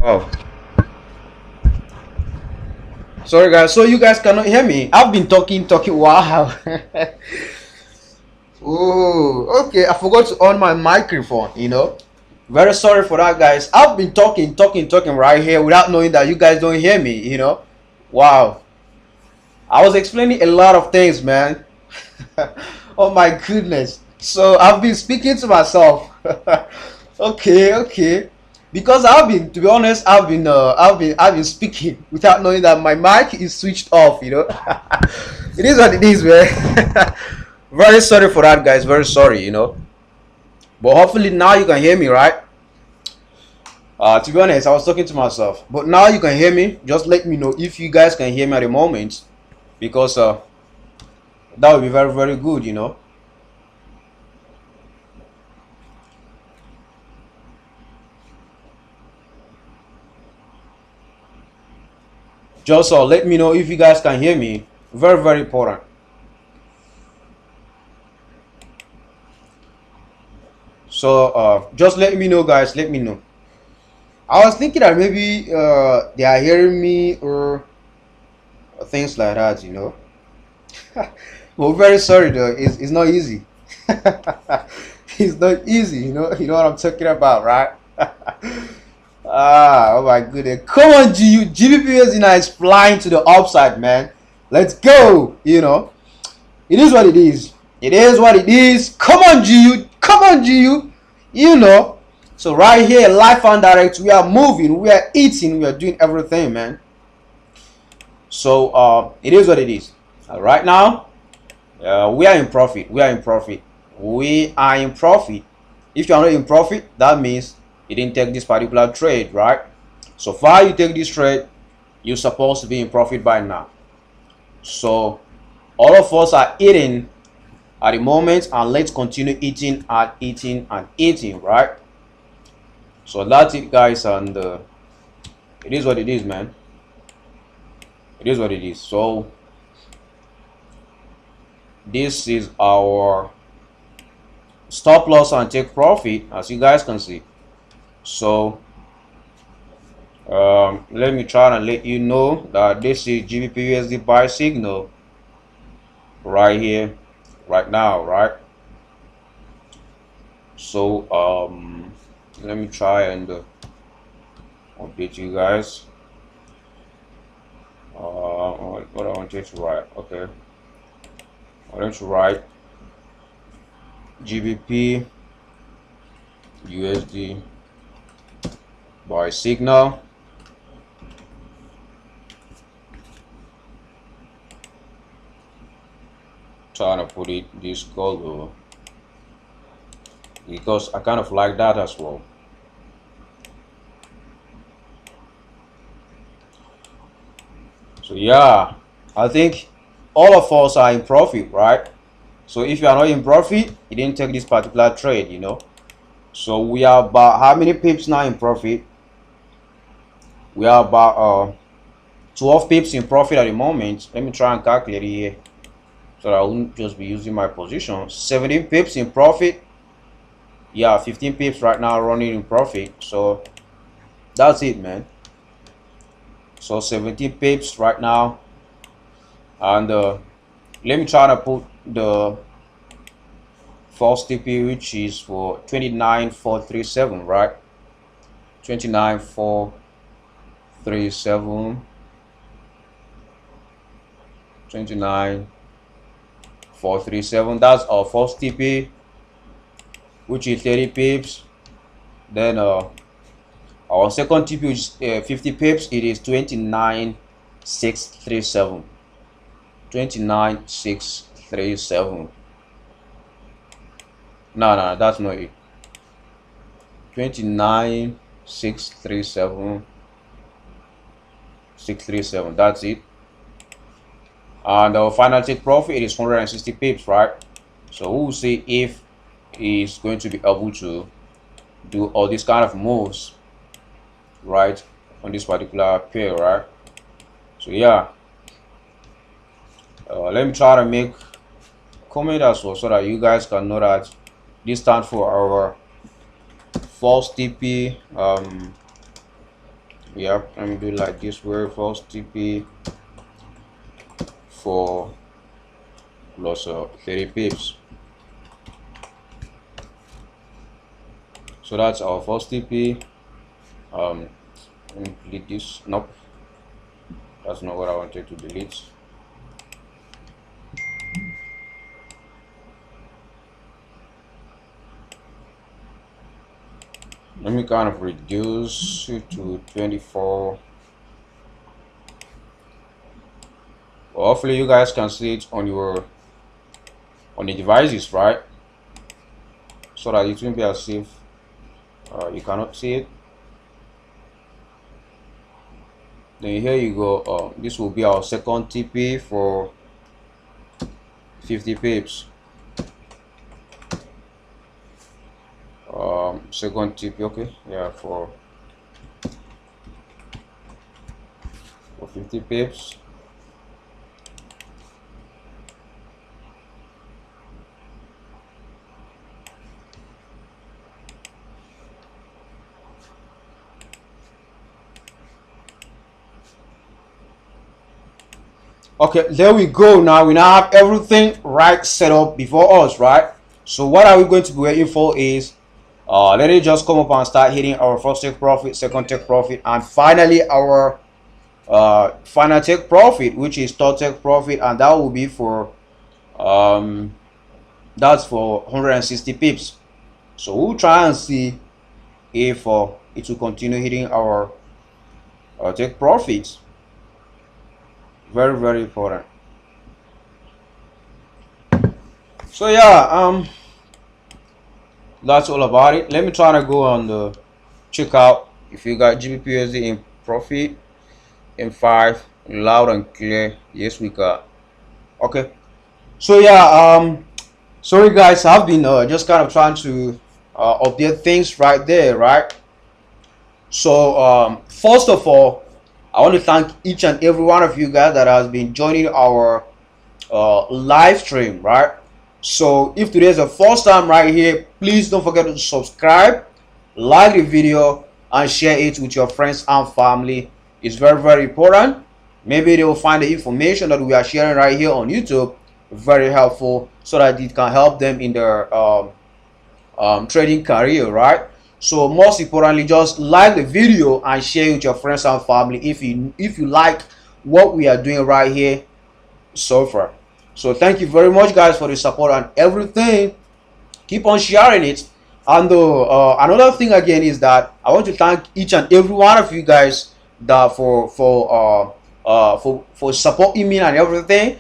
Oh, sorry guys. So you guys cannot hear me. I've been talking. Wow. Oh, okay. I forgot to on my microphone. Very sorry for that, guys. I've been talking right here without knowing that you guys don't hear me. Wow. I was explaining a lot of things, man. Oh my goodness. So I've been speaking to myself. Okay. Because to be honest, I've been speaking without knowing that my mic is switched off. It is what it is, man. Very sorry for that, guys. Very sorry. But hopefully now you can hear me, right? To be honest, I was talking to myself, but now you can hear me. Just let me know if you guys can hear me at the moment, because that would be very, very good. Just let me know if you guys can hear me. Very, very important. So just let me know, guys. Let me know. I was thinking that maybe they are hearing me or things like that. Well, very sorry though. It's not easy. It's not easy. You know what I'm talking about, right? Oh my goodness. Come on, GU. GBPUSD now is flying to the upside, man. Let's go. It is what it is. It is what it is. Come on, GU. Come on, GU. So right here, live and direct, we are moving, we are eating, we are doing everything, man. So it is what it is. Right now, we are in profit. We are in profit. We are in profit. If you are not in profit, that means you didn't take this particular trade, right? So far you take this trade, you're supposed to be in profit by now. So all of us are eating at the moment, and let's continue eating and eating and eating, right? So that's it, guys, and it is what it is, man. It is what it is. So this is our stop loss and take profit, as you guys can see. So let me try and let you know that this is GBPUSD buy signal right here, right now, right? So let me try and update you guys. What I want you to write. Okay, I want to write GBP USD buy signal. Trying to put it this color because I kind of like that as well. So yeah, I think all of us are in profit, right? So if you are not in profit, you didn't take this particular trade. So we are about how many pips now in profit? We are about 12 pips in profit at the moment. Let me try and calculate it here so that I won't just be using my position. 17 pips in profit. Yeah, 15 pips right now running in profit. So that's it, man. So 17 pips right now, and let me try to put the false TP, which is for 29,437, right? 29,437, 29,437. That's our false TP, which is 30 pips. Then our second TP, which is 50 pips, it is 29,637. 29,637. No, that's not it. 29,637. 637. That's it. And our final take profit is 160 pips, right? So we'll see if he's going to be able to do all these kind of moves, right, on this particular pair, right? So yeah, let me try to make comment as well so that you guys can know that this stands for our false TP Yeah, let me do like this. Very first TP for plus 30 pips. So that's our first TP. Let me delete this. Nope, that's not what I wanted to delete. Let me kind of reduce it to 24. Well, hopefully you guys can see it on the devices, right? So that it won't be as if you cannot see it. Then here you go. This will be our second TP for 50 pips. Second TP, okay, yeah, for 50 pips. Okay, there we go. Now we now have everything right set up before us, right? So what are we going to be waiting for is let it just come up and start hitting our first take profit, second take profit, and finally our final take profit, which is third take profit, and that will be for that's for 160 pips. So we'll try and see if it will continue hitting our take profits. Very, very important. So yeah, that's all about it. Let me try to go on the checkout. If you got GBPUSD in profit in 5, loud and clear. Yes, we got. Okay. So yeah, sorry guys, I've been just kind of trying to update things right there, right? So first of all, I want to thank each and every one of you guys that has been joining our live stream, right? So if today is the first time right here, please don't forget to subscribe, like the video, and share it with your friends and family. It's very, very important. Maybe they will find the information that we are sharing right here on YouTube very helpful, so that it can help them in their trading career, right? So most importantly, just like the video and share it with your friends and family if you like what we are doing right here so far. So thank you very much guys for the support and everything. Keep on sharing it. And another thing again is that I want to thank each and every one of you guys that for supporting me and everything.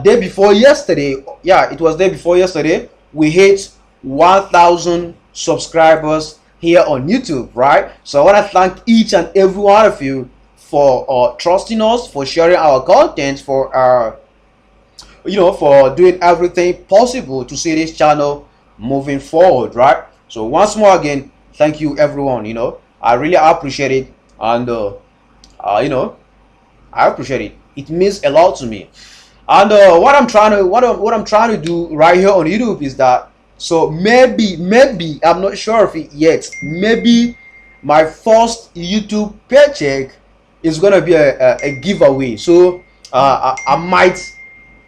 Day before yesterday, yeah, it was day before yesterday, we hit 1,000 subscribers here on YouTube, right? So I want to thank each and every one of you for trusting us, for sharing our content, for for doing everything possible to see this channel moving forward, right? So once more again, thank you everyone. I really appreciate it, and I appreciate it. It means a lot to me. And what I'm trying to do right here on YouTube is that, so maybe I'm not sure of it yet, maybe my first YouTube paycheck is gonna be a giveaway. So I might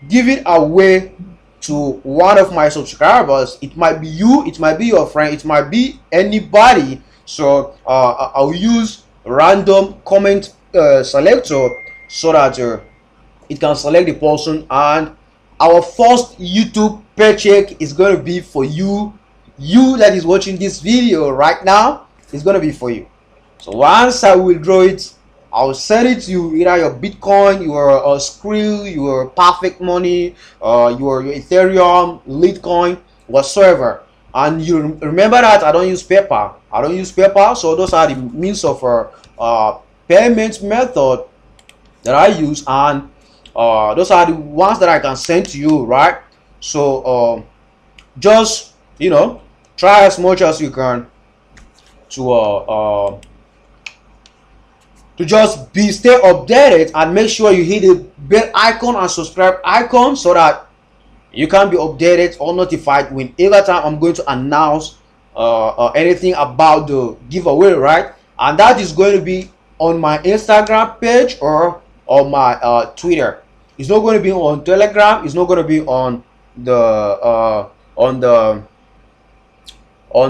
give it away to one of my subscribers. It might be you, it might be your friend, it might be anybody. So I'll use random comment selector so that it can select the person, and our first YouTube paycheck is going to be for you that is watching this video right now. It's going to be for you. So once I withdraw it, I'll send it to you, either your Bitcoin, your Skrill, your Perfect Money, your Ethereum, Litecoin, whatsoever. And you remember that I don't use PayPal. So those are the means of payment method that I use, and those are the ones that I can send to you, right? So just try as much as you can to just stay updated, and make sure you hit the bell icon and subscribe icon so that you can be updated or notified whenever time I'm going to announce anything about the giveaway, right? And that is going to be on my Instagram page or on my Twitter. It's not going to be on Telegram. It's not going to be on the on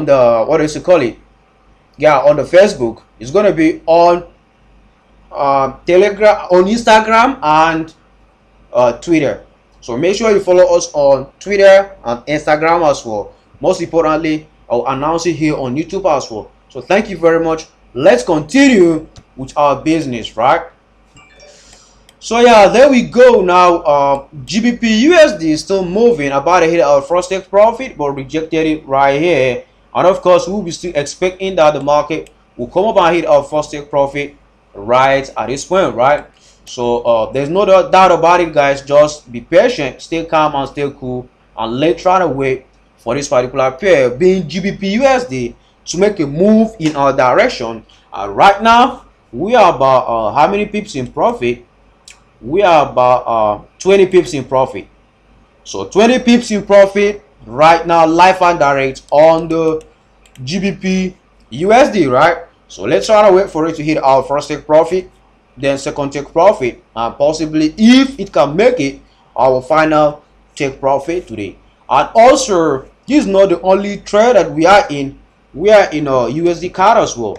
the what is it call it? Yeah, on the Facebook. It's going to be on Telegram, on Instagram, and Twitter. So make sure you follow us on Twitter and Instagram as well. Most importantly, I'll announce it here on YouTube as well. So thank you very much. Let's continue with our business, right? So yeah, there we go. Now GBP USD is still moving, about to hit our first take profit, but rejected it right here. And of course, we'll be still expecting that the market will come up and hit our first take profit right at this point, right? So there's no doubt about it, guys. Just be patient, stay calm and stay cool, and let's try to wait for this particular pair, being GBP USD, to make a move in our direction. Right now we are about how many pips in profit? We are about 20 pips in profit. So 20 pips in profit right now, live and direct on the GBP USD, right? So let's try to wait for it to hit our first take profit, then second take profit, and possibly, if it can make it, our final take profit today. And also, this is not the only trade that we are in. We are in a USD card as well.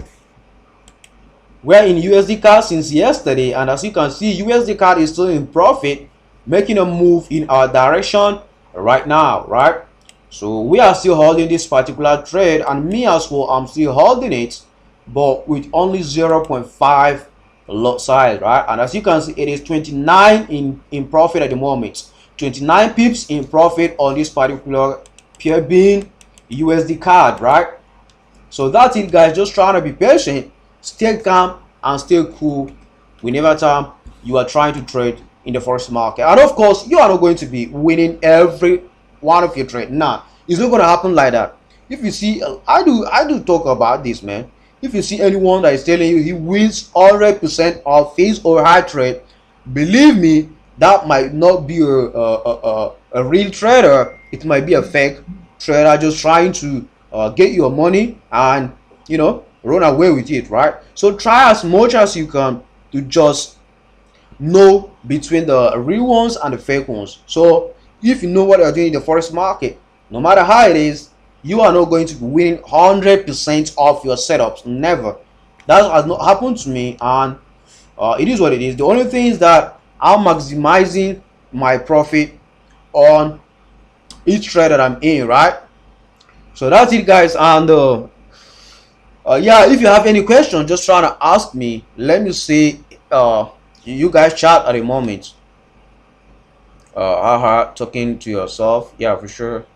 We are in USD card since yesterday, and as you can see, USD card is still in profit, making a move in our direction right now, right? So we are still holding this particular trade, and me as well, I'm still holding it, but with only 0.5 lot size, right? And as you can see, it is 29 in profit at the moment. 29 pips in profit on this particular pair, being USD card, right? So that's it, guys. Just trying to be patient, stay calm and stay cool whenever time you are trying to trade in the forex market. And of course, you are not going to be winning every one of your trade. Nah, it's not going to happen like that. If you see, I do talk about this, man. If you see anyone that is telling you he wins 100% of his or her trade, believe me, that might not be a real trader. It might be a fake trader just trying to get your money and, you know, run away with it, right? So try as much as you can to just know between the real ones and the fake ones. So if you know what you're doing in the forex market, no matter how it is, you are not going to be winning 100% of your setups. Never. That has not happened to me, and it is what it is. The only thing is that I'm maximizing my profit on each trade that I'm in, right? So that's it, guys. And yeah, if you have any questions, just try to ask me. Let me see you guys chat at the moment. Talking to yourself. Yeah, for sure.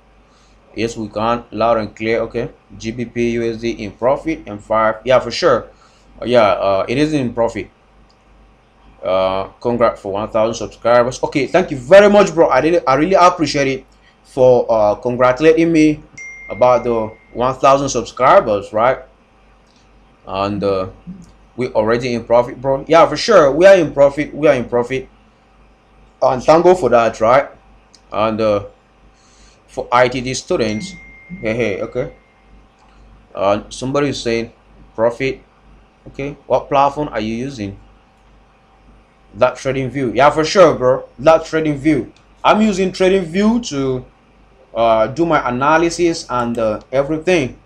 Yes, we can. Loud and clear. Okay. GBP USD in profit and 5. Yeah, for sure. Yeah, it is in profit. Congrats for 1,000 subscribers. Okay, thank you very much, bro. I really appreciate it for congratulating me about the 1,000 subscribers, right? And we already in profit, bro. Yeah, for sure. We are in profit. We are in profit. And thank God for that, right? And for ITD students, hey, okay. Somebody is saying profit. Okay, what platform are you using? That Trading View. Yeah, for sure, bro. That Trading View. I'm using Trading View to do my analysis and everything.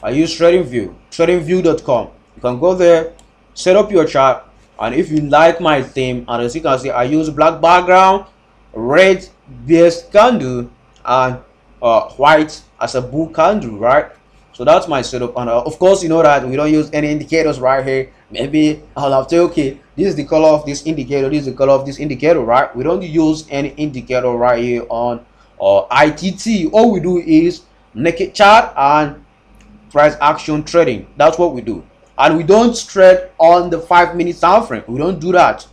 I use Trading View, tradingview.com. You can go there, set up your chart, and if you like my theme, and as you can see, I use black background, red base candle, and white as a bull candle, right? So that's my setup. And of course, you know that we don't use any indicators right here. Maybe I'll have to, okay, this is the color of this indicator, this is the color of this indicator, right? We don't use any indicator right here on ITT. All we do is naked chart and price action trading. That's what we do. And we don't trade on the 5-minute time frame. We don't do that.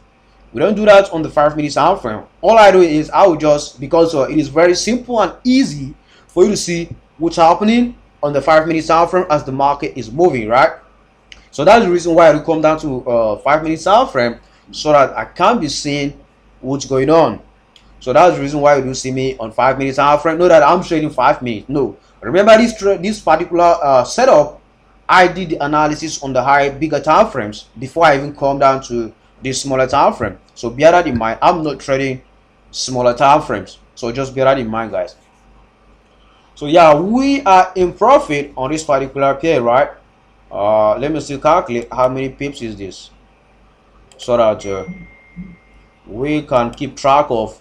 We don't do that on the 5-minute time frame. All I do is I will just, because it is very simple and easy for you to see what's happening on the 5-minute time frame as the market is moving, right? So that's the reason why I will come down to 5-minute time frame, so that I can be seeing what's going on. So that's the reason why you do see me on 5-minute time frame. Not that I'm trading 5 minutes. No. Remember this particular setup I did the analysis on the bigger time frames before I even come down to the smaller time frame. So bear that in mind. I'm not trading smaller time frames, so just bear that in mind, guys. So yeah, we are in profit on this particular pair, right? Let me still calculate how many pips is this, so that we can keep track of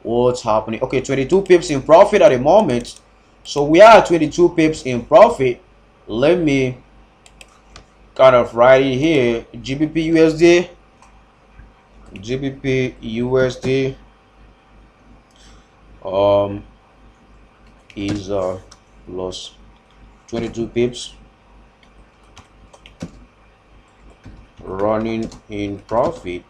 what's happening. Okay, 22 pips in profit at the moment. So we are 22 pips in profit. Let me kind of write it here. GBP USD, GBP USD is lost 22 pips, running in profit.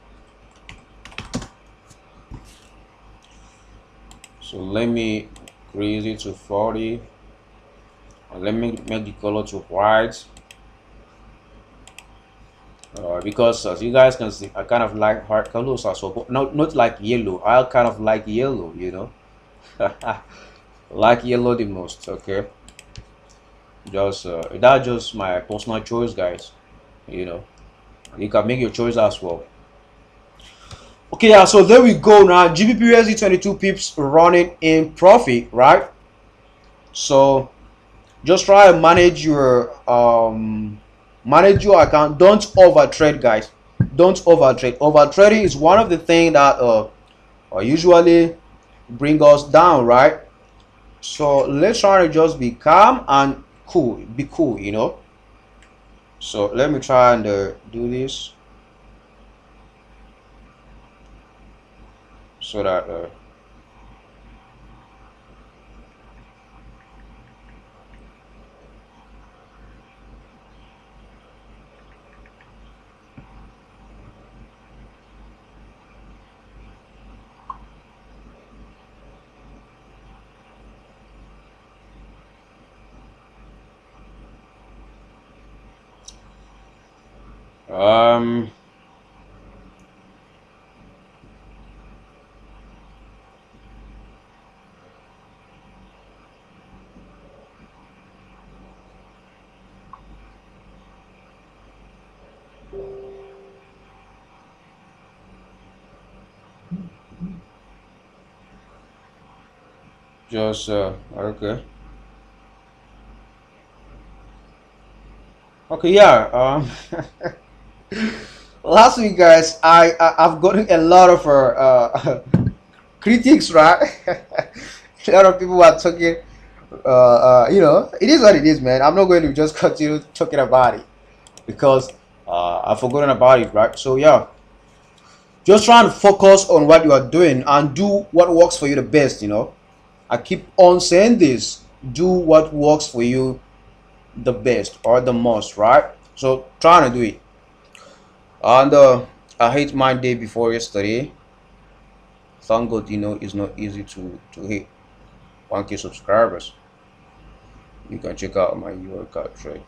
So let me increase it to 40, and let me make the color to white, because as you guys can see, I kind of like hard colors as well, but not like yellow. I kind of like yellow, you know. Like yellow the most. Okay, just that's just my personal choice, guys, you know. You can make your choice as well. Okay, yeah, so there we go. Now GBP USD 22 pips running in profit, right? So just try and manage your account. Don't overtrade, guys. Don't overtrade. Overtrading is one of the things that usually bring us down, right? So let's try to just be calm and cool. Be cool, you know. So let me try and do this so that just okay. Okay, yeah. Last week, guys, I've gotten a lot of critics, right? A lot of people are talking. You know, it is what it is, man. I'm not going to just continue talking about it because I've forgotten about it, right? So yeah, just try and focus on what you are doing and do what works for you the best. You know, I keep on saying this: do what works for you the best or the most, right? So trying to do it. And I hit my day before yesterday. Thank God, you know, it's not easy to hit 1K subscribers. You can check out my UR card trade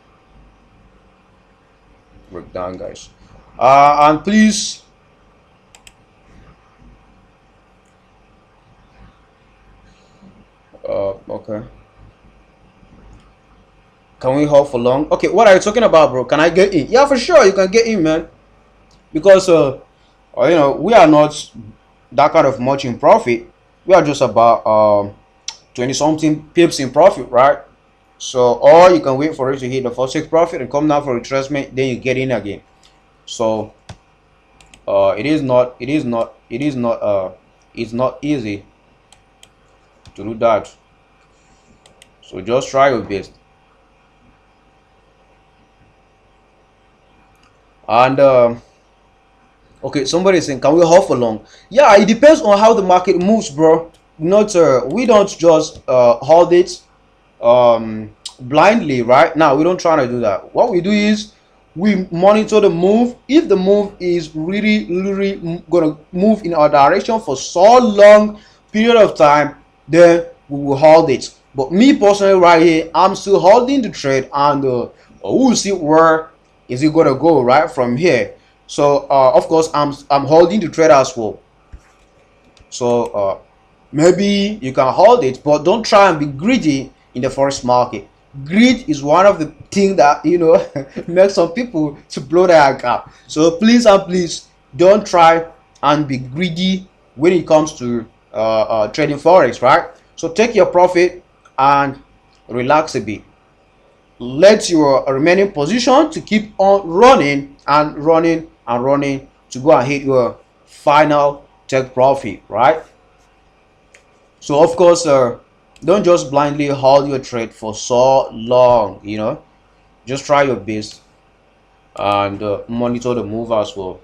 breakdown, guys. And please, okay. Can we hold for long? Okay, what are you talking about, bro? Can I get in? Yeah, for sure, you can get in, man. Because you know, we are not that kind of much in profit. We are just about 20 something pips in profit, right? So, or you can wait for it to hit the first 6 profit and come down for retracement, then you get in again. So it's not easy to do that. So just try your best. And okay, somebody is saying, can we hold for long? Yeah, it depends on how the market moves, bro. Not we don't just hold it blindly, right? Now we don't try to do that. What we do is we monitor the move. If the move is really gonna move in our direction for so long period of time, then we will hold it. But me personally, right here, I'm still holding the trade, and we'll see where is it gonna go right from here. So of course I'm holding the trade as well. So maybe you can hold it, but don't try and be greedy in the forex market. Greed is one of the things that makes some people to blow their account. So please and please don't try and be greedy when it comes to trading forex, right? So take your profit and relax a bit. Let your remaining position to keep on running and running and running to go and hit your final take profit, right? So of course, don't just blindly hold your trade for so long. Just try your best and monitor the move as well.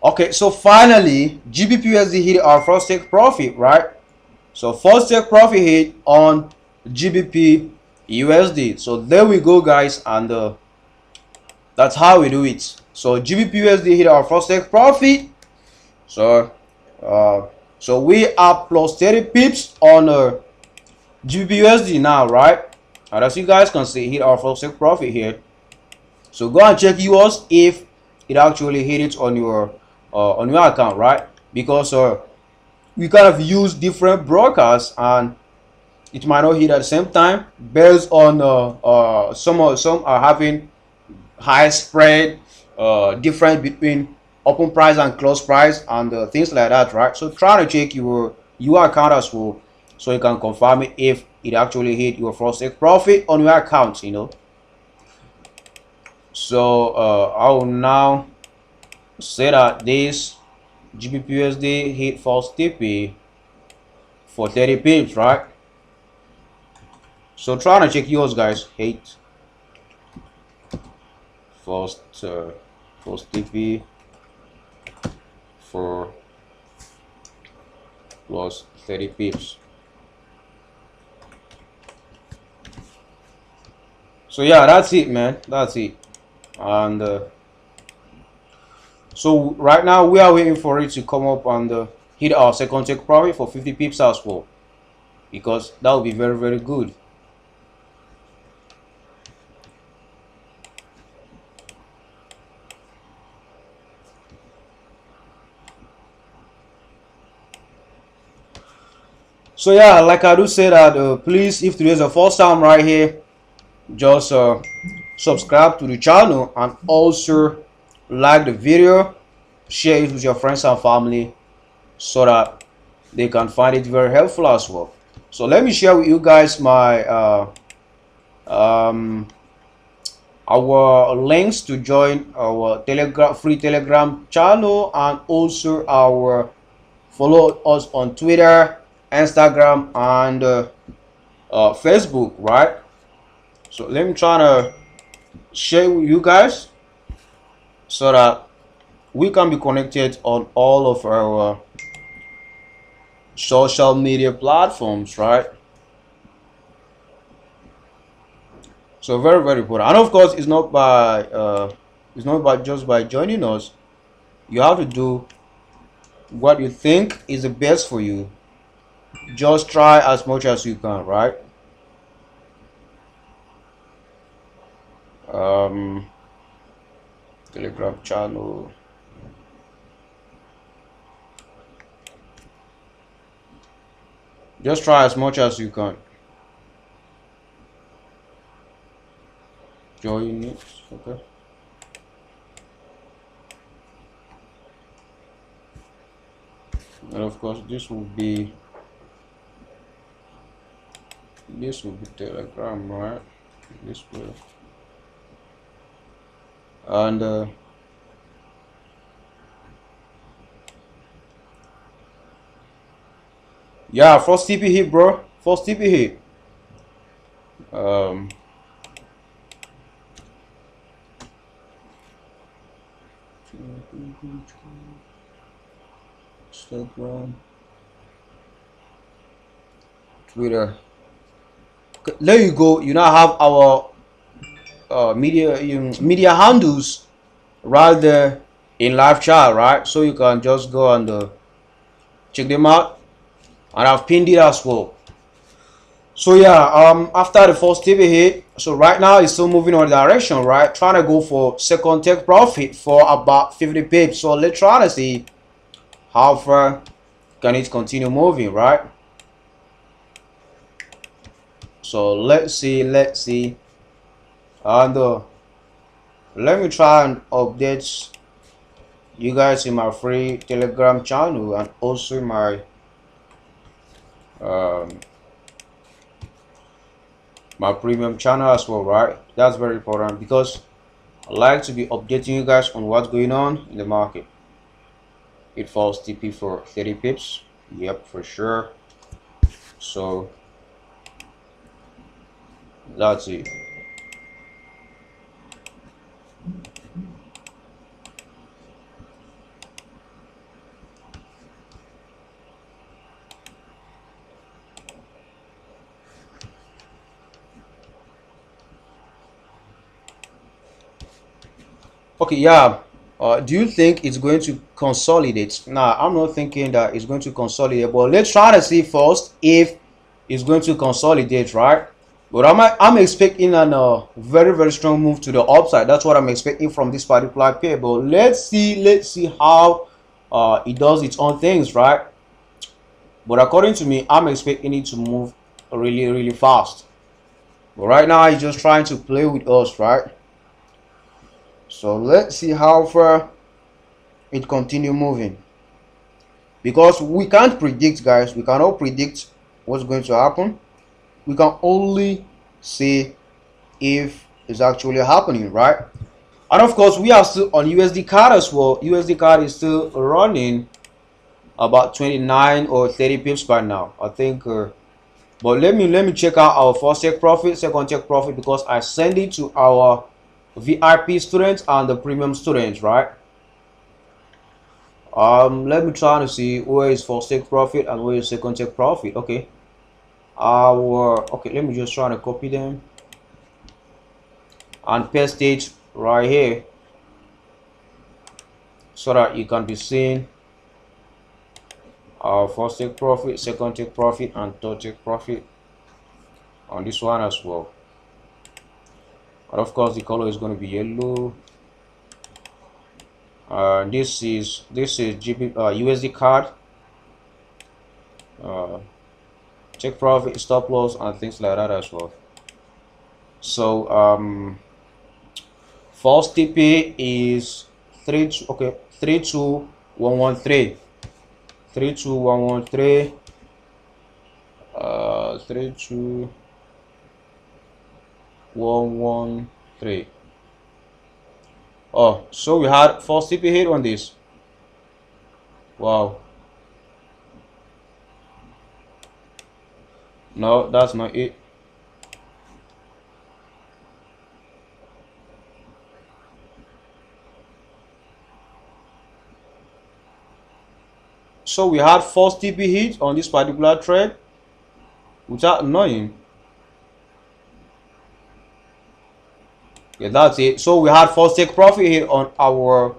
Okay, so finally, GBPUSD hit our first take profit, right? So first take profit hit on GBP USD. So there we go, guys, and that's how we do it. So GBP USD hit our first take profit. So so we are plus 30 pips on GBP USD now, right? And as you guys can see, hit our first take profit here. So go and check yours if it actually hit it on your on your account, right? Because we kind of use different brokers and it might not hit at the same time based on some are having high spread, difference between open price and close price and things like that, right? So try to check your account as well, so you can confirm it if it actually hit your first take profit on your account, you know. So I will now say that this GBPUSD hit false TP for 30 pips, right? So trying to check yours, guys. Hate first TP for plus 30 pips. So yeah, that's it, man. That's it. And so right now we are waiting for it to come up and hit our second take profit for 50 pips as well, because that would be very, very good. So yeah, like I do say that please, if today is the first time right here, just subscribe to the channel and also like the video, share it with your friends and family so that they can find it very helpful as well. So let me share with you guys my our links to join our free telegram channel, and also our follow us on Twitter, Instagram, and Facebook, right? So let me try to share with you guys so that we can be connected on all of our social media platforms, right? So very, very important. And of course, it's not by just by joining us. You have to do what you think is the best for you. Just try as much as you can, right? Telegram channel. Just try as much as you can. Join it, okay. And of course, this will be Telegram, right? This way. And yeah, first TP hit, bro. First TP hit. Instagram, Twitter. There you go. You now have our media handles right there in live chat, right? So you can just go and check them out, and I've pinned it as well. So yeah, after the first TV hit, so right now it's still moving on the direction, right? Trying to go for second take profit for about 50 pips. So let's try to see how far can it continue moving, right? So let's see, and let me try and update you guys in my free Telegram channel and also my my premium channel as well, right? That's very important because I like to be updating you guys on what's going on in the market. It falls TP for 30 pips. Yep, for sure. So that's it. Okay, yeah. Do you think it's going to consolidate? Nah, I'm not thinking that it's going to consolidate, but let's try to see first if it's going to consolidate, right? But I'm expecting a very, very strong move to the upside. That's what I'm expecting from this particular pair. But let's see how it does its own things, right? But according to me, I'm expecting it to move really fast. But right now it's just trying to play with us, right? So let's see how far it continue moving, because we can't predict, guys. We cannot predict what's going to happen. We can only see if it's actually happening, right? And of course, we are still on USD card as well. USD card is still running about 29 or 30 pips by now, I think. But let me check out our first take profit, second take profit, because I send it to our VIP students and the premium students, right? Let me try to see where is first take profit and where is second take profit. Okay, okay, let me just try to copy them and paste it right here so that you can be seeing our first take profit, second take profit, and third take profit on this one as well. And of course the color is going to be yellow. This is USD card, take profit, stop loss, and things like that as well. So false TP is 32113. 32113. 32113. Oh, so we had false TP hit on this. Wow. No, that's not it. So we had false TP hit on this particular trade without knowing. Yeah, that's it. So we had false take profit hit on our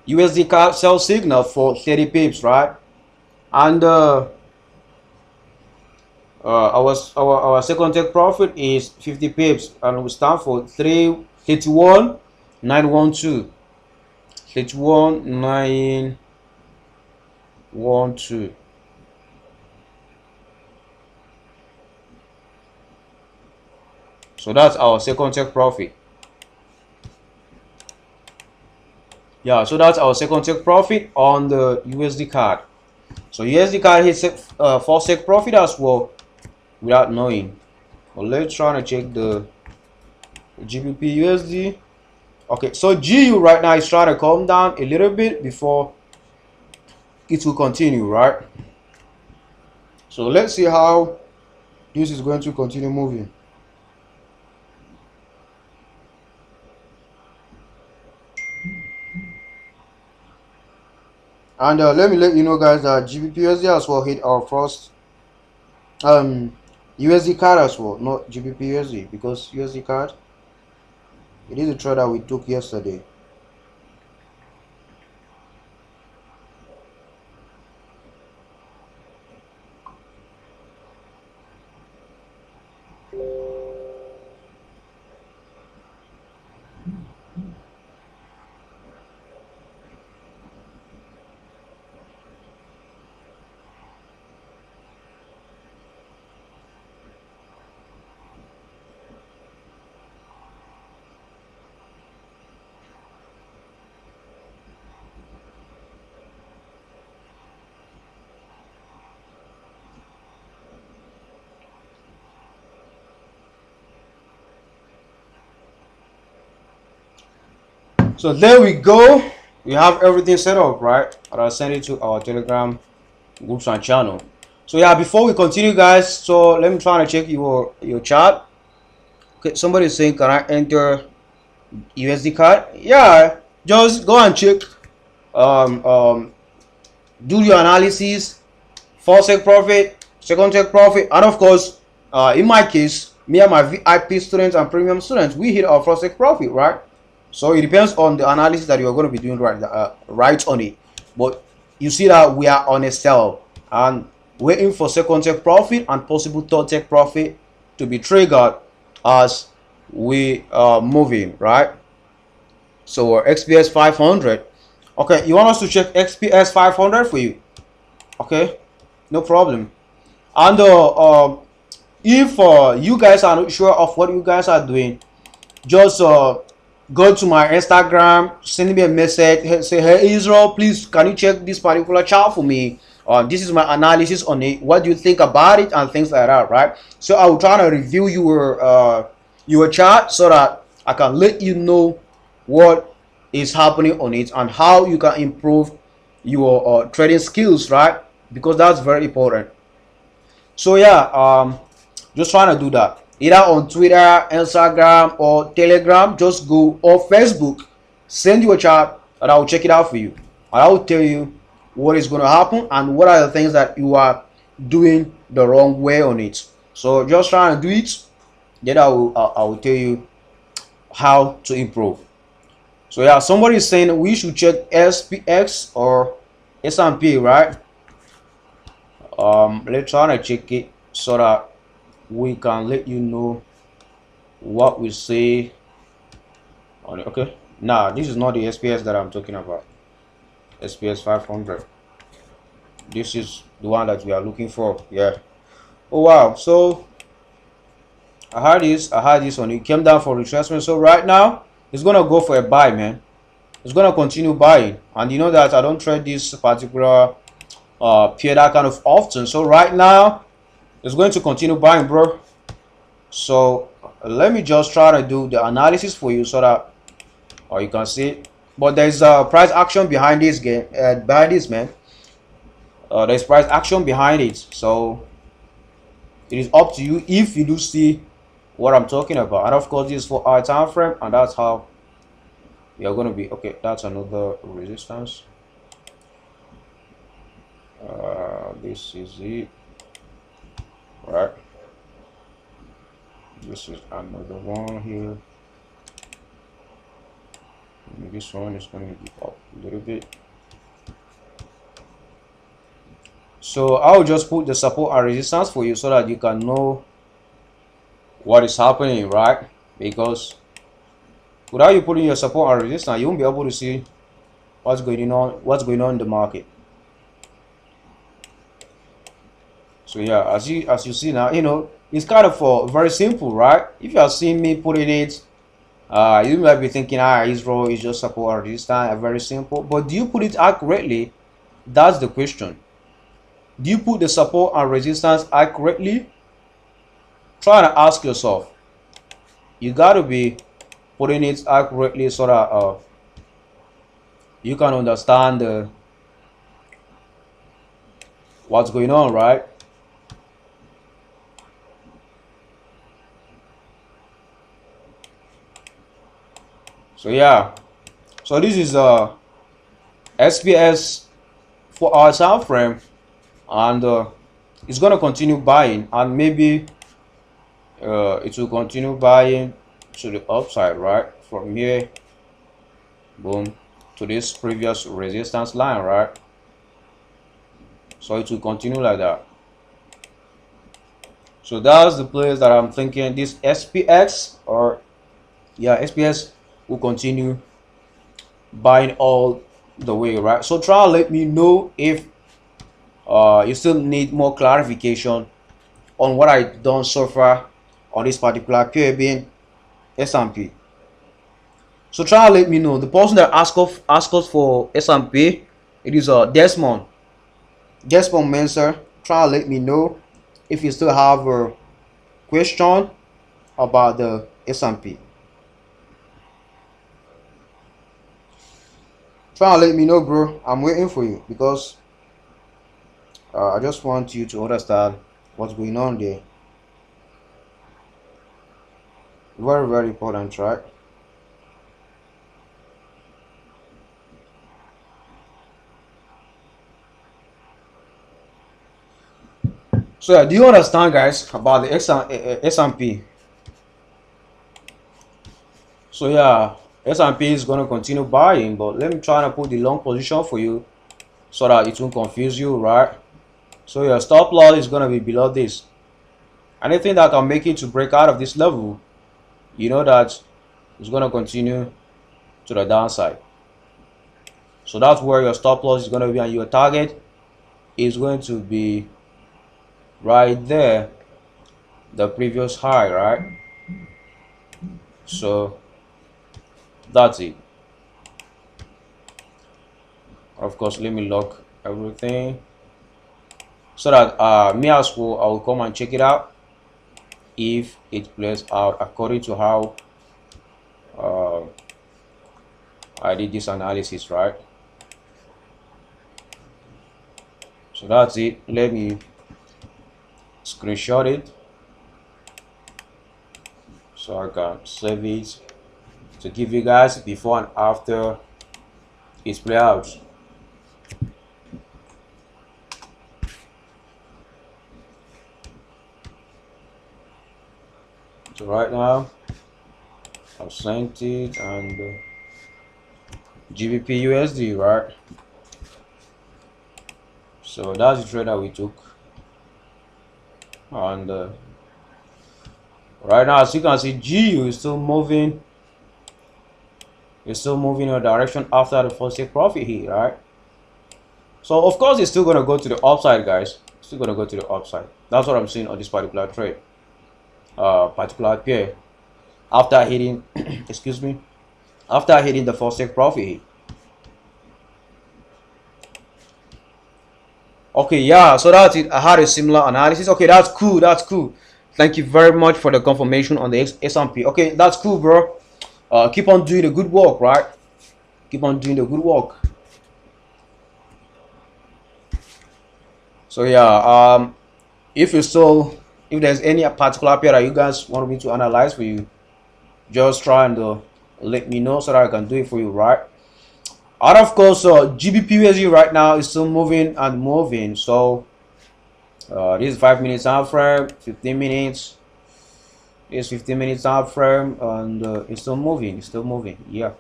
USD card sell signal for 30 pips, right? And our second take profit is 50 pips, and we stand for 331,912. 31912. So that's our second take profit. Yeah, so that's our second take profit on the USD card. So USD card hits first take profit as well without knowing. Well, let's try to check the GBP USD. Okay, so GU right now is trying to calm down a little bit before it will continue, right? So let's see how this is going to continue moving. And let me let you know, guys, that GBP USD as well hit our first USD card as well, not GBP USD, because USD card, it is a trade that we took yesterday. So there we go. We have everything set up, right? And I'll send it to our Telegram groups and channel. So yeah, before we continue, guys, so let me try to check your chart. Okay, somebody is saying, can I enter USD card? Yeah, just go and check. Do your analysis. First take profit, second take profit, and of course, in my case, me and my VIP students and premium students, we hit our first take profit, right? So it depends on the analysis that you're going to be doing right on it. But you see that we are on a sell and waiting for second take profit and possible third take profit to be triggered as we are moving, right? So our XPS 500 Okay, you want us to check XPS 500 for you? Okay, no problem. And if you guys are not sure of what you guys are doing, just go to my Instagram, send me a message, say, hey Israel, please can you check this particular chart for me? This is my analysis on it. What do you think about it and things like that, right? So I will try to review your chart so that I can let you know what is happening on it and how you can improve your trading skills, right? Because that's very important. So yeah, just trying to do that either on Twitter, Instagram, or Telegram. Just go, or Facebook, send you a chart and I will check it out for you, and I will tell you what is going to happen and what are the things that you are doing the wrong way on it. So just try and do it, then I will tell you how to improve. So yeah, somebody is saying we should check SPX or S&P, right? Let's try to check it so that we can let you know what we say on it. Okay, nah, this is not the SPS that I'm talking about. SPS 500, this is the one that we are looking for. Yeah. Oh wow, so I had this on it, came down for retracement. So right now it's gonna go for a buy, man. It's gonna continue buying, and you know that I don't trade this particular pair that kind of often. So right now it's going to continue buying, bro. So let me just try to do the analysis for you so that you can see. But there's a price action behind this game, behind this, man. There's price action behind it, so it is up to you if you do see what I'm talking about. And of course, this is for our time frame, and that's how we are going to be. Okay, that's another resistance. This is it, right? This is another one here. This one is going to be up a little bit. So I'll just put the support and resistance for you so that you can know what is happening, right? Because without you putting your support and resistance, you won't be able to see what's going on in the market. So yeah, as you see now, you know, it's kind of very simple, right? If you are seeing me putting it, you might be thinking, Israel is just support or resistance, very simple. But do you put it accurately? That's the question. Do you put the support and resistance accurately? Try to ask yourself. You got to be putting it accurately so that you can understand what's going on, right? So yeah, so this is SPS for our time frame, and it's gonna continue buying, and maybe it will continue buying to the upside, right? From here, boom, to this previous resistance line, right? So it will continue like that. So that's the place that I'm thinking. This SPX, or yeah, SPS will continue buying all the way, right? So try to let me know if you still need more clarification on what I done so far on this particular pair being S&P. So try to let me know. The person that asked us for S&P, it is Desmond Menser. Try to let me know if you still have a question about the S&P. Try to let me know, bro. I'm waiting for you because I just want you to understand what's going on there. Very, very important, right? So yeah, do you understand, guys, about the S&P? So yeah, S&P is going to continue buying, but let me try to put the long position for you so that it won't confuse you, right? So your stop loss is going to be below this. Anything that can make it to break out of this level, you know that it's going to continue to the downside. So that's where your stop loss is going to be, and your target is going to be right there, the previous high, right? So that's it. Of course, let me lock everything so that me as well, I will come and check it out if it plays out according to how I did this analysis, right? So that's it. Let me screenshot it so I can save it to give you guys before and after its play out. So right now I've sent it, and GBP USD, right? So that's the trade that we took, and right now, as you can see, GU is still moving. It's still moving in a direction after the first take profit here, right? So of course, it's still gonna go to the upside, guys. It's still gonna go to the upside. That's what I'm seeing on this particular trade, particular pair. After hitting, excuse me, after hitting the first take profit here. Okay, yeah, so that's it. I had a similar analysis. Okay, that's cool. That's cool. Thank you very much for the confirmation on the S&P. Okay, that's cool, bro. Keep on doing the good work, right? Keep on doing the good work. So yeah, if there's any particular pair that you guys want me to analyze for you, just try and let me know so that I can do it for you, right? And of course, GBP right now is still moving and moving. So this is 5 minutes time frame, 15 minutes. This 15 minutes time frame, and it's still moving. It's still moving. Yeah,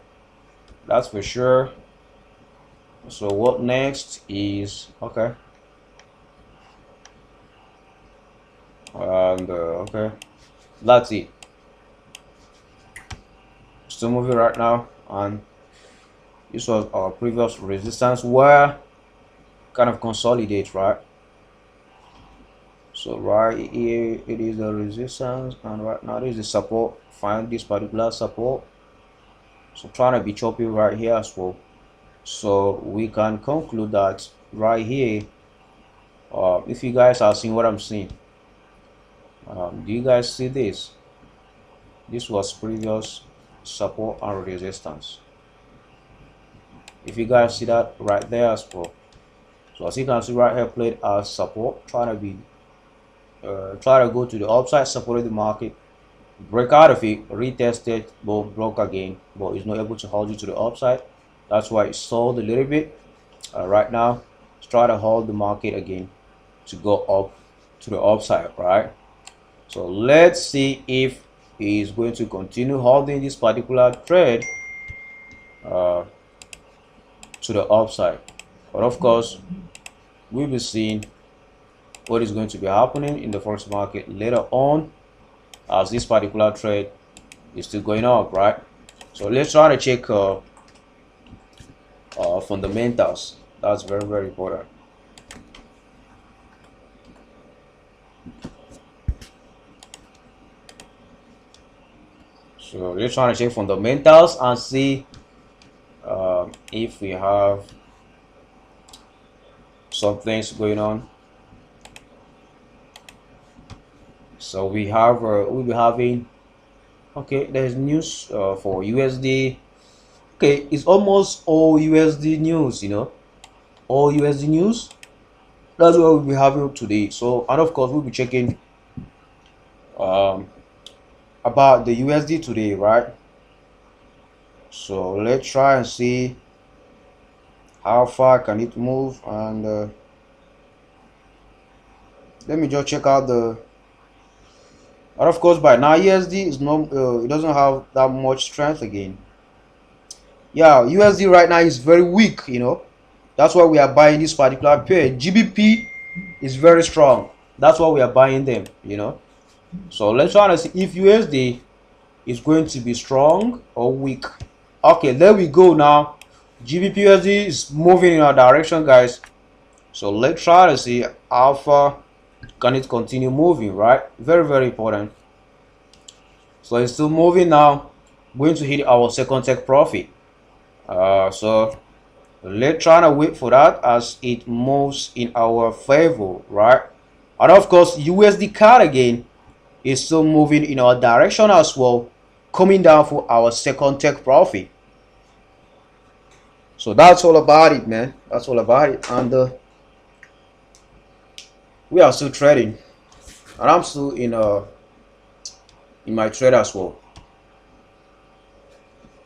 that's for sure. So what next is okay, and okay, that's it. Still moving right now, and this was our previous resistance where kind of consolidate, right? So right here it is the resistance, and right now this is the support. Find this particular support. So trying to be choppy right here as well. So we can conclude that right here, if you guys are seeing what I'm seeing, do you guys see this? This was previous support and resistance. If you guys see that right there as well. So as you can see right here, played as support, trying to be try to go to the upside, supported the market, break out of it, retested, but broke again, but it's not able to hold you to the upside. That's why it sold a little bit. Right now, let's try to hold the market again to go up to the upside, right? So let's see if he is going to continue holding this particular trade to the upside. But of course, we'll be seeing what is going to be happening in the forex market later on, as this particular trade is still going up, right? So let's try to check fundamentals. That's very, very important. So let's try to check fundamentals and see if we have some things going on. So we have we'll be having, okay, there's news for USD. Okay, it's almost all USD news, you know, all USD news. That's what we'll be having today. So, and of course we'll be checking about the USD today, right? So let's try and see how far can it move, and let me just check out the. And of course, by now USD is not it doesn't have that much strength again. Yeah, USD right now is very weak, you know. That's why we are buying this particular pair. GBP is very strong. That's why we are buying them, you know. So let's try to see if USD is going to be strong or weak. Okay, there we go now. GBPUSD is moving in our direction, guys. So let's try to see how far can it continue moving, right? Very, very important. So it's still moving now, going to hit our second take profit. So let's try to wait for that as it moves in our favor, right? And of course, USD card again is still moving in our direction as well, coming down for our second take profit. So that's all about it, man. That's all about it. And we are still trading, and I'm still in my trade as well.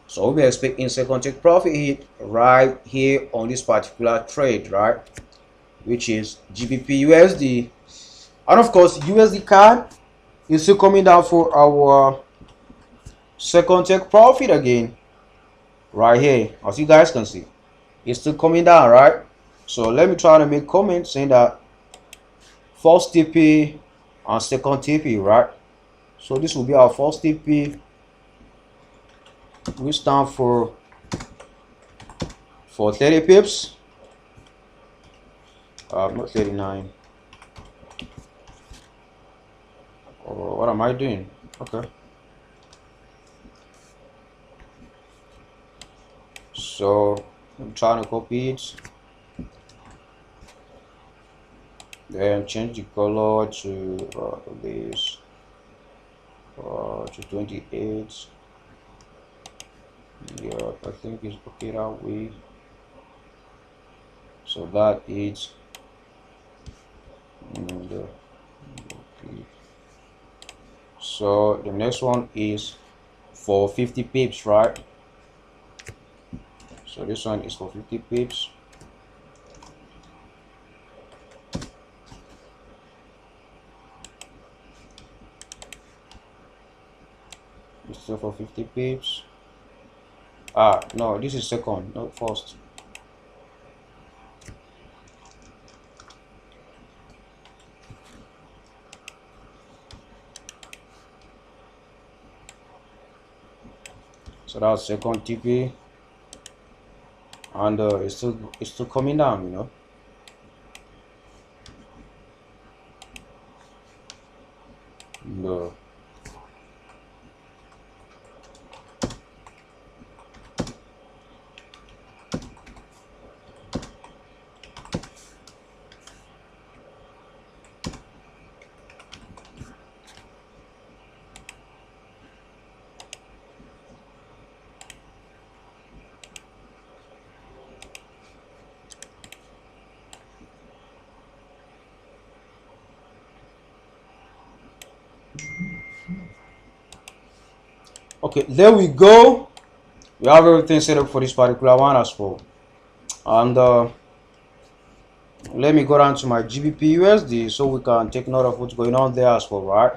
So we'll be expecting second take profit hit right here on this particular trade, right? Which is GBP USD. And of course, USD card is still coming down for our second take profit again. Right here, as you guys can see. It's still coming down, right? So let me try to make comments saying that first TP and second TP, right? So this will be our first TP. We stand for 30 pips. Not 39. Oh, what am I doing? Okay. So I'm trying to copy it. Then change the color to this to 28. Yeah, I think it's okay that way. So that is okay. So the next one is for 50 pips, right? So this one is for 50 pips. It's still for 50 pips. No, this is second, not first. So that's second TP, and it's still coming down, you know. No. Okay, there we go. We have everything set up for this particular one as well. And let me go down to my GBP USD so we can take note of what's going on there as well, right?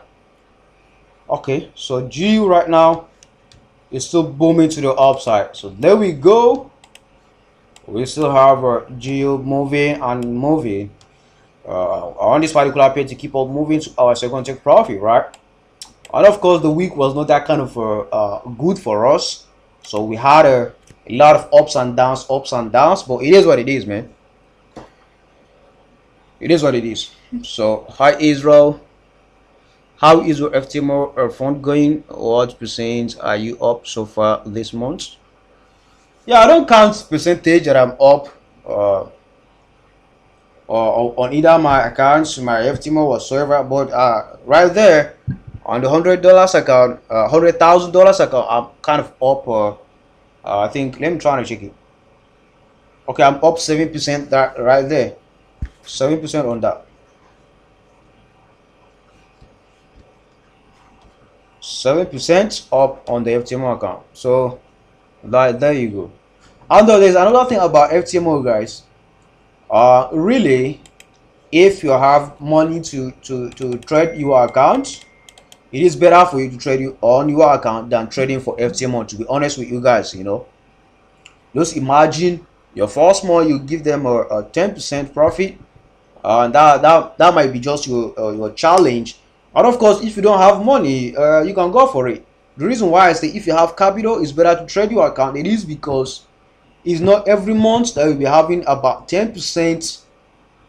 Okay, so GU right now is still booming to the upside. So there we go. We still have GU moving and moving on this particular page to keep on moving to our second take profit, right? And of course, the week was not that kind of good for us. So we had a lot of ups and downs, but it is what it is, man. It is what it is. So, hi Israel. How is your FTMO fund going? What percent are you up so far this month? Yeah, I don't count percentage that I'm up on either my accounts, my FTMO whatsoever, but right there on the $100 account, $100,000 account, I'm kind of up. I think let me try to check it. Okay, I'm up 7%. That right there, 7% on that. 7% up on the FTMO account. So there you go. And there's another thing about FTMO, guys. Really, if you have money to trade your account, it is better for you to trade you on your account than trading for FTMO, to be honest with you guys, you know. Just imagine your first month you give them a 10% profit, and that might be just your challenge. And of course, if you don't have money, you can go for it. The reason why I say if you have capital, it's better to trade your account. It is because It's not every month that you'll be having about 10%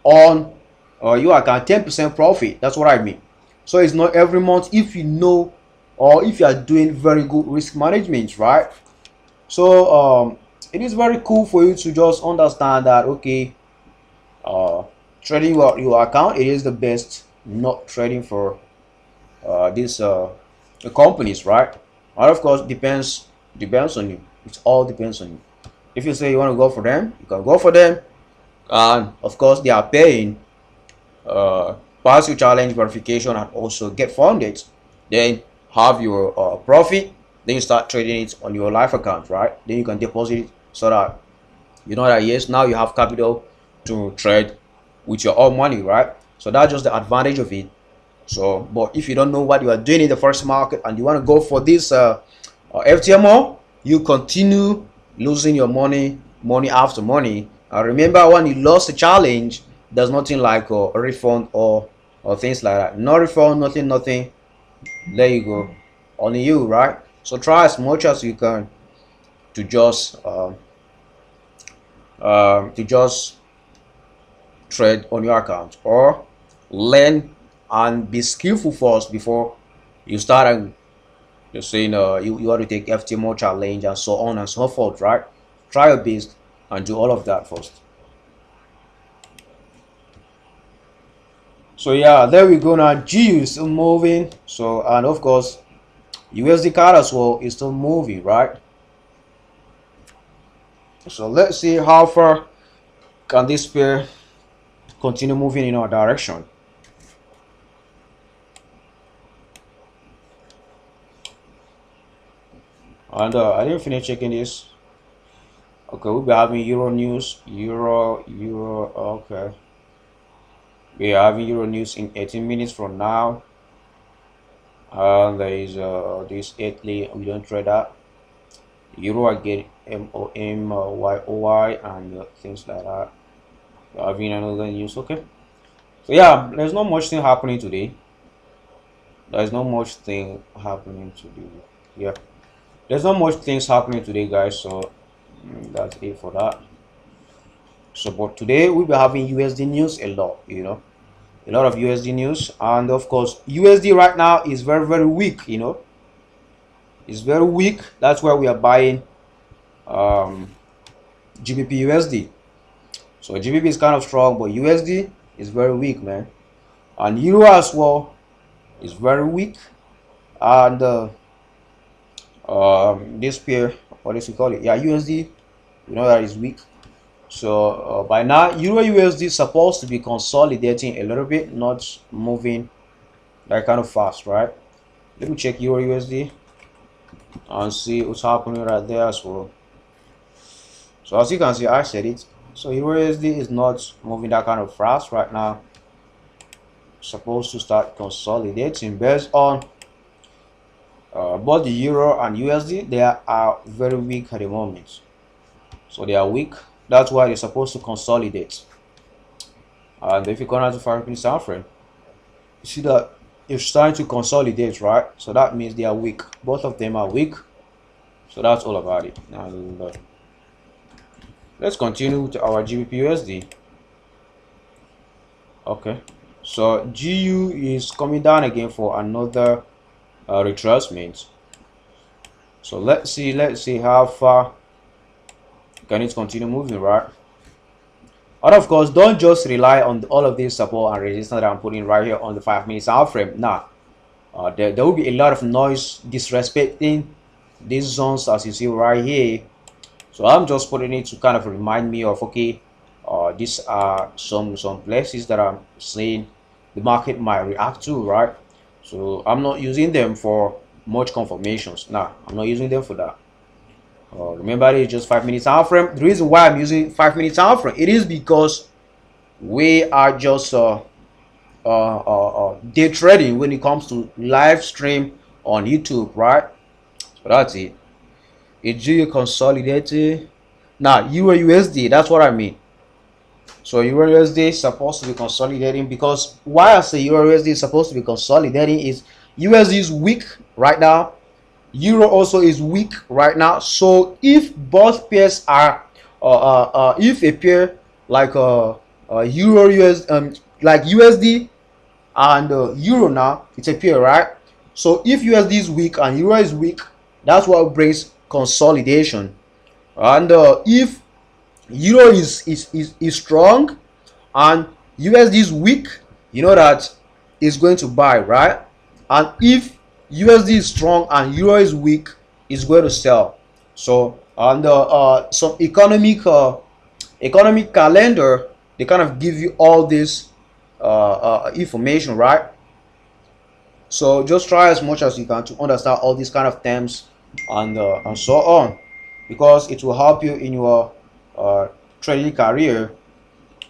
on your account, 10% profit. That's what I mean. So it's not every month if you know, or if you are doing very good risk management, right? So it is very cool for you to just understand that, okay, trading your account, it is the best, not trading for these the companies, right? And of course, depends on you. It all depends on you. If you say you want to go for them, you can go for them, and of course they are paying, pass your challenge verification and also get funded, then have your profit, then you start trading it on your live account, right? Then you can deposit it so that you know that yes, now you have capital to trade with your own money, right? So that's just the advantage of it. So but if you don't know what you are doing in the first market and you want to go for this FTMO, you continue losing your money after money. And remember, when you lost a challenge, there's nothing like a refund or things like that. No refund, nothing. There you go, only you, right? So try as much as you can to just trade on your account, or learn and be skillful first before you start and you're saying you want to take FTMO challenge and so on and so forth, right? Try your best and do all of that first. So yeah, there we go. Now GU is still moving, so, and of course USD card as well is still moving, right? So let's see how far can this pair continue moving in our direction. And I didn't finish checking this. Okay, we'll be having Euro news, Euro. Okay, we are having Euro news in 18 minutes from now. And there is this Italy. We don't trade that. Euro again, MOMYOY and things like that. We're having another news. Okay, so yeah, there's not much thing happening today. There's not much thing happening today. Yeah, there's not much things happening today, guys. So that's it for that. So but today we'll be having USD news a lot, you know, a lot of USD news. And of course USD right now is very weak, you know, it's very weak. That's why we are buying GBP USD. So GBP is kind of strong, but USD is very weak, man. And Euro as well is very weak. And this pair, what is we call it? Yeah, USD, you know, that is weak. So by now Euro USD is supposed to be consolidating a little bit, not moving that kind of fast, right? Let me check Euro USD and see what's happening right there as well. So as you can see, I said it. So Euro USD is not moving that kind of fast right now. Supposed to start consolidating based on both the Euro and USD. They are very weak at the moment. So they are weak. That's why they're supposed to consolidate. And if you go down to 5-minute time frame, you see that it's starting to consolidate, right? So that means they are weak. Both of them are weak. So that's all about it. And let's continue with our GBP USD. Okay, so GU is coming down again for another retracement. So let's see how far can it continue moving, right? And of course, don't just rely on all of this support and resistance that I'm putting right here on the 5-minute time frame. Now there will be a lot of noise disrespecting these zones, as you see right here. So I'm just putting it to kind of remind me of, okay, these are some places that I'm saying the market might react to, right? So I'm not using them for much confirmations. Nah, I'm not using them for that. Remember, it's just 5-minute time frame. The reason why I'm using 5-minute time frame, it is because we are just day trading when it comes to live stream on YouTube, right? So that's it. It's consolidated. Now Euro USD, that's what I mean. So Euro USD is supposed to be consolidating, because why I say Euro USD is supposed to be consolidating is USD is weak right now. Euro also is weak right now. So if both pairs are if a pair like euro US like USD and euro, now it's a pair, right? So if USD is weak and euro is weak, that's what brings consolidation. And if euro is strong and USD is weak, you know that it's going to buy, right? And if USD is strong and euro is weak, it's going to sell. So on the some economic calendar, they kind of give you all this information, right? So just try as much as you can to understand all these kind of terms and so on, because it will help you in your trading career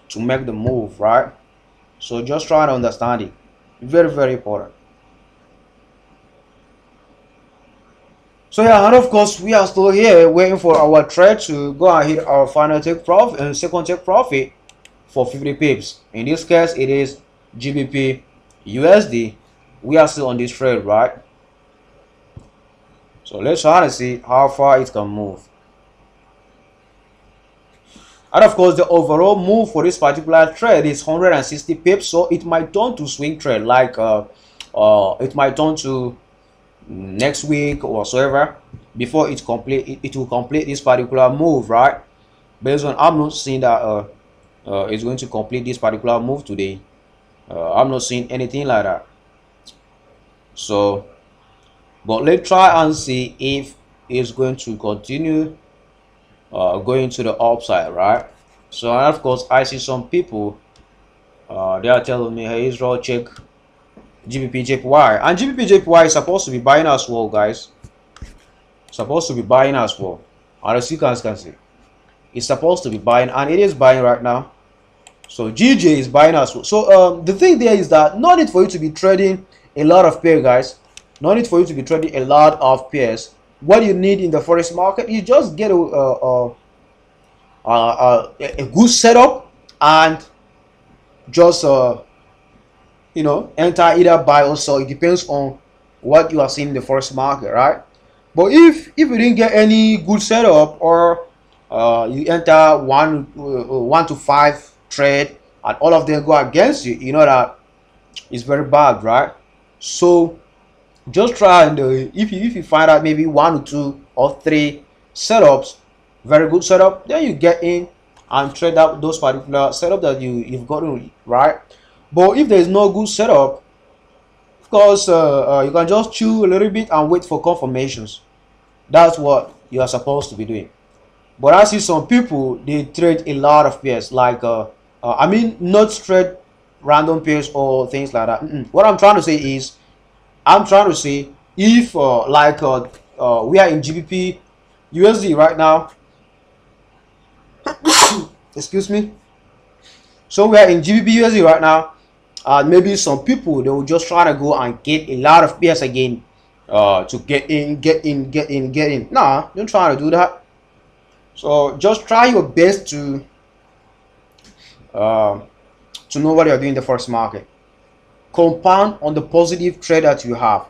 to make the move, right? So just try to understand it. Very, very important. So yeah, and of course we are still here waiting for our trade to go and hit our final take profit and second take profit for 50 pips. In this case, it is GBP USD. We are still on this trade, right? So let's try to see how far it can move. And of course, the overall move for this particular trade is 160 pips, so it might turn to swing trade, like it might turn to next week or whatsoever before it will complete this particular move, right? Based on, I'm not seeing that it's going to complete this particular move today. I'm not seeing anything like that. So, but let's try and see if it's going to continue going to the upside, right? So, and of course, I see some people they are telling me, hey, Israel, check GBP JPY, and GBP JPY is supposed to be buying as well, guys. Supposed to be buying as well, and as you guys can see, it's supposed to be buying, and it is buying right now. So GJ is buying as well. So the thing there is that no need for you to be trading a lot of pairs, guys. No need for you to be trading a lot of pairs. What you need in the forex market is just get a good setup and just you know, enter either buy or sell. It depends on what you are seeing in the forex market, right? But if you didn't get any good setup, or you enter 1 to 5 trade and all of them go against you, you know that it's very bad, right? So just try, and if you find out maybe 1 or 2 or 3 setups, very good setup, then you get in and trade out those particular setup that you've gotten, right? But if there is no good setup, of course, you can just chew a little bit and wait for confirmations. That's what you are supposed to be doing. But I see some people, they trade a lot of pairs, like I mean, not trade random pairs or things like that. What I'm trying to say is, I'm trying to say, if like we are in GBP USD right now. Excuse me. So we are in GBP USD right now. Maybe some people, they will just try to go and get a lot of pairs again to get in. Nah, don't try to do that. So just try your best to know what you're doing in the forex market. Compound on the positive trade that you have.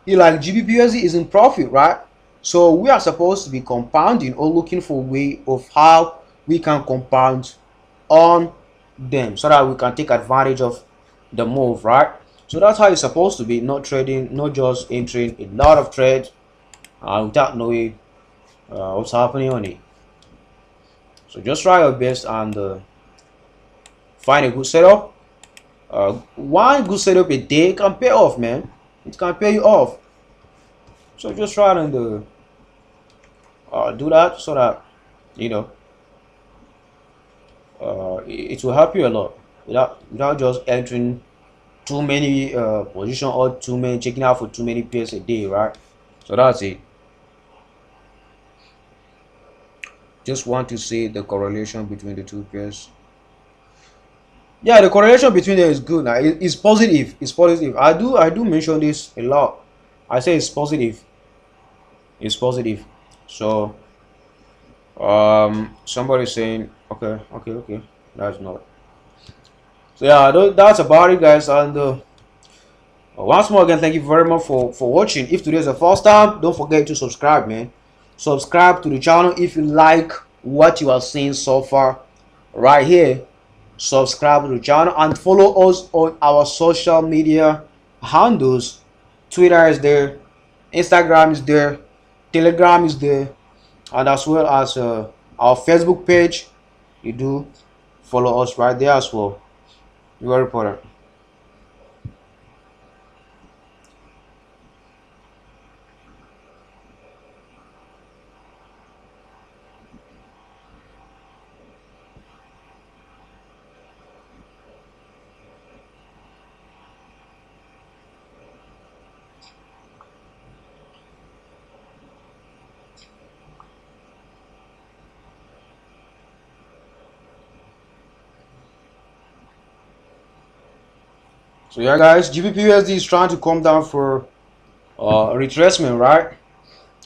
Like GBP USD is in profit, right? So we are supposed to be compounding or looking for a way of how we can compound on them so that we can take advantage of the move, right? So that's how it's supposed to be, not trading, not just entering a lot of trades without knowing what's happening on it. So just try your best and find a good setup. One good setup a day can pay off, man. It can pay you off. So just try and do that so that, you know, it will help you a lot without just entering too many positions or checking out for too many pairs a day, right? So that's it. Just want to see the correlation between the two pairs. Yeah, the correlation between them is good now. It's positive. It's positive. I do mention this a lot. I say it's positive. It's positive. So somebody's saying okay, that's not. So yeah, that's about it, guys. And once more again, thank you very much for watching. If today is the first time, don't forget to subscribe, man. Subscribe to the channel if you like what you are seeing so far right here, subscribe to the channel and follow us on our social media handles. Twitter is there, Instagram is there, Telegram is there, and as well as our Facebook page. You do follow us right there as well. Very important. So yeah, guys, GBPUSD is trying to come down for retracement, right?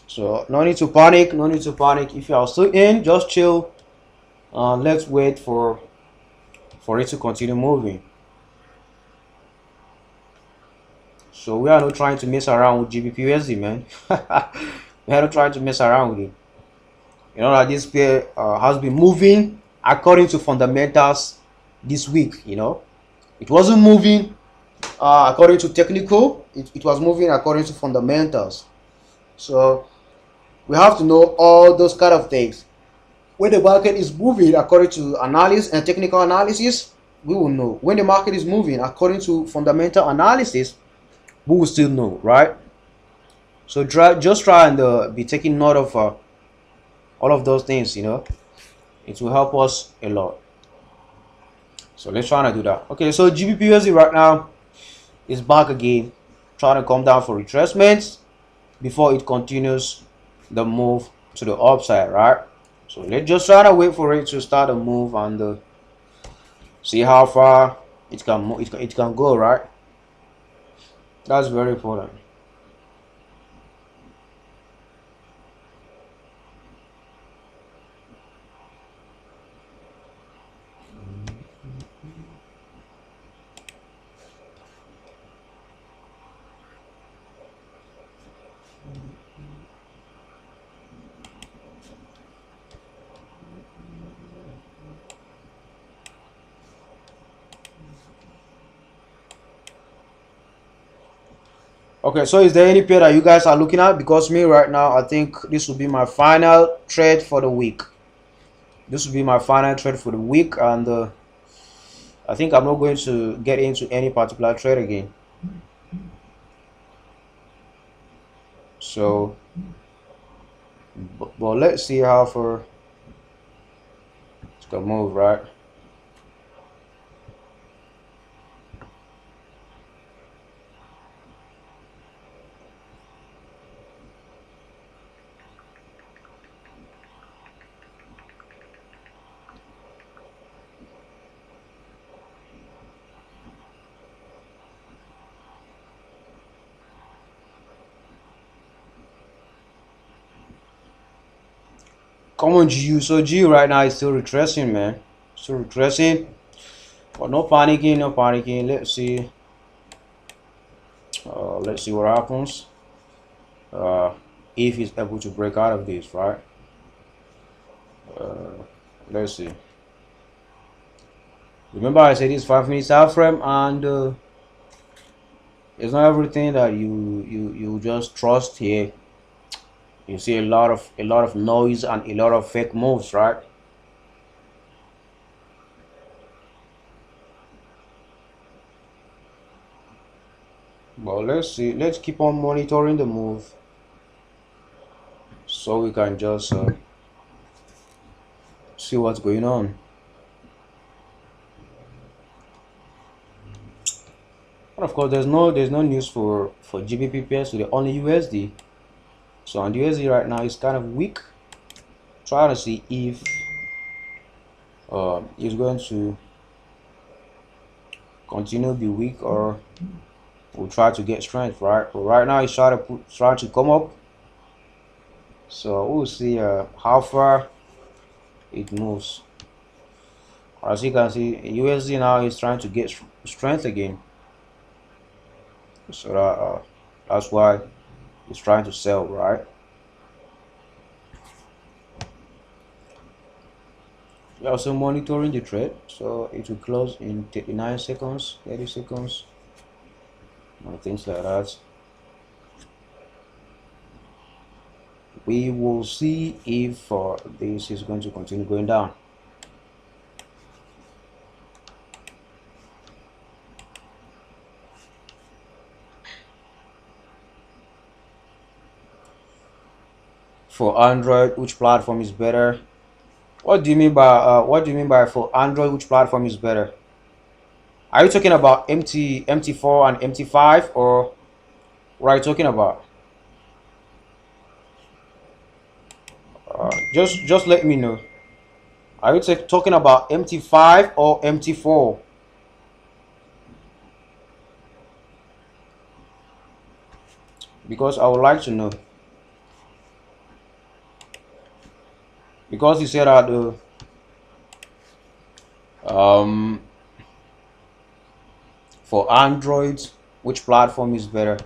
So no need to panic. No need to panic. If you are still in, just chill. Let's wait for it to continue moving. So we are not trying to mess around with GBPUSD, man. We are not trying to mess around with it. You know that this pair has been moving according to fundamentals this week. You know, it wasn't moving according to technical. It was moving according to fundamentals. So we have to know all those kind of things. When the market is moving according to analysis and technical analysis, we will know. When the market is moving according to fundamental analysis, we will still know, right? So just try and be taking note of all of those things. You know, it will help us a lot. So let's try to do that. Okay, so GBPUSD right now is back again, trying to come down for retracements before it continues the move to the upside, right? So let's just try to wait for it to start a move and see how far it can move, it can go, right? That's very important. Okay, so is there any pair that you guys are looking at? Because me right now, I think this will be my final trade for the week. This will be my final trade for the week, and I think I'm not going to get into any particular trade again. So, but let's see how far it's gonna move, right? Come on, GU. So GU right now is still retracing, man. Still retracing. But no panicking, no panicking. Let's see. Let's see what happens. If he's able to break out of this, right? Let's see. Remember, I said it's 5 minutes out frame, and it's not everything that you just trust here. You see a lot of noise and a lot of fake moves, right? Well, let's see. Let's keep on monitoring the move so we can just see what's going on. And of course, there's no news for GBP pairs to the only USD. So on the USD right now it's kind of weak. Trying to see if it's going to continue to be weak or we'll try to get strength, right? But right now it's trying to come up. So we'll see how far it moves. As you can see, USD now is trying to get strength again. So that's why it's trying to sell, right? We're also monitoring the trade, so it will close in 39 seconds, 30 seconds, and things like that. We will see if this is going to continue going down. For Android, which platform is better? What do you mean by for Android, which platform is better? Are you talking about MT4 and MT5, or what are you talking about? Just let me know. Are you talking about MT5 or MT4? Because I would like to know. Because you said that um for Android, which platform is better?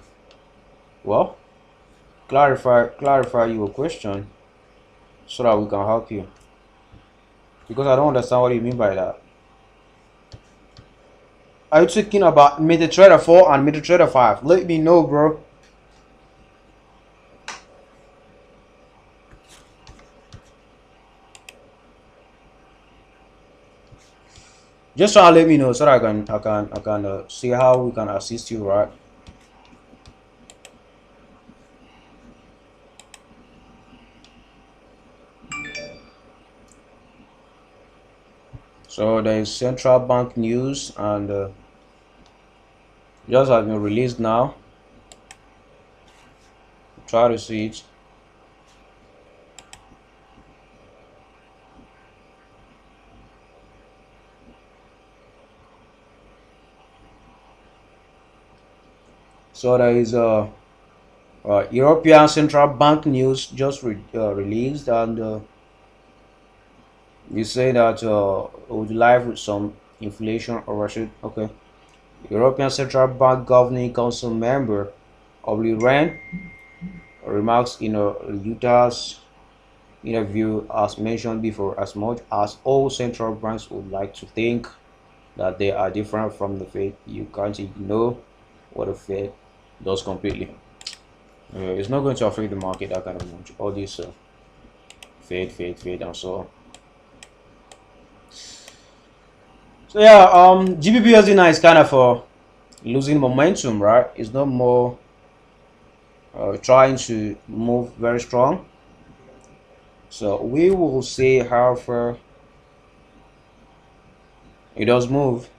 Well, clarify your question so that we can help you. Because I don't understand what you mean by that. Are you talking about MetaTrader 4 and MetaTrader 5? Let me know, bro. Just try to let me know so that I can see how we can assist you, right? So there is central bank news, and just has been released now. Try to see it. So there is European Central Bank news just released, and you say that would live with some inflation overshoot. Okay. European Central Bank Governing Council member of Iran remarks in Utah's interview, as mentioned before, as much as all central banks would like to think that they are different from the Fed, you can't ignore what the Fed does completely. It's not going to affect the market that kind of much. All this Fed, and so on. So yeah, GBP is kind of losing momentum, right? It's not more trying to move very strong. So we will see how far it does move.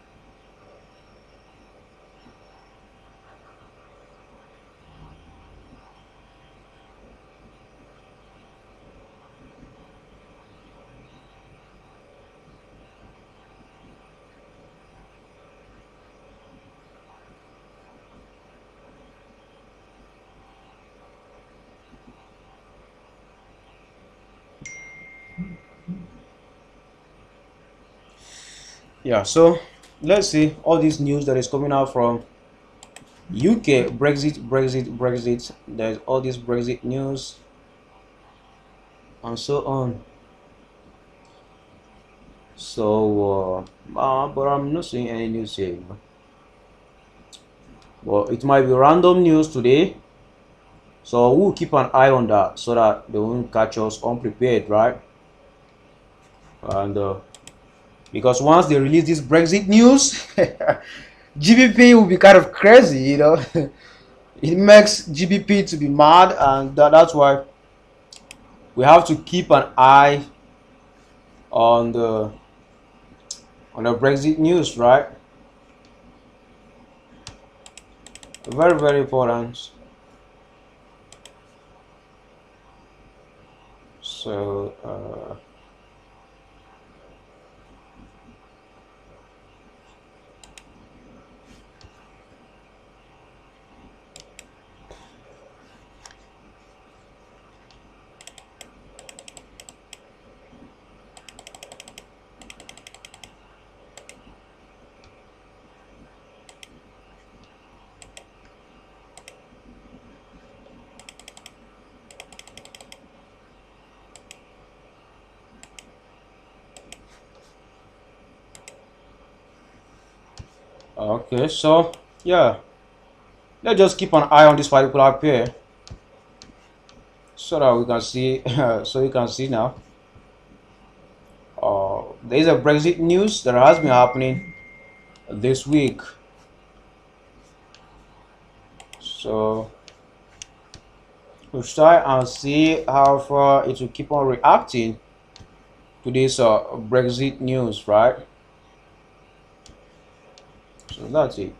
Yeah, so let's see all this news that is coming out from UK. Brexit. There's all this Brexit news and so on. So but I'm not seeing any news here, you know. Well, it might be random news today, so we'll keep an eye on that so that they won't catch us unprepared, right? And because once they release this Brexit news, GBP will be kind of crazy, you know. It makes GBP to be mad, and that's why we have to keep an eye on the Brexit news, right? Very important. So Okay, so yeah, let's just keep an eye on this particular pair so that we can see so you can see now. There is a Brexit news that has been happening this week, so we'll try and see how far it will keep on reacting to this Brexit news, right? So that's it.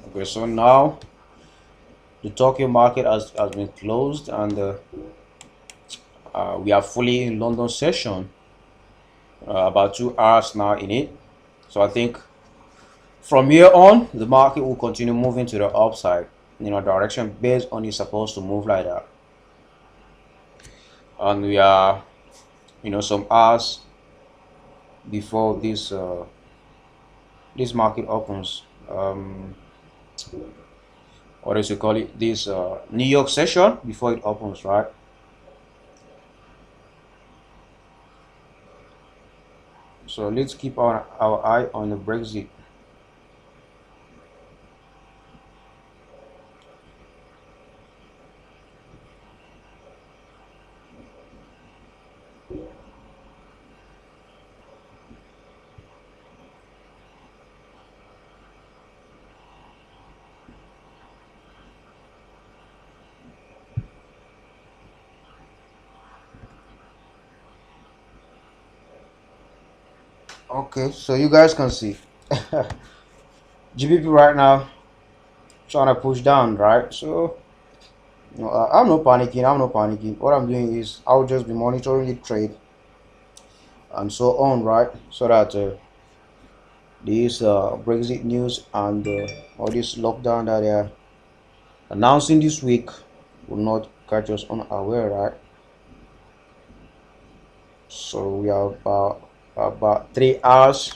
Okay, so now the Tokyo market has been closed, and we are fully in London session. About 2 hours now in it. So I think from here on, the market will continue moving to the upside, direction based on it's supposed to move like that. And we are, some hours before this market opens. Or as you call it, this New York session before it opens, right? So let's keep our eye on the Brexit. Okay, so you guys can see GBP right now trying to push down, right? So I'm not panicking. What I'm doing is I'll just be monitoring the trade and so on, right? So that this Brexit news and all this lockdown that they're announcing this week will not catch us unaware, right? So we are about 3 hours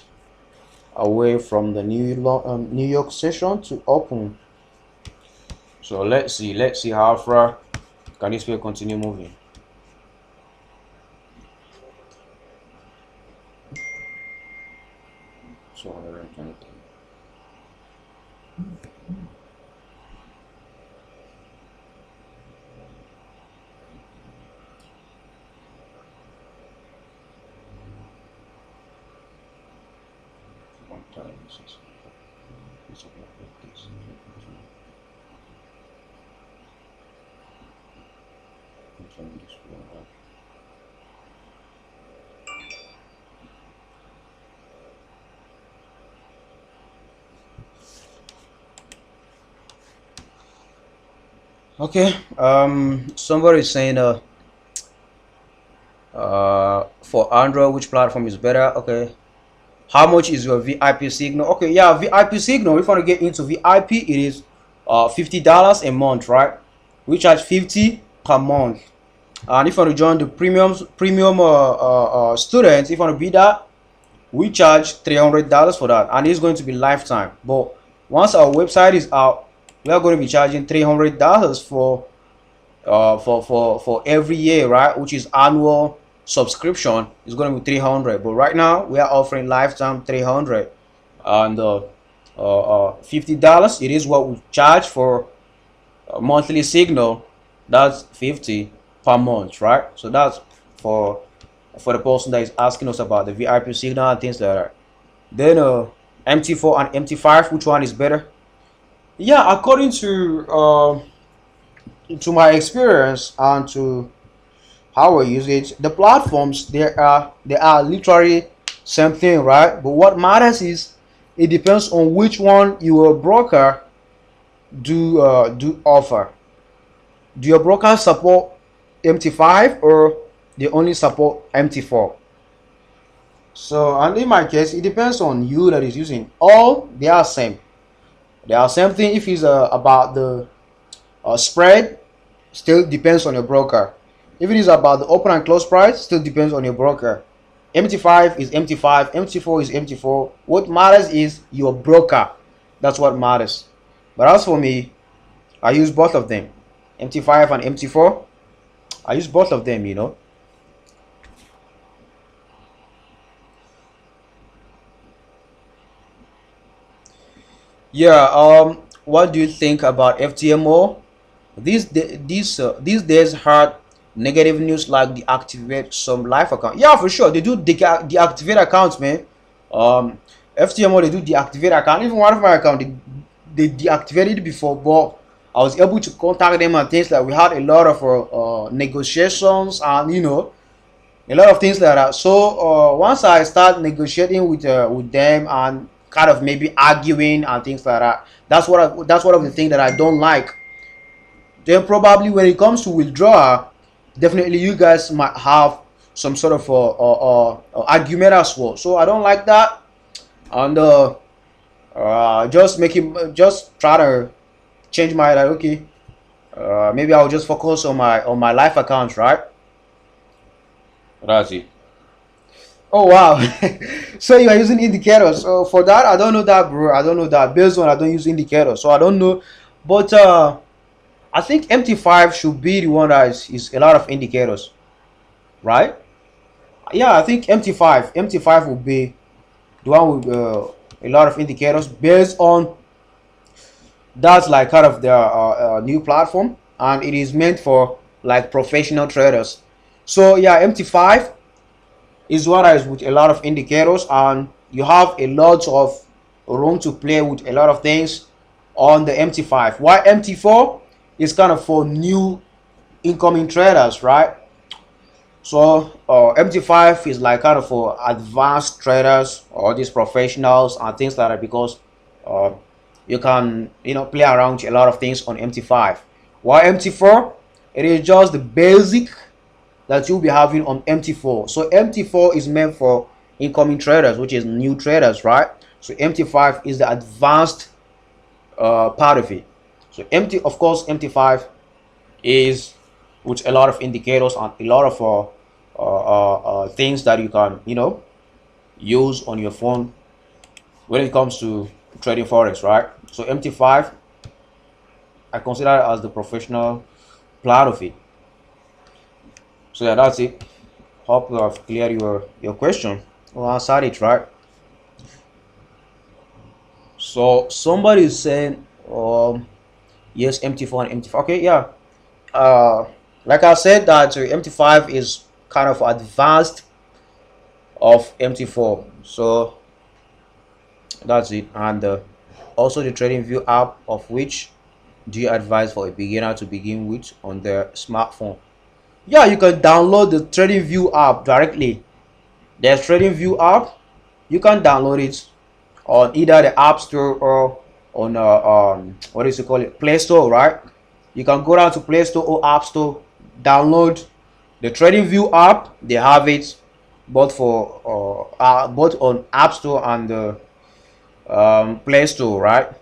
away from the New York session to open. So let's see how far can this pair continue moving. So 120. Okay, somebody is saying for Android which platform is better. Okay, how much is your VIP signal? Okay, yeah, VIP signal, if you want to get into VIP, it is $50 a month, right? We charge 50 per month. And if you want to join the premium students, if you want to be that, we charge $300 for that, and it's going to be lifetime. But once our website is out, we are going to be charging $300 for every year, right? Which is annual subscription is going to be 300. But right now we are offering lifetime 300, and $50 it is what we charge for a monthly signal. That's 50 per month, right? So that's for the person that is asking us about the VIP signal and things like that. Then MT4 and MT5, which one is better? Yeah, according to my experience and to how I use it, the platforms they are literally same thing, right? But what matters is it depends on which one your broker do offer. Do your broker support MT5 or they only support MT4? So, and in my case, it depends on you that is using. All they are same. They are same thing. If it's about the spread, still depends on your broker. If it is about the open and close price, still depends on your broker. MT5 is MT5, MT4 is MT4. What matters is your broker. That's what matters. But as for me, I use both of them, MT5 and MT4. I use both of them, you know. Yeah, what do you think about FTMO? These days had negative news like deactivate some live account. Yeah, for sure. They do deactivate accounts, man. Um FTMO, they do deactivate account. Even one of my account, they deactivated it before, but I was able to contact them and things like we had a lot of negotiations and you know a lot of things like that. So once I start negotiating with them and kind of maybe arguing and things like that, that's one of the things that I don't like. Then probably when it comes to withdrawal, definitely you guys might have some sort of argument as well. So I don't like that, and just try to change my like okay, maybe I'll just focus on my life account, right? That's it. Oh wow. So you are using indicators. So for that, I don't know that, bro. I don't know that. Based on I don't use indicators, so I don't know. But I think MT5 should be the one that is a lot of indicators, right? Yeah, I think MT5 will be the one with a lot of indicators based on that's like kind of their new platform, and it is meant for like professional traders. So yeah, MT5 is one that is with a lot of indicators, and you have a lot of room to play with a lot of things on the MT5. Why MT4 is kind of for new incoming traders, right? So MT5 is like kind of for advanced traders or these professionals and things like that, because uh, you can play around with a lot of things on MT5. While MT4, it is just the basic that you'll be having on MT4. So MT4 is meant for incoming traders, which is new traders, right? So MT5 is the advanced part of it. So of course, MT5 is with a lot of indicators and a lot of things that you can use on your phone when it comes to trading forex, right? So MT5, I consider it as the professional part of it. So yeah, that's it. Hope you have cleared your question or answered it, right? So somebody is saying yes, MT4 and MT5. Okay, yeah. Like I said, that MT5 is kind of advanced of MT4. So that's it. And also the TradingView app, of which do you advise for a beginner to begin with on their smartphone? Yeah, you can download the TradingView app directly. There's TradingView app. You can download it on either the App Store or on what is it called, Play Store, right? You can go down to Play Store or App Store, download the TradingView app. They have it both both on App Store and the Play Store, right?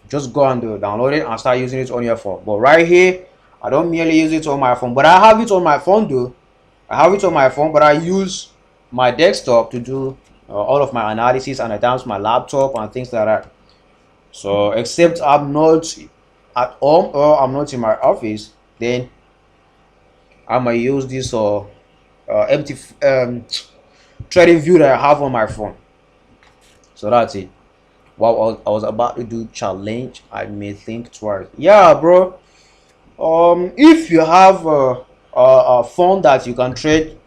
Just go and download it and start using it on your phone. But right here, I don't merely use it on my phone, but I have it on my phone though. I have it on my phone, but I use my desktop to do all of my analysis, and at times my laptop and things like that. So except I'm not at home or I'm not in my office, then I might use this empty TradingView that I have on my phone. So that's it. While I was about to do challenge, I may think twice. Yeah, bro. If you have a phone that you can trade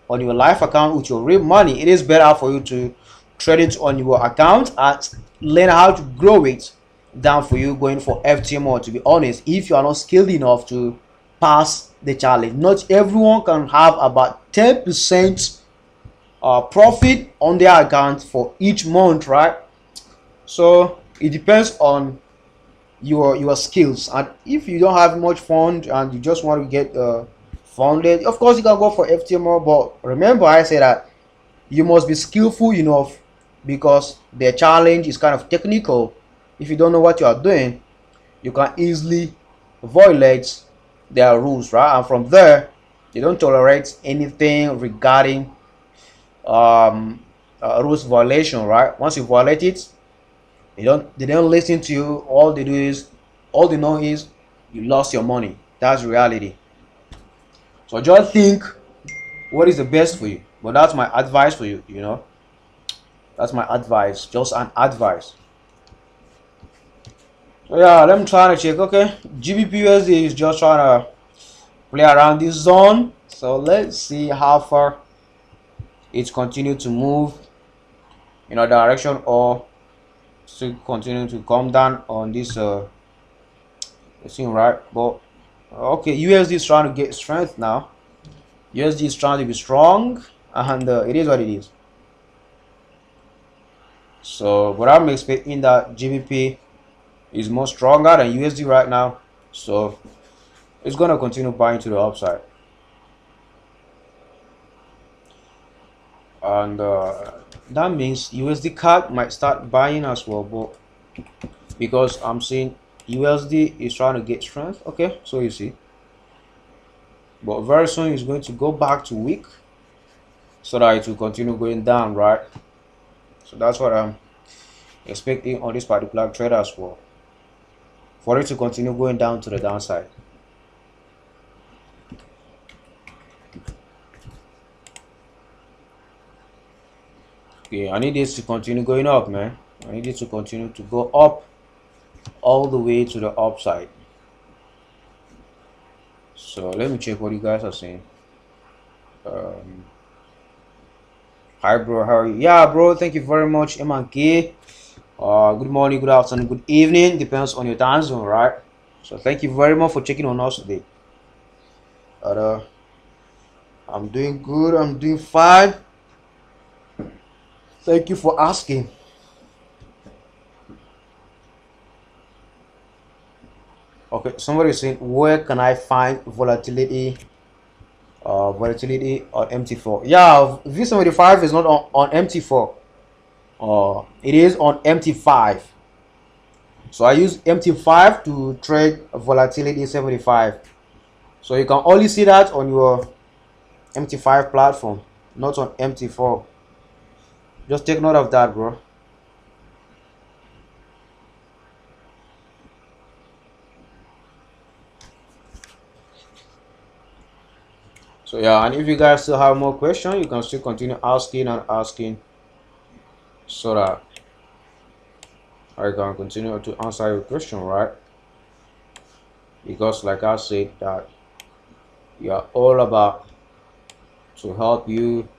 on your live account with your real money, it is better for you to trade it on your account and learn how to grow it than for you going for FTMO. To be honest, if you are not skilled enough to pass the challenge, not everyone can have about 10% profit on their account for each month, right? So it depends on your skills, and if you don't have much fund and you just want to get funded, of course you can go for FTMO. But remember, I say that you must be skillful enough, because the challenge is kind of technical. If you don't know what you are doing, you can easily violate their rules, right? And from there, they don't tolerate anything regarding rules violation, right? Once you violate it, they don't listen to you. All they know is you lost your money. That's reality. So just think what is the best for you. But that's my advice for you, you know. That's my advice, just an advice. So yeah, let me try to check. Okay, GBP USD is just trying to play around this zone. So let's see how far it's continued to move in a direction or still continue to come down on this thing, right? But okay, USD is trying to get strength now. USD is trying to be strong, and it is what it is. So, but I'm expecting that GBP is more stronger than USD right now. So, it's gonna continue buying to the upside, and that means USD CAD might start buying as well. But because I'm seeing USD is trying to get strength, okay, so you see. But very soon it's going to go back to weak, so that it will continue going down, right? So that's what I'm expecting on this particular trade as well, for it to continue going down to the downside. Okay, I need this to continue going up, man. I need it to continue to go up all the way to the upside. So let me check what you guys are saying. Hi bro, how are you? Yeah bro, thank you very much, MK. Good morning, good afternoon, good evening, depends on your time zone, right? So thank you very much for checking on us today. I'm doing good, I'm doing fine. Thank you for asking. Okay, somebody is saying, where can I find volatility on MT4? Yeah, V75 is not on MT4. It is on MT5. So I use MT5 to trade volatility 75. So you can only see that on your MT5 platform, not on MT4. Just take note of that, bro. So yeah, and if you guys still have more questions, you can still continue asking and asking, so that I can continue to answer your question, right? Because like I said, that we are all about to help you,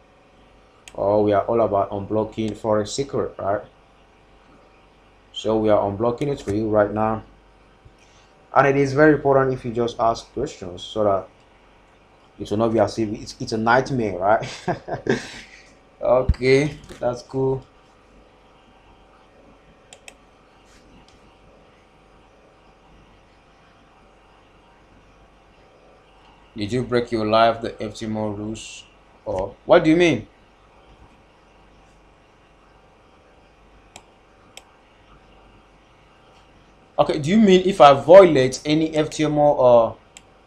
or we are all about unblocking Forex secret, right? So we are unblocking it for you right now, and it is very important if you just ask questions, so that it will not be as if it's a nightmare, right? Okay, that's cool. Did you break your life, the FTMO rules? Or what do you mean? Okay, do you mean if I violate any FTMO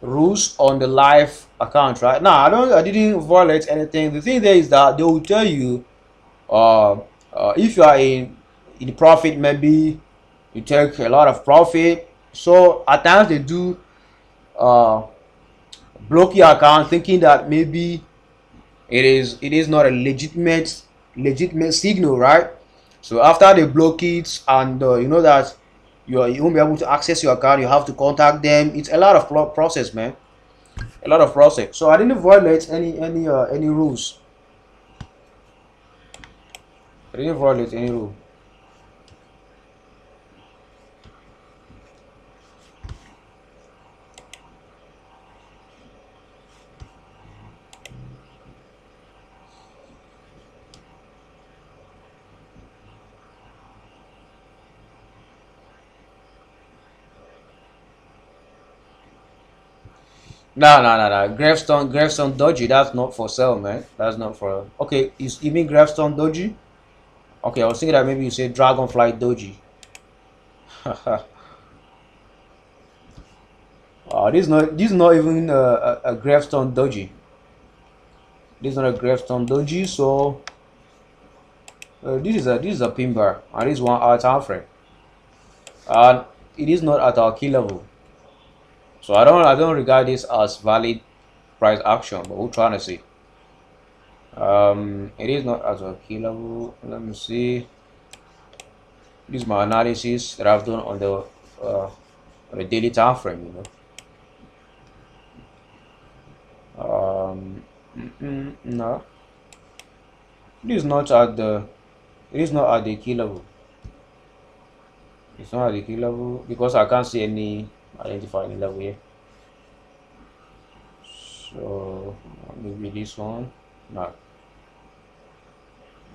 rules on the live account, right? No, I didn't violate anything. The thing there is that they will tell you if you are in profit, maybe you take a lot of profit. So at times they do block your account, thinking that maybe it is not a legitimate signal, right? So after they block it, and you know that you won't be able to access your account, you have to contact them. It's a lot of process, man. A lot of process. So I didn't violate any rules. I didn't violate any rule. No. Gravestone Doji. That's not for sale, man. That's not for. Okay, you mean Gravestone Doji? Okay, I was thinking that maybe you said Dragonfly Doji. This is not even a Gravestone Doji. This is not a Gravestone Doji. So this is a pin bar, and this is 1 hour time frame, and it is not at our key level. So I don't regard this as valid price action, but we're trying to see. It is not at a key level. Let me see. This is my analysis that I've done on the daily time frame, you know. No, it is not at the key level. It's not at the key level because I can't see any identifying level here. So maybe this one. No.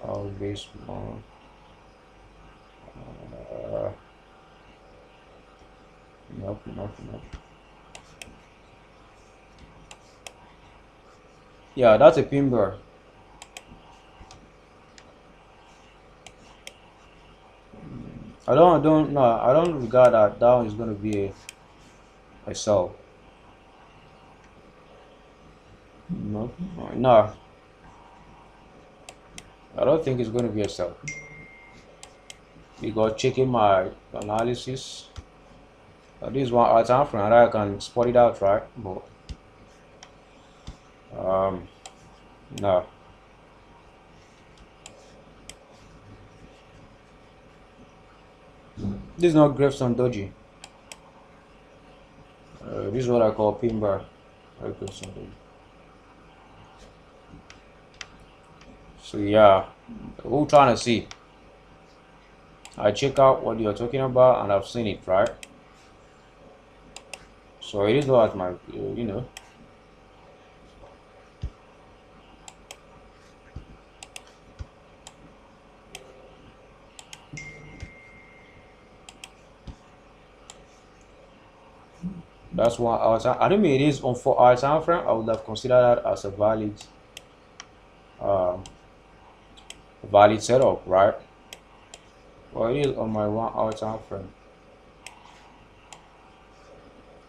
Oh, this one. Nope. Yeah, that's a pin bar. I don't regard that one is going to be a sell. No, I don't think it's going to be a sell. Because checking my analysis, this one hour time frame, and I can spot it out, right? But no. This is not Gravestone Doji. This is what I call pin bar. So yeah, we're trying to see. I check out what you're talking about, and I've seen it, right? So it is not at my, you know. That's 1 hour time. I don't mean it is on 4 hour time frame. I would have considered that as a valid setup, right? Well, it is on my 1 hour time frame.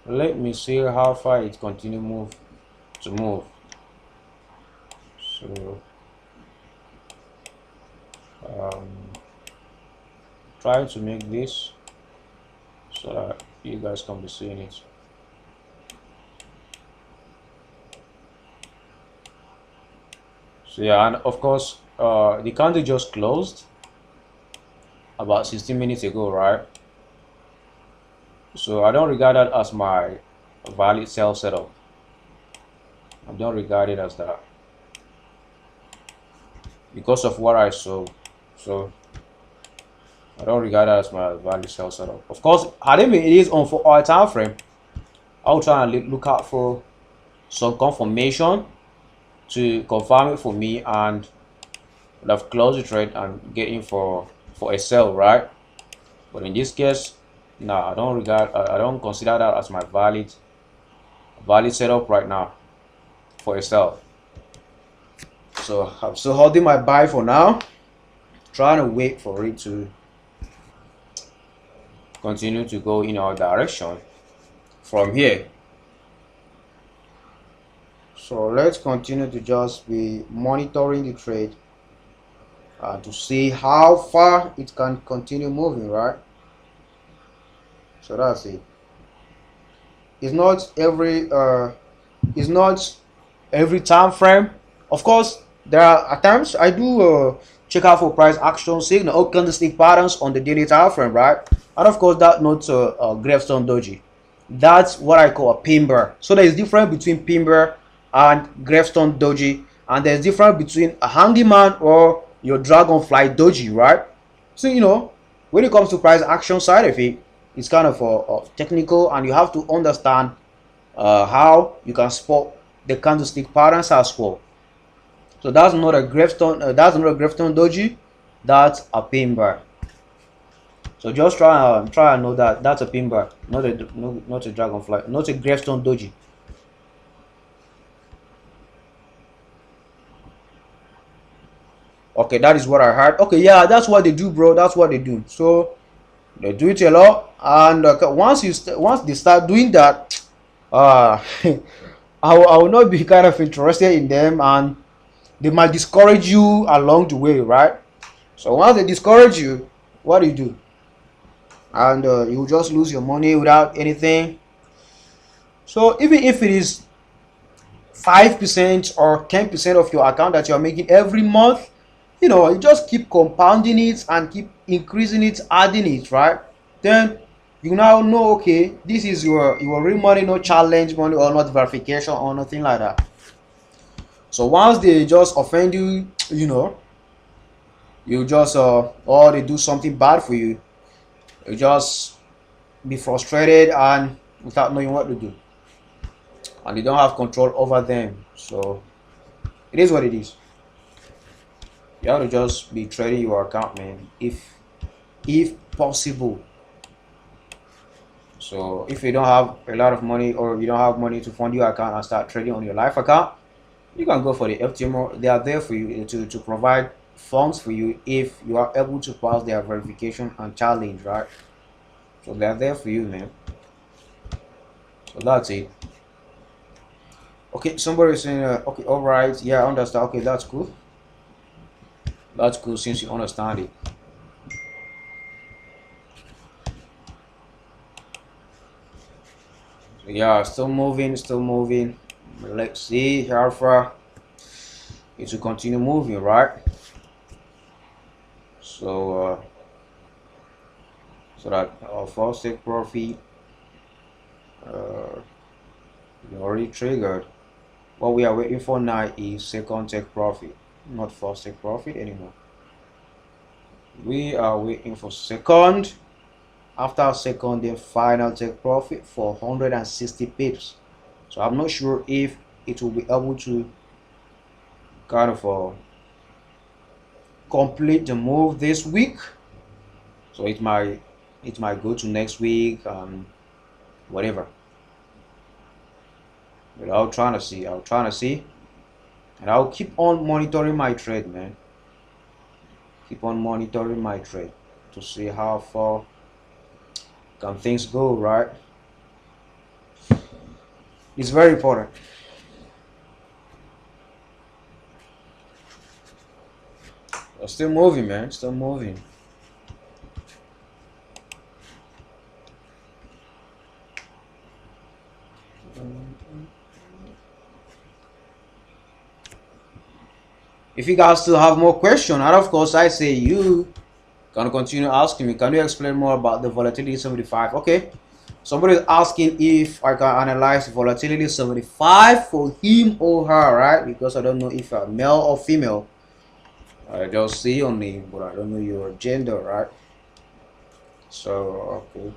Let me see how far it continue move. So try to make this so that you guys can be seeing it. So yeah, and of course the candle just closed about 16 minutes ago, right? So I don't regard that as my valid sell setup. I don't regard it as that because of what I saw. So I don't regard that as my valid sell setup. Of course, had it is on 4 hour time frame, I'll try and look out for some confirmation to confirm it for me, and would have closed the trade and get in for a sell, right? But in this case, no, I don't consider that as my valid setup right now for a sell. So I'm still holding my buy for now, trying to wait for it to continue to go in our direction from here. So let's continue to just be monitoring the trade to see how far it can continue moving, right? So that's it. It's not every time frame. Of course, there are at times I do check out for price action signal or candlestick patterns on the daily time frame, right? And of course, that not Gravestone Doji. That's what I call a pin bar. So there is difference between pin bar and Gravestone Doji, and there's difference between a handyman or your dragonfly doji, right? So you know, when it comes to price action side of it, it's kind of technical, and you have to understand how you can spot the candlestick patterns as well. So that's not a gravestone doji, that's a pin bar. So just try and know that that's a pin bar, not a dragonfly, not a gravestone doji. Okay, that is what I heard. Okay, yeah, that's what they do, bro. That's what they do. So they do it a lot, and once they start doing that, I will not be kind of interested in them, and they might discourage you along the way, right? So once they discourage you, what do? And you will just lose your money without anything. So even if it is 5% or 10% of your account that you're making every month, you know, you just keep compounding it and keep increasing it, adding it, right? Then you now know, okay, this is your real money, no challenge money or not verification or nothing like that. So once they just offend you, you know, you just or they do something bad for you, you just be frustrated and without knowing what to do, and you don't have control over them. So it is what it is. You have to just be trading your account, man, if possible. So if you don't have a lot of money or you don't have money to fund your account and start trading on your live account, you can go for the FTMO. They are there for you to provide funds for you if you are able to pass their verification and challenge, right? So they are there for you, man. So that's it. Okay, somebody is saying okay, all right, yeah, I understand. Okay, that's cool. That's cool since you understand it. So yeah, still moving. Let's see how far it will continue moving, right? So so that our first take profit already triggered. What we are waiting for now is second take profit, not first take profit anymore. We are waiting for second. After second, then final take profit for 160 pips. So I'm not sure if it will be able to kind of complete the move this week. So it might go to next week and whatever. But I'll try to see. And I'll keep on monitoring my trade, man. Keep on monitoring my trade to see how far can things go, right? It's very important. Still moving, man. Still moving. If you guys still have more questions, and of course I say you can continue asking me, can you explain more about the volatility 75? Okay, somebody is asking if I can analyze volatility 75 for him or her, right? Because I don't know if you're male or female. I just see your name, but I don't know your gender, right? So okay.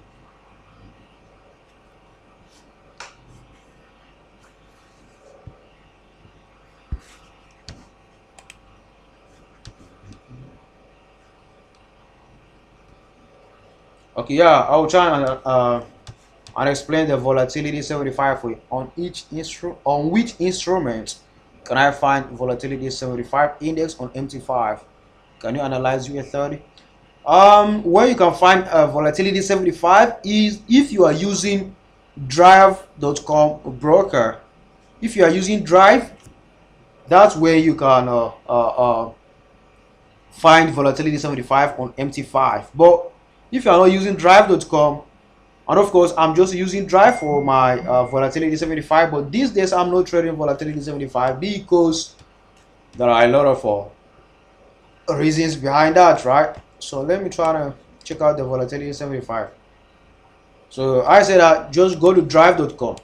Okay, yeah, I'll try and explain the volatility 75 for you. On which instrument can I find volatility 75 index on MT5? Can you analyze US30? Where you can find volatility 75 is if you are using drive.com broker. If you are using Drive, that's where you can find volatility 75 on MT5. But if you are not using drive.com, and of course I'm just using Drive for my volatility 75, but these days I'm not trading volatility 75 because there are a lot of reasons behind that, right? So let me try to check out the volatility 75. So I said that just go to drive.com.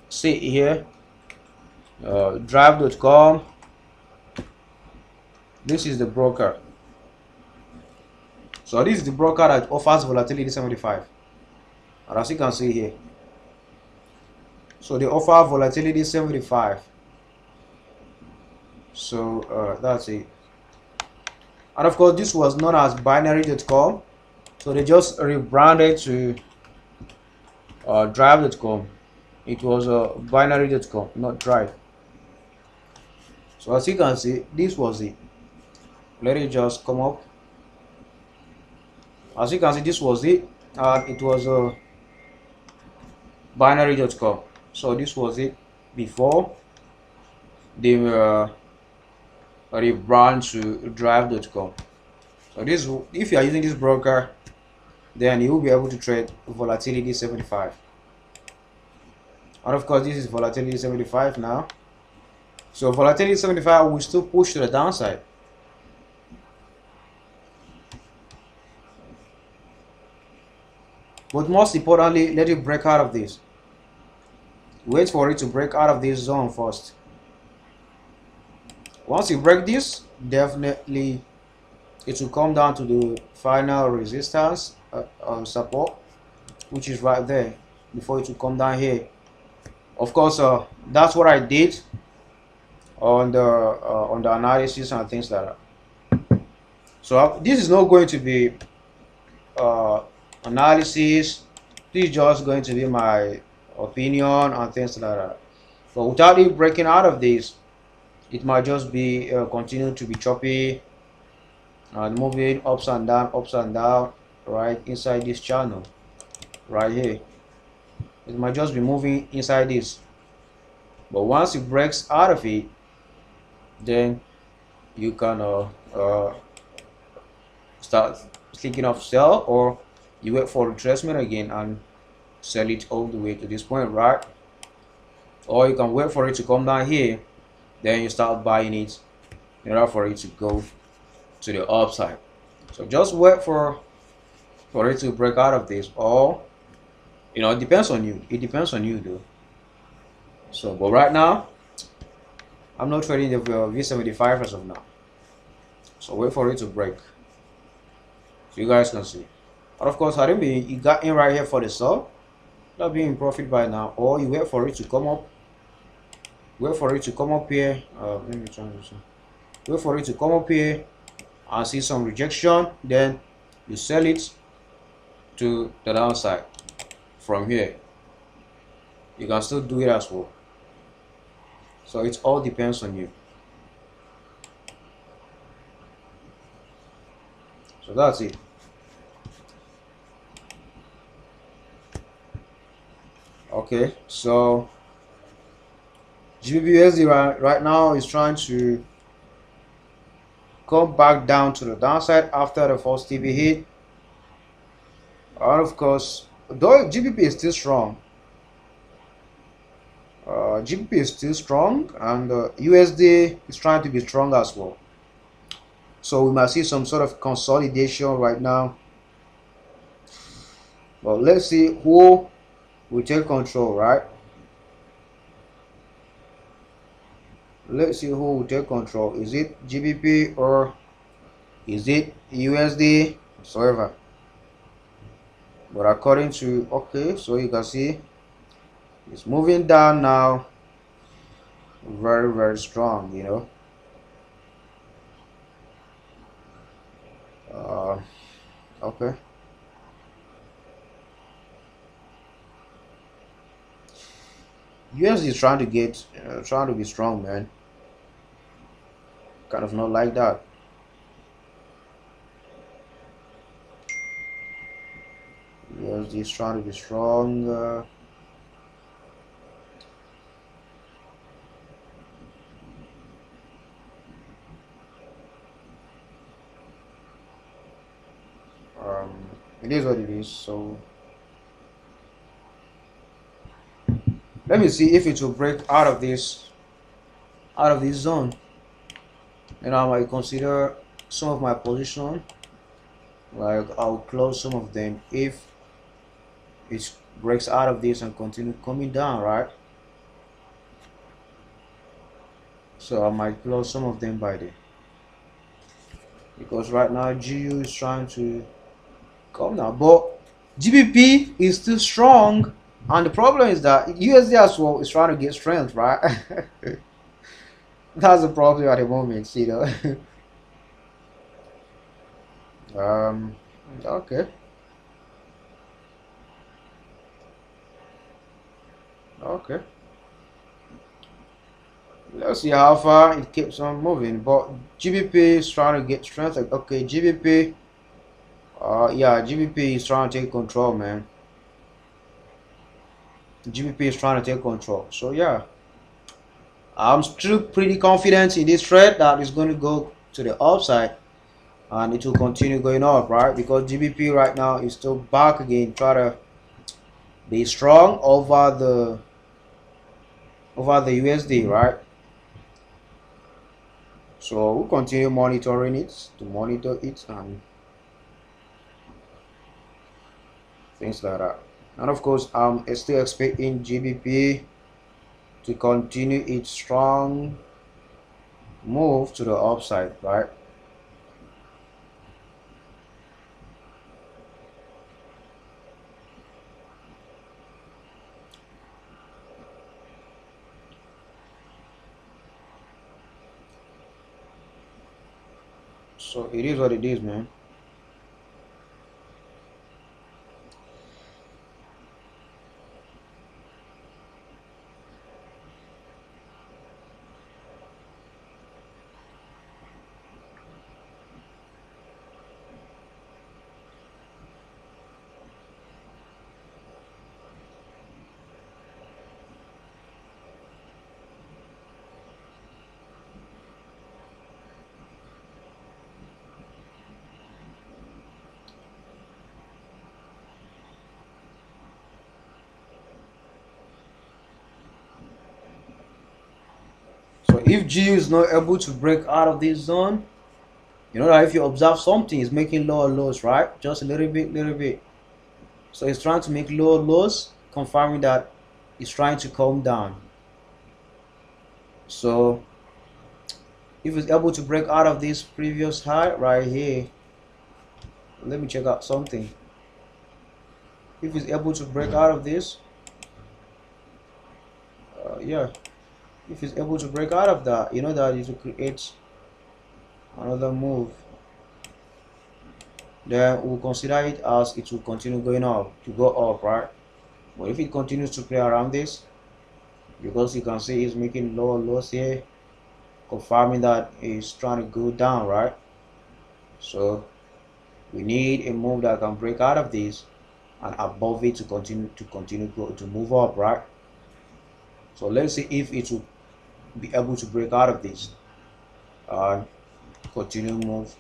See here, drive.com. This is the broker. So this is the broker that offers volatility 75. And as you can see here, so they offer volatility 75. So that's it. And of course, this was known as binary.com. So they just rebranded to drive.com. It was binary.com, not Drive. So as you can see, this was it. Let it just come up. As you can see, this was it, and it was binary.com. So this was it before they rebrand to drive.com. So this, if you are using this broker, then you will be able to trade volatility 75. And of course, this is volatility 75 now. So volatility 75 will still push to the downside. But most importantly, let it break out of this. Wait for it to break out of this zone first. Once you break this, definitely it will come down to the final resistance support, which is right there, before it will come down here. Of course, that's what I did on the analysis and things like that. So this is not going to be analysis. This is just going to be my opinion and things like that. But without it breaking out of this, it might just be continue to be choppy and moving ups and down, right inside this channel right here. It might just be moving inside this, but once it breaks out of it, then you can start thinking of sell, or you wait for retracement again and sell it all the way to this point, right? Or you can wait for it to come down here, then you start buying it in order for it to go to the upside. So just wait for it to break out of this, or it depends on you. It depends on you though. So but right now I'm not trading the V75 as of now, so wait for it to break so you guys can see. And of course, you got in right here for the sell, not being in profit by now, or you wait for it to come up. Wait for it to come up here. Let me try this one. Wait for it to come up here and see some rejection, then you sell it to the downside from here. You can still do it as well. So it all depends on you. So that's it. Okay, so GBPUSD right now is trying to come back down to the downside after the first TB hit. And of course, though GBP is still strong, GBP is still strong, and USD is trying to be strong as well. So we might see some sort of consolidation right now. But let's see who will take control, right? Let's see who will take control. Is it GBP or is it USD? Whatsoever. But according to, okay, so you can see it's moving down now, very, very strong, okay. USD is trying to be strong, man. Kind of not like that. USD is trying to be strong. It is what it is. So let me see if it will break out of this zone. And I might consider some of my position, like I'll close some of them if it breaks out of this and continue coming down, right? So I might close some of them by there, because right now GU is trying to come down, but GBP is still strong, and the problem is that USD as well is trying to get strength, right? That's the problem at the moment, okay. Let's see how far it keeps on moving, but GBP is trying to get strength. Okay, GBP, yeah, GBP is trying to take control, man. GBP is trying to take control. So yeah, I'm still pretty confident in this trade that it's going to go to the upside and it will continue going up, right? Because GBP right now is still back again, try to be strong over over the USD, right? So we'll continue monitoring it to monitor it and things like that. And of course, I'm still expecting GBP to continue its strong move to the upside, right? So it is what it is, man. So if GU is not able to break out of this zone, you know that if you observe something, it's making lower lows, right? Just a little bit. So it's trying to make lower lows, confirming that it's trying to come down. So if it's able to break out of this previous high right here, let me check out something. If it's able to break out of this, yeah, if it's able to break out of that, you know that it will create another move. Then we'll consider it as it will continue going up to go up, right? But if it continues to play around this, because you can see it's making lower lows here, confirming that it's trying to go down, right? So we need a move that can break out of this and above it to continue to move up, right? So let's see if it will be able to break out of this and continue move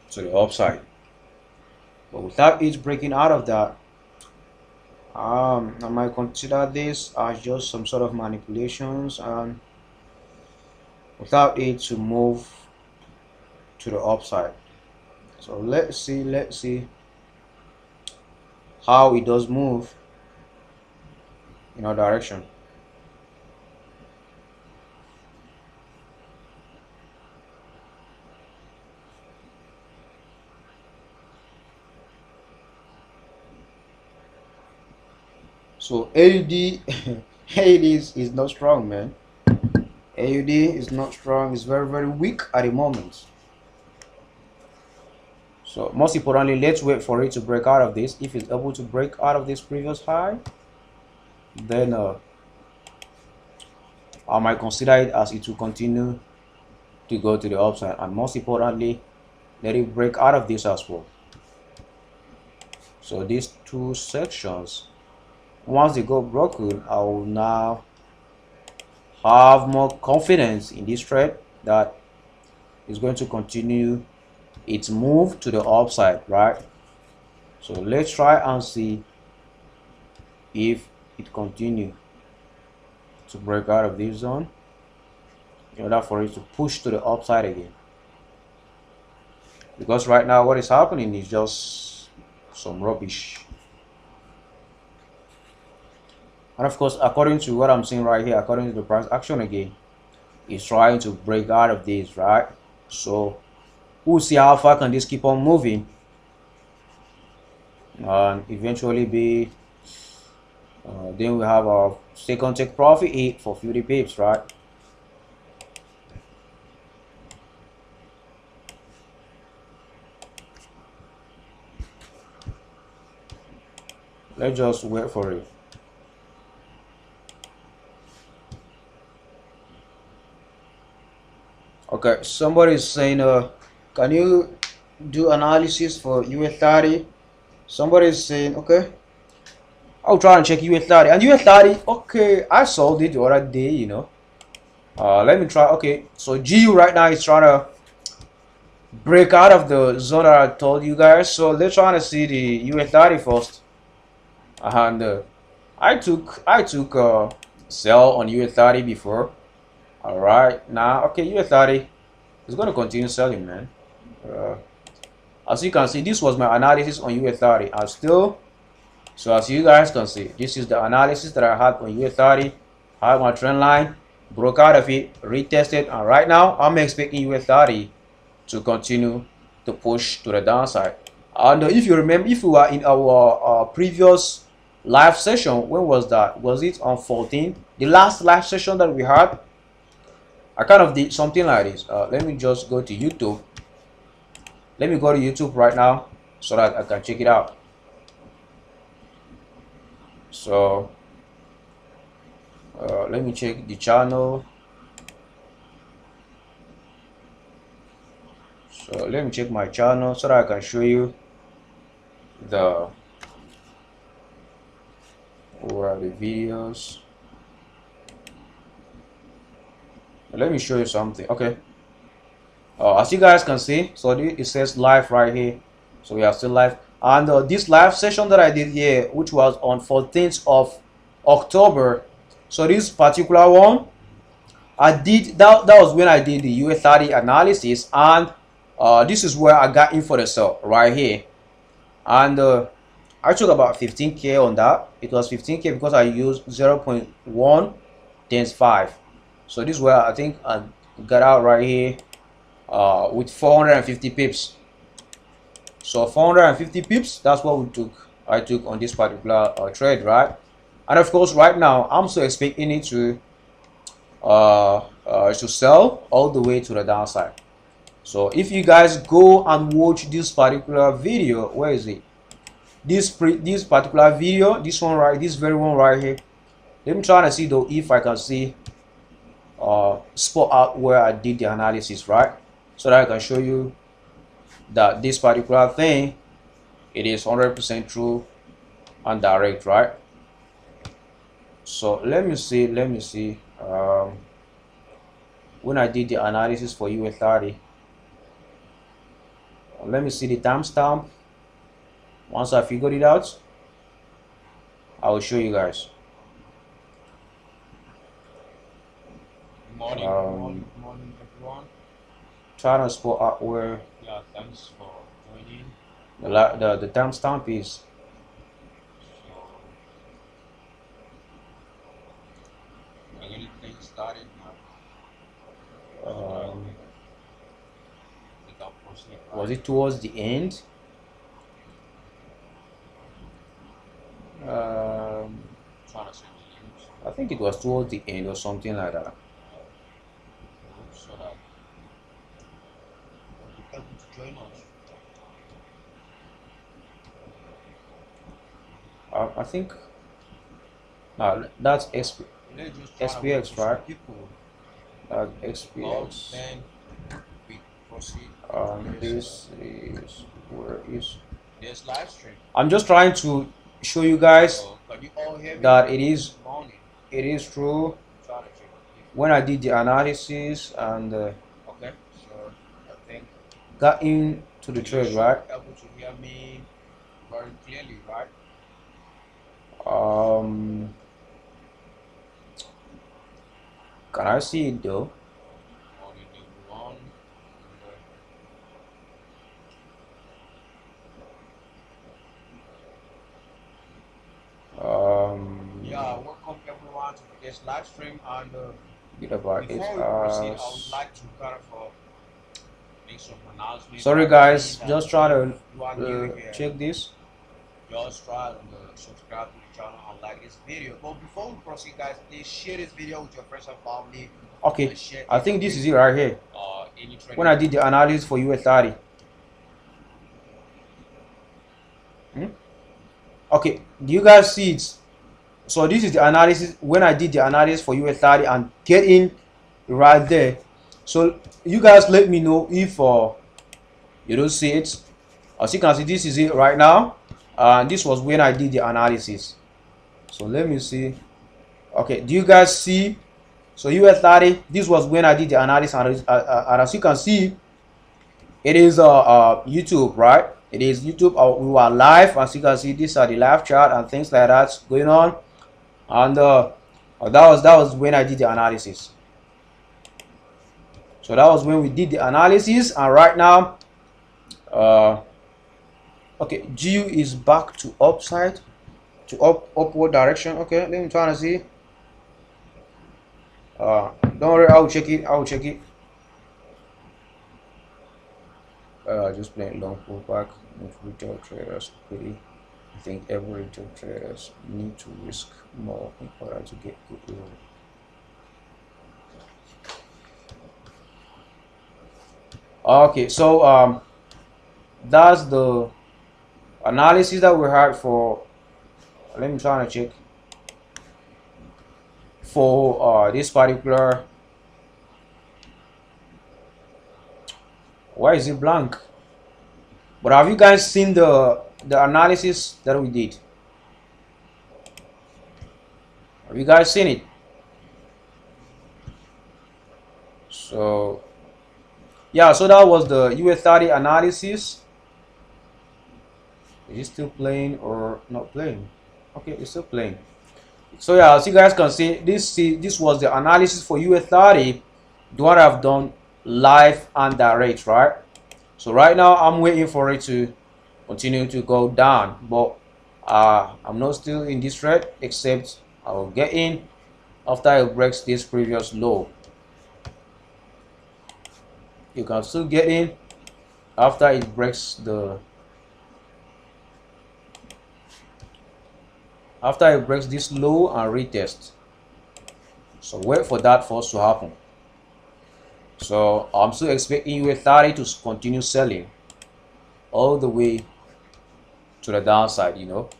to the upside. But without it breaking out of that, I might consider this as just some sort of manipulations, and without it to move to the upside. So let's see how it does move in our direction. So AUD AUD is not strong, man. AUD is not strong. It's very weak at the moment. So most importantly, let's wait for it to break out of this. If it's able to break out of this previous high, then I might consider it as it will continue to go to the upside, and most importantly, let it break out of this as well. So these two sections, once they go broken, I will now have more confidence in this trade that it's going to continue its move to the upside, right? So let's try and see if it continues to break out of this zone in order for it to push to the upside again. Because right now what is happening is just some rubbish. And of course, according to what I'm seeing right here, according to the price action again, it's trying to break out of this, right? So we'll see how far can this keep on moving and eventually be then we have our second take profit hit for 50 pips, right? Let's just wait for it. Okay, somebody is saying can you do analysis for US30? Somebody is saying, okay, I'll try and check US30. And US30, okay, I sold it the other day, you know. Let me try. Okay, so GU right now is trying to break out of the zone that I told you guys. So let's try to see the US30 first. And I took sell on US30 before. All right, now okay, US30 is going to continue selling, man. As you can see, this was my analysis on US30. I'm still, so as you guys can see, this is the analysis that I had on US30. I had my trend line, broke out of it, retested, and right now I'm expecting US30 to continue to push to the downside. And if you remember, if you were in our previous live session, when was that? Was it on 14? The last live session that we had, I kind of did something like this. Let me just go to YouTube. Let me go to YouTube right now so that I can check it out. So let me check the channel. So let me check my channel so that I can show you the where are the videos. Let me show you something. Okay, as you guys can see, so it says live right here, so we are still live. And this live session that I did here, which was on 14th of October, so this particular one I did that was when I did the US30 analysis, and this is where I got in for the sell right here. And I took about 15k on that. It was 15k because I used 0.1 times 5. So this is where I think I got out right here with 450 pips. So 450 pips, that's what I took on this particular trade, right? And of course right now I'm still expecting it to sell all the way to the downside. So if you guys go and watch this particular video, where is it? This particular video, this very one right here. Let me try to see though if I can see spot out where I did the analysis, right? So that I can show you that this particular thing, it is 100% true and direct, right? So let me see when I did the analysis for US30. Let me see the timestamp. Once I figured it out, I will show you guys. Good morning, everyone. Trying to spot out where Thanks for joining. the timestamp is. So, we're going to get started now. Was it towards the end? I think it was towards the end or something like that. So that you're able to join us. I think that's SPX, right? SPX. Then we proceed. This is where is There's live stream. I'm just trying to show you guys So, can you all hear me? that it is true Try to check. when I did the analysis and Okay. So I think got into the trade, right? able to hear me very clearly, right? Can I see it though? Morning, everyone. Yeah, welcome everyone to today's live stream. And Bit about before it. we proceed, I would like to kind of make some announcements. Sorry guys, just try to You are new here. check this. Just try to subscribe to the channel and like this video. But before we proceed, guys, please share this video with your friends and family. Okay, And share I think this is it right here. any training. When I did the analysis for US30. Okay, do you guys see it? So this is the analysis when I did the analysis for US30 and get in right there. So you guys let me know if you don't see it. As you can see, this is it right now, and this was when I did the analysis. So let me see. Okay, do you guys see? So US30, this was when I did the analysis, and as you can see, it is YouTube, right? It is YouTube. We were live. As you can see, these are the live chat and things like that going on. And That was when I did the analysis. So that was when we did the analysis, and right now, okay, GU is back to upside, to upward direction. Okay, let me try to see. Don't worry, I'll check it. Just playing long pullback with retail traders. Really, I think every retail traders need to risk more in order to get good reward. Okay, so that's the analysis that we had for. Let me try to check for this particular. Why is it blank? But have you guys seen the analysis that we did? Have you guys seen it? So yeah, so that was the US30 analysis. Is it still playing or not playing? Okay, it's still playing. So yeah, as you guys can see, this was the analysis for US30, the one I've done live and direct, right? So right now I'm waiting for it to continue to go down, but I'm not still in this trade, except I will get in after it breaks this previous low. You can still get in after it breaks this low and retest. So wait for that first to happen. So I'm still expecting US30 to continue selling all the way to the downside, you know.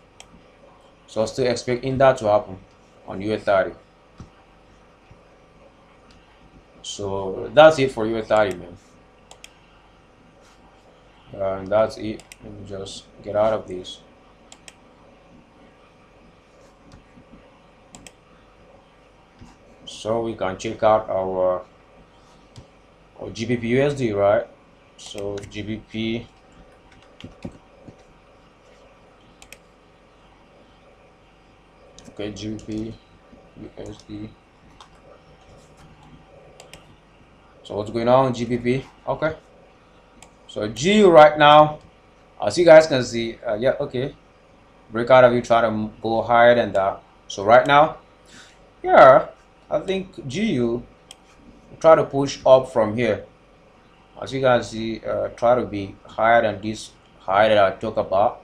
So I'm still expecting that to happen on US30. So that's it for US30, man. And that's it. Let me just get out of this. So we can check out our GBP USD, right? So GBP, okay, GBP USD. So what's going on GBP? Okay, so GU right now, as you guys can see, yeah, okay, breakout of you try to go higher than that. So right now, yeah, I think GU try to push up from here. As you guys see, try to be higher than this high that I talk about.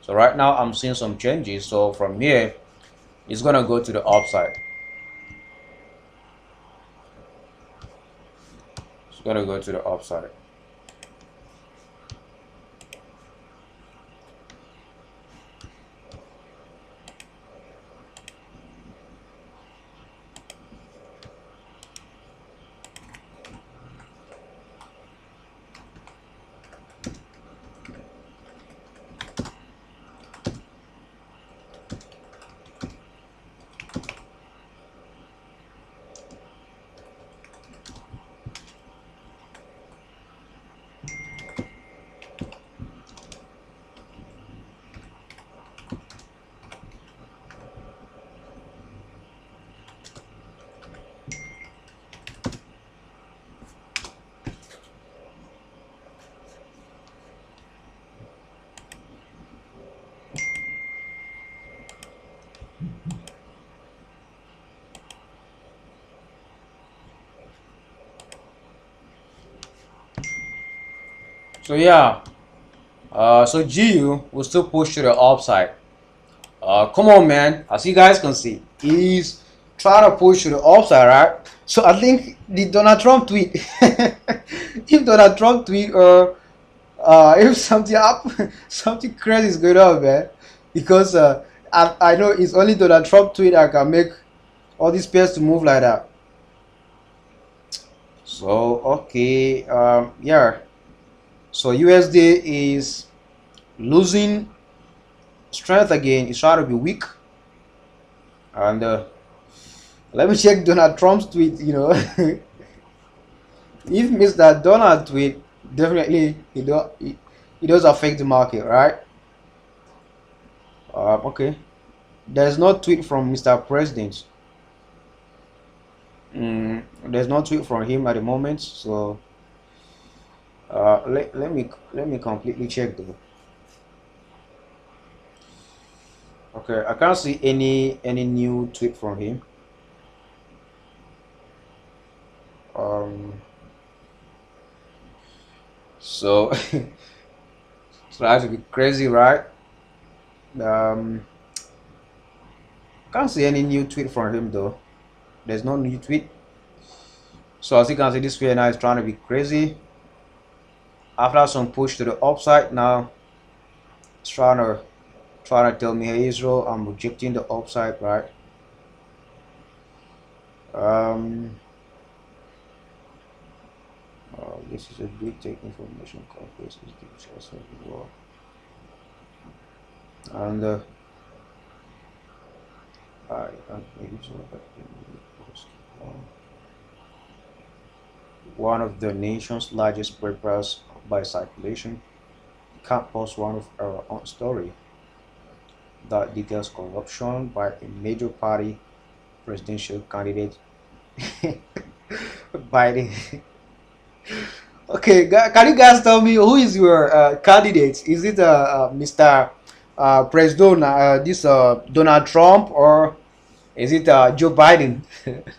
So right now I'm seeing some changes. So from here, it's gonna go to the upside. It's gonna go to the upside. So yeah, so GU will still push to the upside. Come on, man. As you guys can see, he's trying to push to the upside, right? So I think the Donald Trump tweet, if Donald Trump tweet or if something up, something crazy is going on, man, because I know it's only Donald Trump tweet that can make all these pairs to move like that. So okay, yeah. So USD is losing strength again. It's trying to be weak. And let me check Donald Trump's tweet. You know, if Mr. Donald tweet, definitely it does affect the market, right? Okay. There's no tweet from Mr. President. There's no tweet from him at the moment, so let me completely check though. Okay, I can't see any new tweet from him. So so that's a bit crazy, right? Um, can't see any new tweet from him though. There's no new tweet. So as you can see, this fear now is trying to be crazy. After some push to the upside, now it's trying to tell me, hey Israel, I'm rejecting the upside, right? This is a big take information conference is details of the war. And I can't maybe so that one of the nation's largest papers by circulation can't post one of our own story that details corruption by a major party presidential candidate Biden. Okay, can you guys tell me who is your candidate? Is it Mr. President, this Donald Trump, or is it Joe Biden?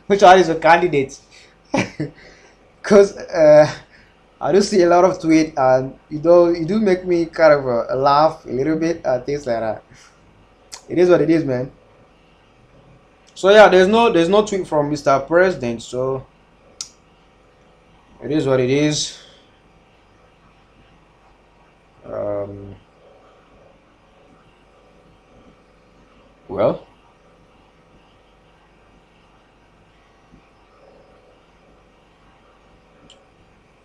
Which one is your candidate? Because I do see a lot of tweet, and you do make me kind of laugh a little bit at things like that. It is what it is, man. So yeah, there's no tweet from Mr. President, so it is what it is. Well,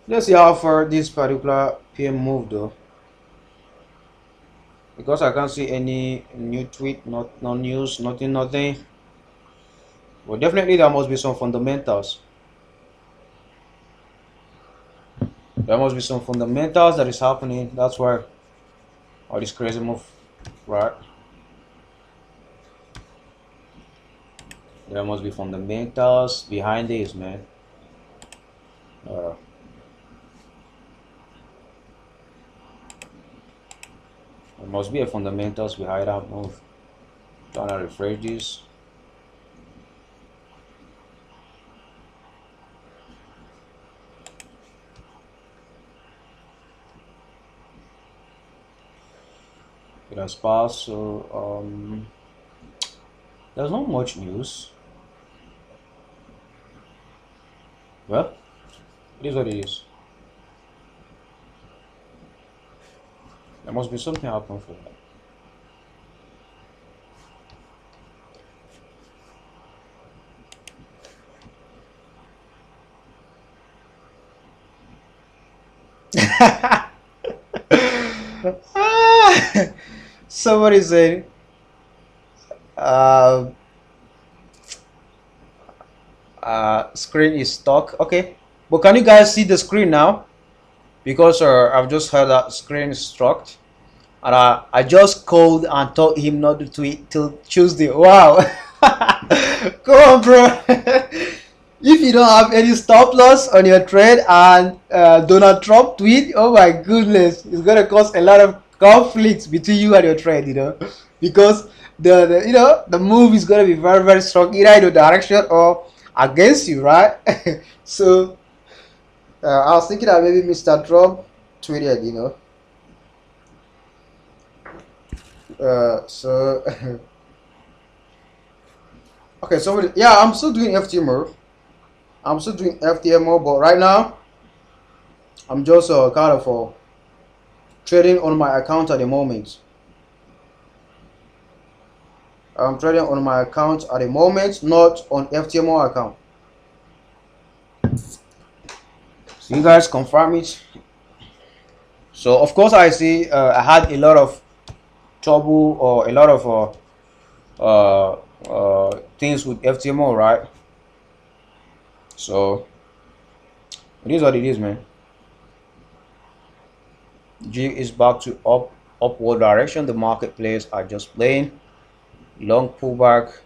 let's see how far this particular PM move though, because I can't see any new tweet, no news, nothing. Well, definitely there must be some fundamentals. There must be some fundamentals that is happening. That's why all this crazy move, right? There must be fundamentals behind this, man. There must be a fundamentals behind that move. Trying to refresh this. It has passed, so there's not much news. Well, it is what it is. There must be something happening for that. Somebody said, screen is stuck. Okay, but can you guys see the screen now? Because I've just heard that screen is struck, and I just called and told him not to tweet till Tuesday. Wow. Come on, bro. If you don't have any stop loss on your trade and Donald Trump tweet, oh my goodness, it's gonna cause a lot of conflicts between you and your trade, because the move is gonna be very strong either in the direction or against you, right? So I was thinking that maybe Mr. Trump tweeted, so okay, so yeah, I'm still doing FTMO. But right now I'm just kind of trading on my account at the moment. I'm trading on my account at the moment, not on FTMO account. So you guys confirm it. So of course I see I had a lot of trouble or a lot of things with FTMO, right? So it is what it is, man. G is back to upward direction. The market players are just playing long pullback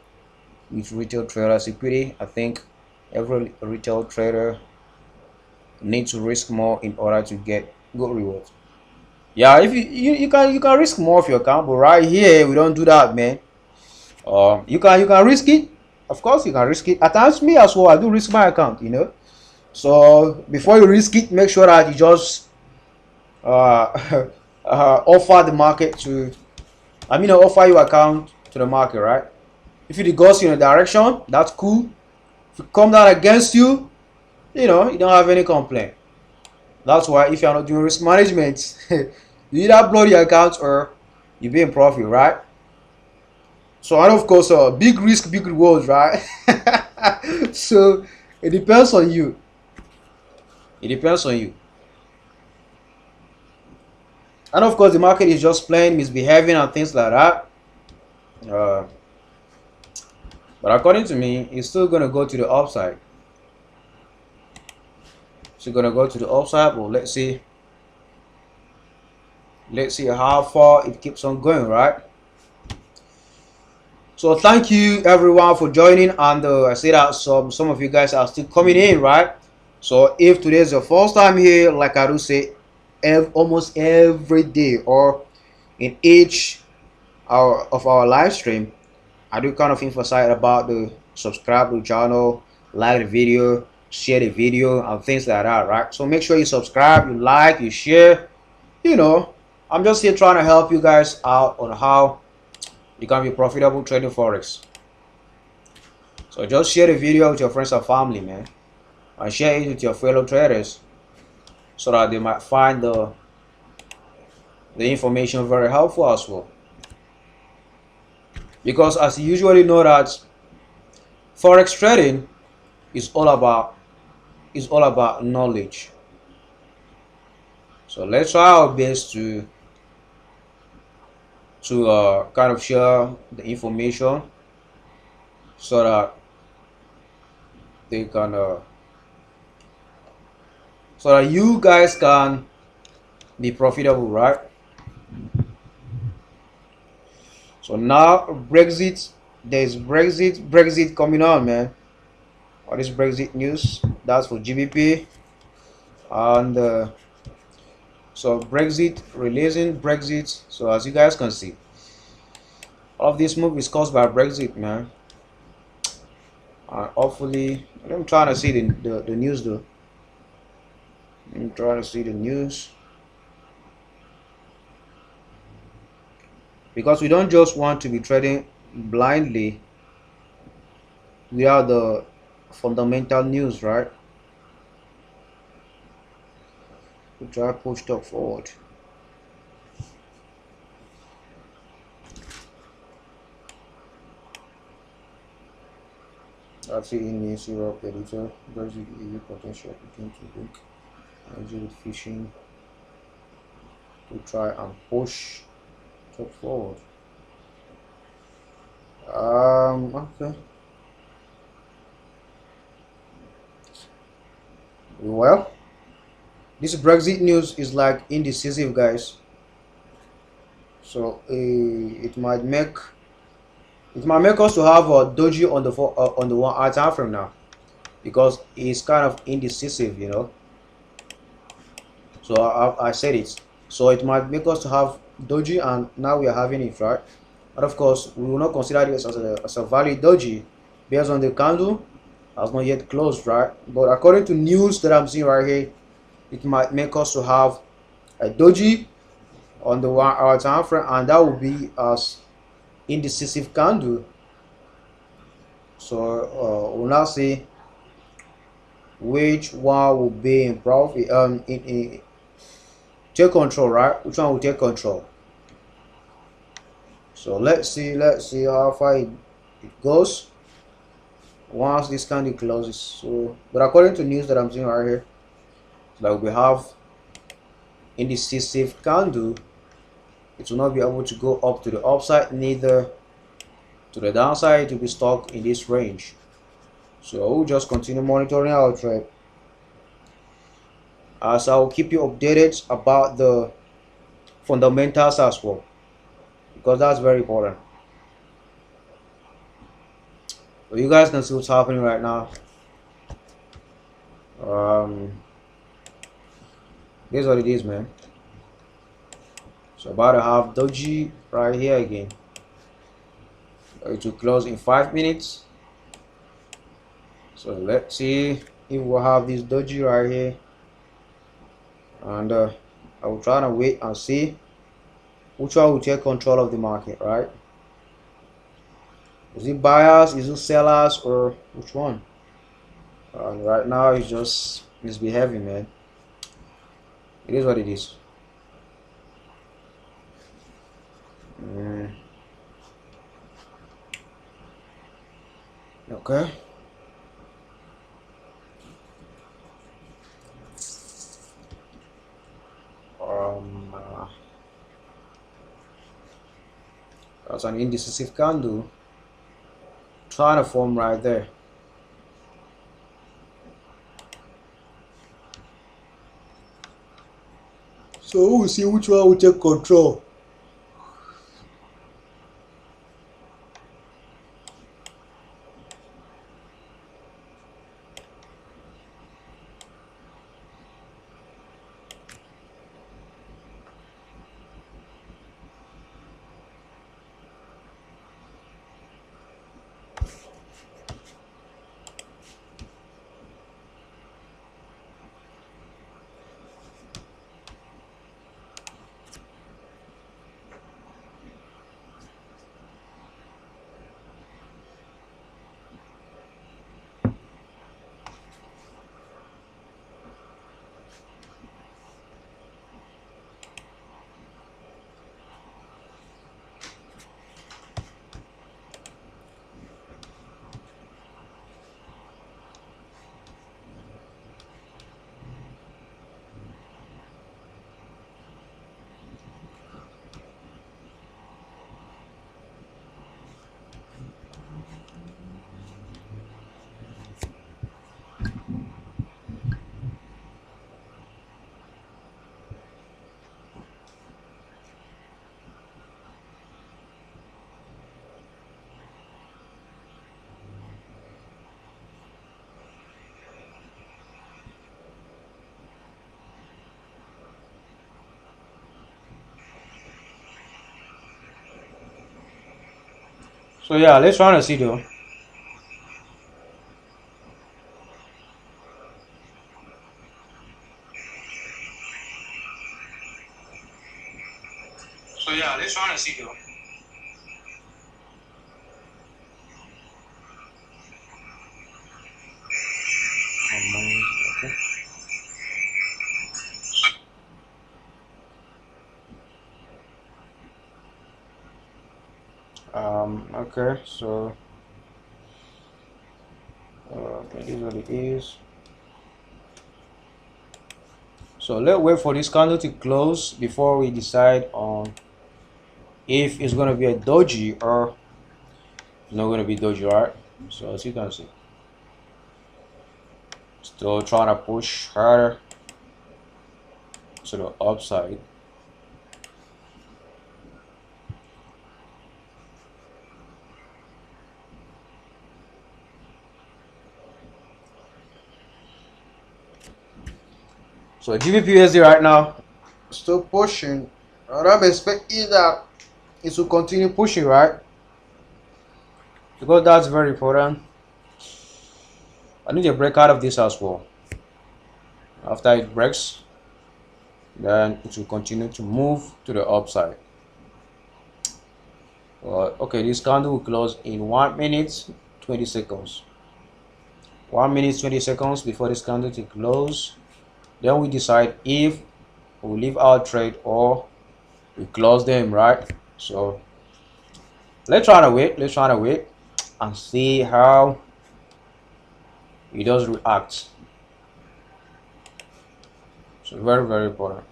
with retail traders equity. I think Every retail trader needs to risk more in order to get good rewards. Yeah, if you can risk more of your account, but right here we don't do that, man. You can risk it. Of course, you can risk it. At times, me as well, I do risk my account. So before you risk it, make sure that you just uh, offer the market to. Offer your account to the market, right? If it goes in a direction, that's cool. If it come down against you, you don't have any complaint. That's why if you're not doing risk management, you either blow your account or you be in profit, right? So and of course, big risk, big rewards, right? So it depends on you. It depends on you. And of course, the market is just playing, misbehaving, and things like that. Uh, but according to me, it's still gonna go to the upside. So gonna go to the upside. Well, let's see. Let's see how far it keeps on going, right? So thank you everyone for joining, and I see that some of you guys are still coming in, right? So if today is your first time here, like I do say, almost every day or in each hour of our live stream, I do kind of emphasize about the subscribe to the channel, like the video, share the video, and things like that, right? So make sure you subscribe, you like, you share. I'm just here trying to help you guys out on how you can be profitable trading Forex. So just share the video with your friends and family, man, and share it with your fellow traders so that they might find the information very helpful as well. Because as you usually know that Forex trading is all about knowledge. So let's try our best to kind of share the information so that they can so that you guys can be profitable, right? So now Brexit, there's Brexit coming on, man. What is Brexit news? That's for GBP. And so Brexit, releasing Brexit. So as you guys can see, all of this move is caused by Brexit, man. Hopefully, I'm trying to see the news though. I'm trying to see the news, because we don't just want to be trading blindly without the fundamental news, right? We try push stock forward. That's it in the Europe editor. Brexit EU potential begin to look with fishing to try and push stock forward. Okay. Well, this Brexit news is like indecisive, guys. So it might make us to have a doji on the 1 hour time frame now, because it's kind of indecisive, So I said it. So it might make us to have doji, and now we are having it, right? And of course, we will not consider this as a valid doji based on the candle has not yet closed, right? But according to news that I'm seeing right here, it might make us to have a doji on the 1 hour time frame, and that will be as indecisive candle. So we'll now see which one will be in profit, in take control, right? Which one will take control? So let's see how far it goes once this candle closes. So, but according to news that I'm seeing right here, like we have indecisive candle, it will not be able to go up to the upside, neither to the downside. To be stuck in this range. So we'll just continue monitoring our trade, as I will keep you updated about the fundamentals as well, because that's very important. So you guys can see what's happening right now. This is what it is, man. So about to have doji right here again. It will close in 5 minutes. So let's see if we'll have this doji right here, and I will try to wait and see which one will take control of the market, right? Is it buyers, is it sellers, or which one? And right now it's just misbehaving, man. It is what it is. Okay. That's an indecisive candle trying to form right there. So we'll see which one will take control. So yeah, let's try to see though. So yeah, let's try to see though. Okay, so it is what it is. So let's wait for this candle to close before we decide on if it's gonna be a doji or it's not gonna be doji, right? So as you can see, still trying to push harder to the upside. So GBPUSD right now still pushing, and I'm expecting that it will continue pushing, right? Because that's very important. I need to break out of this as well. After it breaks, then it will continue to move to the upside. Okay, this candle will close in 1 minute 20 seconds. 1 minute 20 seconds before this candle to close. Then we decide if we leave our trade or we close them, right? So let's try to wait and see how it does react. So very important.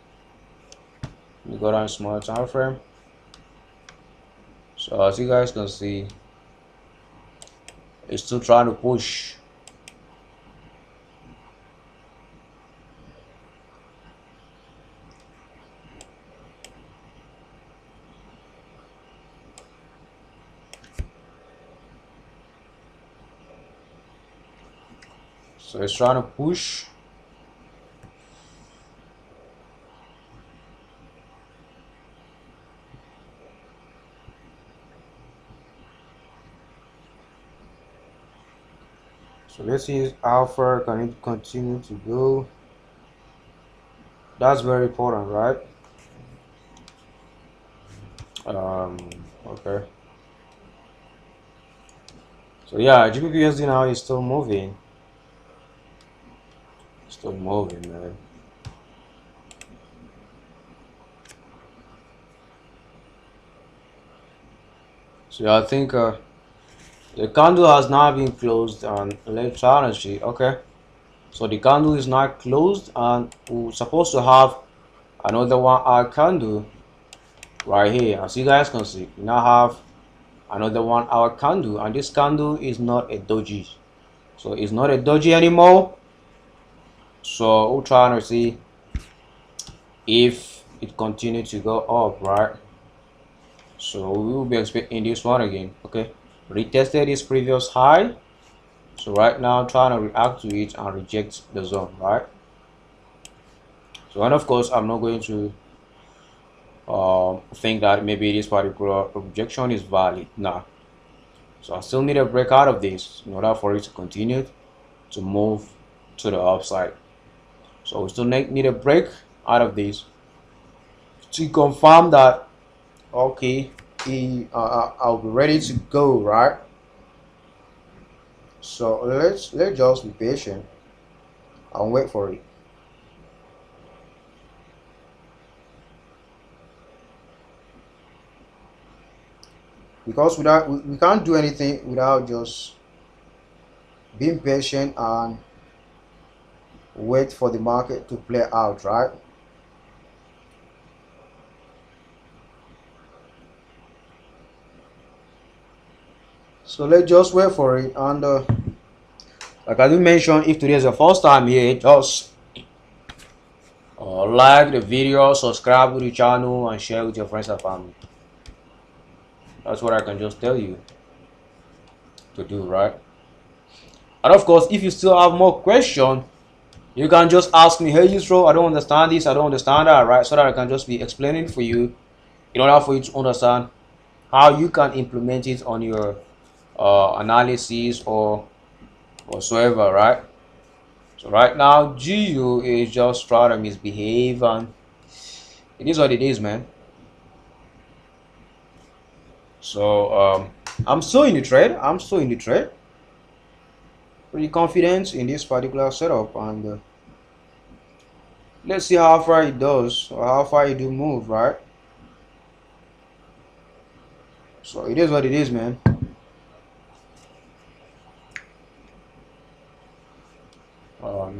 We go down small time frame. So as you guys can see, it's still trying to push. So it's trying to push So let's see how far can it continue to go. That's very important, right? Um, okay. So yeah, GBPUSD now is still moving. Still moving, man. So yeah, I think the candle has now been closed on electricity. Okay. So the candle is not closed, and we're supposed to have another 1 hour candle right here. As you guys can see, we now have another 1 hour candle, and this candle is not a doji. So it's not a doji anymore. So we're trying to see if it continues to go up, right? So we will be expecting this one again. Okay, retested this previous high. So right now I'm trying to react to it and reject the zone, right? So, and of course I'm not going to think that maybe this particular objection is valid. Nah. So I still need a break out of this in order for it to continue to move to the upside. So we still need a break out of this to confirm that okay, I'll be ready to go, right? So let's just be patient and wait for it. Because without we can't do anything without just being patient and wait for the market to play out, right? So let's just wait for it. And like I did mention, if today is the first time here, just like the video, subscribe to the channel, and share with your friends and family. That's what I can just tell you to do, right? And of course, if you still have more questions, you can just ask me, hey Yusro, I don't understand this, I don't understand that, right? So that I can just be explaining for you in order for you to understand how you can implement it on your analysis or whatsoever, right? So right now, GU is just trying to misbehave, and it is what it is, man. So I'm still in the trade. I'm still in the trade. Pretty confident in this particular setup, and let's see how far it does or how far it do move, right? So it is what it is, man.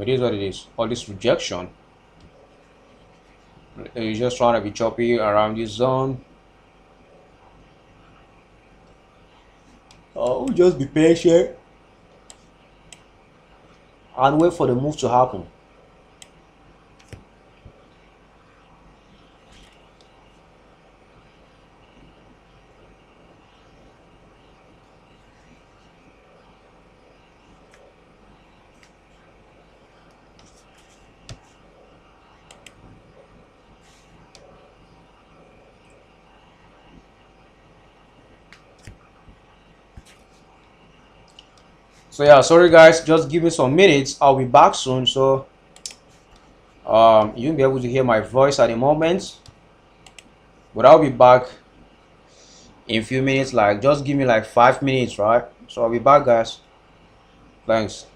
It is what it is. All this rejection, it's just trying to be choppy around this zone. Oh, just be patient and wait for the move to happen. So yeah, sorry guys, just give me some minutes. I'll be back soon. So you won't be able to hear my voice at the moment, but I'll be back in a few minutes. Like just give me like 5 minutes, right? So I'll be back, guys. Thanks.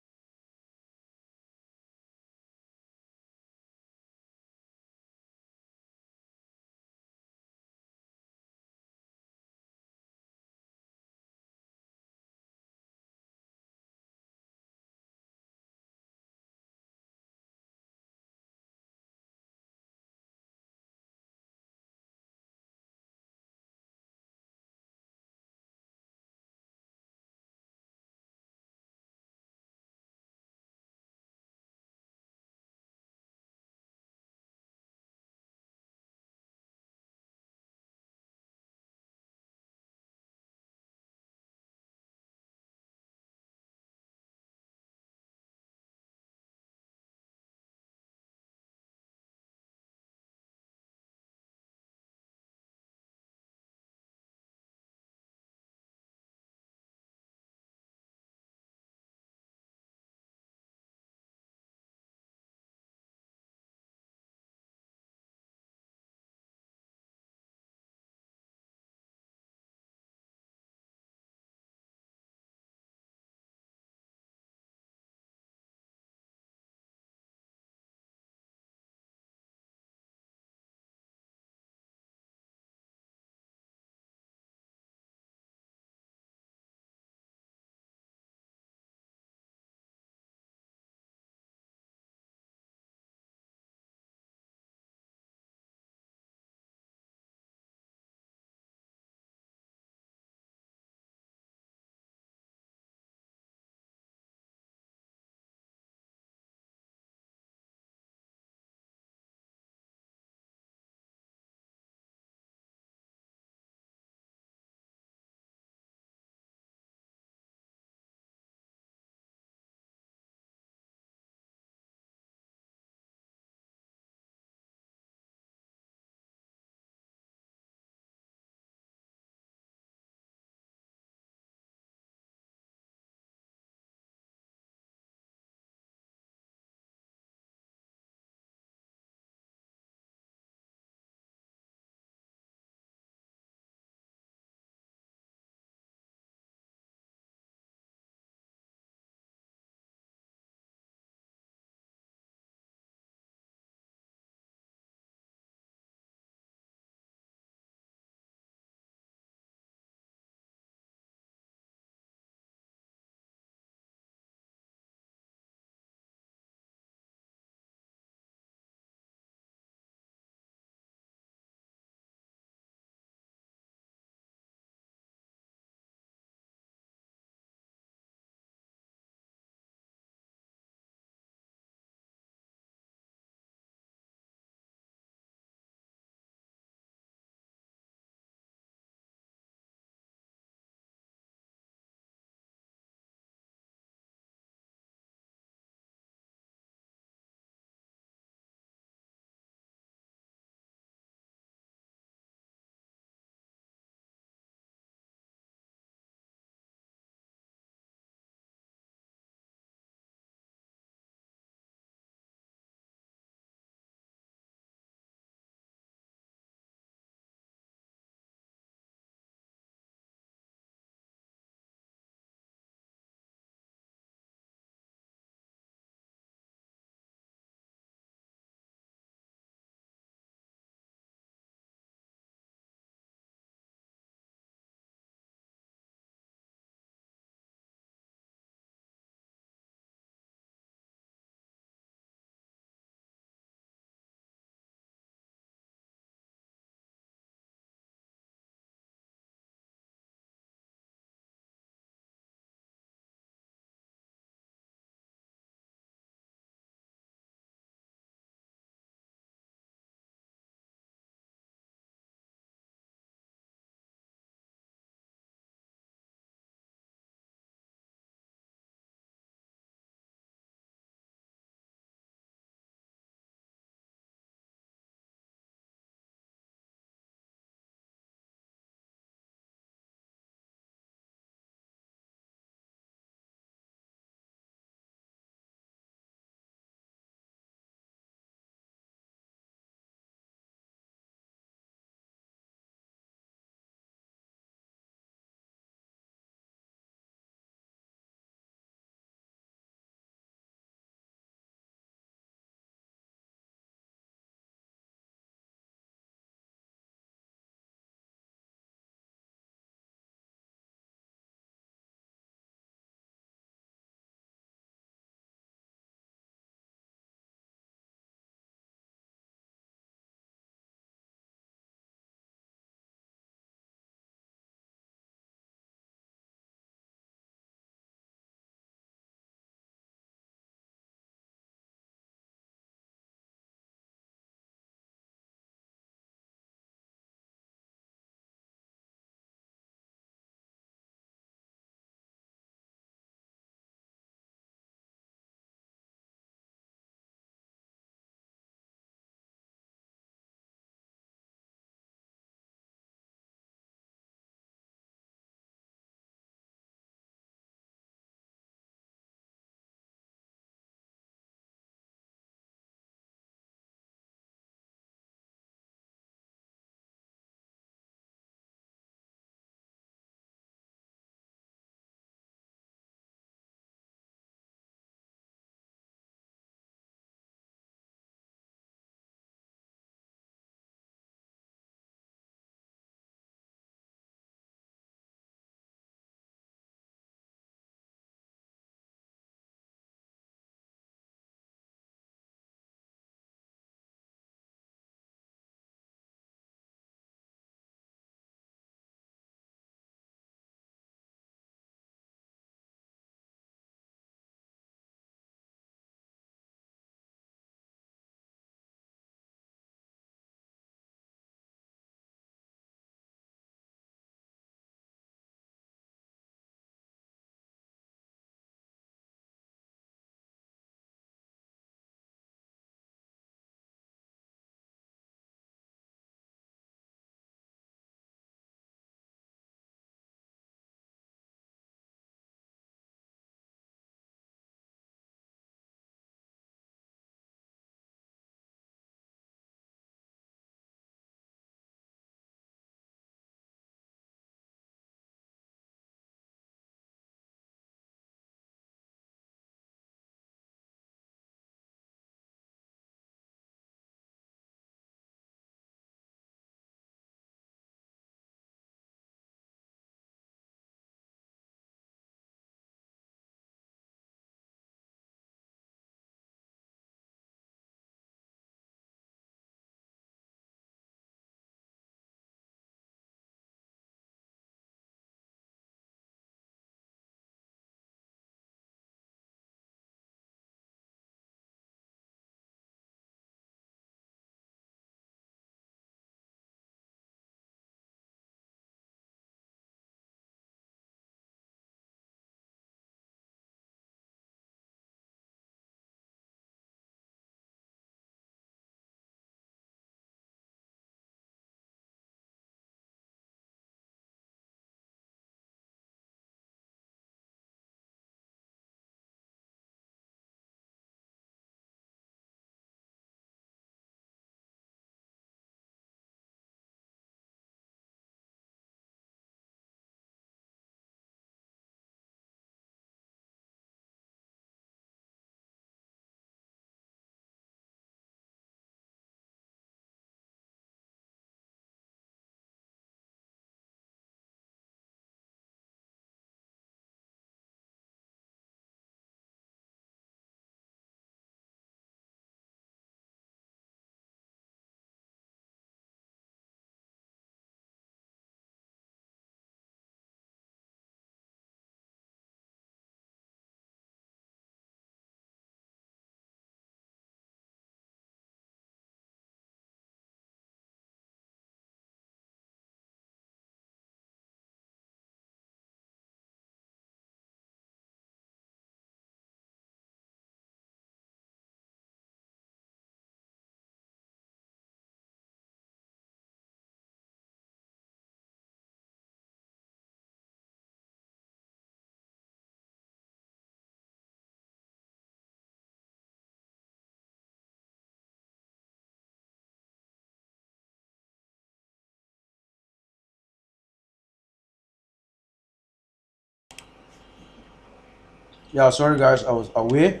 Yeah, sorry guys, I was away.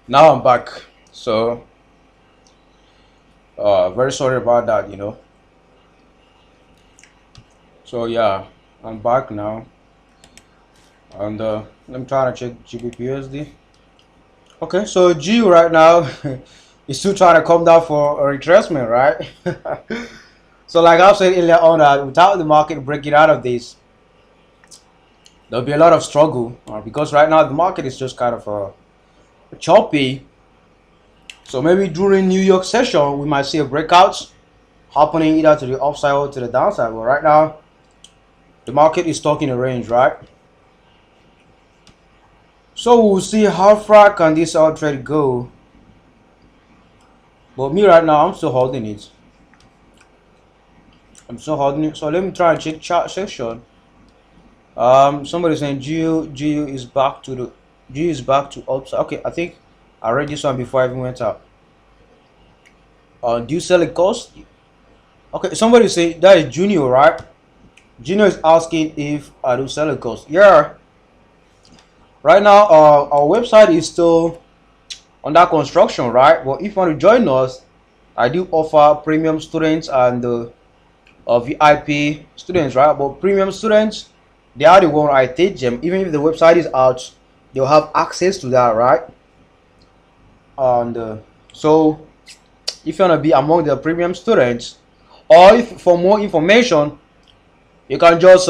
Now I'm back. So very sorry about that, you know. So yeah, I'm back now, and I'm trying to check GBPUSD. Okay, so G right now is still trying to come down for a retracement, right? So like I've said earlier on, that without the market breaking out of this, there'll be a lot of struggle because right now the market is just kind of choppy. So maybe during New York session we might see a breakout happening either to the upside or to the downside. But right now the market is stuck in a range, right? So we'll see how far can this out trade go. But me right now, I'm still holding it. I'm still holding it. So let me try and check chart section. Somebody saying GU is back to the GU is back to upside. Okay, I think I read this one before I even went out. Do you sell it cost? Okay, somebody say that is Junior, right? Junior is asking if I do sell it cost. Yeah. Right now, our website is still under construction, right? But if you want to join us, I do offer premium students and VIP students, right? But premium students, they are the one I teach them. Even if the website is out, they'll have access to that, right? And so if you want to be among the premium students, or if for more information, you can just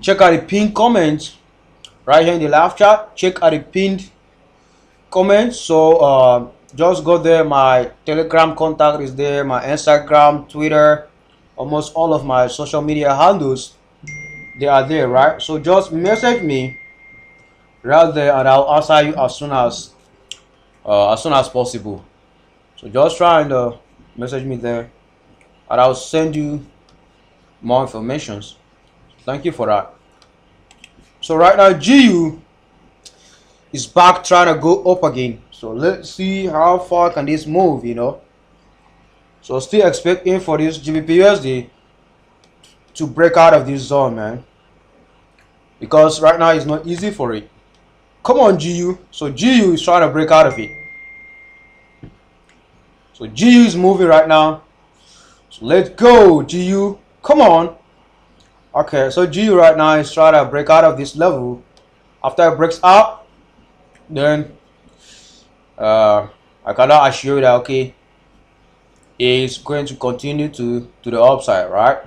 check out the pinned comments right here in the live chat. Check out the pinned comments. So just go there. My Telegram contact is there, my Instagram, Twitter, almost all of my social media handles, they are there, right? So just message me right there and I'll answer you as soon as possible. So just try and message me there and I'll send you more information. Thank you for that. So right now GU is back trying to go up again. So let's see how far can this move, you know. So still expecting for this GBPUSD to break out of this zone, man, because right now it's not easy for it. Come on, GU. So GU is trying to break out of it. So GU is moving right now. So let's go, GU. Come on. Okay, so GU right now is trying to break out of this level. After it breaks out, then I cannot assure you that okay, it's going to continue to the upside, right?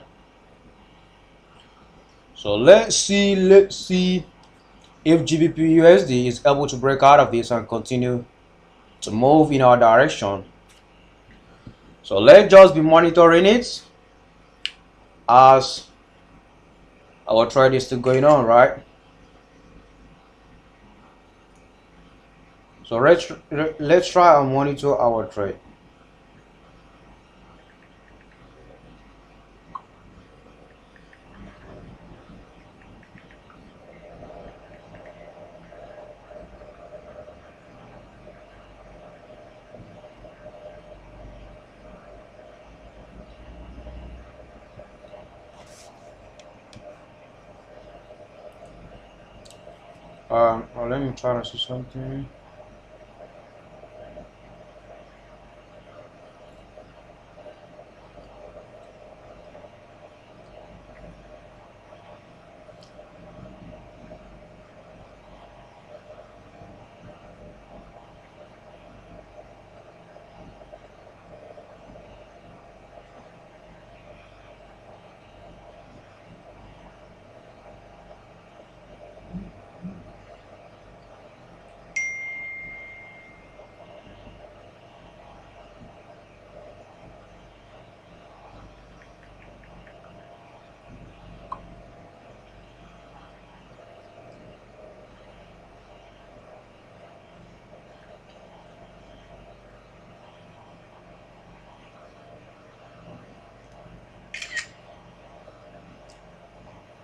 So let's see if GBPUSD is able to break out of this and continue to move in our direction. So let's just be monitoring it as our trade is still going on, right? So let's try and monitor our trade. Let me try to see something.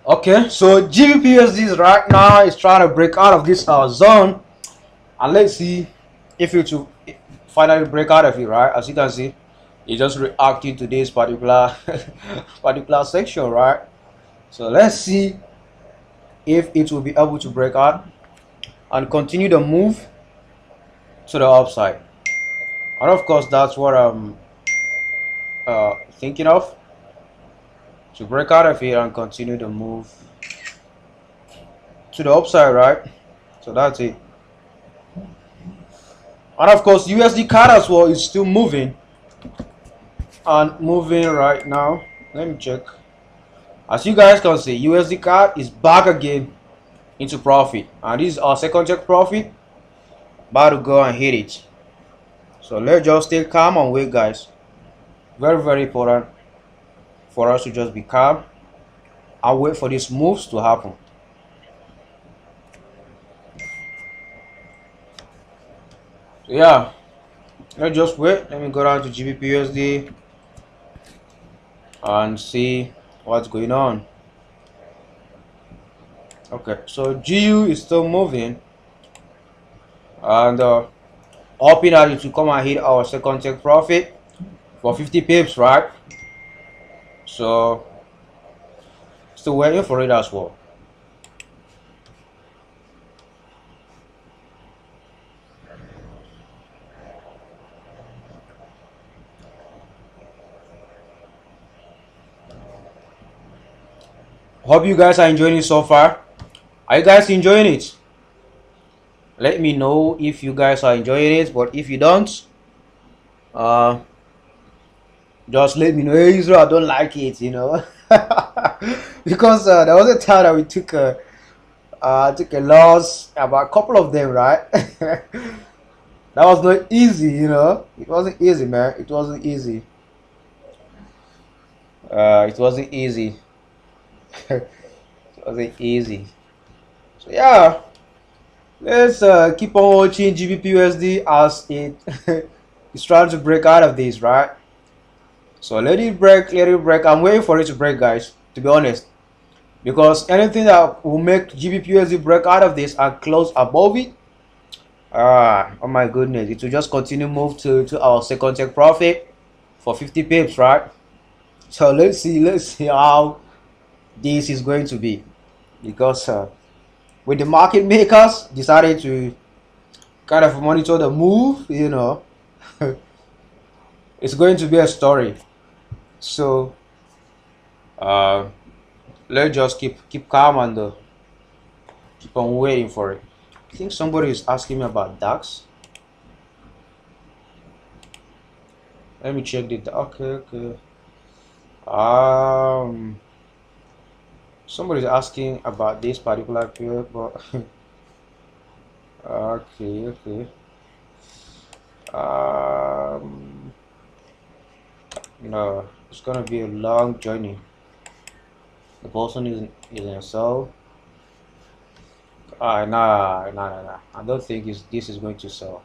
Okay, so GBPUSD right now is trying to break out of this zone, and let's see if it will finally break out of it, right? As you can see, it just reacting to this particular particular section, right? So let's see if it will be able to break out. and continue the move to the upside. And of course, that's what I'm thinking of, to break out of here and continue the move to the upside, right? So that's it. And of course, USD card as well is still moving and moving right now. Let me check. As you guys can see, USD card is back again into profit, and this is our second check profit. About to go and hit it. So let's just stay calm and wait, guys. Very, very important for us to just be calm and wait for these moves to happen. So yeah, let's just wait. Let me go down to GBP and see what's going on. Okay, so GU is still moving, and hoping that it will come and hit our second take profit for 50 pips, right? So still waiting for it as well. Hope you guys are enjoying it so far. Are you guys enjoying it? Let me know if you guys are enjoying it, but if you don't, uh just let me know. Hey, Israel, I don't like it, because there was a time that we took a loss about a couple of them, right? That was not easy, it wasn't easy, man. It wasn't easy. It wasn't easy. It wasn't easy. So yeah, let's keep on watching GBPUSD as it is trying to break out of this, right? So let it break, let it break. I'm waiting for it to break, guys, to be honest, because anything that will make GBPUSD break out of this and close above it, oh my goodness, it will just continue move to our second take profit for 50 pips, right? So let's see how this is going to be, because with the market makers decided to kind of monitor the move, it's going to be a story. So uh, let's just keep calm and keep on waiting for it. I think somebody is asking me about DAX. Let me check the okay. Somebody's asking about this particular period, but okay. No, it's gonna be a long journey. The person is in sell. Nah. I don't think this is going to sell.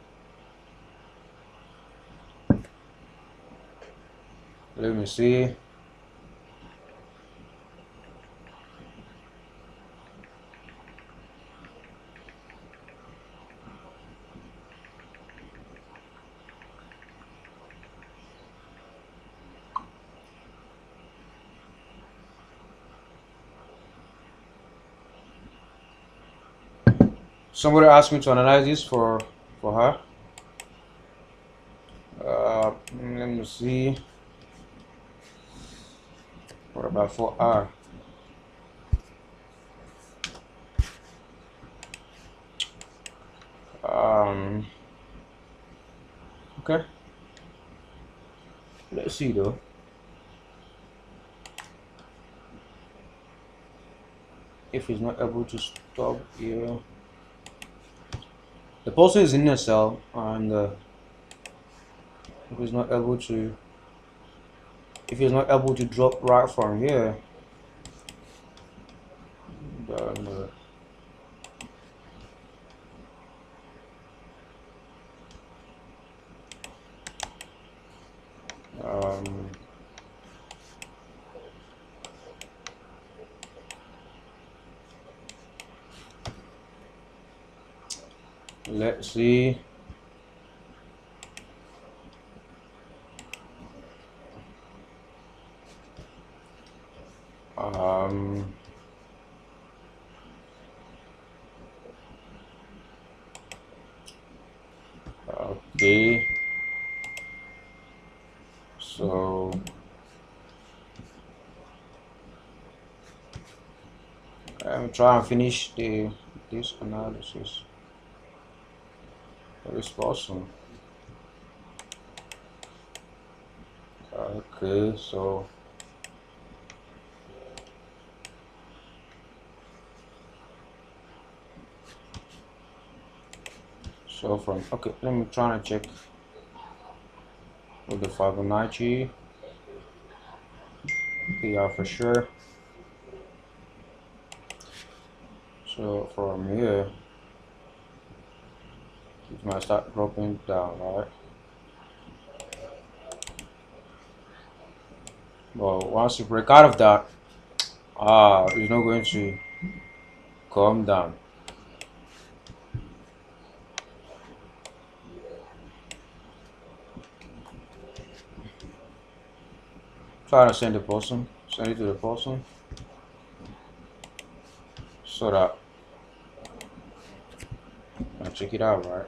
Let me see. Somebody asked me to analyze this for her. Let me see. What about for R? Okay. Let's see though. If he's not able to stop here, the person is in a cell, and if he's not able to drop right from here, then let's see. Let me try and finish this analysis. This person. Okay, so from okay, let me try and check with the Fibonacci. Okay, yeah, for sure. So from here, it might start dropping down, right? But once you break out of that, it's not going to come down. Try to send it to the person, so that I check it out, right?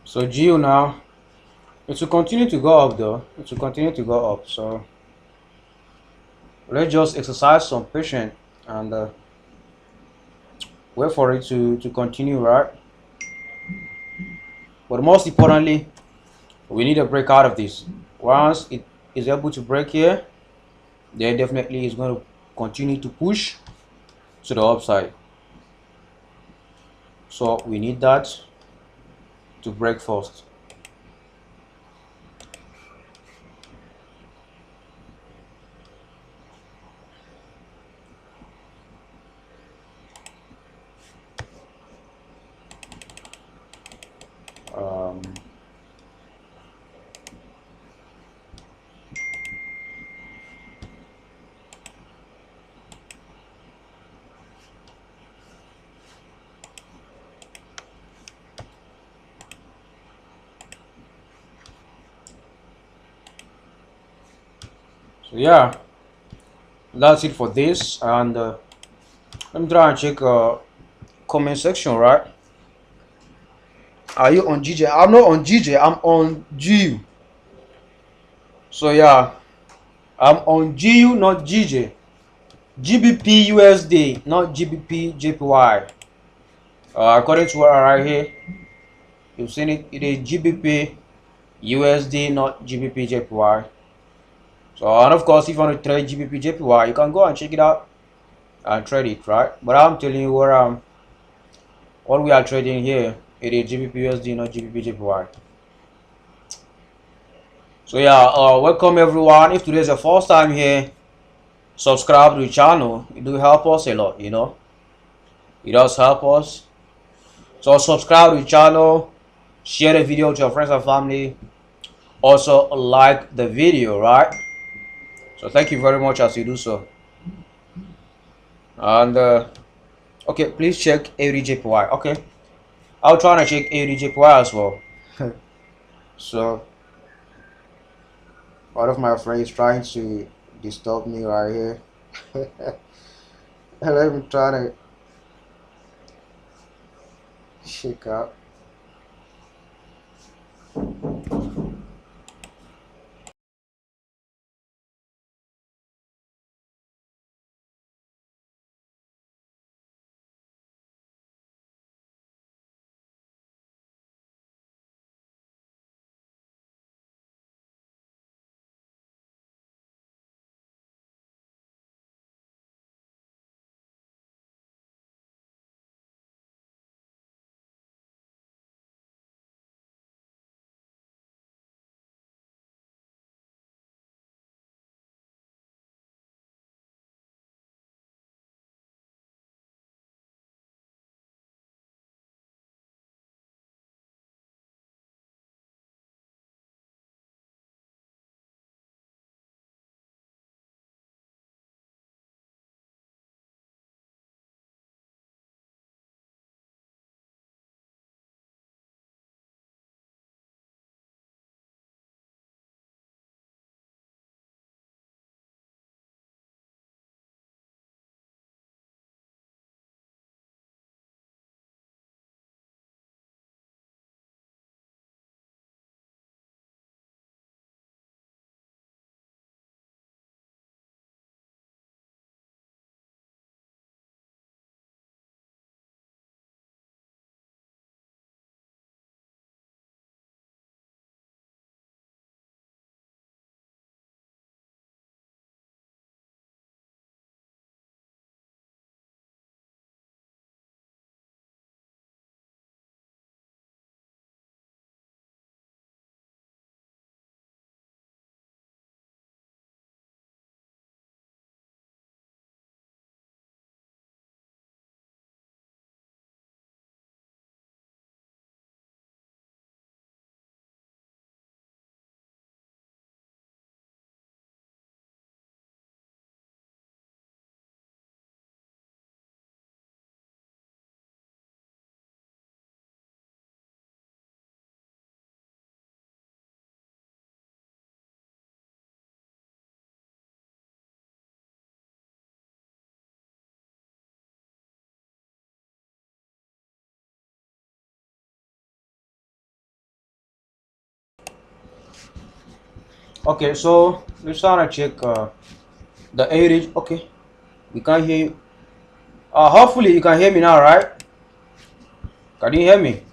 So Geo now, it will continue to go up though. It will continue to go up. So let's just exercise some patience and wait for it to continue, right? But most importantly, we need a break out of this. Once it is able to break here, then definitely it's going to continue to push to the upside. So we need that to break first. Um, so yeah, that's it for this. And let me try and check comment section, right? Are you on GJ? I'm not on GJ. I'm on GU. So yeah, I'm on GU, not GJ. GBP USD, not GBP JPY. According to what I write here, you've seen it. It is GBP USD, not GBP JPY. So, and of course, if you want to trade GBP JPY, you can go and check it out and trade it, right? But I'm telling you what we are trading here. It is GBP USD, not GBP JPY. So yeah, welcome everyone. If today is your first time here, subscribe to the channel. It do help us a lot, you know. It does help us. So subscribe to the channel, share the video to your friends and family. Also like the video, right? So thank you very much as you do so. And okay, please check AUDJPY. Okay, I'll try to check AUDJPY as well. So one of my friends trying to disturb me right here. And let me try to shake up. Okay, so let's try to check the age. Okay, we can't hear you. Hopefully you can hear me now, right? Can you hear me?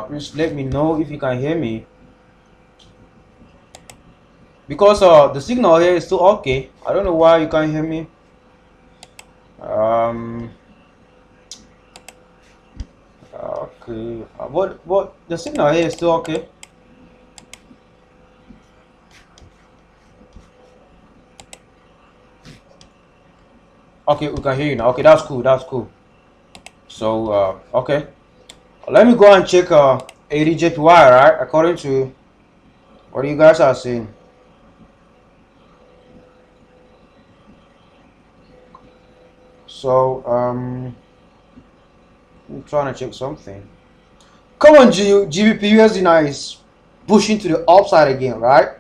Please let me know if you can hear me, because the signal here is still okay. I don't know why you can't hear me. Um, okay. What? The signal here is still okay. Okay, we can hear you now. Okay, that's cool. That's cool. So okay, let me go and check ADJPY, right? According to what you guys are saying. So I'm trying to check something. Come on, GBP now is pushing to the upside again, right?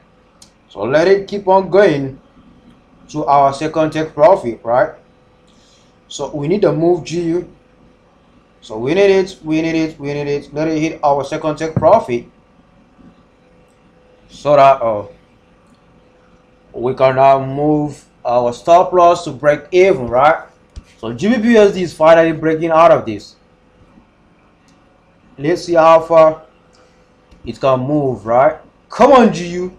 So let it keep on going to our second take profit, right? So we need to move GU. So we need it, we need it, we need it. Let it hit our second take profit, so that we can now move our stop loss to break even, right? So GBPUSD is finally breaking out of this. Let's see how far it can move, right? Come on, GU.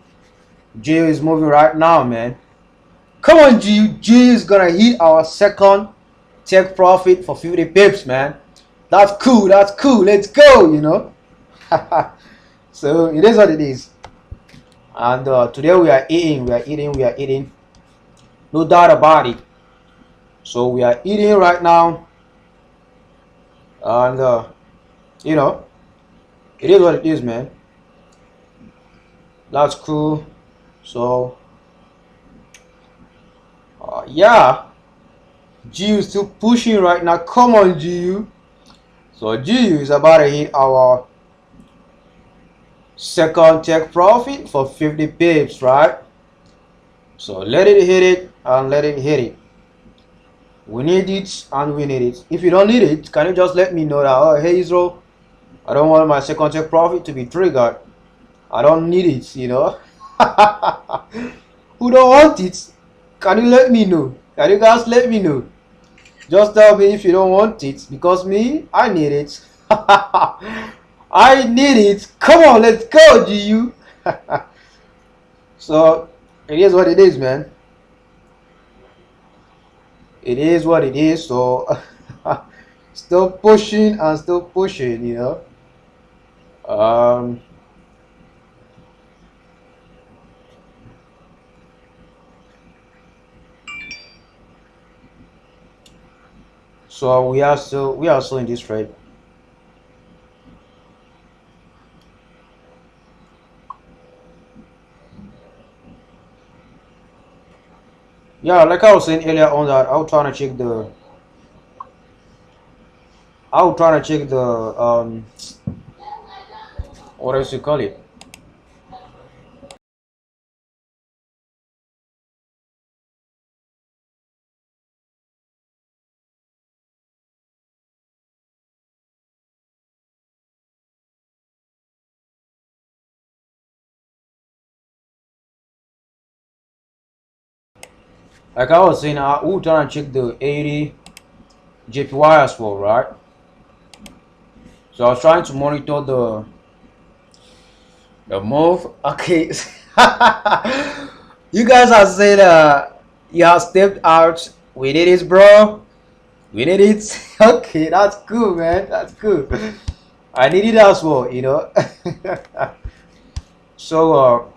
GU is moving right now, man. Come on, GU. GU is gonna hit our second take profit for 50 pips, man. That's cool. That's cool. Let's go, you know. So it is what it is. And today we are eating, we are eating, we are eating. No doubt about it. So we are eating right now. And you know, it is what it is, man. That's cool. So yeah, GU is still pushing right now. Come on, GU. So GU is about to hit our second take profit for 50 pips, right? So let it hit it and let it hit it. We need it and we need it. If you don't need it, can you just let me know that, oh, hey Israel, I don't want my second take profit to be triggered. I don't need it, you know. Who don't want it? Can you let me know? Can you guys let me know? Just tell me if you don't want it, because me, I need it. I need it. Come on, let's go, GU. So it is what it is, man. It is what it is. So still pushing and still pushing, you know. So we are still in this trade. Yeah, like I was saying earlier on, that I'll try to check the what else you call it. Like I was saying, I will try to check the 80 JPY as well, right? So I was trying to monitor the move. Okay. You guys are saying you have stepped out. We did it, bro. We did it. Okay, that's cool, man. That's cool. I need it as well, you know. So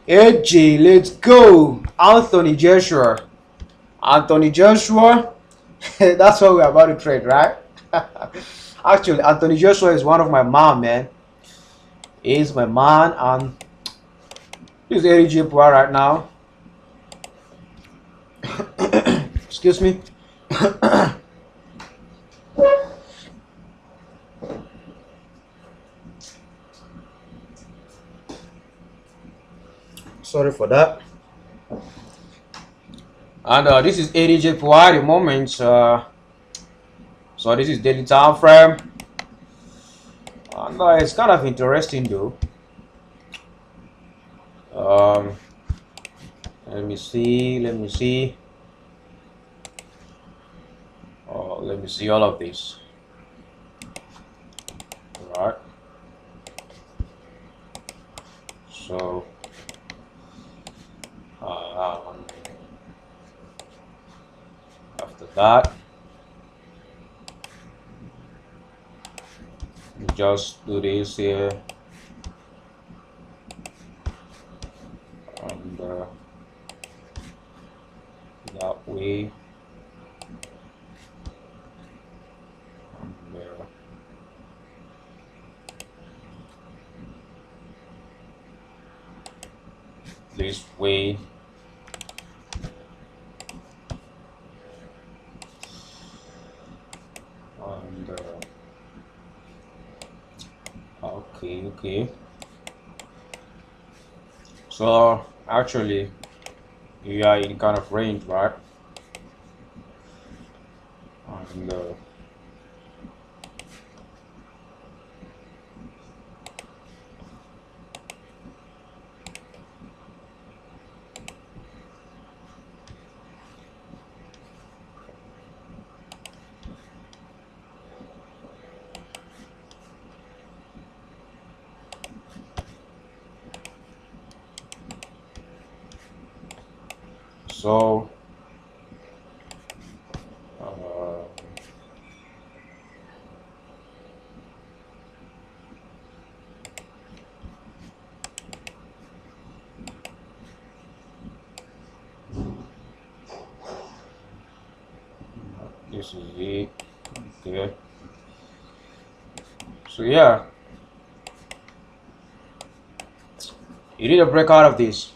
AJ, let's go. Anthony Joshua. Anthony Joshua. That's what we're about to trade, right? Actually, Anthony Joshua is one of my man, man. He's my man, and he's AJ right now. Excuse me. Sorry for that. And this is ADJPY at the moment. So this is daily time frame. And But it's kind of interesting though. Um, let me see. Oh, let me see all of this. All right. So, um, after that, we just do this here, and that way, and this way. And okay. So actually, we are in kind of range, right? And so uh, this is it. Okay. So yeah, you need to break out of this.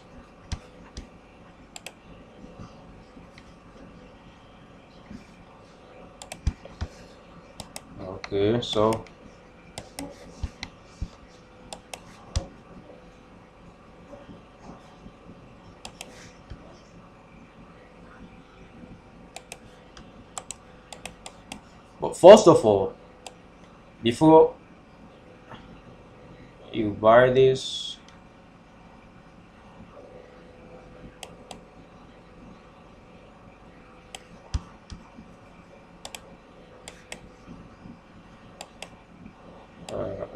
Okay, so but first of all, before you buy this,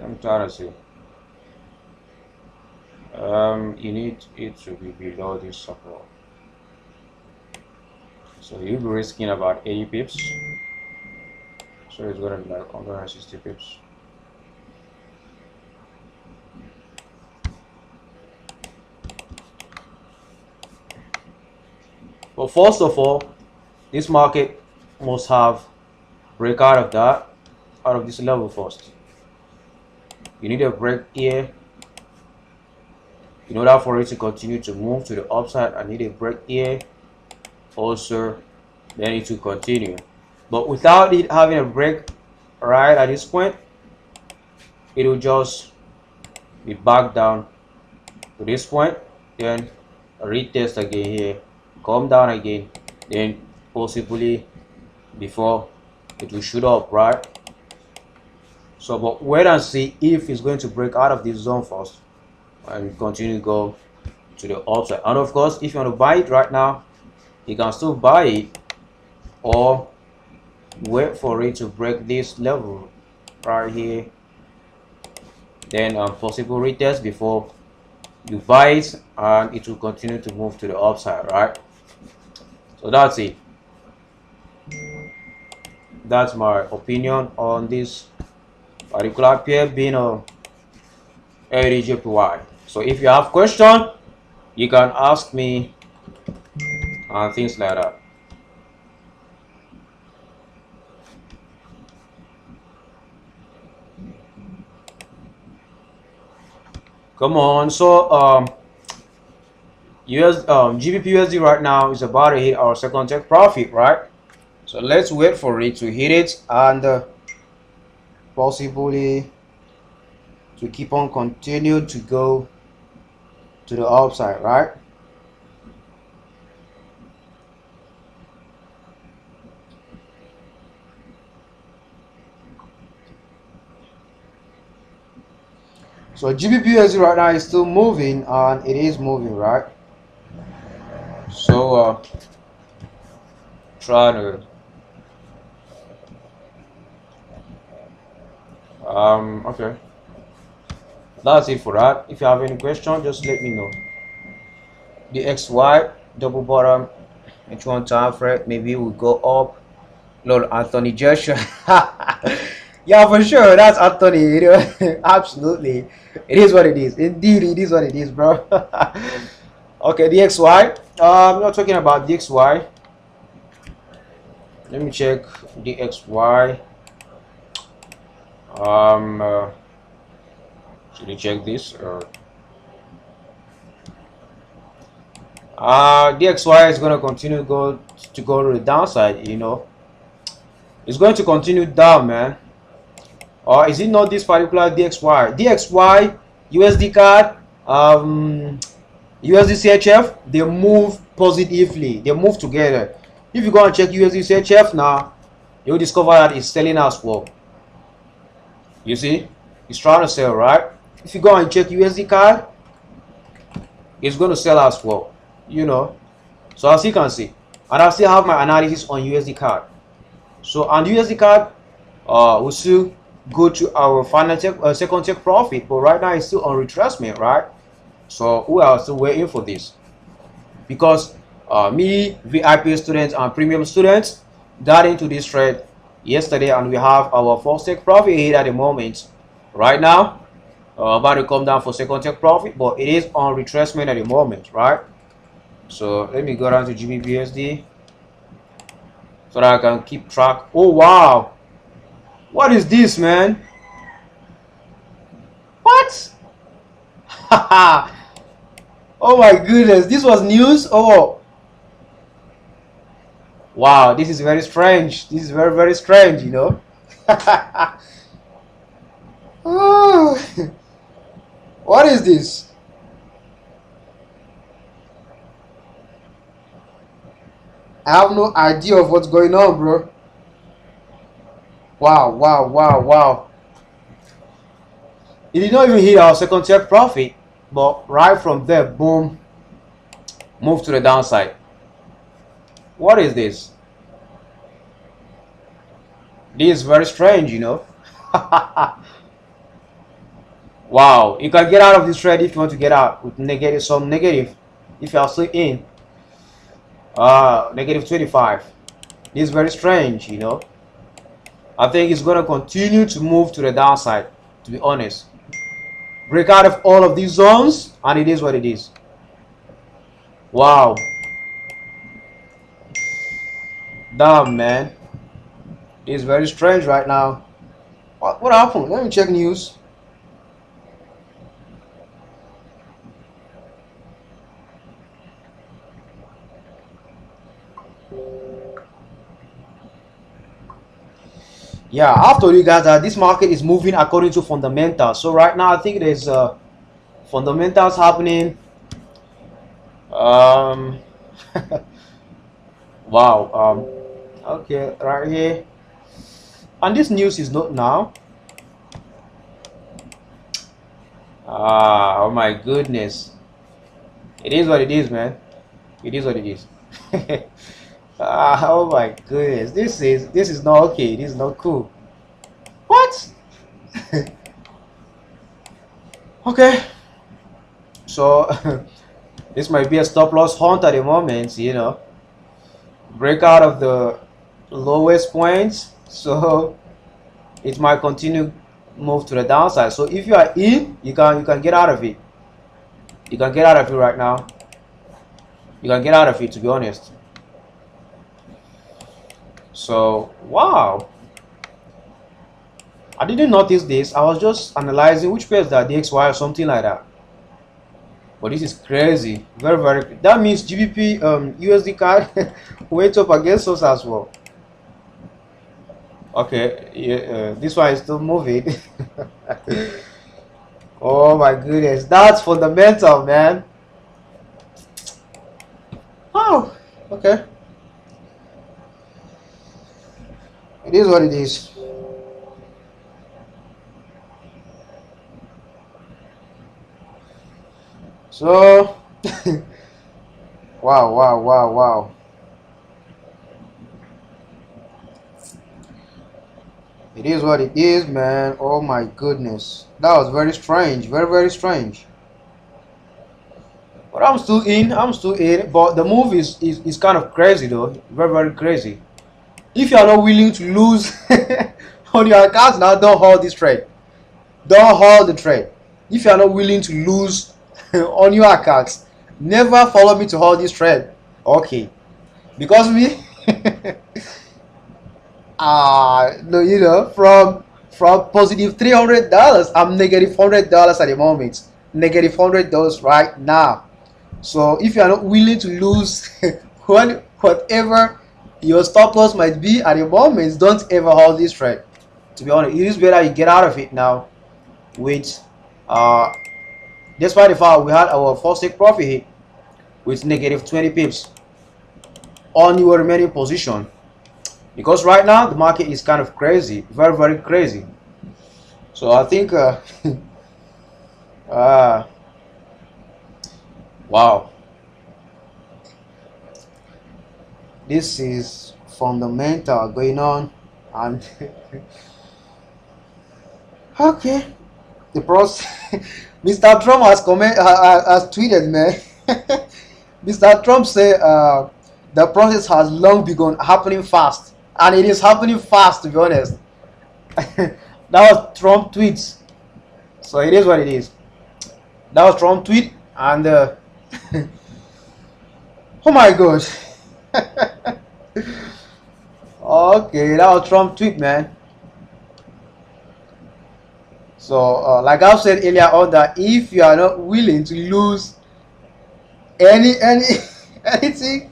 I'm trying to see. You need it to be below this support. So you'll be risking about 80 pips. So it's gonna be like 160 pips. But first of all, this market must have break out of that, out of this level first. You need a break here in order for it to continue to move to the upside. I need a break here also, then it will continue. But without it having a break right at this point, it will just be back down to this point, then retest again here, come down again, then possibly before it will shoot up, right? So but wait and see if it's going to break out of this zone first and continue to go to the upside. And of course, if you want to buy it right now, you can still buy it or wait for it to break this level right here, then possible retest before you buy it, and it will continue to move to the upside, right? So that's it. That's my opinion on this particular pair being a ADJPY. So if you have question, you can ask me and things like that. Come on. So GBP USD right now is about to hit our second take profit, right? So let's wait for it to hit it and possibly to keep on continue to go to the upside, right? So GBPUSD right now is still moving, and it is moving, right? So try to okay, that's it for that. If you have any question, just let me know. The XY double bottom H1 time frame, maybe we go up. Lord Anthony Joshua. Yeah, for sure, that's Anthony, you know. Absolutely, it is what it is. Indeed, it is what it is, bro. Okay, the XY. I'm not talking about the XY. Let me check the XY. Should we check this? DXY is going to continue to go to the downside, you know. It's going to continue down, man. Or is it not this particular DXY? DXY, USD card, USD CHF, they move positively. They move together. If you go and check USD CHF now, you'll discover that it's selling as well. You see? It's trying to sell, right? If you go and check USD card, it's going to sell as well, you know. So as you can see, and I still have my analysis on USD card. So on USD card, we still go to our final second check profit, but right now it's still on retracement, right? So we are still waiting for this, because me, VIP students and premium students got into this trade yesterday, and we have our first take profit here at the moment. Right now, about to come down for second take profit, but it is on retracement at the moment, right? So let me go down to GBPUSD so that I can keep track. Oh wow, what is this, man? What? Oh my goodness, this was news. Oh wow, this is very strange. This is very, very strange, you know. Oh, what is this? I have no idea of what's going on, bro. Wow, wow, wow, wow. It did not even hit our second check profit, but right from there, boom, move to the downside. What is this? This is very strange, you know. Wow, you can get out of this trade if you want to get out with negative, some negative. If you are still in, negative 25. This is very strange, you know. I think it's gonna continue to move to the downside, to be honest. Break out of all of these zones, and it is what it is. Wow. Damn, man. It's very strange right now. What happened? Let me check news. Yeah, I've told you guys that this market is moving according to fundamentals. So right now, I think there's fundamentals happening. Wow. Okay, right here. And this news is not now. Oh my goodness. It is what it is, man. It is what it is. Oh my goodness. This is not okay. This is not cool. What? Okay. So this might be a stop loss hunt at the moment, you know. Break out of the lowest points, so it might continue move to the downside. So if you are in, you can get out of it. You can get out of it right now. You can get out of it, to be honest. So wow, I didn't notice this. I was just analyzing which pairs that DXY or something like that. But this is crazy. Very, very. That means GBP USD card went up against us as well. Okay, yeah, this one is still moving. Oh my goodness, that's fundamental, man. Oh, okay. It is what it is. So wow, wow, wow, wow. It is what it is, man. Oh my goodness. That was very strange. Very, very strange. But I'm still in. I'm still in. But the move is kind of crazy though. Very, very crazy. If you are not willing to lose on your account now, don't hold this trade. Don't hold the trade. If you are not willing to lose on your accounts, never follow me to hold this trade. Okay. Because me no, you know, from positive $300, I'm negative $100 at the moment. Negative $100 right now. So if you are not willing to lose whatever your stop loss might be at the moment, don't ever hold this trade. To be honest, it is better you get out of it now. With despite the fact we had our first take profit hit with negative 20 pips on your remaining position, because right now the market is kind of crazy, very, very crazy. So I think uh, wow, this is fundamental going on. And okay, the process. Mr. Trump has has tweeted, man. Mr. Trump said the process has long begun, happening fast, and it is happening fast. To be honest, that was Trump tweets, so it is what it is. That was Trump tweet, and oh my gosh. Okay, that was Trump tweet, man. So, like I've said earlier on, that if you are not willing to lose any anything,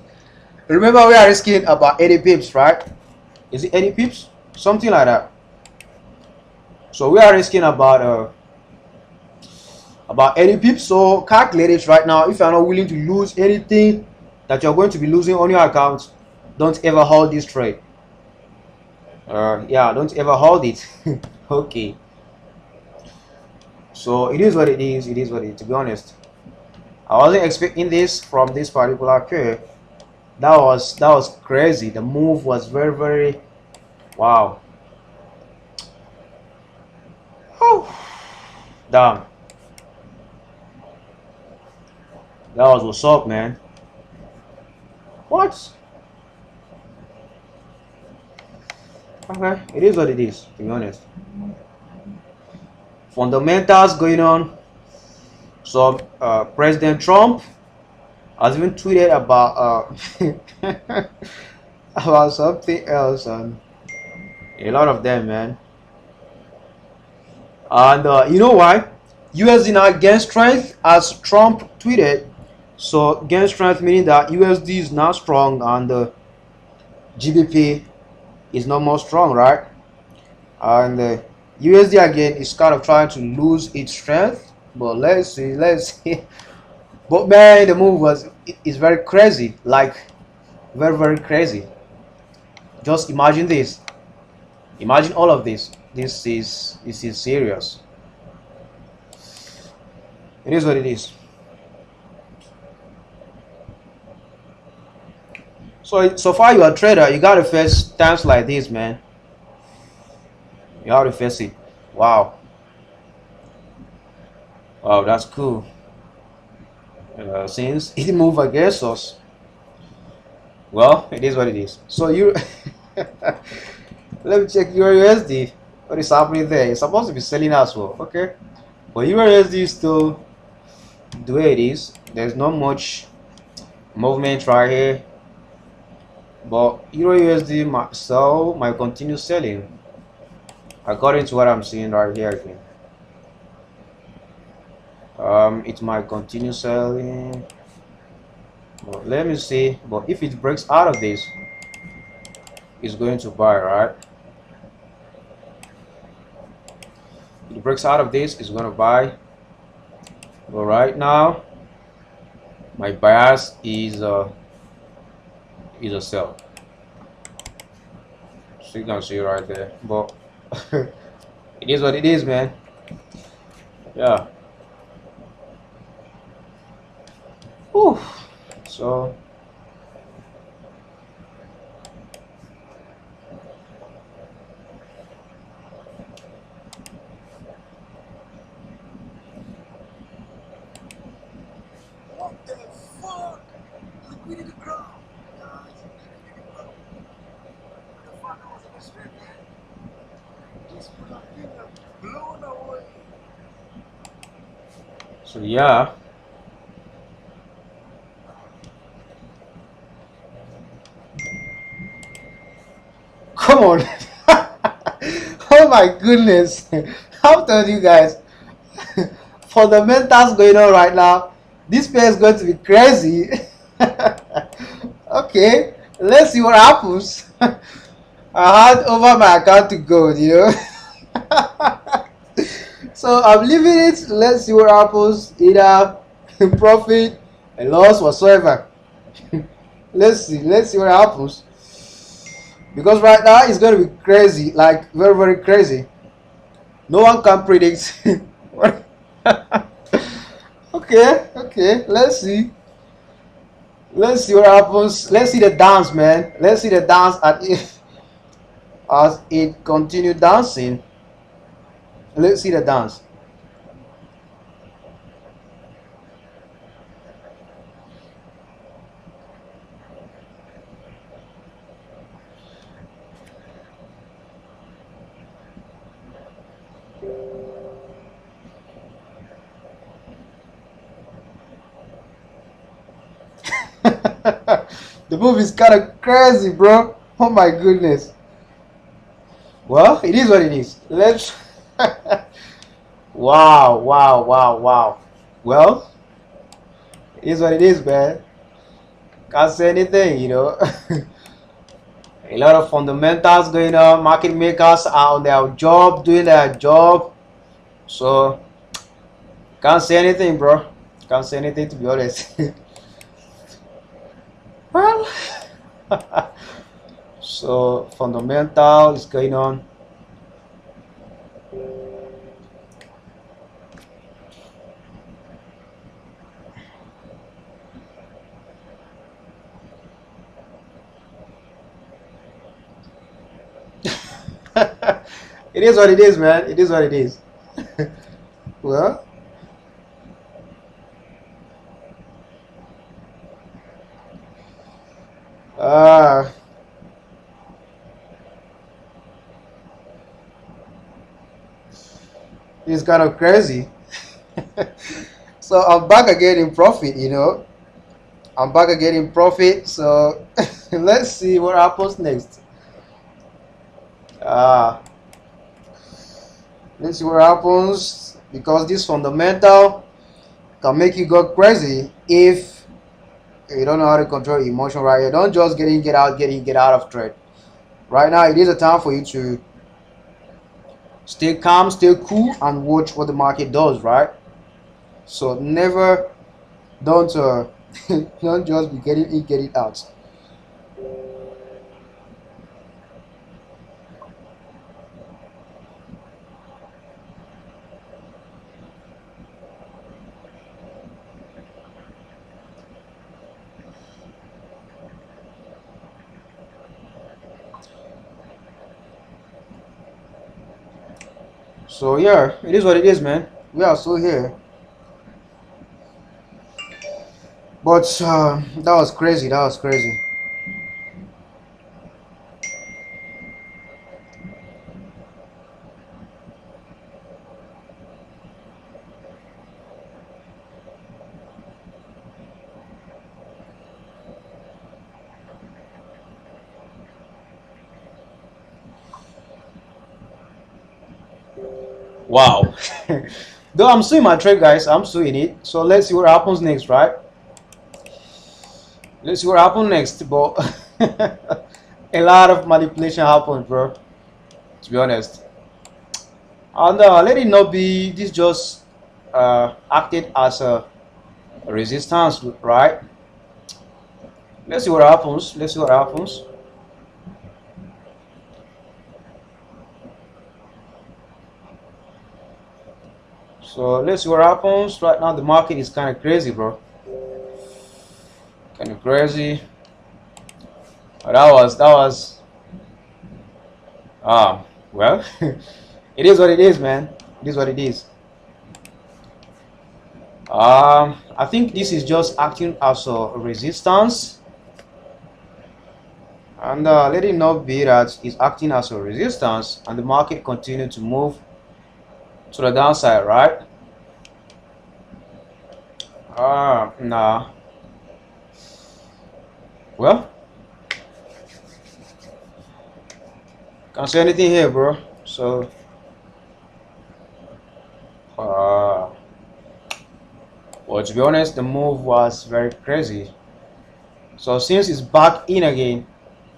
remember we are risking about 80 pips, right? Is it 80 pips? Something like that. So we are risking about 80 pips. So calculate it right now. If you are not willing to lose anything that you're going to be losing on your account, don't ever hold this trade. Yeah, don't ever hold it. Okay. So it is what it is. It is what it is. To be honest, I wasn't expecting this from this particular pair. That was crazy. The move was very, very wow. Oh, damn. That was what's up, man. What? Okay, it is what it is. To be honest, fundamentals going on. So President Trump has even tweeted about about something else, and a lot of them, man. And you know why? USD now gain strength as Trump tweeted. So gain strength meaning that USD is now strong and the GBP is not more strong, right? And USD again is kind of trying to lose its strength. But let's see, let's see. But man, the move is very crazy, like very, very crazy. Just imagine this. Imagine all of this. This is serious. It is what it is. So far you are a trader, you gotta face times like this, man. You have to face it. Wow. Wow, that's cool. Since it moved against us, well, it is what it is. So you let me check your USD. What is happening there? It's supposed to be selling as well. Okay. But your USD is still the way it is. There's not much movement right here. But Euro USD might continue selling according to what I'm seeing right here again. It might continue selling. But let me see. But if it breaks out of this, it's going to buy, right? If it breaks out of this, it's going to buy. But right now, my bias is a sell. So you can see right there. But it is what it is, man. Yeah. Whew. So What the fuck? Liquidity crowd. Guys, liquidity crowd. What the fuck I was expecting, man? This could have been blown away. so yeah. Come on. Oh my goodness. I've told you guys. Fundamentals going on right now. This pair is going to be crazy. Okay, let's see what happens. I had over my account to gold, you know. So I'm leaving it. Let's see what happens. Either profit, a loss, whatsoever. Let's see what happens. Because right now it's going to be crazy, like very, very crazy. No one can predict. Okay, let's see. Let's see what happens. Let's see the dance, man. Let's see the dance as it continue dancing. Let's see the dance. The move is kind of crazy, bro. Oh my goodness. Well, it is what it is. Let's. Wow. Well, it is what it is, man. Can't say anything, you know. A lot of fundamentals going on. Market makers are on their job, doing their job. So, can't say anything, bro. Can't say anything, to be honest. Well, so fundamental is going on. It is what it is, man. It is what it is. Well, uh, it's kind of crazy. So I'm back again in profit, you know. I'm back again in profit. So let's see what happens next. Uh, let's see what happens because this fundamental can make you go crazy if you don't know how to control emotion right here. Don't just get in, get out of trade. Right now, it is a time for you to stay calm, stay cool, and watch what the market does, right? So never, don't don't just be getting in, getting out. So yeah, it is what it is, man. We are still here, but that was crazy. That was crazy. Wow. Though I'm still in my trade, guys. I'm still in it. So let's see what happens next, right? Let's see what happens next. But a lot of manipulation happens, bro. To be honest. And let it not be this just acted as a resistance, right? Let's see what happens. Let's see what happens. So let's see what happens. Right now the market is kind of crazy, bro. kind of crazy. But that was well, it is what it is, man. It is what it is. I think this is just acting as a resistance, and let it not be that it's acting as a resistance and the market continue to move to the downside, right? Nah. Well, can't say anything here, bro. So, uh, well, to be honest, the move was very crazy. So since it's back in again,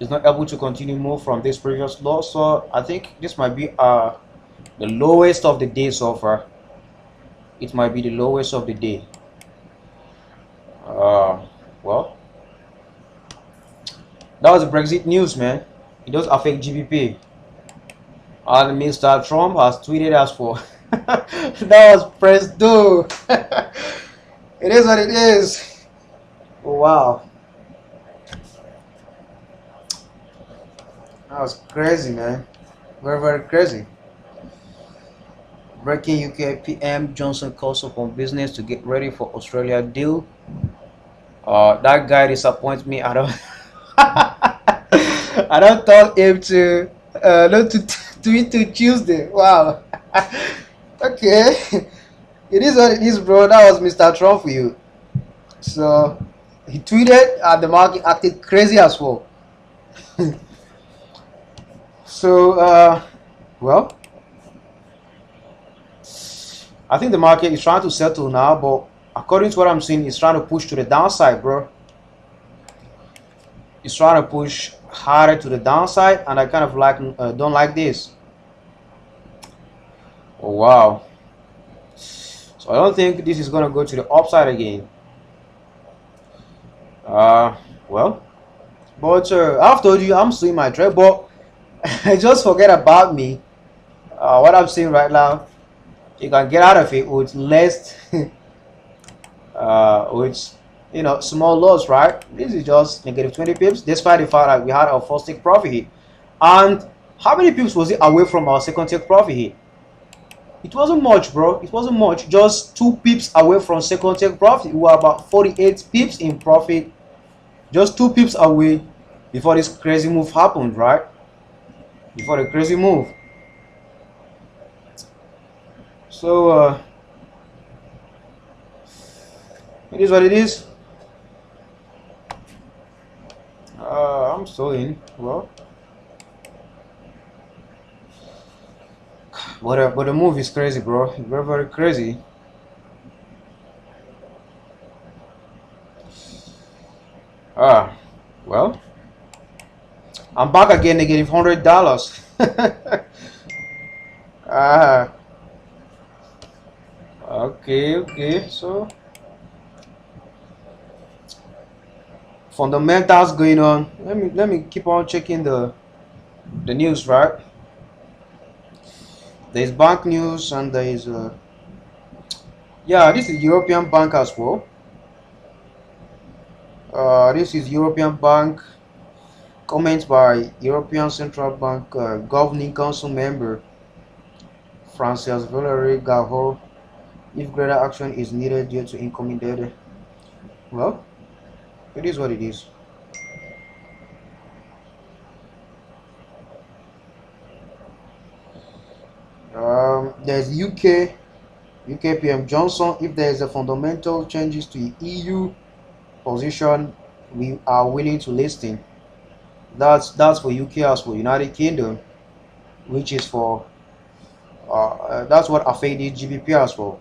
it's not able to continue move from this previous low. So I think this might be the lowest of the day so far. It might be the lowest of the day. Well, that was Brexit news, man. It does affect GBP. And Mr. Trump has tweeted us for that was press do. It is what it is. Wow, that was crazy, man. Very, very crazy. Breaking UK PM Johnson calls upon business to get ready for Australia deal. That guy disappoints me. I don't I don't tell him to not to tweet to Tuesday. Wow. Okay. It is what it is, bro. That was Mr. Trump for you. So he tweeted and the market acted crazy as well. So well, I think the market is trying to settle now, but according to what I'm seeing, it's trying to push to the downside, bro. It's trying to push harder to the downside, and I kind of like don't like this. Oh wow. So I don't think this is gonna go to the upside again. Well, but I've told you I'm seeing my trade, but I just forget about me. What I'm seeing right now, you can get out of it with less, with small loss, right? This is just negative 20 pips, despite the fact that we had our first take profit hit. And how many pips was it away from our second take profit hit? It wasn't much, bro. It wasn't much. Just 2 pips away from second take profit. We were about 48 pips in profit. Just 2 pips away before this crazy move happened, right? Before the crazy move. So it is what it is. I'm still in. Well, but the move is crazy, bro. Very, very crazy. Well, I'm back again, negative $100. Okay. So fundamentals going on. Let me keep on checking the news, right? There's bank news and there is yeah, this is European bank as well. This is European bank comments by European Central Bank Governing Council member Francis Valery Gahor. If greater action is needed due to incoming data. Well, it is what it is. There's UK PM Johnson. If there is a fundamental changes to EU position, we are willing to listen. That's for UK as for United Kingdom, which is for that's what affected GBP as well.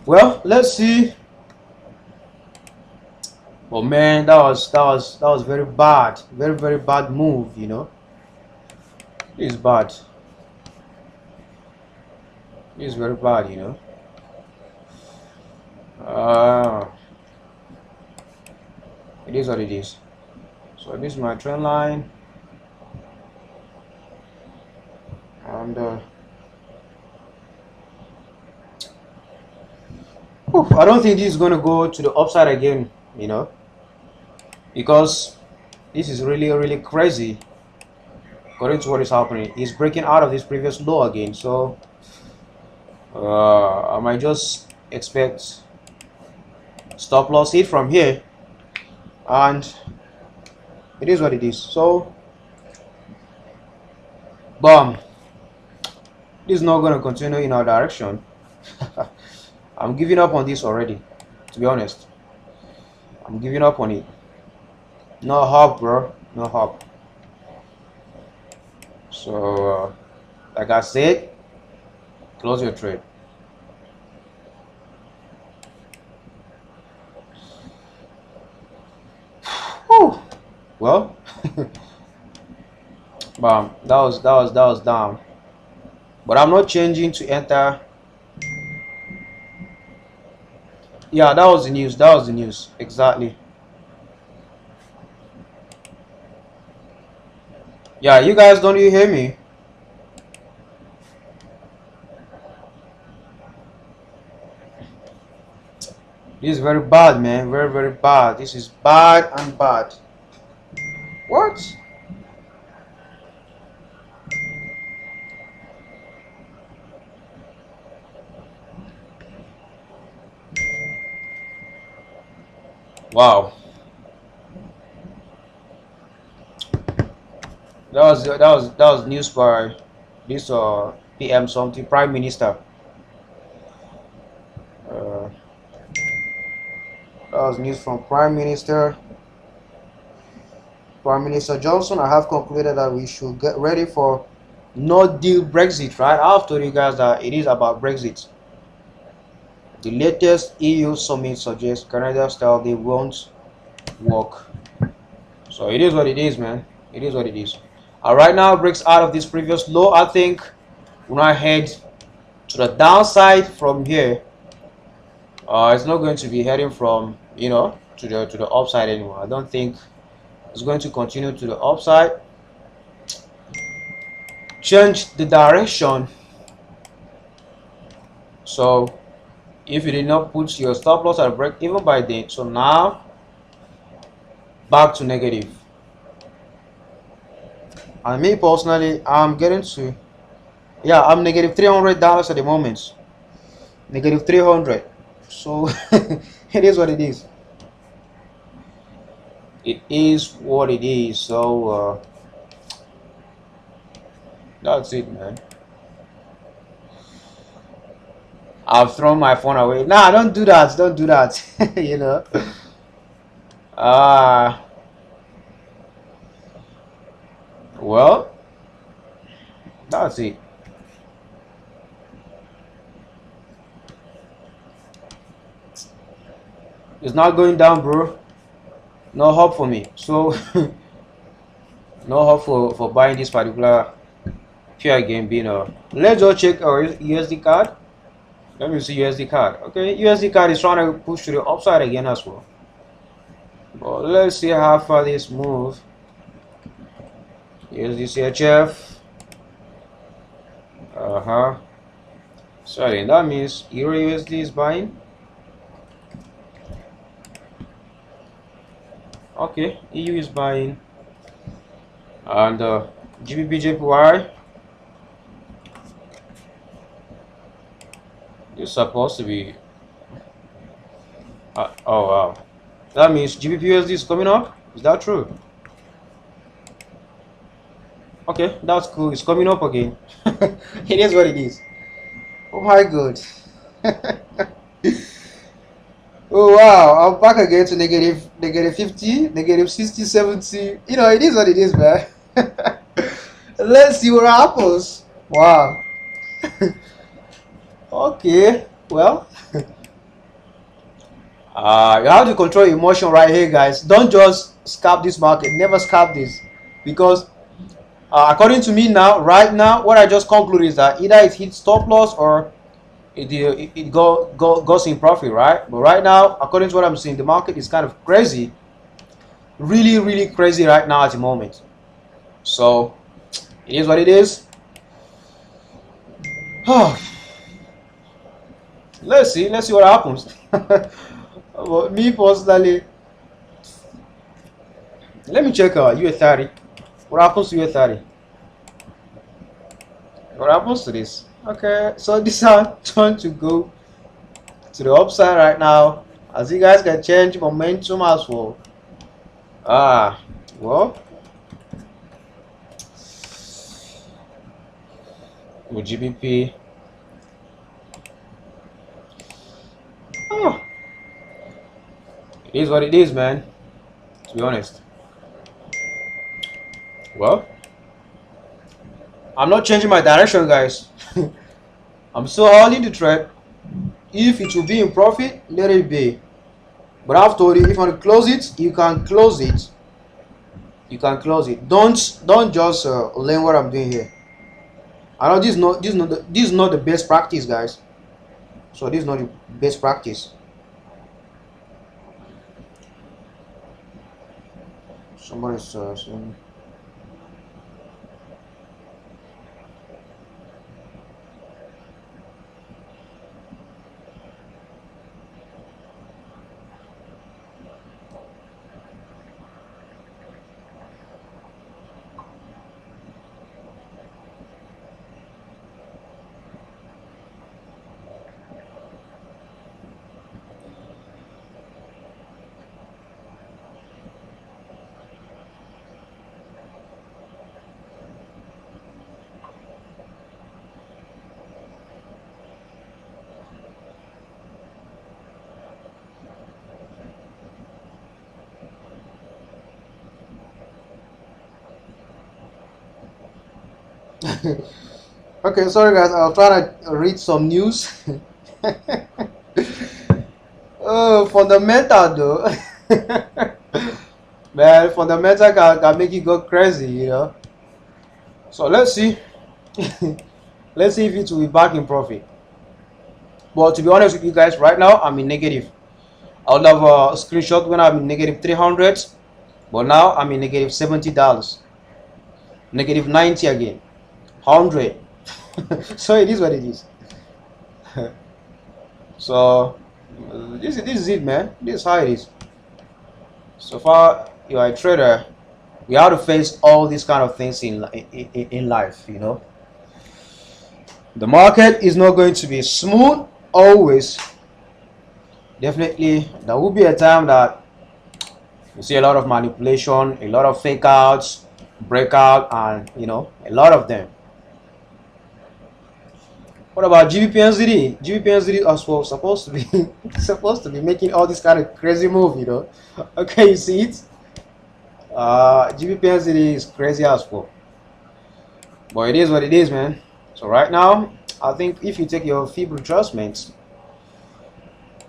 Well, let's see. Oh man, that was very bad, very bad move. It's bad. It's very bad. It is what it is. So this is my trend line, and I don't think this is going to go to the upside again, you know, because this is really crazy according to what is happening. It's breaking out of this previous low again, so I might just expect stop loss hit from here, and it is what it is. So boom, this is not going to continue in our direction. I'm giving up on this already, to be honest. I'm giving up on it. No hope, bro. No hope. So like I said, close your trade. Whew. Well, bam, that was down, but I'm not changing to enter. Yeah, that was the news. That was the news. Exactly. Yeah, you guys, don't you hear me? This is very bad, man. Very bad. This is bad and bad. What? Wow. That was news by this PM something Prime Minister. Uh, that was news from Prime Minister. Prime Minister Johnson. I have concluded that we should get ready for no deal Brexit. Right? I have told you guys that it is about Brexit. The latest EU summit suggests Canada style they won't work. So it is what it is, man. It is what it is. Right now, breaks out of this previous low. I think when I head to the downside from here, it's not going to be heading from, you know, to the upside anymore. I don't think it's going to continue to the upside. Change the direction. So if you did not put your stop loss at break even by then, so now back to negative. And me personally, I'm getting to, yeah, I'm negative $300 at the moment. Negative 300. So it is what it is. It is what it is. So that's it, man. I've thrown my phone away. Nah, don't do that. Don't do that. You know. Well, that's it. It's not going down, bro. No hope for me. So no hope for buying this particular pair again. Being let's just check our USD card. Let me see USD card. Okay, USD card is trying to push to the upside again as well. But let's see how far this move. USD CHF. Sorry, that means Euro USD is buying. Okay, EU is buying, and GBP JPY is supposed to be. Oh wow, that means GBP USD is coming up. Is that true? Okay, that's cool. It's coming up again. It is what it is. Oh my god. Oh wow, I'm back again to negative 50, negative 60, 70. You know, it is what it is, man. Let's see what happens. Wow. Okay, well. You have to control emotion right here, guys. Don't just scalp this market. Never scalp this. Because according to me now, right now, what I just conclude is that either it hits stop loss or it goes in profit, right? But right now, according to what I'm seeing, the market is kind of crazy. really crazy right now at the moment. So it is what it is. Let's see what happens. But me personally, let me check UA30. What happens to UA30? What happens to this? Okay, so this is trying to go to the upside right now. As you guys can change momentum as well. Well, with GBP, it is what it is, man. To be honest. Well, I'm not changing my direction, guys. I'm still holding the trade. If it will be in profit, let it be. But I've told you, if you want to close it, you can close it. You can close it. Don't just learn what I'm doing here. I know this is not the best practice, guys. So this is not the best practice. Somebody's saying. Okay, sorry guys, I'll try to read some news. Oh, fundamental though. Man, fundamental can make you go crazy, you know. So let's see. Let's see if it will be back in profit. But to be honest with you guys, right now I'm in negative. I would have a screenshot when I'm in negative 300, but now I'm in negative $70, negative 90 again, 100. So it is what it is. So this is it, man. This is how it is. So far you are a trader, we have to face all these kind of things in life, you know. The market is not going to be smooth always. Definitely there will be a time that you see a lot of manipulation, a lot of fake outs, breakout, and you know, a lot of them. What about GBP/USD? GBP/USD as well supposed to be supposed to be making all this kind of crazy move, you know. Okay, you see it? GBP/USD is crazy as well. But it is what it is, man. So right now, I think if you take your fib adjustments,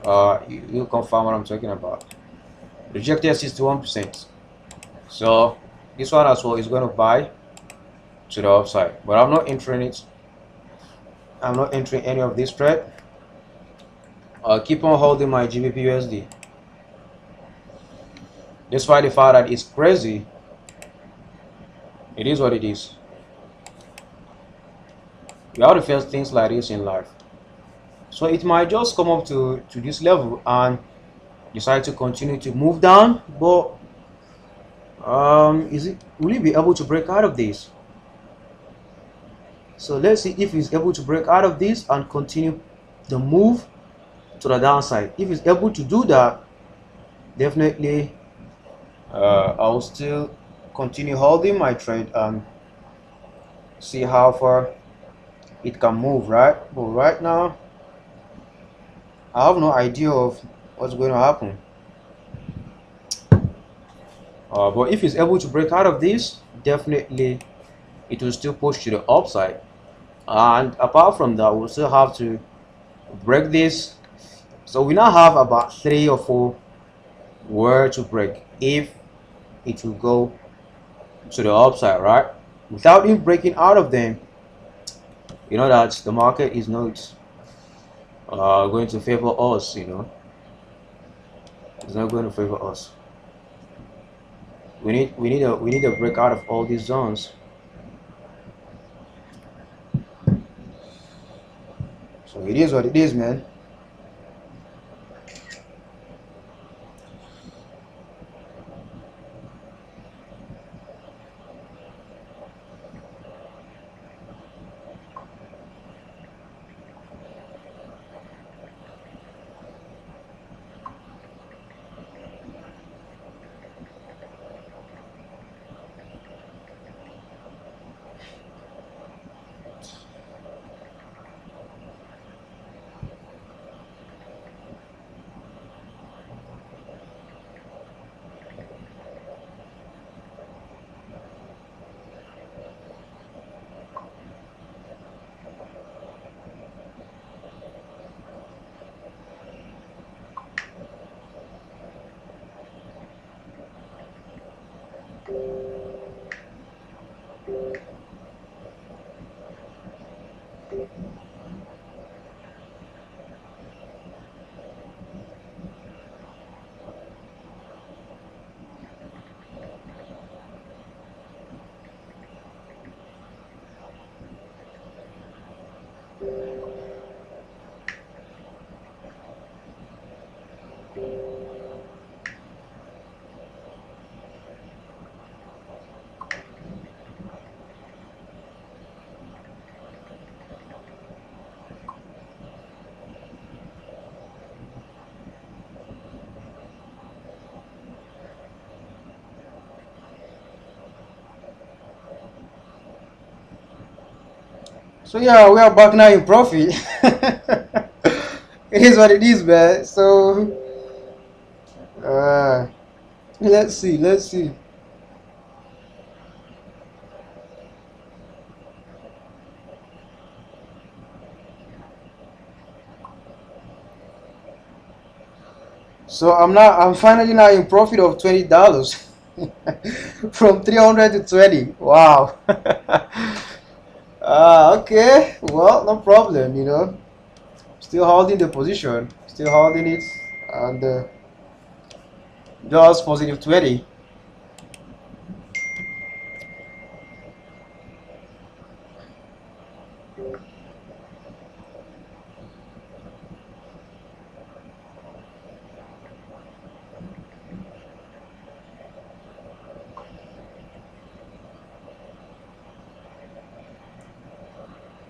you'll confirm what I'm talking about. Rejected 61%. So this one as well is going to buy to the upside, but I'm not entering it. I'm not entering any of this trade. I'll keep on holding my GBP/USD. Despite the fact that it's crazy, it is what it is. You have to face things like this in life. So it might just come up to this level and decide to continue to move down, but will it be able to break out of this? So let's see if it's able to break out of this and continue the move to the downside. If it's able to do that, definitely I'll still continue holding my trade and see how far it can move, right? But right now I have no idea of what's going to happen. But if it's able to break out of this, definitely it will still push to the upside. And apart from that, we'll still have to break this. So we now have about 3 or 4 where to break if it will go to the upside, right? Without him breaking out of them, you know that the market is not going to favor us, you know. It's not going to favor us. We need a break out of all these zones. So it is what it is, man. So yeah, we are back now in profit. It is what it is, man. So uh, let's see. So I'm finally now in profit of $20 from 300 to 20. Wow. Okay. Well, no problem. Still holding the position, still holding it, and just positive 20.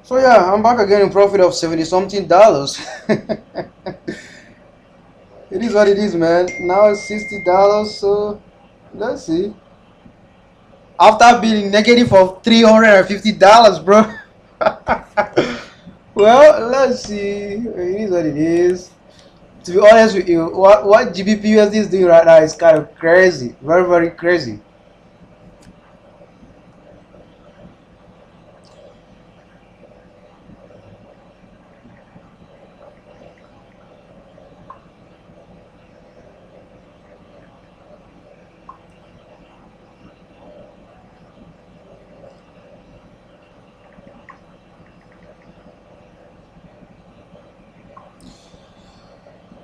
So yeah, I'm back again in profit of 70 something dollars. It is what it is, man. Now it's $60. So let's see. After being negative of $350, bro. Well, let's see. It is what it is. To be honest with you, what GBPUSD is doing right now is kind of crazy, very very crazy.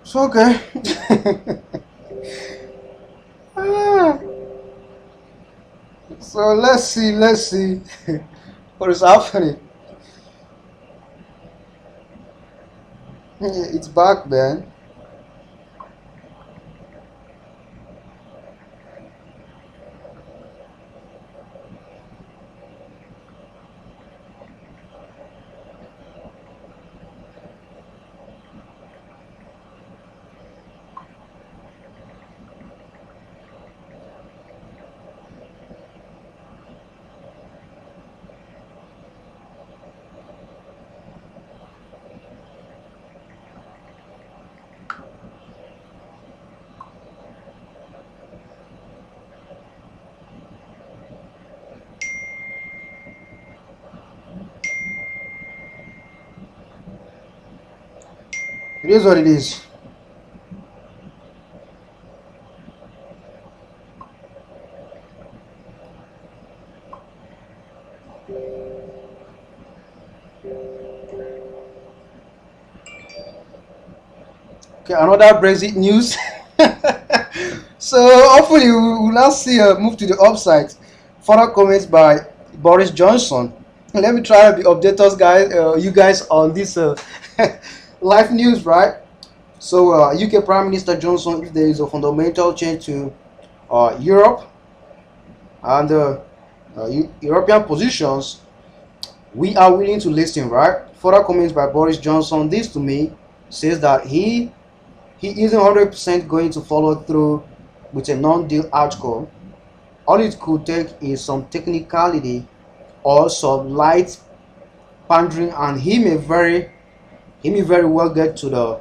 So okay. Ah, so let's see what is happening. It's back, man. It is what it is. Okay, another Brexit news. So hopefully we will now see a move to the upside. Further comments by Boris Johnson. Let me try to be updaters, guys. You guys on this live news, right? So UK Prime Minister Johnson, if there is a fundamental change to Europe and European positions, we are willing to listen, right? Further comments by Boris Johnson. This to me says that he isn't 100% going to follow through with a non-deal outcome. All it could take is some technicality or some light pandering, and he may very well get the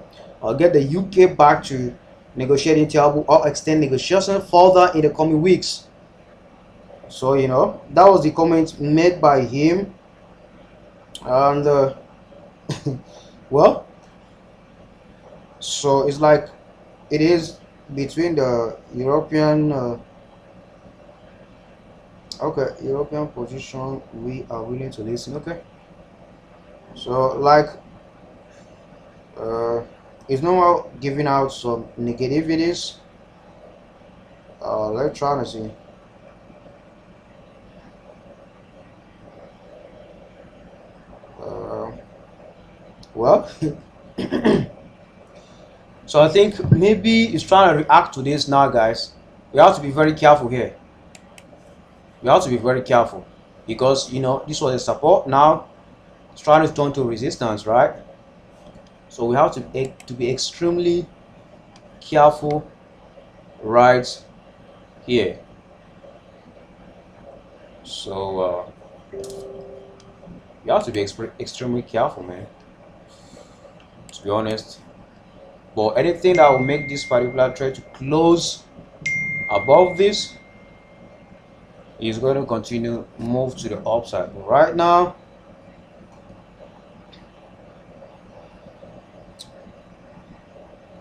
UK back to negotiating table or extend negotiation further in the coming weeks. So that was the comment made by him, and well, so it's like it is between the European European position. We are willing to listen. Okay, so like it's no more giving out some negativities. Let's try to see. Well, so I think maybe he's trying to react to this now, guys. We have to be very careful here. We have to be very careful because this was a support. Now it's trying to turn to resistance, right? So we have to be extremely careful right here. So you have to be extremely careful, man, to be honest. But anything that will make this particular trade to close above this is going to continue move to the upside. But right now,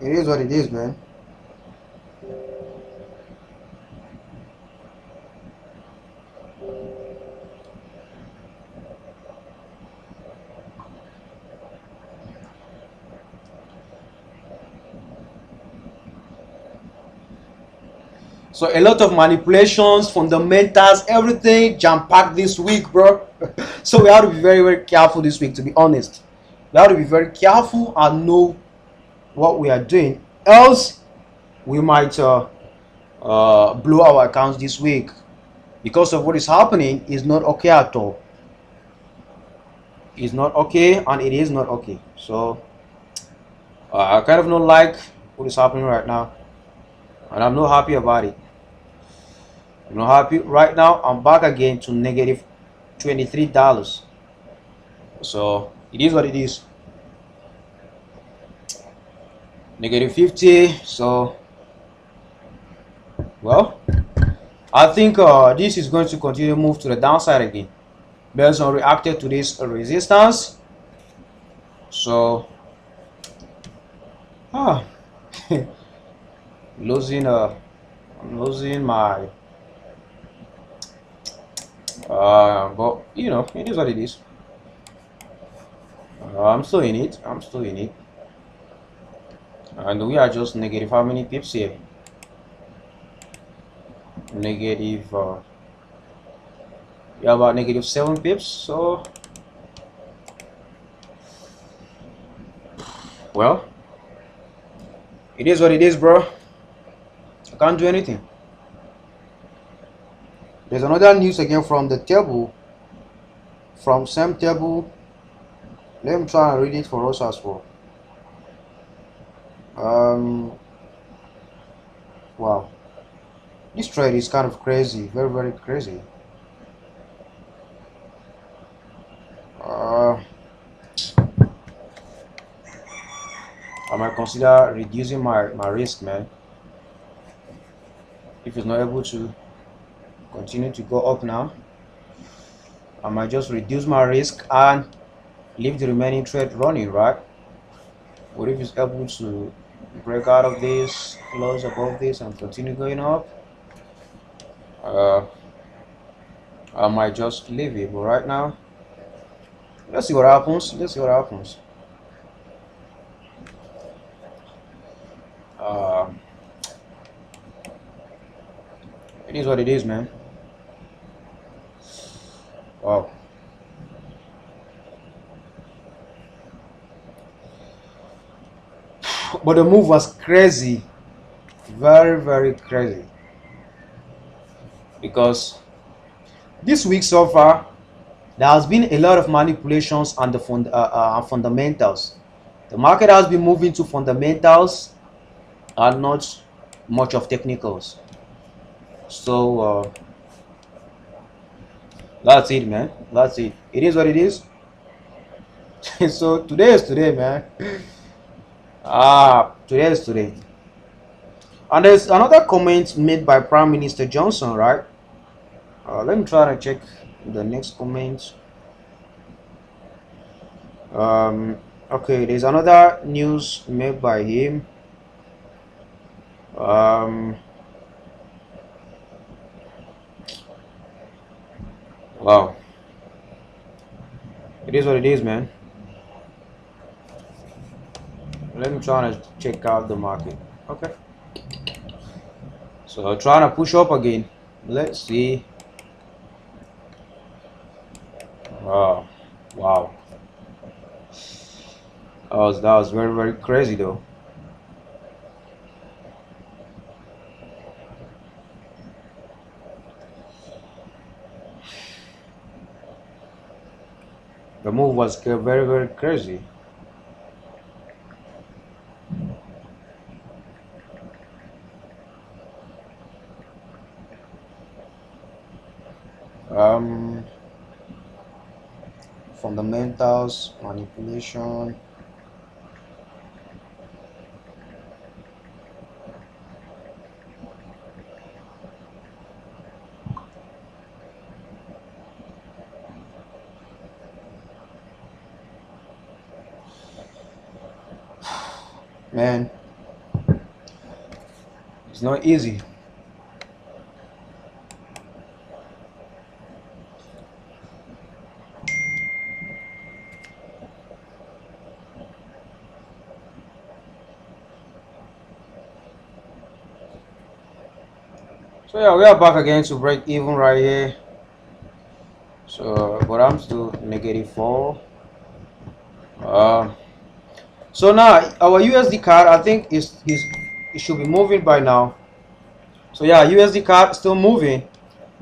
it is what it is, man. So a lot of manipulations, fundamentals, everything jam-packed this week, bro. So we have to be very, very careful this week, to be honest. We have to be very careful and know what we are doing. Else, we might blow our accounts this week because of what is happening is not okay at all. It's not okay, and it is not okay. So I kind of don't like what is happening right now, and I'm not happy about it. I'm not happy right now. I'm back again to negative $23. So it is what it is. Negative 50. So well, I think this is going to continue to move to the downside again. Belson reacted to this resistance. So losing I'm losing my but it is what it is. I'm still in it. And we are just negative how many pips here? Negative yeah, about negative 7 pips. So well, it is what it is, bro. I can't do anything. There's another news again from the table, from same table. Let me try and read it for us as well. Wow, this trade is kind of crazy, very, very crazy. I might consider reducing my risk, man. If it's not able to continue to go up now, I might just reduce my risk and leave the remaining trade running, right? What if it's able to break out of this, close above this, and continue going up? I might just leave it, but right now, let's see what happens. It is what it is, man. Wow. But the move was crazy, very, very crazy. Because this week so far, there has been a lot of manipulations on the fundamentals. The market has been moving to fundamentals and not much of technicals. So that's it, man. That's it. It is what it is. So today is today, man. Today is today. And there's another comment made by Prime Minister Johnson, right? Let me try to check the next comment. Okay, there's another news made by him. Wow. It is what it is, man. Let me try to check out the market. Okay. So trying to push up again. Let's see. Wow. Wow. That was very, very crazy though. The move was very, very crazy. Um, Fundamentals, manipulation. Man, it's not easy. So yeah, we are back again to break even right here. So, but I'm still -4. Uh, so now our USD card, I think it should be moving by now. So yeah, USD card still moving,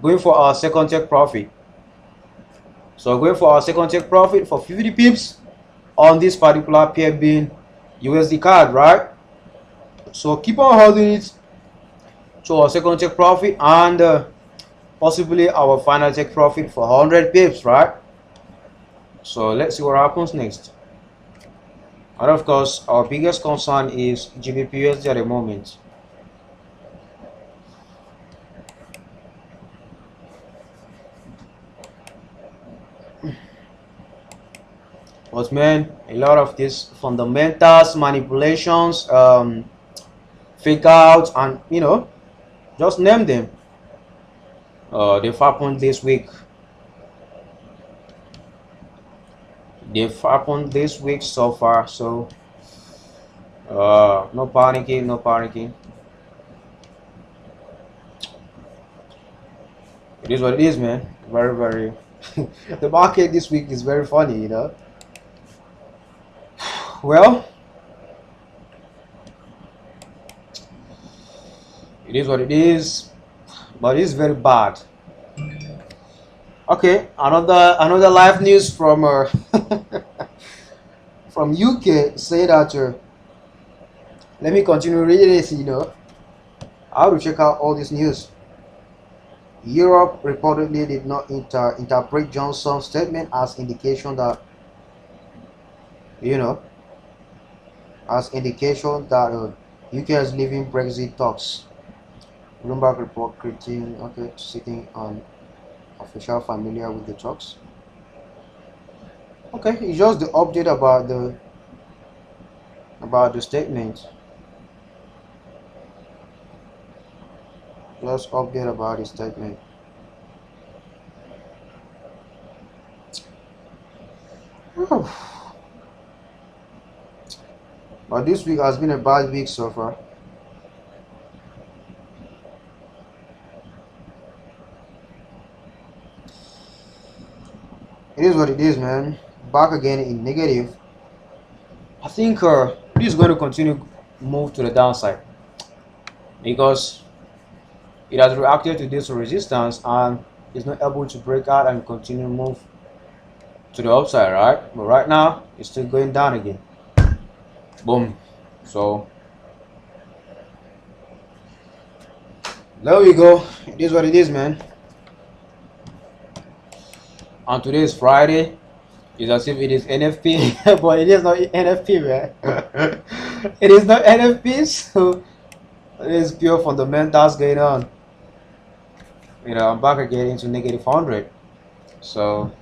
going for our second take profit. So going for our second take profit for 50 pips on this particular pair being USD card, right? So keep on holding it to our second take profit and possibly our final take profit for 100 pips, right? So let's see what happens next. And of course, our biggest concern is GBP/USD at the moment. But man, a lot of these fundamentals, manipulations, fake outs, and just name them. They've happened this week. They've happened this week so far. So no panicking, no panicking. It is what it is, man. Very, very. The market this week is very funny, Well, it is what it is, but it's very bad. Okay, another live news from from UK say that let me continue reading it. I have to check out all this news. Europe reportedly did not interpret Johnson's statement as indication that UK is leaving Brexit talks. Bloomberg report creating sitting on official familiar with the talks. Okay, it's just the update about the statement. Just update about the statement. But this week has been a bad week so far. it is what it is, man. Back again in negative. I think this is going to continue move to the downside because it has reacted to this resistance and is not able to break out and continue move to the upside, right? But right now it's still going down again. Boom. So there we go. It is what it is, man. And today is Friday. It's as if it is NFP, but it is not NFP, man. It is not NFP, so it is pure fundamentals going on. You know, I'm back again into negative 100. So,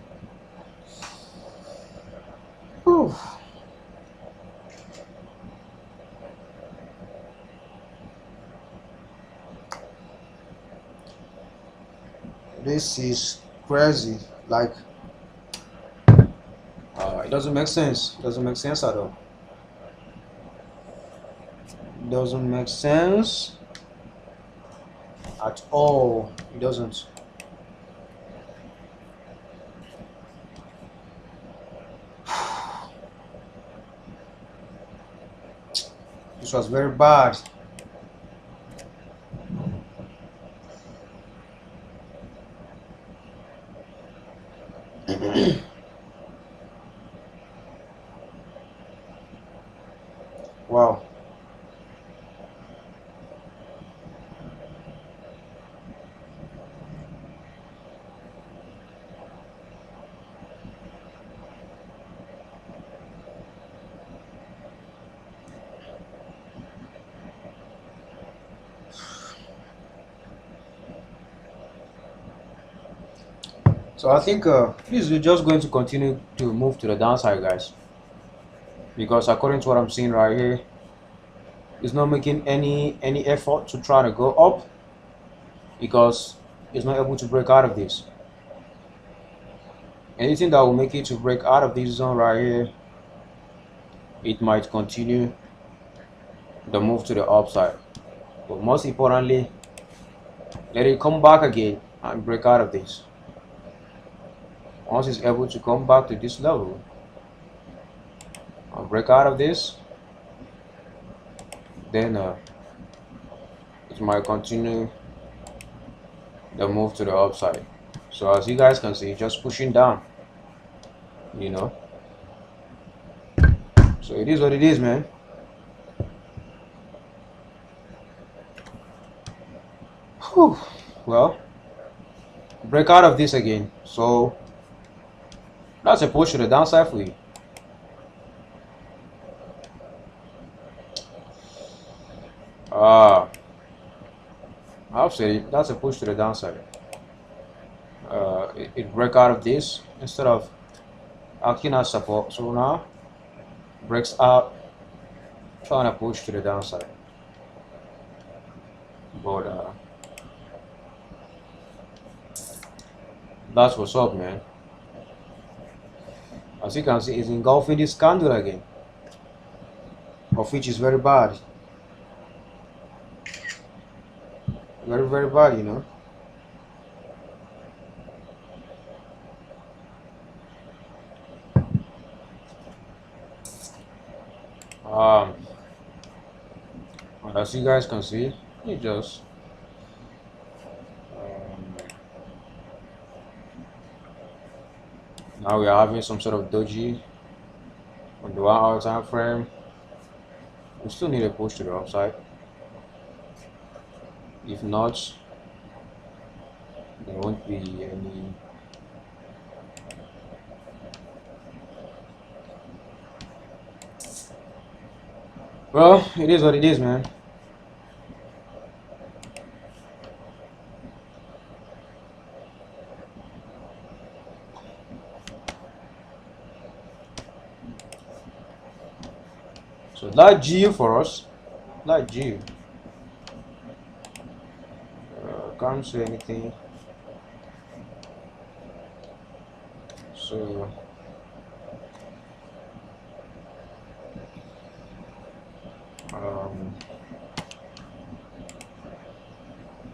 whew. This is crazy. Like, it doesn't make sense. It doesn't make sense at all. It doesn't make sense at all. It doesn't. This was very bad. Wow. So I think this is just going to continue to move to the downside, guys, because according to what I'm seeing right here, it's not making any effort to try to go up because it's not able to break out of this. Anything that will make it to break out of this zone right here, it might continue the move to the upside. But most importantly, let it come back again and break out of this. Once it's able to come back to this level and break out of this, then it might continue the move to the upside. So as you guys can see, just pushing down, you know. So it is what it is, man. Whew. Well, break out of this again. So that's a push to the downside for you. I'll say that's a push to the downside. It break out of this instead of acting as support. So now breaks out, trying to push to the downside. But that's what's up, man. As you can see, it's engulfing this candle again, of which is very bad. Very, very bad, you know. And as you guys can see, it just now we are having some sort of doji on the 1 hour time frame. We still need a push to the upside. If not, there won't be any well, it is what it is, man. So that GU for us, that GU. Can't say anything. So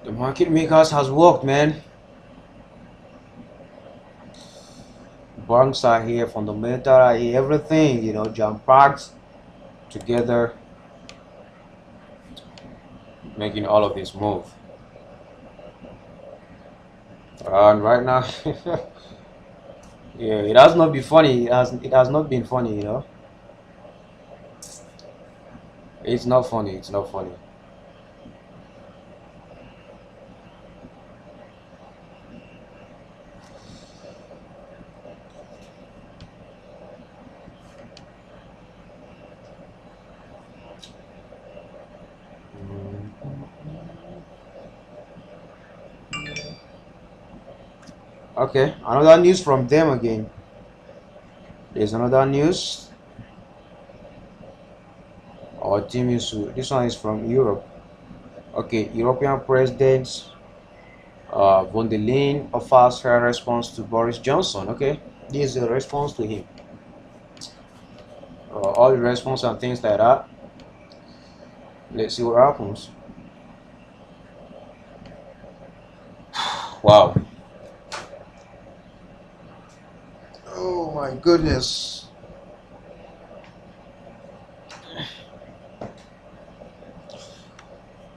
the market makers has worked, man. banks are here, fundamental are here, everything, you know, jam packed together, making all of this move. And right now, yeah, it has not been funny. It has not been funny, you know. It's not funny. It's not funny. Okay, another news from them again. There's another news. Our team is this one is from Europe. Okay, European president von der Leyen offers fair response to Boris Johnson. Okay, this is a response to him. All the response and things like that. Let's see what happens. Wow. Oh my goodness.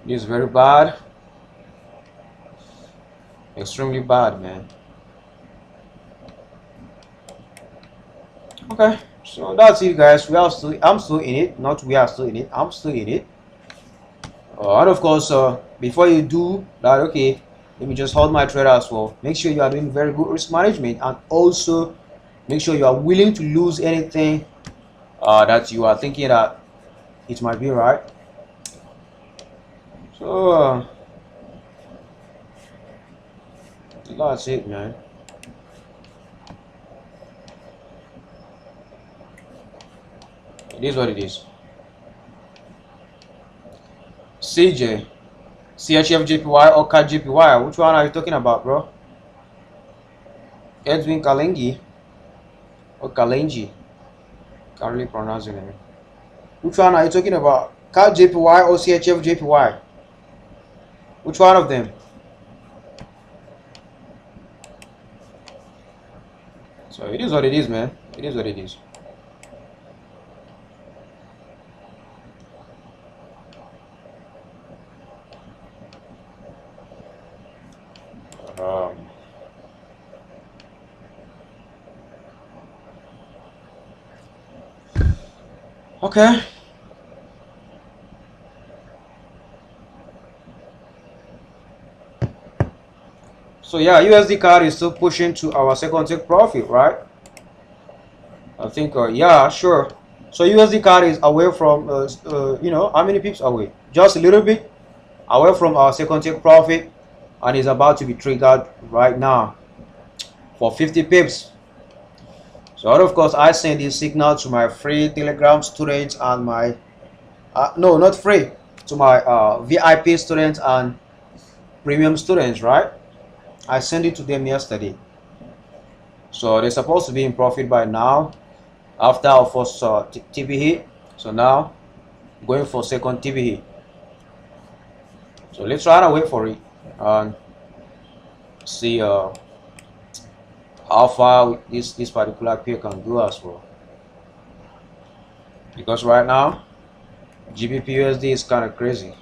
This is very bad. Extremely bad, man. Okay, so that's it, guys. I'm still in it. Not we are still in it. I'm still in it. And of course, before you do that, okay, let me just hold my trade as well. Make sure you are doing very good risk management, and also make sure you are willing to lose anything that you are thinking that it might be right. So that's it, man. It is what it is. CJ, CHF JPY or CAD JPY? Which one are you talking about, bro? Edwin Kalengi or Kalenji? Can't really pronounce your name. Which one are you talking about? CAD JPY or CHF JPY? Which one of them? So it is what it is, man. It is what it is. Okay. So yeah, USD CAD is still pushing to our second take profit, right? I think yeah, sure. So USD CAD is away from you know, how many pips away? Just a little bit away from our second take profit, and is about to be triggered right now for 50 pips. So of course I send this signal to my free Telegram students and my no, not free, to my VIP students and premium students, right? I sent it to them yesterday, so they're supposed to be in profit by now after our first TP hit. So now going for second TP hit. So let's try to wait for it and see how far this particular pair can go as well, because right now GBP USD is kind of crazy.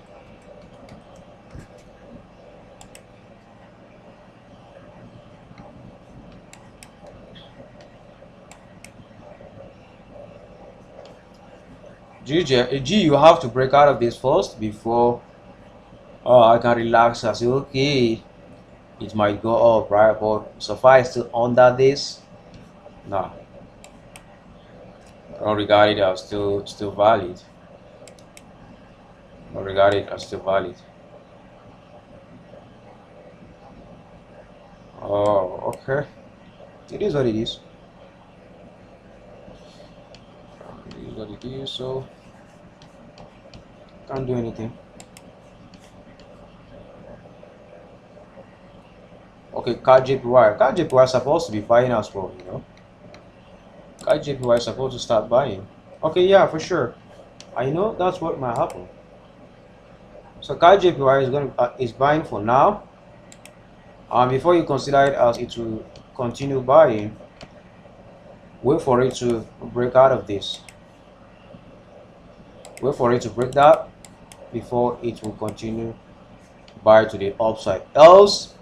G, you have to break out of this first before I can relax and say, okay, it might go up, right? But so far it's still under this. No, I don't regard it as still valid. I don't regard it as still valid. Oh, okay. It is what it is. It is what it is. So can't do anything. Okay, CAD JPY is supposed to be buying as well, you know. CAD JPY is supposed to start buying. Okay, yeah, for sure. I know that's what might happen. So CAD JPY is buying for now. Before you consider it as it will continue buying, Wait for it to break out of this. Wait for it to break that before it will continue buy to the upside. Else,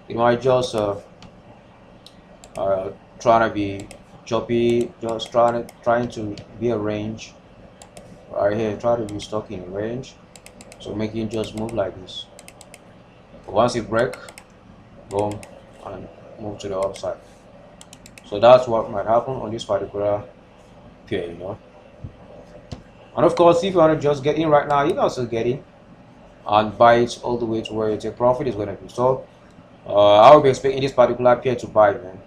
it might just trying to be choppy, just trying to be a range right here. Try to be stuck in range, so making just move like this. But once it break, boom, and move to the upside. So that's what might happen on this particular pair, you know. And of course, if you want to just get in right now, you can also get in and buy it all the way to where your profit is going to be. So I will be expecting this particular pair to buy, man.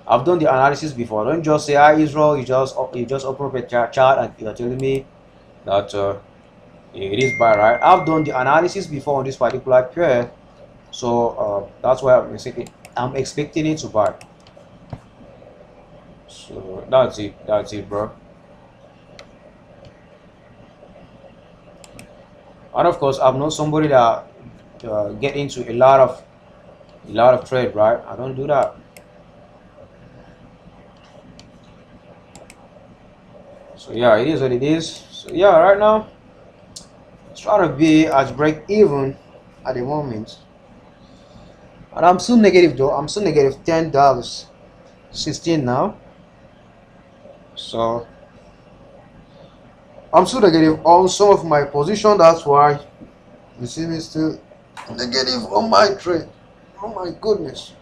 I've done the analysis before. Don't just say, "Hi, Israel." You just open up a chart and you're telling me that it is buy, right? I've done the analysis before on this particular pair, so that's why I'm expecting it to buy. So that's it. That's it, bro. And of course, I'm not somebody that get into a lot of trade, right? I don't do that. So yeah, it is what it is. So yeah, right now it's trying to be at break even at the moment, and I'm still negative though. I'm still negative $10, 16 now. So I'm still negative on some of my position. That's why you see me still negative on my trade. Oh my goodness.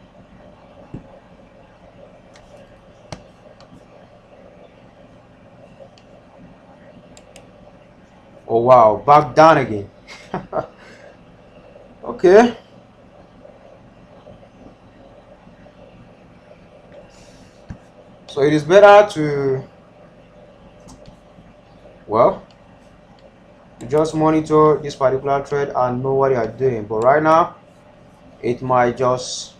Oh wow, back down again. Okay. So it is better to, well, to just monitor this particular trade and know what you are doing. But right now, it might just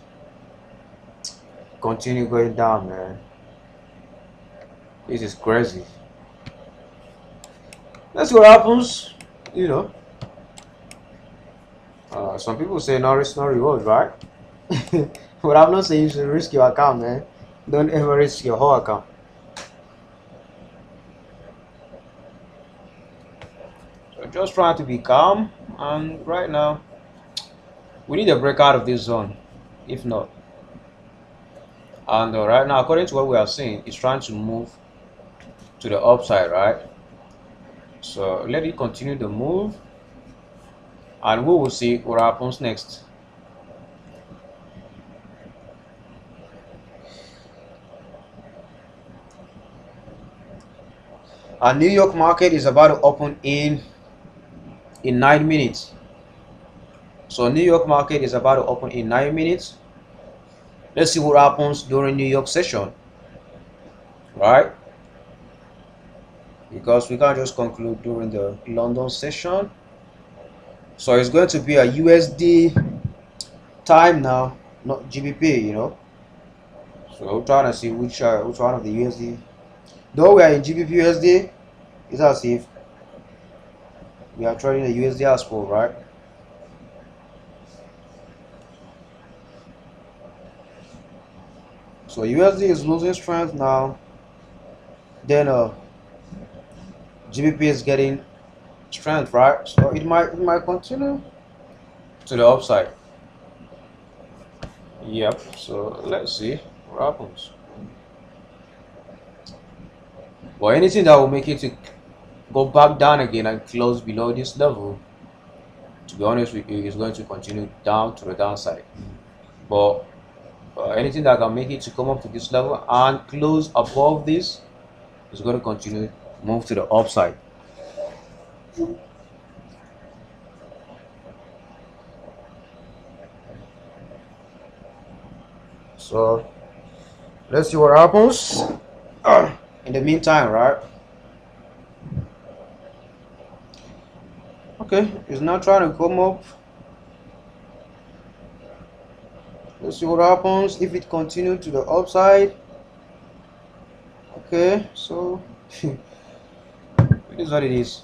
continue going down, man. This is crazy. Let's see what happens. You know, some people say no risk, no reward, right? But I'm not saying you should risk your account, man. Don't ever risk your whole account. So just trying to be calm, and right now we need a break out of this zone, if not. And right now, according to what we are seeing, it's trying to move to the upside, right? So let it continue the move, and we will see what happens next. Our New York market is about to open in 9 minutes. So New York market is about to open in 9 minutes. Let's see what happens during New York session, right? Because we can't just conclude during the London session. So it's going to be a USD time now, not GBP, you know. So we're trying to see which one of the USD. Though we are in GBP USD, it's as if we are trading the USD as well, right? So USD is losing strength now. Then GBP is getting strength, right? So it might continue to the upside. Yep. So let's see what happens. But anything that will make it to go back down again and close below this level, to be honest with you, is going to continue down to the downside. But anything that can make it to come up to this level and close above this is going to continue move to the upside. So let's see what happens in the meantime, right? Okay, it's now trying to come up. Let's see what happens if it continues to the upside. Okay, so it is what it is.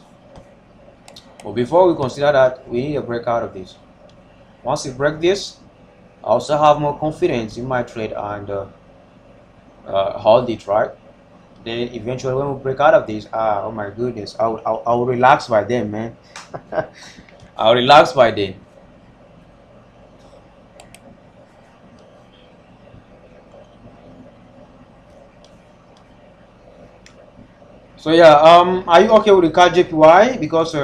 But before we consider that, we need a breakout of this. Once we break this, I also have more confidence in my trade, and hold it, right? Then eventually when we break out of this, oh my goodness, I'll relax by then, man. I'll relax by then. So yeah, are you okay with the card JPY? Because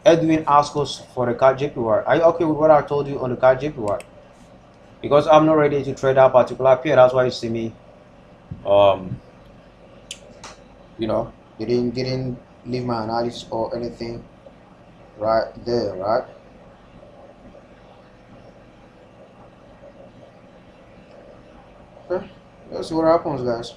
Edwin asked us for the card JPY. Are you okay with what I told you on the card JPY? Because I'm not ready to trade that particular pair. That's why you see me, um, you know, didn't leave my analysis or anything right there, right? Okay, let's see what happens, guys.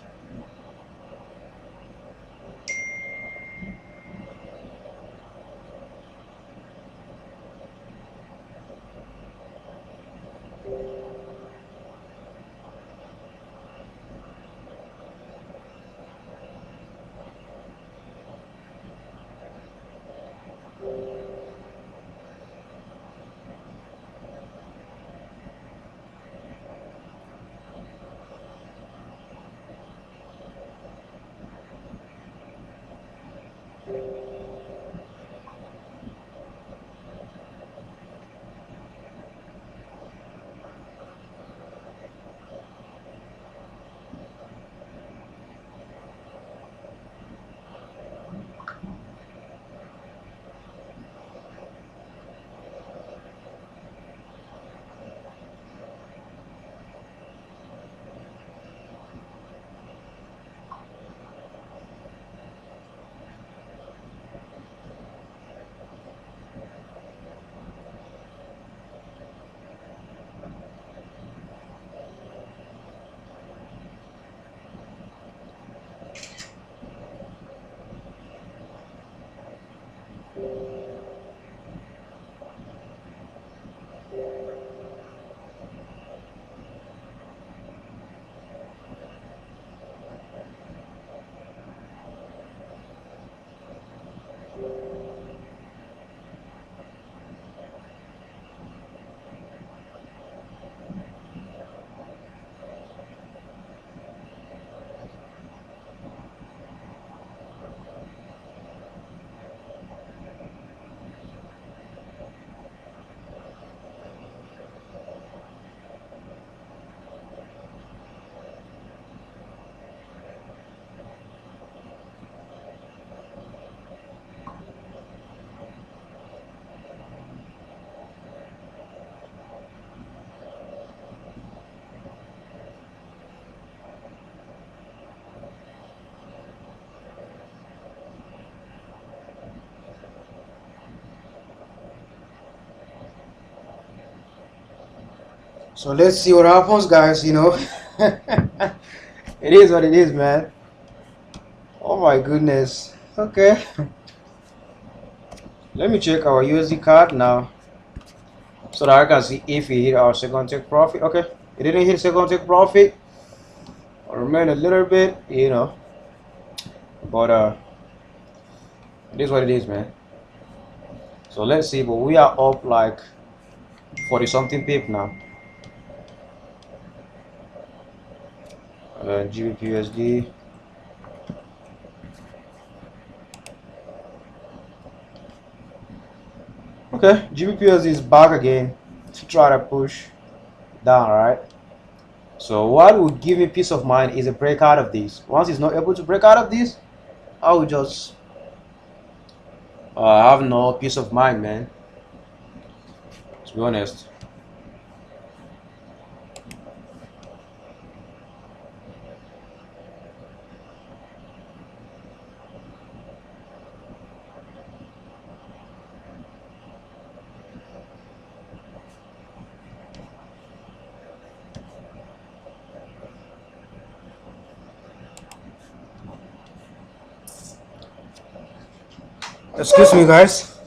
So let's see what happens, guys. It is what it is, man. Oh my goodness. Okay. Let me check our USD card now so that I can see if we hit our second take profit. Okay. It didn't hit second take profit. I'll remain a little bit, but it is what it is, man. So let's see, but we are up like 40 something pip now. GBP Okay, GBP is back again to try to push down, right? So what would give me peace of mind is a break out of this. Once it's not able to break out of this, I will just have no peace of mind, man. To be honest. Excuse me, guys.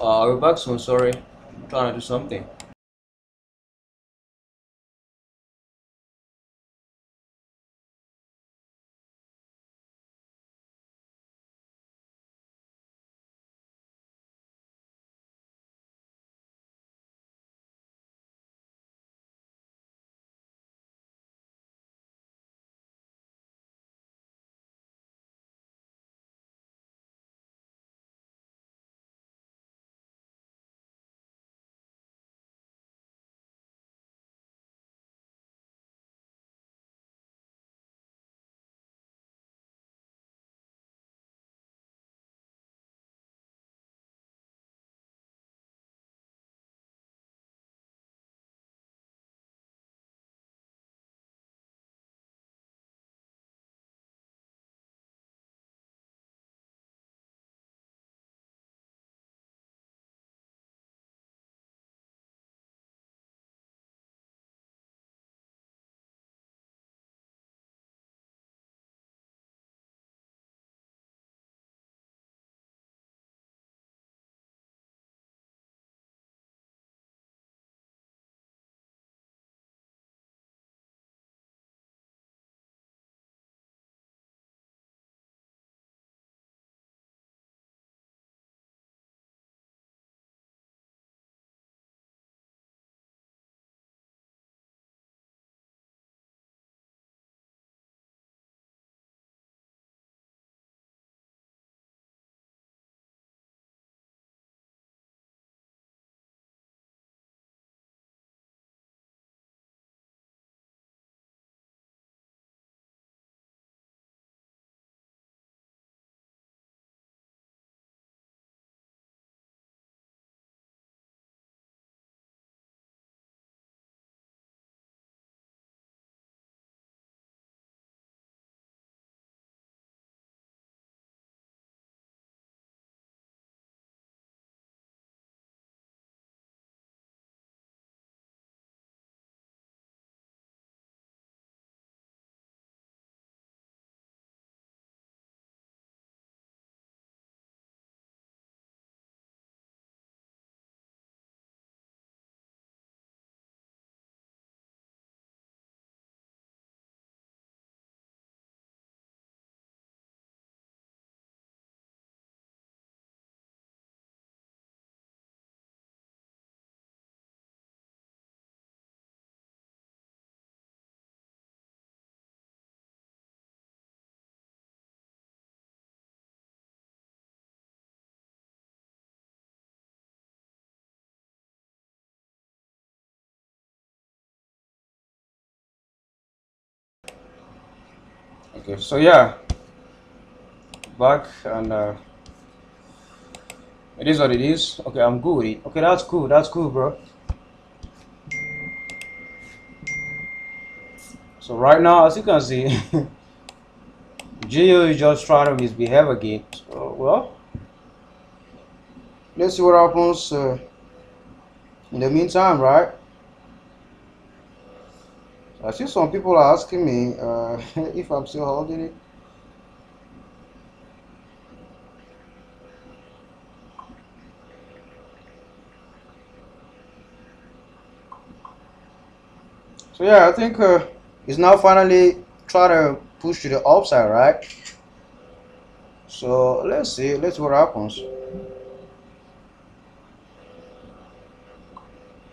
I'll be back soon. Sorry, I'm trying to do something. Okay, so yeah, back and it is what it is. Okay, I'm good with it. Okay, that's cool. That's cool, bro. So right now, as you can see, Gio is just trying to misbehave again. So well, let's see what happens in the meantime, right? I see some people are asking me if I'm still holding it. So yeah, I think it's now finally try to push to the upside, right? So let's see. Let's see what happens.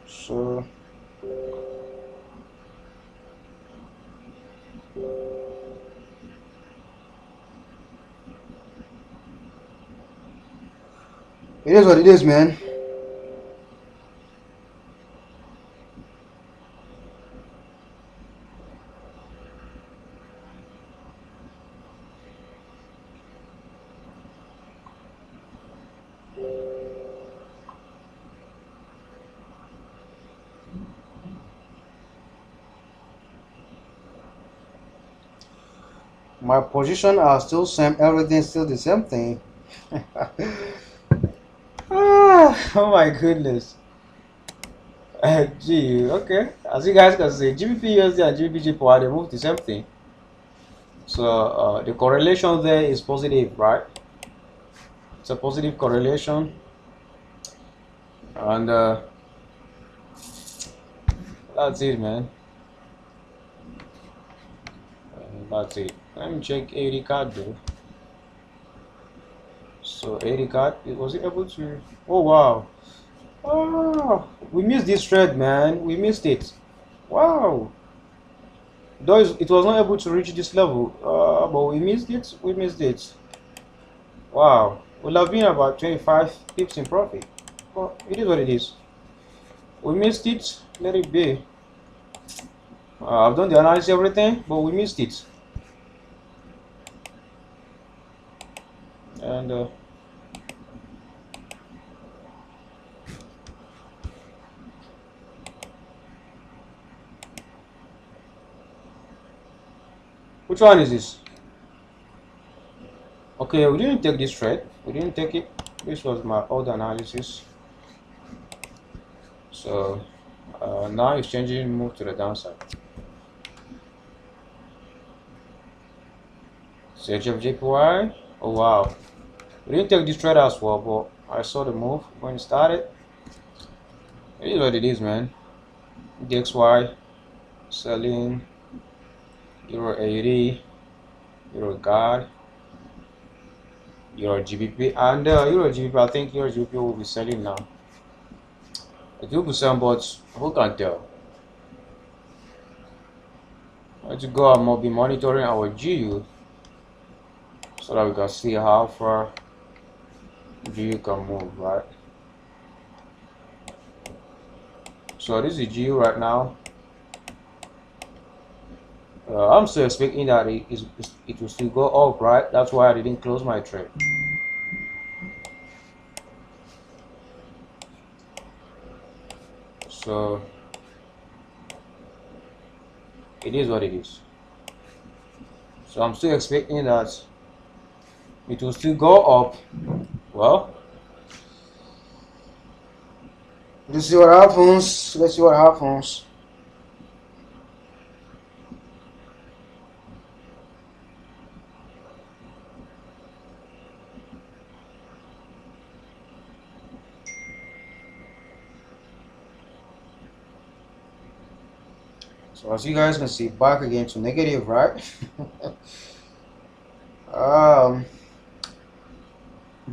So it is what it is, man. My position are still same. Everything still the same thing. Oh my goodness. Gee, okay. As you guys can see, GBP USD and GBP JPY they move the same thing. So the correlation there is positive, right? It's a positive correlation, and that's it, man. That's it. Let me check 80 card though. So 80 card, was it able to? Oh wow! Oh, we missed this trade, man. We missed it. Wow. Though it was not able to reach this level, but we missed it. We missed it. Wow. We'll have been about 25 pips in profit. Well, it is what it is. We missed it. Let it be. I've done the analysis, everything, but we missed it. And which one is this? Okay, we didn't take this trade. We didn't take it. This was my old analysis. So now it's changing, move to the downside. CHF Oh wow. We didn't take this trade as well, but I saw the move when it started. It is what it is, man. DXY selling Euro 80, Euro God, Euro GBP, and Euro GBP. I think Euro GBP will be selling now. It will be selling, but who can tell? I have to go and be monitoring our GU so that we can see how far GU can move, right? So this is GU right now. I'm still expecting that it will still go up, right? That's why I didn't close my trade. So it is what it is. So I'm still expecting that it will still go up. Well, let's see what happens. Let's see what happens. So as you guys can see, back again to negative, right?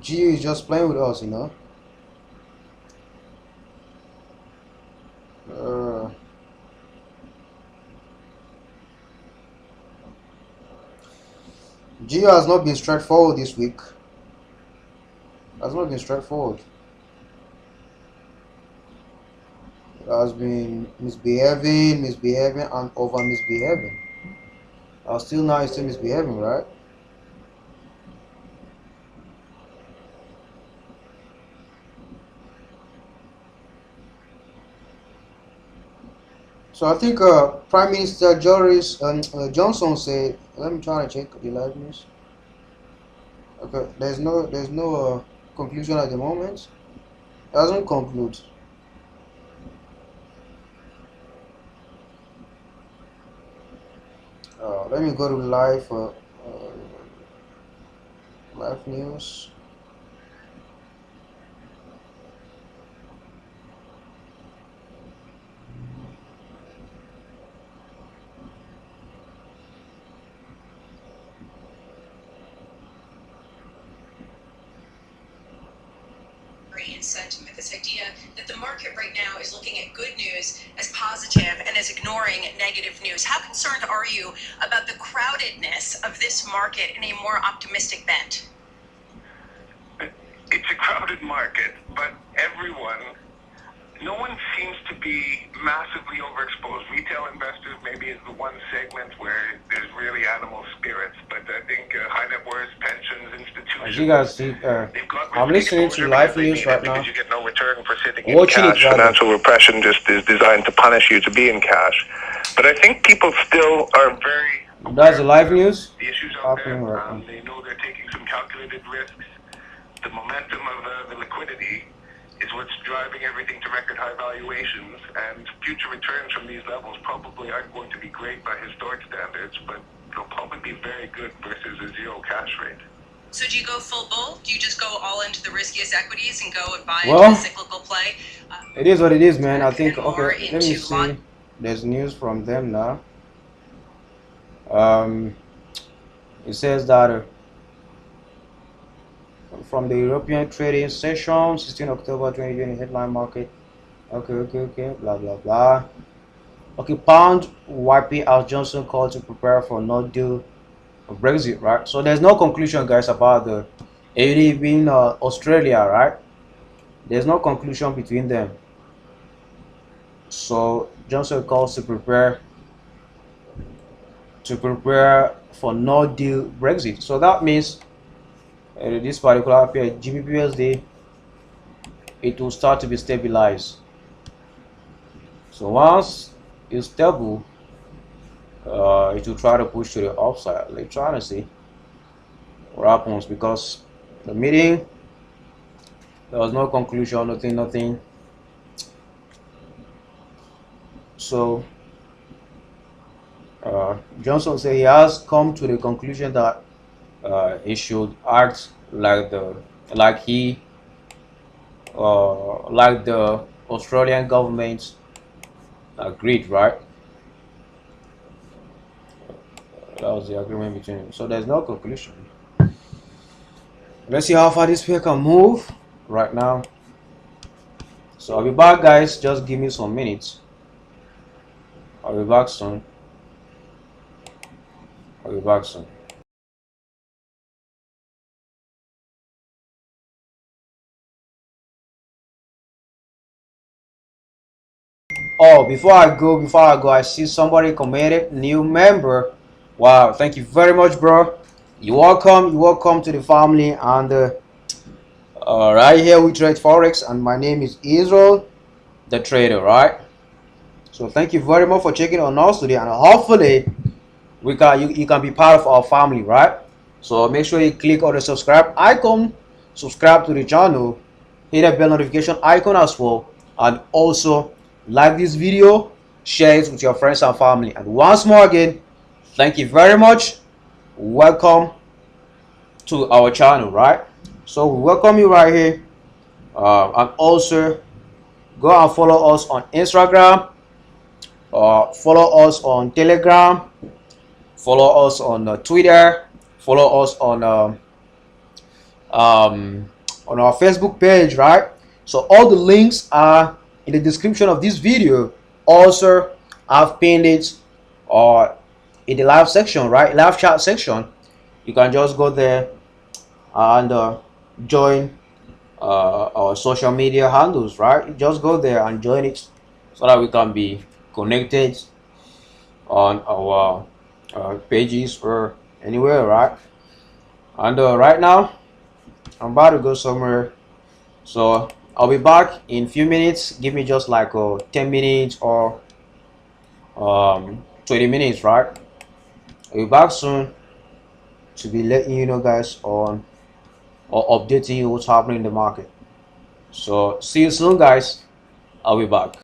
GU is just playing with us, you know. GU has not been straightforward this week. Has not been straightforward. It has been misbehaving, and over misbehaving. Still now it's still misbehaving, right? So I think Prime Minister Boris Johnson said. Let me try to check the live news. Okay, there's no conclusion at the moment. Doesn't conclude. Let me go to live news. In sentiment, this idea that the market right now is looking at good news as positive and is ignoring negative news. How concerned are you about the crowdedness of this market in a more optimistic bent? It's a crowded market, but no one seems to be massively overexposed. Retail investors maybe is the one segment where there's really animal spirits, but I think high net worth, pensions, institutions. As you guys see, I'm listening to live news right now. You get no return for sitting Watching in it, cash. rather. Financial repression just is designed to punish you to be in cash. But I think people still are very. That's the live news. The issues out there. Happening right now. They know they're taking some calculated risks. The momentum of the liquidity is what's driving everything to record high valuations, and future returns from these levels probably aren't going to be great by historic standards, but they'll probably be very good versus a zero cash rate. So do you go full bull? Do you just go all into the riskiest equities and go and buy Well, into the cyclical play? It is what it is, man. I think, and more okay, let me into see. There's news from them now. It says that from the European trading session, 16 October 2020, headline market. Okay, blah, blah, blah. Okay, pound YP as Johnson called to prepare for no deal Brexit, right? So there's no conclusion, guys, about the AD being Australia, right? There's no conclusion between them. So Johnson calls to prepare for no deal Brexit. So that means this particular pair, GBPUSD, it will start to be stabilized. So once it's stable, it will try to push to the upside. Let's try to see what happens, because the meeting, there was no conclusion, nothing. So Johnson said he has come to the conclusion that he should act like the Australian government agreed, right? That was the agreement between them. So there's no conclusion. Let's see how far this pair can move right now. So I'll be back, guys. Just give me some minutes. I'll be back soon. Oh, before I go, I see somebody commented, new member. Wow, thank you very much, bro. You're welcome to the family. And right here we trade Forex, and my name is Israel, the trader, right? So thank you very much for checking on us today, and hopefully you can be part of our family, right? So make sure you click on the subscribe icon, subscribe to the channel, hit the bell notification icon as well, and also like this video, share it with your friends and family. And once more again, thank you very much. Welcome to our channel, right? So we welcome you right here, and also go and follow us on Instagram, follow us on Telegram, follow us on Twitter, follow us on our Facebook page, right? So all the links are in the description of this video. Also, I've pinned it in the live section, right? Live chat section. You can just go there and join our social media handles, right? Just go there and join it so that we can be connected on our pages or anywhere, right? And right now I'm about to go somewhere, so I'll be back in a few minutes. Give me just like 10 minutes or 20 minutes, right? I'll be back soon to be letting you know guys on or updating you what's happening in the market. So see you soon guys. I'll be back.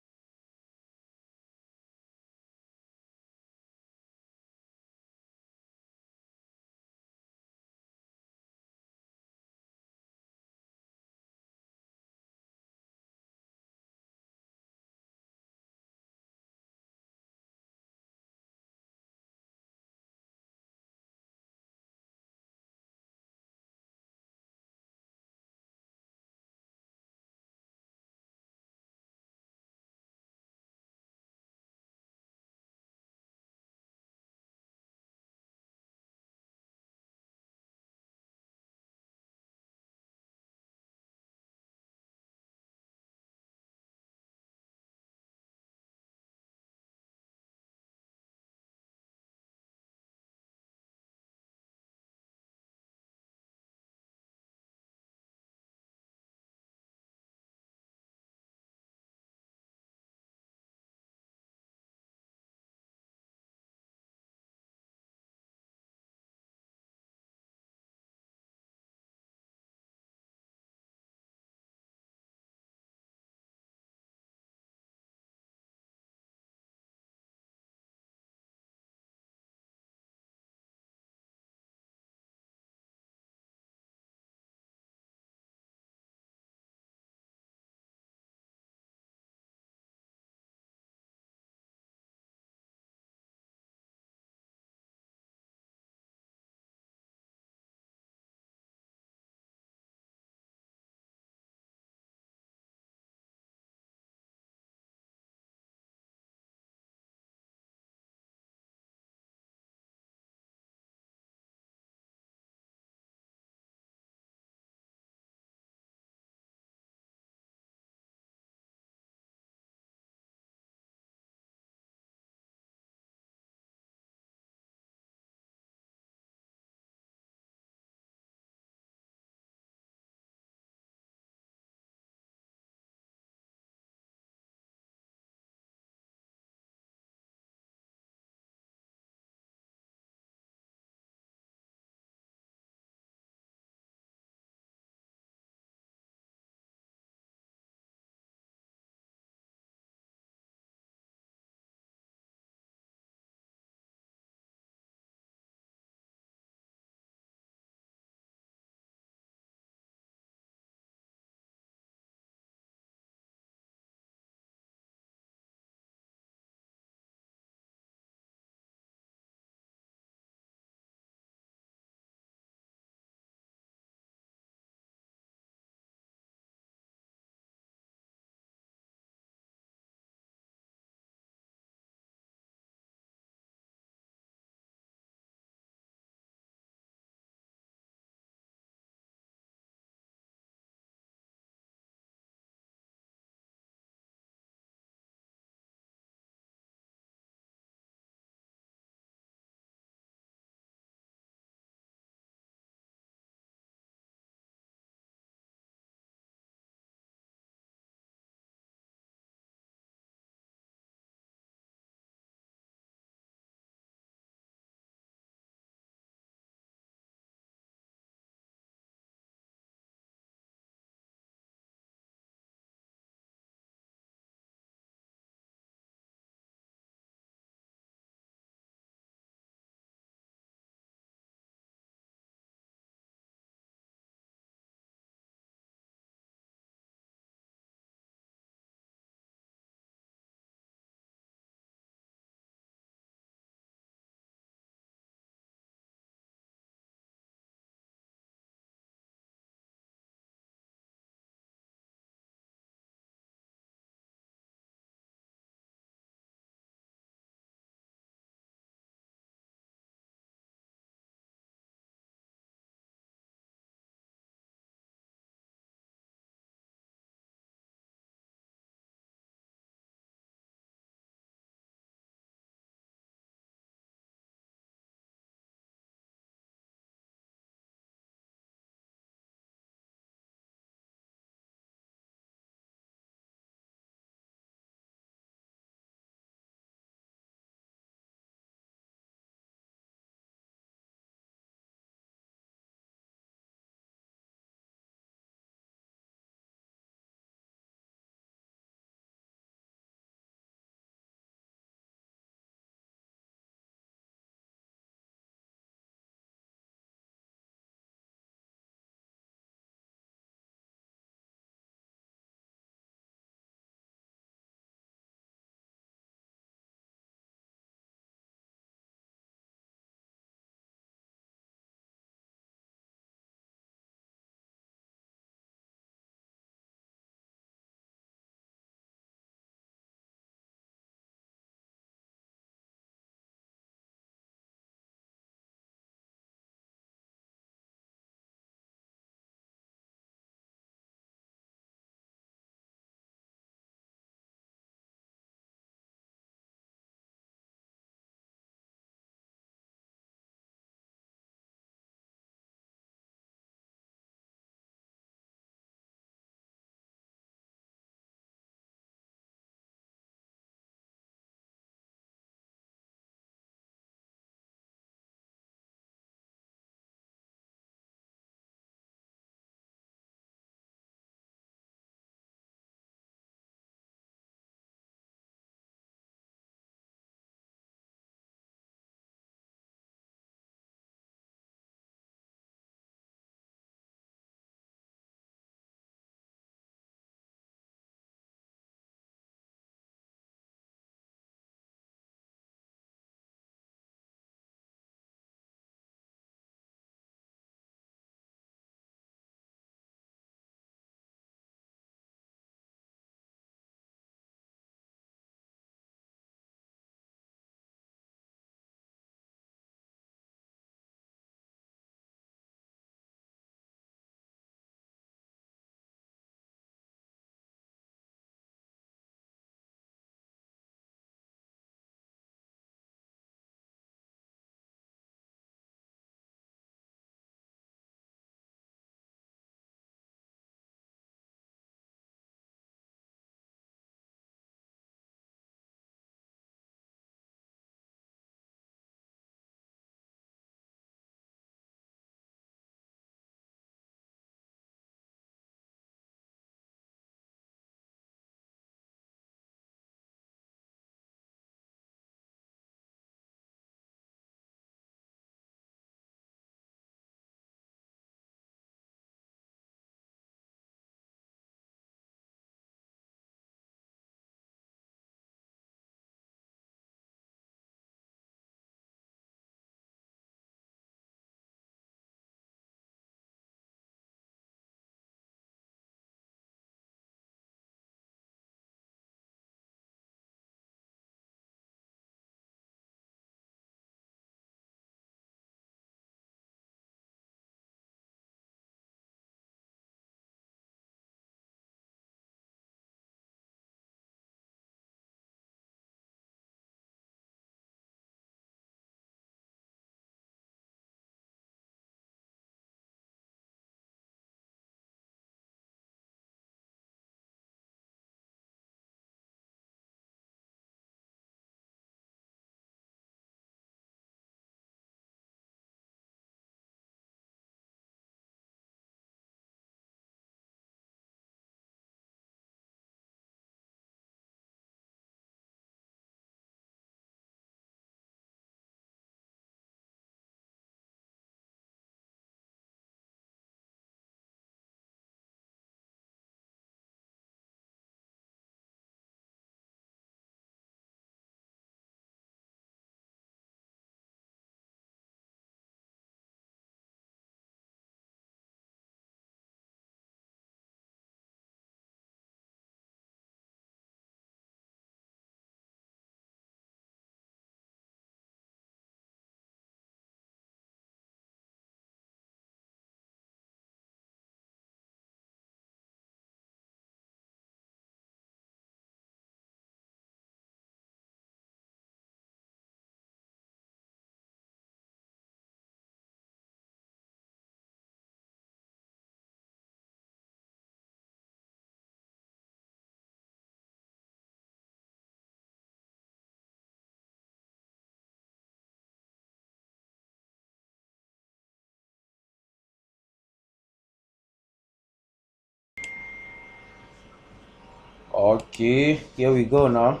Okay, here we go now.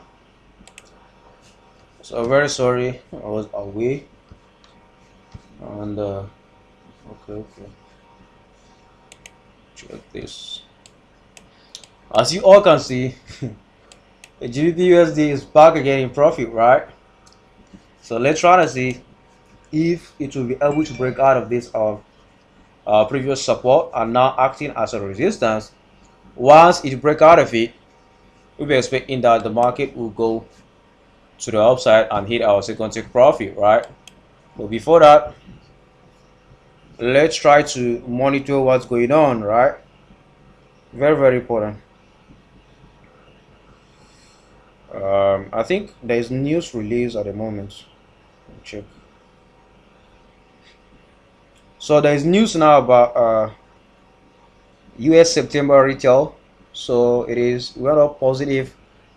So very sorry, I was away. And okay, check this. As you all can see, the GBP USD is back again in profit, right? So let's try to see if it will be able to break out of this previous support and now acting as a resistance. Once it break out of it, we'll be expecting that the market will go to the upside and hit our second take profit, right? But before that, let's try to monitor what's going on, right? Very important. I think there is news release at the moment. Check. So there is news now about US September retail. So it is went up positive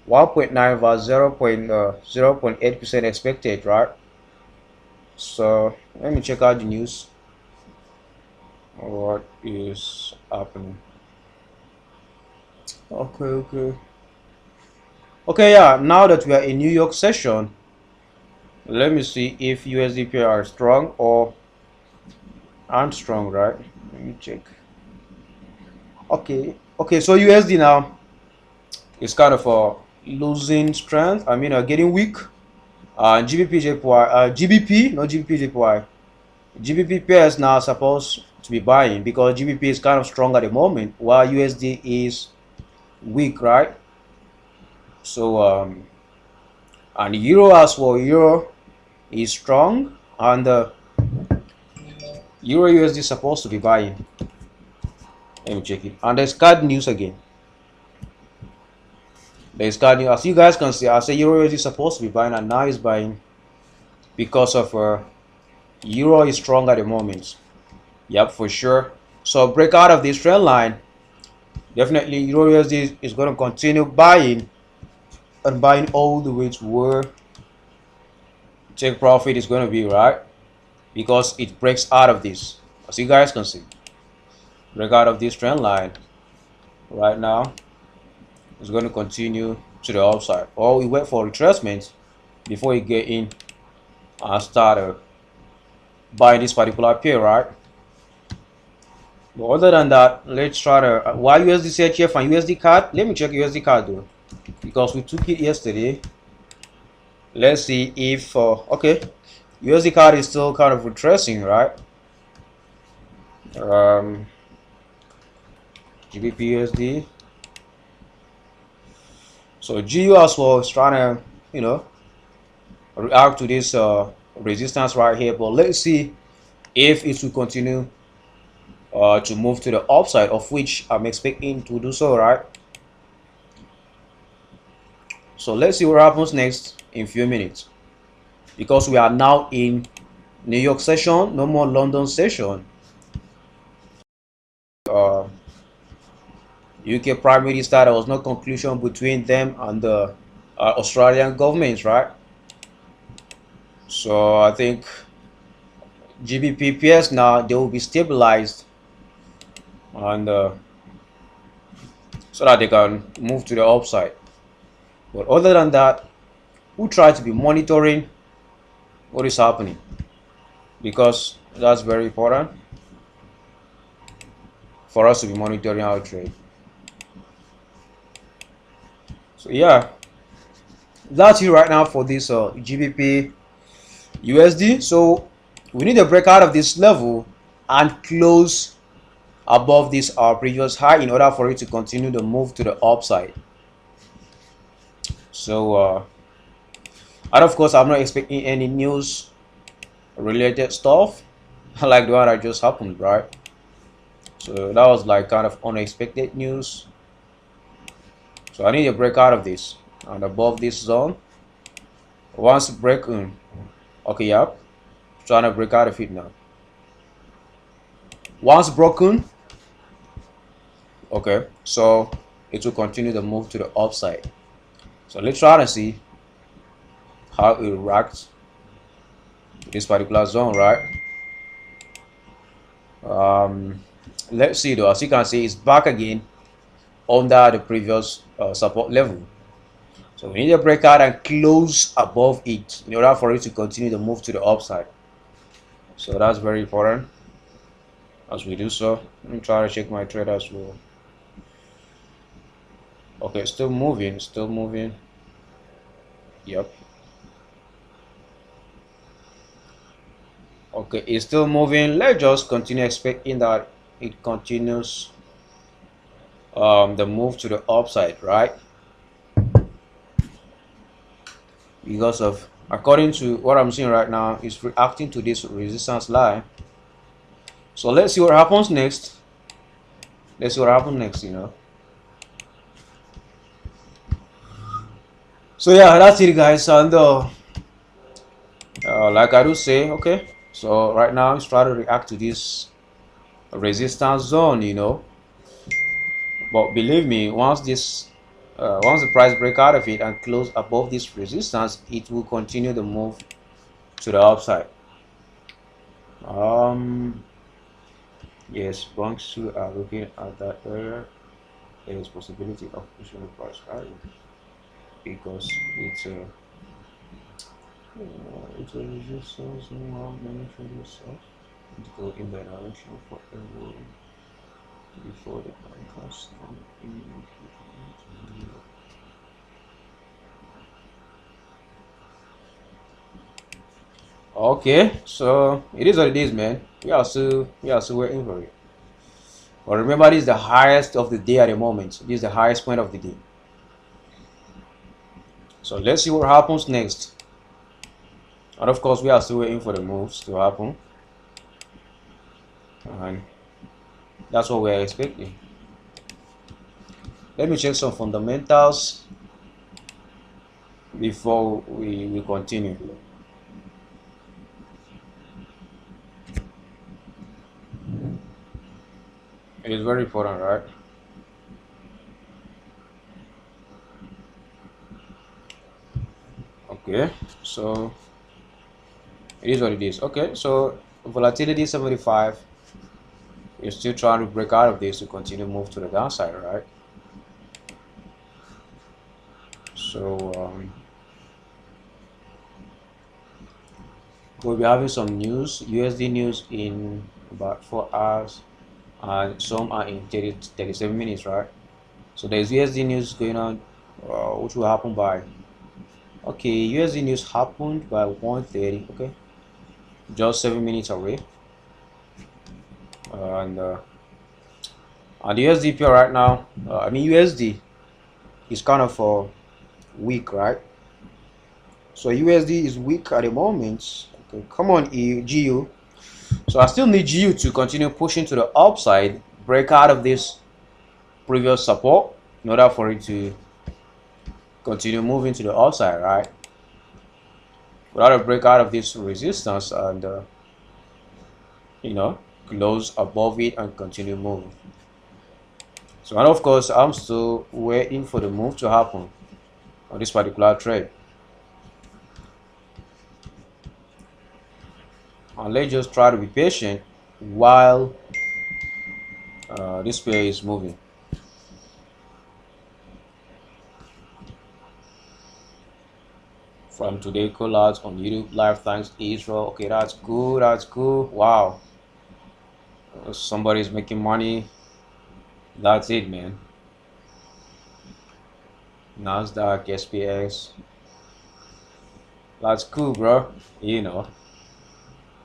1.9 versus 0.8% expected, right? So let me check out the news. What is happening? Okay, yeah, now that we are in New York session, let me see if USDP are strong or aren't strong, right? Let me check. Okay, so USD now is kind of losing strength. I mean, getting weak. GBP JPY, GBP, not GBP JPY. GBP pairs now supposed to be buying because GBP is kind of strong at the moment, while USD is weak, right? So and Euro as well. Euro is strong, and Euro USD is supposed to be buying. Let me check it. And there's card news again. There's card news. As you guys can see, I say Euro USD is supposed to be buying, and now it's buying because of Euro is strong at the moment. Yep, for sure. So break out of this trend line. Definitely Euro USD is going to continue buying and buying all the way to where take profit is going to be, right? Because it breaks out of this, as you guys can see, break out of this trend line right now. It's going to continue to the upside, or we wait for retracement before we get in and start buying this particular pair, right? But other than that, let's try to why USD CHF and USD card. Let me check USD card though, because we took it yesterday. Let's see if okay, USD card is still kind of retracing, right? GBP USD. So GU as well is trying to, you know, react to this resistance right here. But let's see if it will continue to move to the upside, of which I'm expecting to do so, right? So let's see what happens next in a few minutes, because we are now in New York session, no more London session. UK Prime Minister, there was no conclusion between them and the Australian government, right? So I think GBP pairs now, they will be stabilized, and so that they can move to the upside. But other than that, we'll try to be monitoring what is happening, because that's very important for us to be monitoring our trade. So yeah, that's it right now for this GBP USD. So we need to break out of this level and close above this our previous high in order for it to continue to move to the upside. So and of course, I'm not expecting any news related stuff like the one that just happened, right? So that was like kind of unexpected news. So I need to break out of this and above this zone. Once breaking, okay, yep, trying to break out of it now. Once broken, okay, so it will continue to move to the upside. So let's try to see how it reacts to this particular zone, right? Let's see though. As you can see, it's back again under the previous support level. So we need to break out and close above it in order for it to continue to move to the upside. So that's very important. As we do so, let me try to check my trade as well. Okay, still moving, still moving. Yep. Okay, it's still moving. Let's just continue expecting that it continues the move to the upside, right? Because of, according to what I'm seeing right now, it's reacting to this resistance line. So let's see what happens next. Let's see what happens next, you know. So yeah, that's it, guys. And like I do say, okay, so right now it's trying to react to this resistance zone, you know. But believe me, once the price break out of it and close above this resistance, it will continue to move to the upside. Yes, banks who are looking at that area, there is possibility of pushing the price higher because it's a resistance and many traders go in that direction for every before the contrast come in. Okay, so it is what it is, man. We are still waiting for it. But remember, this is the highest of the day at the moment. This is the highest point of the day. So let's see what happens next. And of course, we are still waiting for the moves to happen. And that's what we're expecting. Let me check some fundamentals before we continue. It is very important, right? Okay, so it is what it is. Okay, so volatility 75. You're still trying to break out of this to continue to move to the downside, right? So we'll be having some news, USD news in about 4 hours, and some are in 37 minutes, right? So there's USD news going on, which will happen by, okay, USD news happened by 1:30, okay, just 7 minutes away. And the USD pair right now, I mean USD is kind of weak, right? So USD is weak at the moment. Okay, come on, GU. So I still need GU to continue pushing to the upside, break out of this previous support in order for it to continue moving to the upside, right? Without a break out of this resistance and you know, close above it and continue moving. So, and of course, I'm still waiting for the move to happen on this particular trade. And let's just try to be patient while this pair is moving. From today, call out on YouTube live. Thanks, Israel. Okay, that's good. That's good. Wow. Somebody's making money. That's it, man. Nasdaq, SPX. That's cool, bro. You know,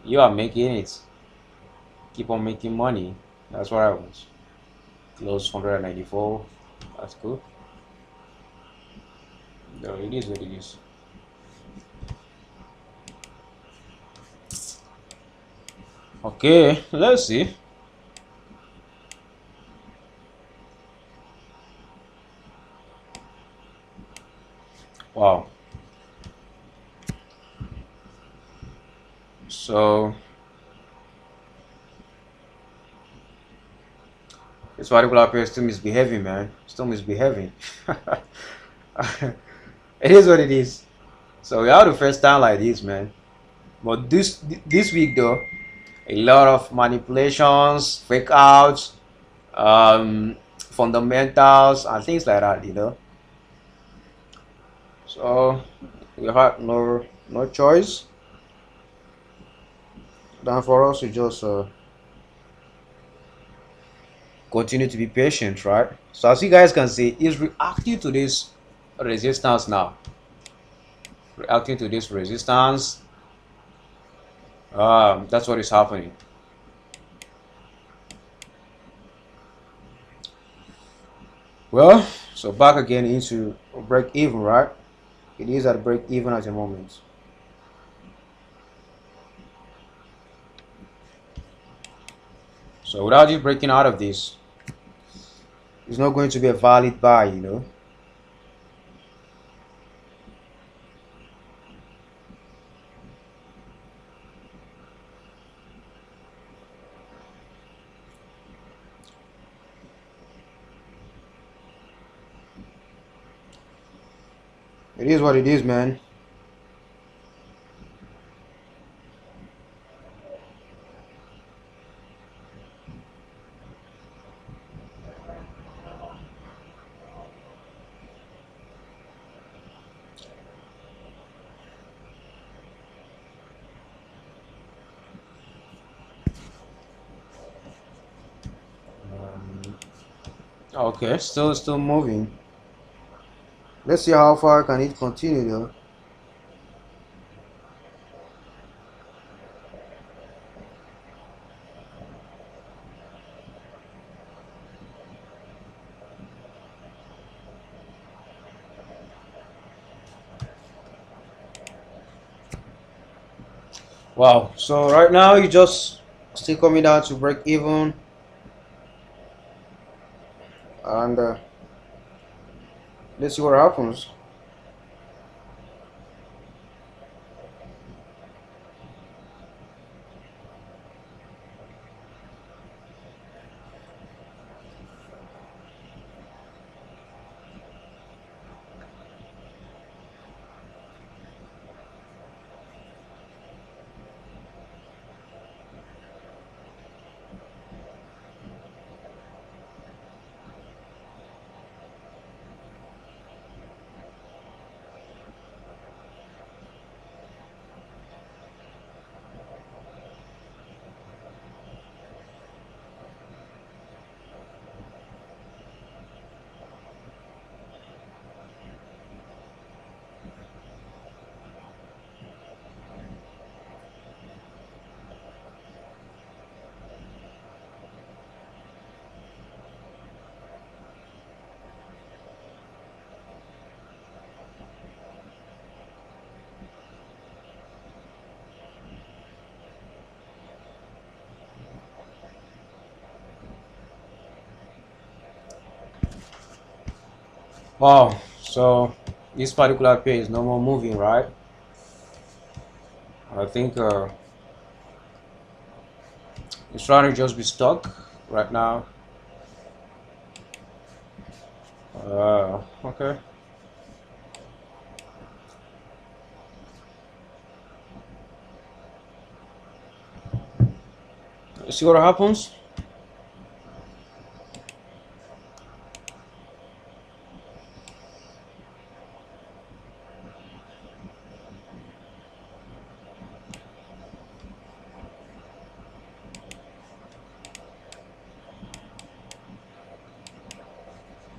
you are making it. Keep on making money. That's what I want. Close 194. That's cool. No, it is what it is. Okay, let's see. Wow. So this particular pair is still misbehaving, man. Still misbehaving. It is what it is. So we have the first time like this, man. But this week though, a lot of manipulations, fake outs, fundamentals and things like that, you know. So we had no choice than for us to just continue to be patient, right? So as you guys can see, it's reacting to this resistance now. Reacting to this resistance. That's what is happening. Well, so back again into break even, right? It is at break even at the moment. So without you breaking out of this, it's not going to be a valid buy, you know. It is what it is, man. Okay, still moving. Let's see how far can it continue though. Wow, so right now you just still coming down to break even, and let's see what happens. Wow, so this particular pair is no more moving, right? I think it's trying to just be stuck right now. Okay. Let's see what happens.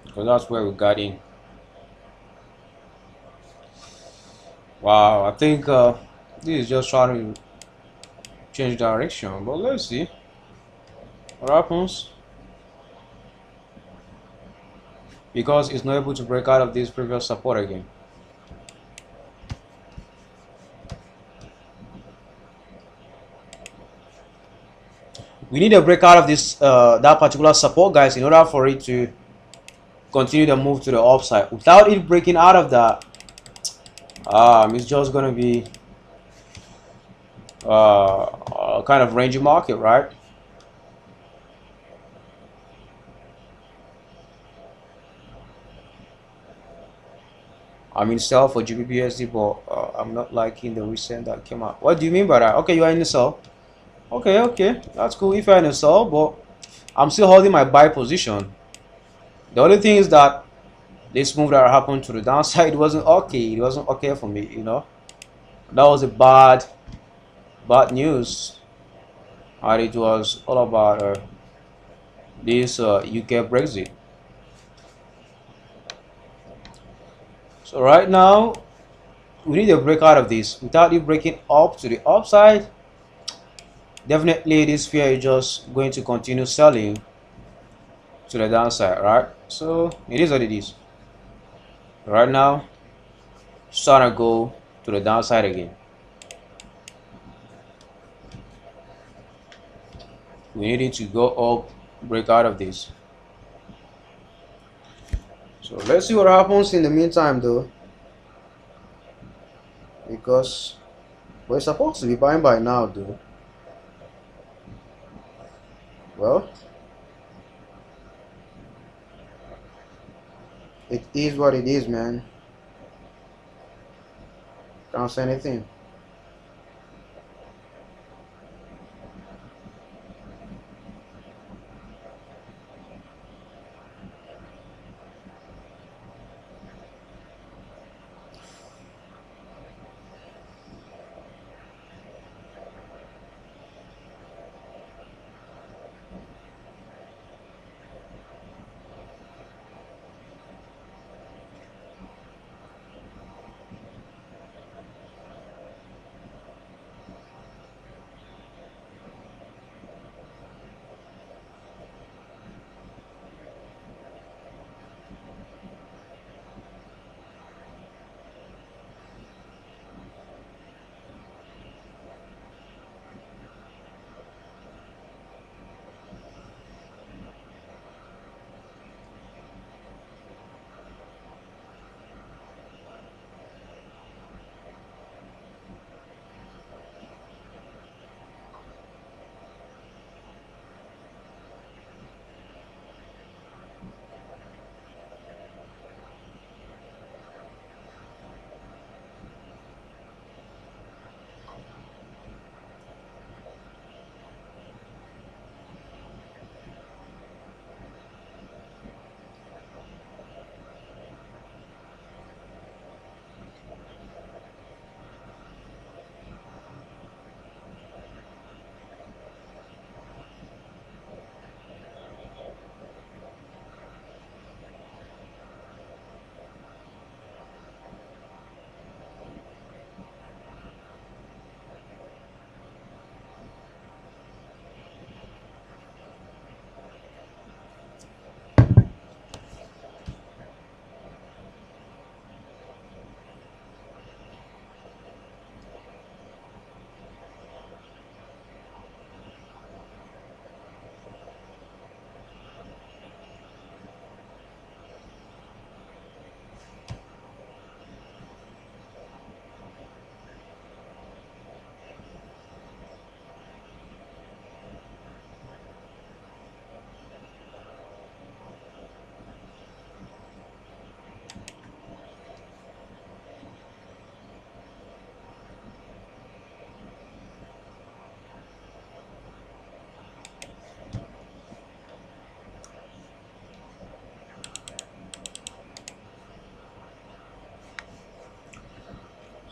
Because that's where we got in. Wow, I think this is just trying to change direction, but let's see what happens. Because it's not able to break out of this previous support again. We need a break out of this that particular support, guys, in order for it to continue the move to the upside. Without it breaking out of that, it's just gonna be a kind of rangy market, right? I'm in sell for GBPSD, but I'm not liking the recent that came out. What do you mean by that? Okay, you are in the sell. Okay, that's cool if you're in a sell, but I'm still holding my buy position. The only thing is that this move that happened to the downside wasn't okay. It wasn't okay for me, you know. That was a bad news. And it was all about this UK Brexit. So right now we need a break out of this. Without it breaking up to the upside, definitely this fear is just going to continue selling to the downside, right? So it is what it is. Right now, it's trying to go to the downside again. We need it to go up, break out of this. So let's see what happens in the meantime though, because we're supposed to be buying by now though. Well, it is what it is, man. Can't say anything.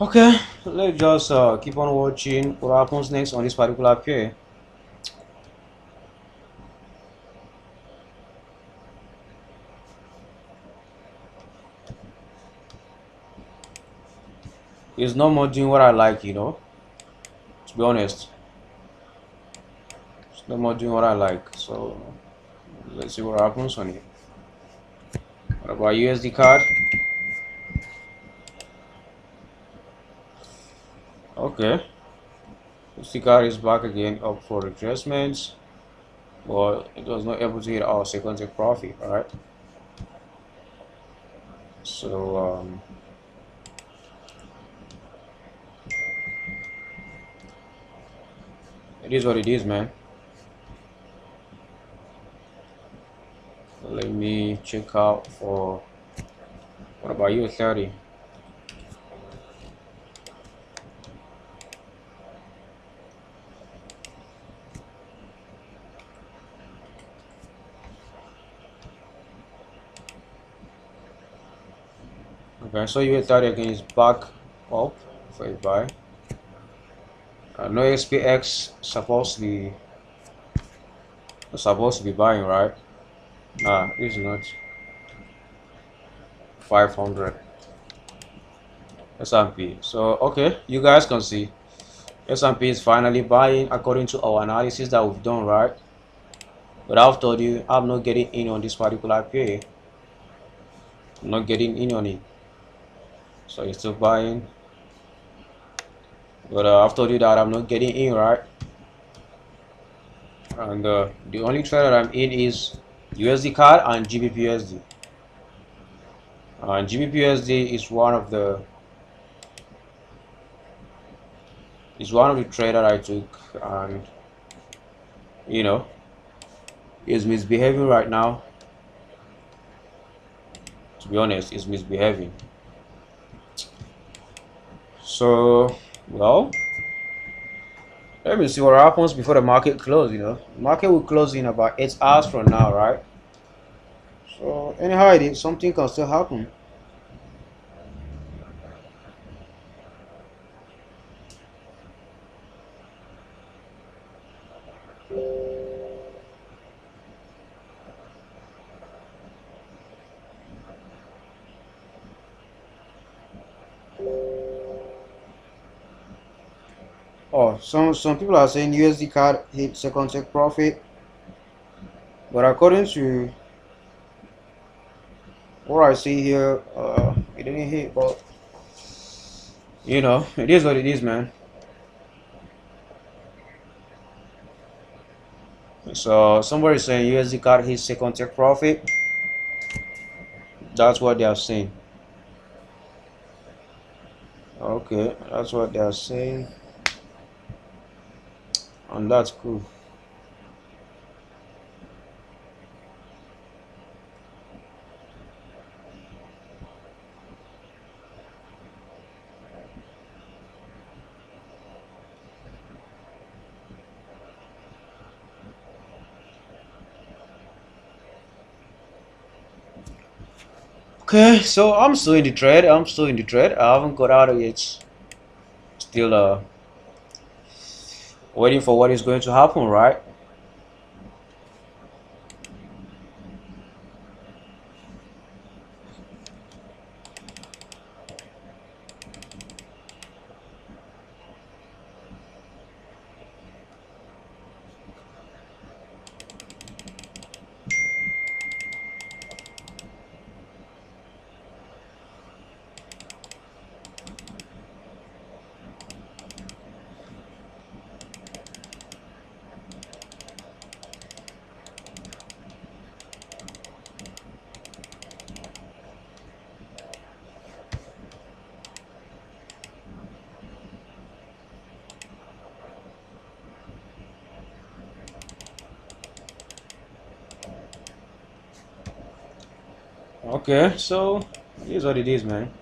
Okay, let's just keep on watching what happens next on this particular pair. It's no more doing what I like, you know. To be honest, it's no more doing what I like. So let's see what happens on it. What about USD card? Okay, USD card is back again up for retracements, but it was not able to hit our second take profit. All right. So it is what it is, man. Let me check out for what about US30? Okay, so USD again is back up for a buy. No SPX supposed to be buying, right? Nah, it's not. 500 S&P. So okay, you guys can see S&P is finally buying according to our analysis that we've done, right? But I've told you I'm not getting in on this particular pair. I'm not getting in on it. So it's still buying. But I've told you that I'm not getting in, right? And the only trade that I'm in is USD card and GBPUSD. And GBPUSD is one of the trade that I took, and you know is misbehaving right now. To be honest, is misbehaving. So, well, let me see what happens before the market close. The market will close in about 8 hours from now, right? So, anyhow, it is something can still happen. Oh, some people are saying USD card hit second take profit, but according to what I see here, it didn't hit. But it is what it is, man. So somebody saying USD card hit second take profit. That's what they are saying. Okay, that's what they are saying, and that's cool. Okay, so I'm still in the trade. I haven't got out of it. Still waiting for what is going to happen, right? Okay, so it is what it is, man.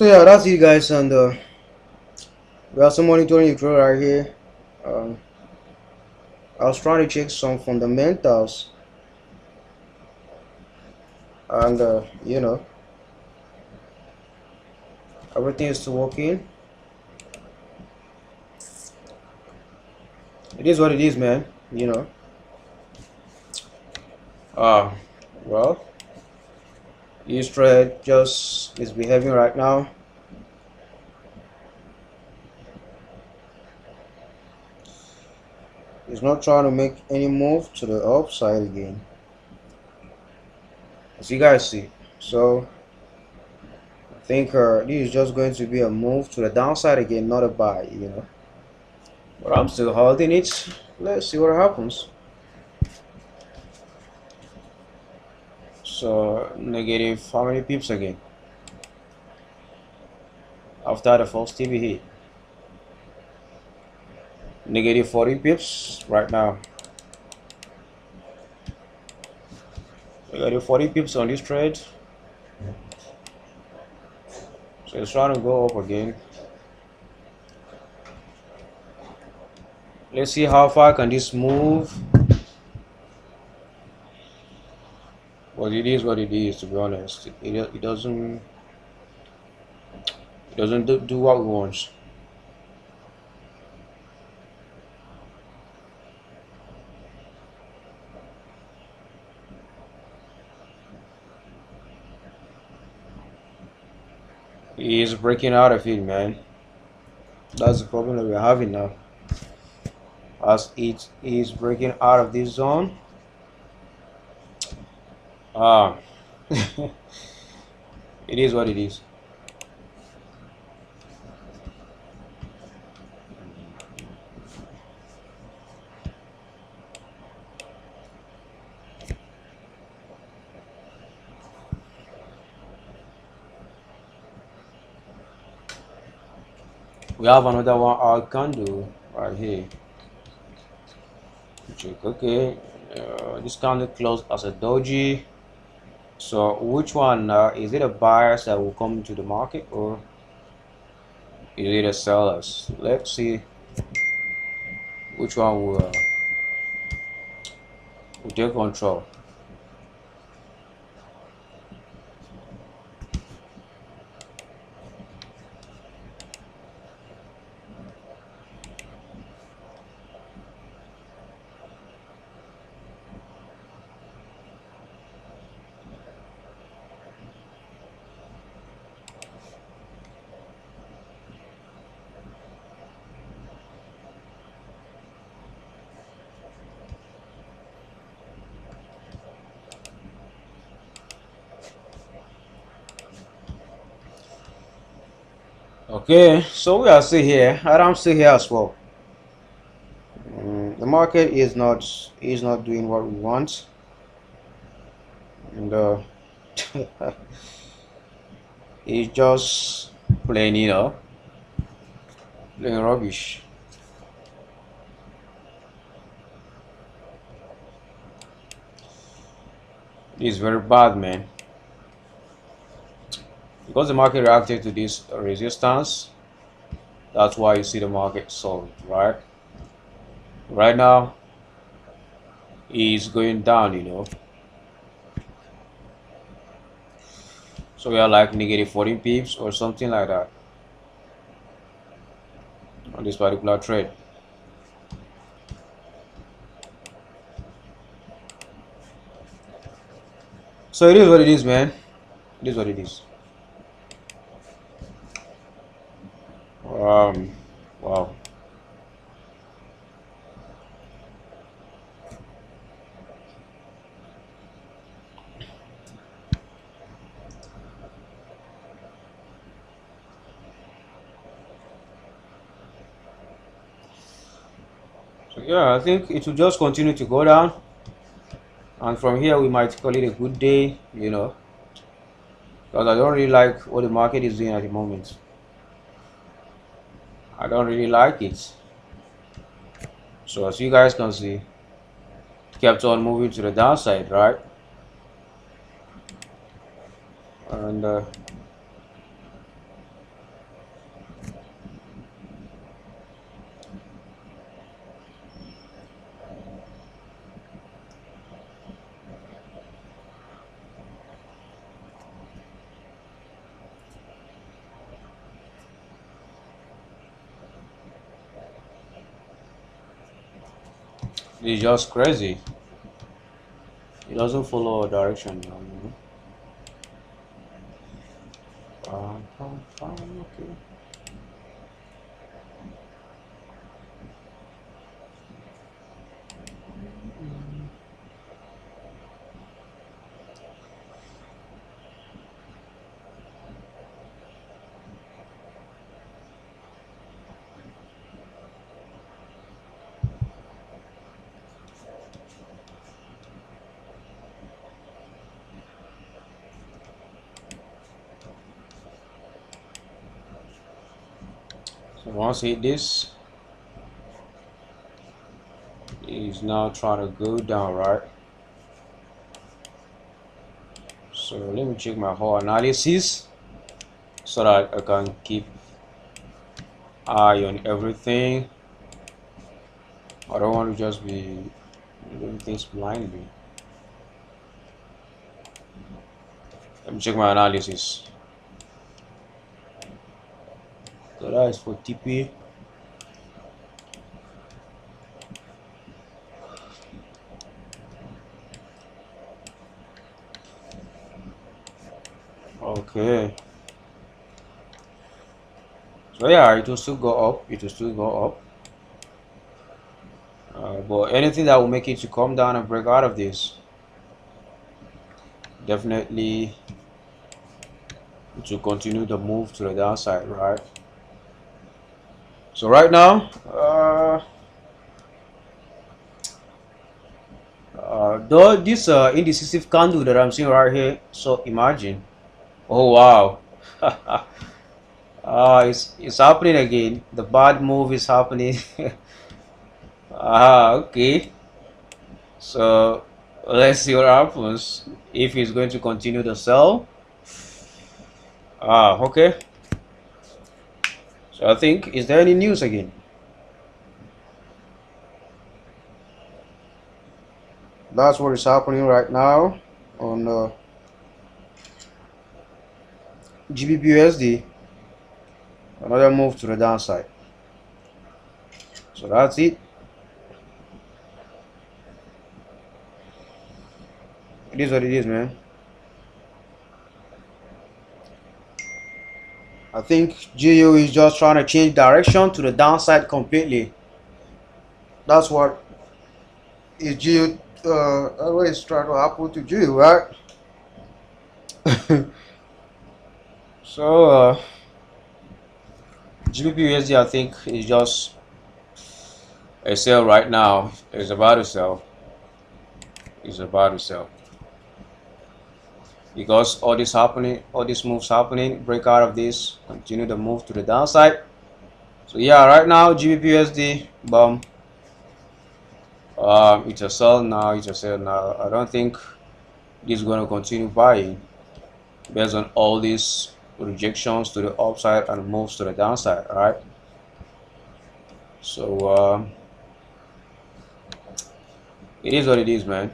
So yeah, that's it, guys, and we have some monitoring the trade right here. Um, I was trying to check some fundamentals, and everything is still working. It is what it is, man. Uh, well, this trade just is behaving right now. It's not trying to make any move to the upside again, as you guys see. So I think this is just going to be a move to the downside again, not a buy. But I'm still holding it. Let's see what happens. So negative how many pips again? After the first TV hit. Negative 40 pips right now. Negative 40 pips on this trade. So it's trying to go up again. Let's see how far can this move. But it is what it is, to be honest. It doesn't do what we want. He is breaking out of it, man. That's the problem that we're having now. As it is breaking out of this zone. It is what it is. We have another 1 hour candle right here. Check. Okay, this candle closed as a doji. So which one is it? A buyers that will come into the market, or is it a sellers? Let's see which one will take control. Okay, so we are still here, and I'm still here as well. The market is not doing what we want, and it's just playing, playing rubbish. It's very bad, man. Because the market reacted to this resistance, that's why you see the market sold, right? Right now, it's going down. So we are like negative 14 pips or something like that on this particular trade. So it is what it is, man. It is what it is. Wow. So yeah, I think it will just continue to go down, and from here we might call it a good day, because I don't really like what the market is doing at the moment. I don't really like it. So as you guys can see, it kept on moving to the downside, right? And It's just crazy. It doesn't follow a direction, you know. Okay. So once hit this, he's now trying to go down, right? So let me check my whole analysis so that I can keep eye on everything. I don't want to just be doing things blindly. Let me check my analysis. So that is for TP. Okay. So yeah, it will still go up. It will still go up. But anything that will make it to come down and break out of this, definitely to continue the move to the downside, right? So right now, though this indecisive candle that I'm seeing right here, so imagine, oh wow, it's happening again. The bad move is happening. Okay. So let's see what happens if he's going to continue to sell. Okay. So I think, is there any news again? That's what is happening right now on GBPUSD. Another move to the downside. So that's it. It is what it is, man. I think GU is just trying to change direction to the downside completely. That's what is GU always trying to happen to GU, right? So GBPUSD, I think, is just a sell right now. It's about to sell. It's about to sell. Because all this happening, all these moves happening, break out of this, continue the move to the downside. So yeah, right now GBPUSD, boom. It's a sell now. It's a sell now. I don't think this is going to continue buying based on all these rejections to the upside and moves to the downside. All right. So it is what it is, man.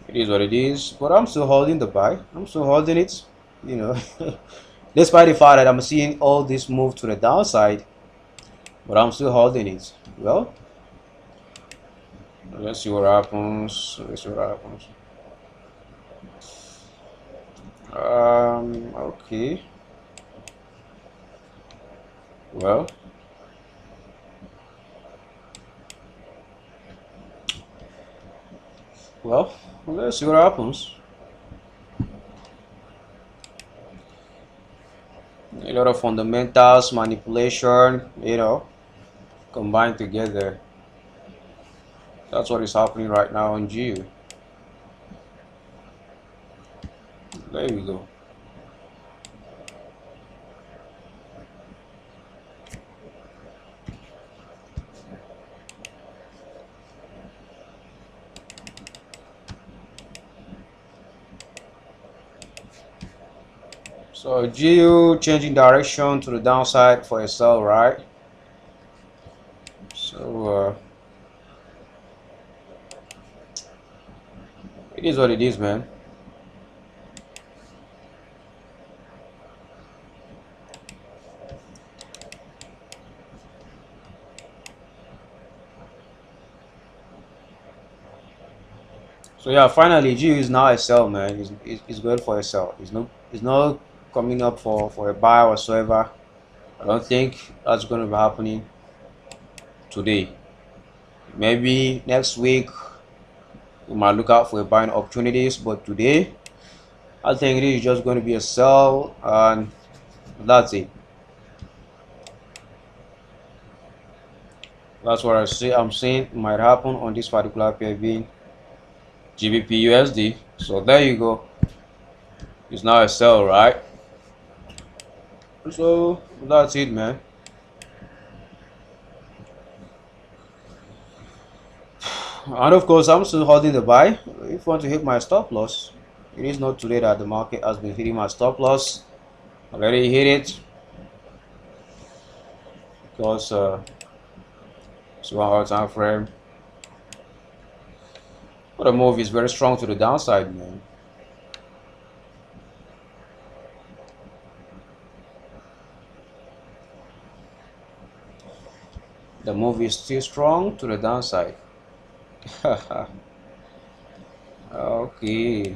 It is what it is. But I'm still holding the buy. I'm still holding it. You know, despite the fact that I'm seeing all this move to the downside, but I'm still holding it. Well, let's see what happens. Let's see what happens. Okay. Well, well, let's see what happens. A lot of fundamentals, manipulation, you know, combined together. That's what is happening right now on GU. There we go. So GU changing direction to the downside for a sell, right? So it is what it is, man. So yeah, finally, GU is now a sell, man. It's good for a sell. It's not coming up for a buy whatsoever. I don't think that's going to be happening today. Maybe next week we might look out for buying opportunities, but today I think it is just going to be a sell, and that's it. That's what I'm saying might happen on this particular pair being GBP USD. So there you go. It's now a sell, right? So that's it, man. And of course, I'm still holding the buy. If you want to hit my stop loss, it is not today that the market has been hitting my stop loss. I already hit it because it's 1 hour time frame. But the move is very strong to the downside, man. The move is still strong to the downside. Okay.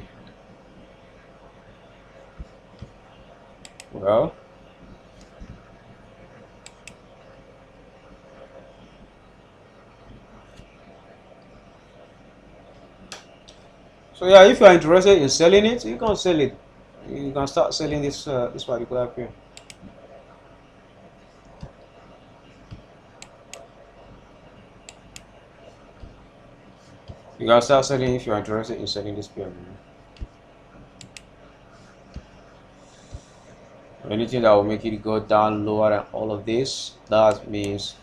Well, so yeah, if you are interested in selling it, you can sell it. You can start selling this particular pair. You can start selling if you are interested in selling this pair, man. Anything that will make it go down lower than all of this, that means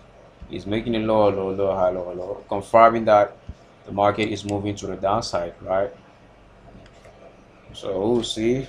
it's making it lower, lower, lower, high, lower, lower, confirming that the market is moving to the downside, right? So we'll see.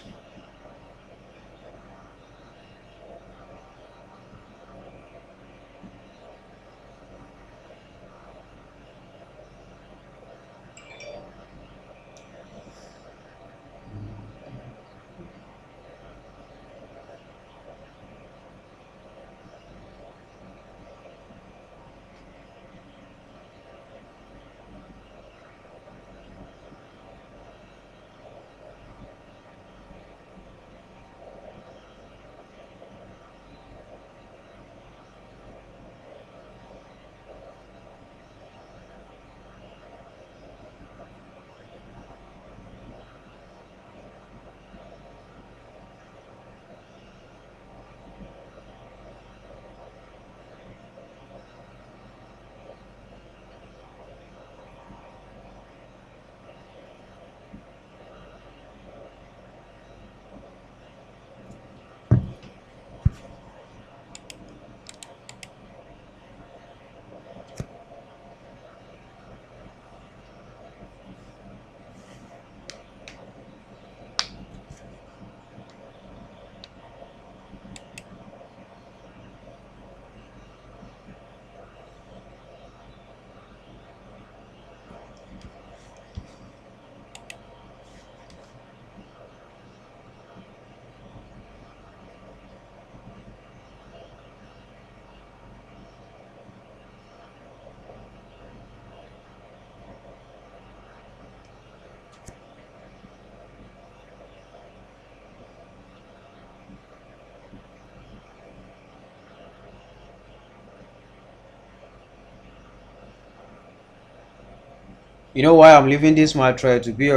You know why I'm leaving this my trade to be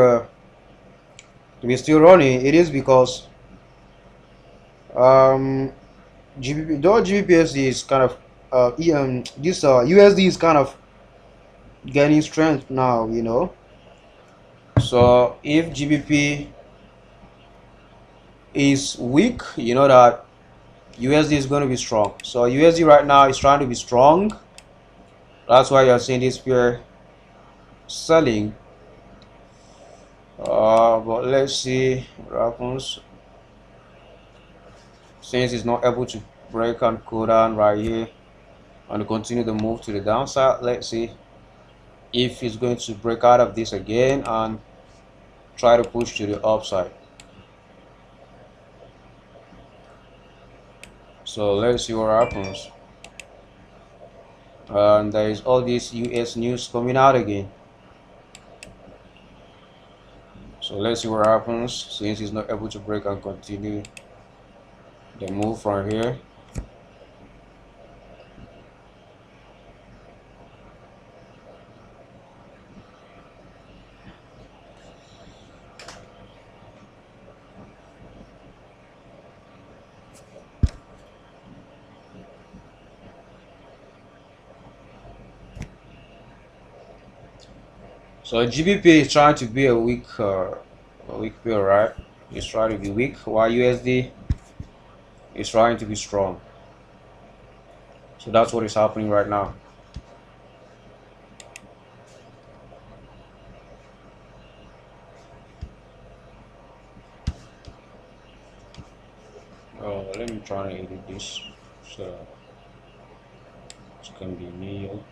still running? It is because GBP, though GBPSD is kind of this USD is kind of gaining strength now, you know. So if GBP is weak, you know that USD is going to be strong. So USD right now is trying to be strong. That's why you're seeing this pair selling. But let's see what happens. Since it's not able to break and go down right here and continue the move to the downside, let's see if it's going to break out of this again and try to push to the upside. So let's see what happens. And there is all this US news coming out again. So let's see what happens since he's not able to break and continue the move from here. So GBP is trying to be a weak pair, right? It's trying to be weak, while USD is trying to be strong. So that's what is happening right now. Let me try and edit this so it can be New York.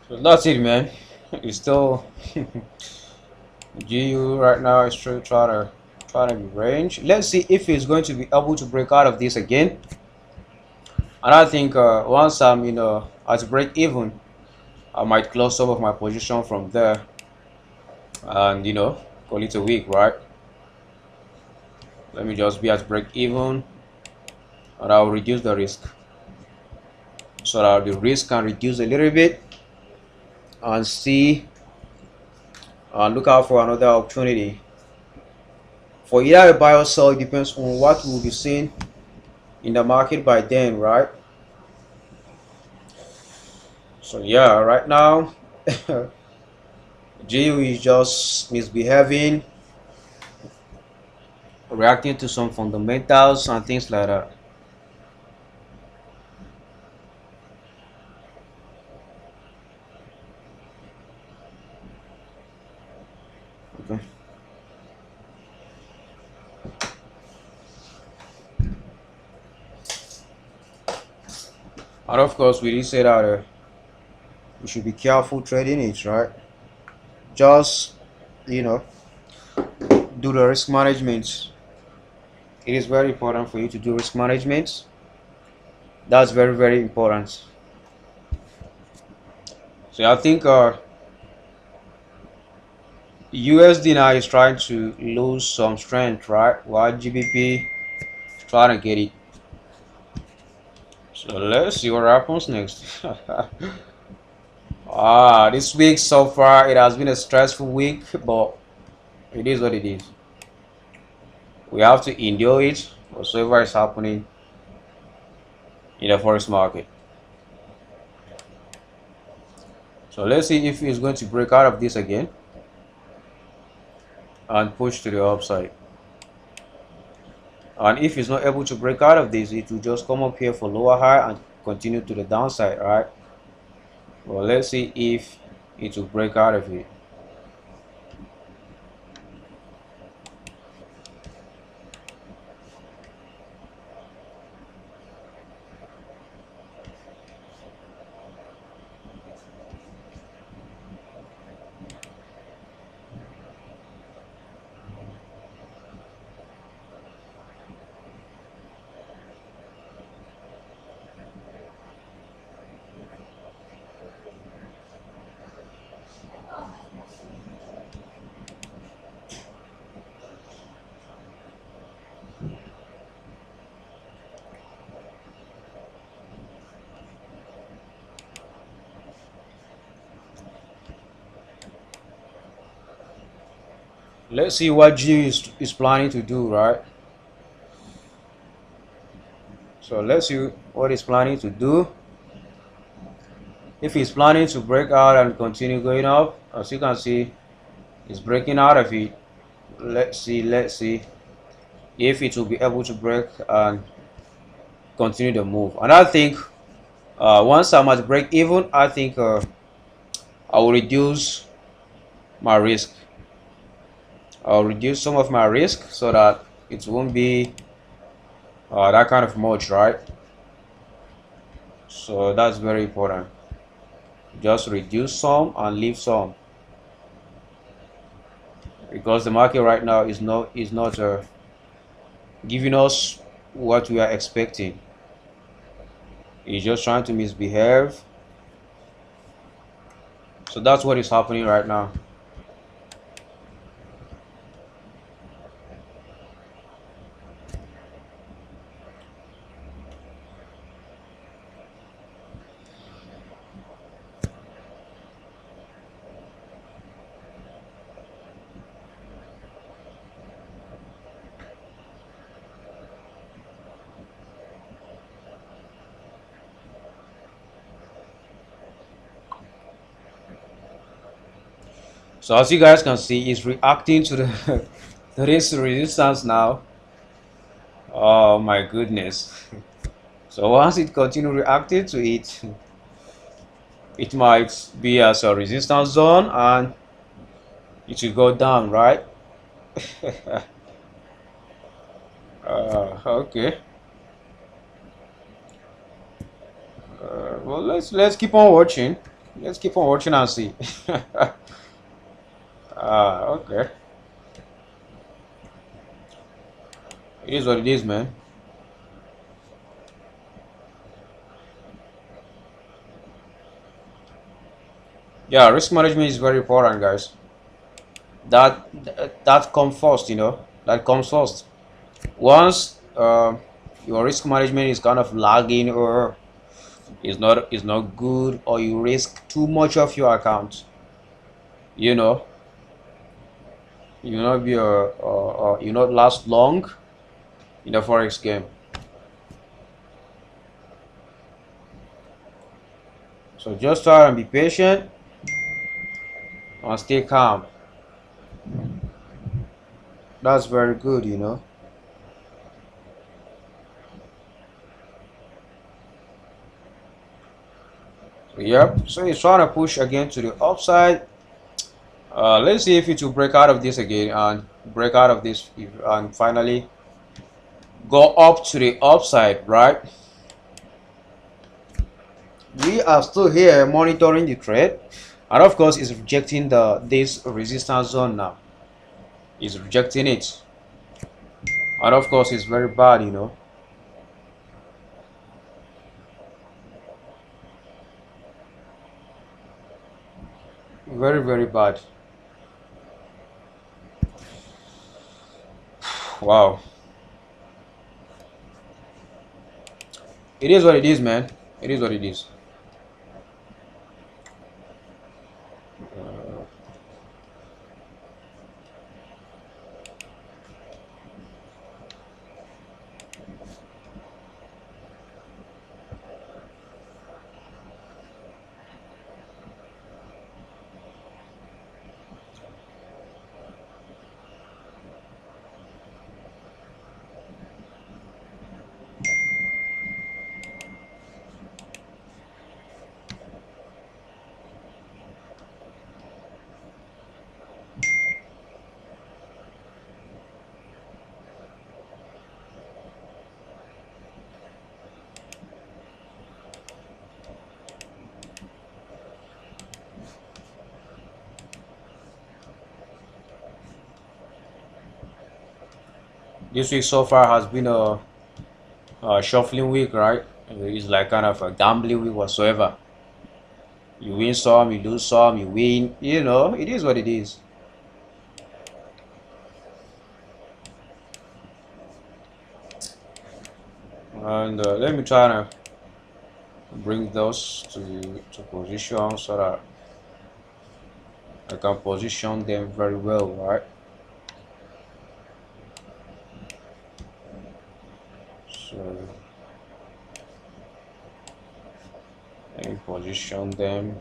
So that's it, man. It's still GU right now is still trying to be range. Let's see if he's going to be able to break out of this again. And I think once I'm at break even, I might close some of my position from there and call it a week, right? Let me just be at break even and I'll reduce the risk so that the risk can reduce a little bit and see and look out for another opportunity for either a buy or sell. It depends on what we'll be seeing in the market by then, right? So yeah, right now GU is just misbehaving, reacting to some fundamentals and things like that. Okay. And of course, we did say that we should be careful trading it, right? Just do the risk management. It is very important for you to do risk management. That's very, very important. So I think USD now is trying to lose some strength, right? While GBP is trying to get it. So let's see what happens next. This week so far it has been a stressful week, but it is what it is. We have to endure it whatsoever is happening in the forex market. So let's see if it's going to break out of this again and push to the upside. And if it's not able to break out of this, it will just come up here for lower high and continue to the downside, right? Well, let's see if it will break out of it. Let's see what G is planning to do, right? So let's see what he's planning to do. If he's planning to break out and continue going up, as you can see, he's breaking out of it. Let's see. if it will be able to break and continue the move. And I think once I'm at break even, I think I will reduce my risk. I'll reduce some of my risk so that it won't be that kind of much, right? So that's very important. Just reduce some and leave some, because the market right now is not giving us what we are expecting. It's just trying to misbehave. So that's what is happening right now. So as you guys can see, it's reacting to the to this resistance now. Oh my goodness. So once it continue reacting to it, it might be as a resistance zone and it will go down, right? Okay. Well, let's keep on watching. Let's keep on watching and see. Okay. It is what it is, man. Yeah, risk management is very important, guys. That comes first, you know. That comes first. Once your risk management is kind of lagging or is not good, or you risk too much of your account, you know, you not be you not last long in the forex game. So just try and be patient and stay calm. That's very good, you know. So, yep. So he's trying to push again to the upside. Let's see if it will break out of this again and break out of this and finally go up to the upside, right? We are still here monitoring the trade, and of course it's rejecting this resistance zone now. It's rejecting it, and of course it's very bad, you know. Very, very bad. Wow. It is what it is, man. It is what it is. This week so far has been a shuffling week, right? It's like kind of a gambling week whatsoever. You win some, you lose some, you win. You know, it is what it is. And let me try to bring those to position so that I can position them very well, right? So let me position them.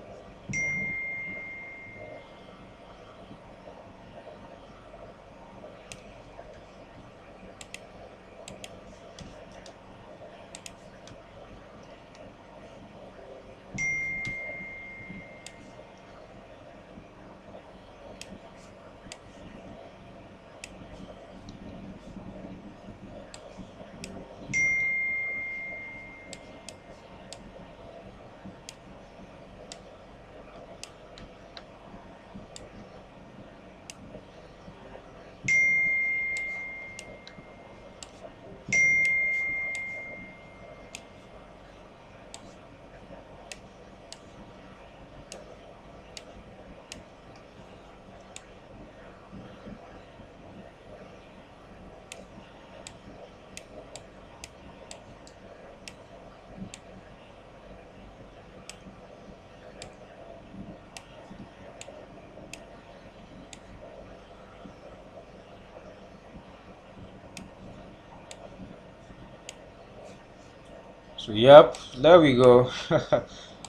So yep, there we go.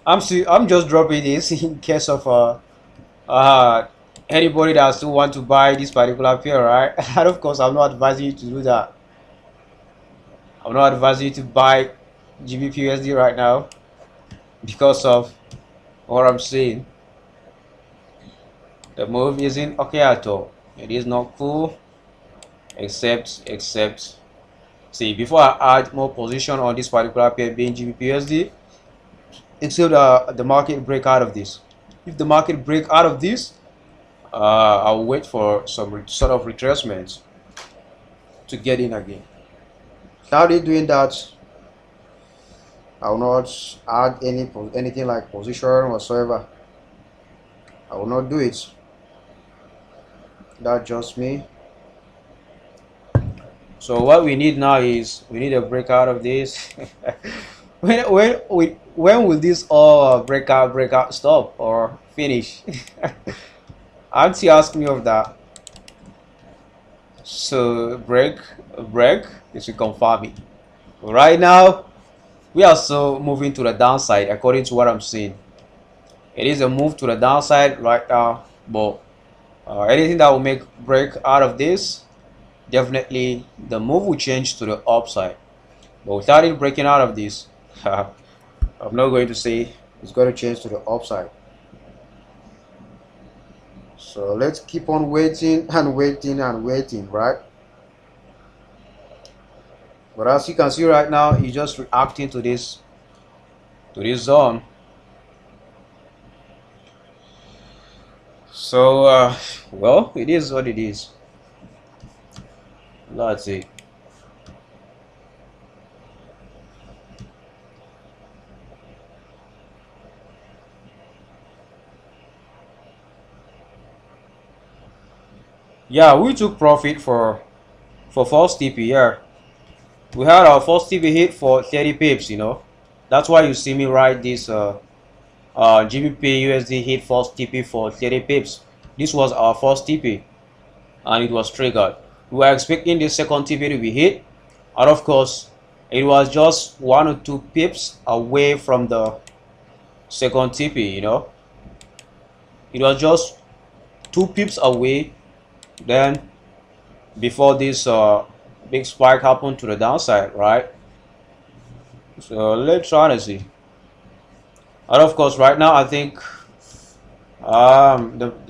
I'm just dropping this in case of uh anybody that still want to buy this particular pair, right? And of course, I'm not advising you to do that. I'm not advising you to buy GBPUSD right now because of what I'm saying. The move isn't okay at all. It is not cool, except. See, before I add more position on this particular pair being GBPUSD, until the market break out of this. If the market break out of this, I'll wait for some sort of retracement to get in again. Without it doing that, I will not add anything like position whatsoever. I will not do it. That's just me. So what we need now is we need a breakout of this. when will this all breakout stop or finish? Auntie asked me of that. So break, it should confirm it. Right now, we are still moving to the downside according to what I'm seeing. It is a move to the downside right now, but anything that will make break out of this, definitely the move will change to the upside. But without it breaking out of this, I'm not going to say it's going to change to the upside. So let's keep on waiting and waiting and waiting, right? But as you can see right now, it's just reacting to this zone. So well, it is what it is. That's it. Yeah, we took profit for false TP. Yeah, we had our first TP hit for 30 pips. You know, that's why you see me write this GBP USD hit first TP for 30 pips. This was our first TP, and it was triggered. We were expecting the second TP to be hit, and of course, it was just 1 or 2 pips away from the second TP. You know, it was just 2 pips away. Then before this big spike happened to the downside, right? So let's try to see. And of course, right now I think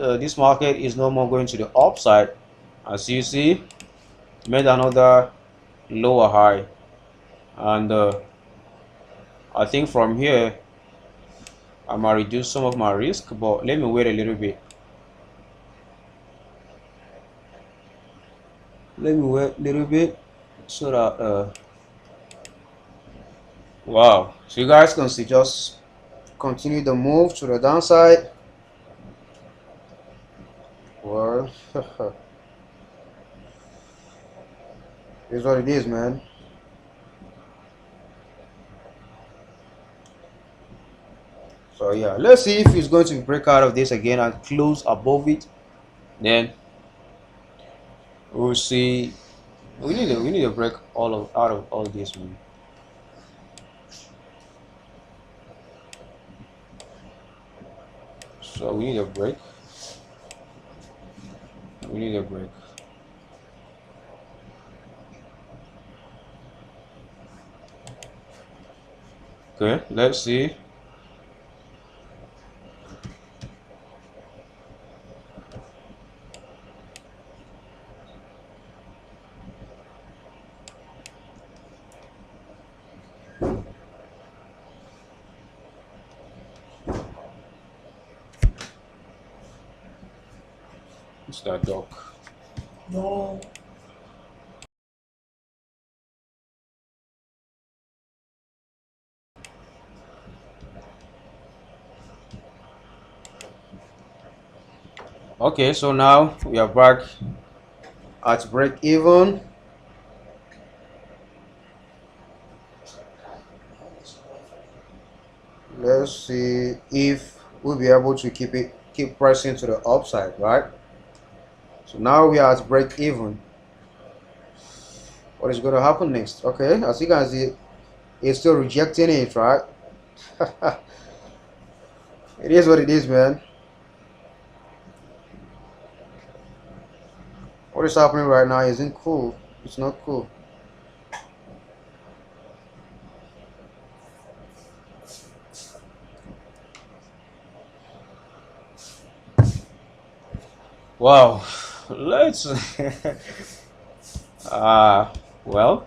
this market is no more going to the upside. As you see, made another lower high, and I think from here I might reduce some of my risk, but let me wait a little bit. Let me wait a little bit so that wow, so you guys can see, just continue the move to the downside. Well, here's what it is, man. So yeah, let's see if it's going to break out of this again and close above it. Then we'll see. We need to break out of all this, man. So we need a break. We need a break. Okay, let's see. It's that dog. No. Okay, so now we are back at break even. Let's see if we'll be able to keep pressing to the upside, right? So now we are at break even. What is going to happen next? Okay, as you can see, It's still rejecting it, right? It is what it is, man. What is happening right now isn't cool. It's not cool. Wow. Let's uh well,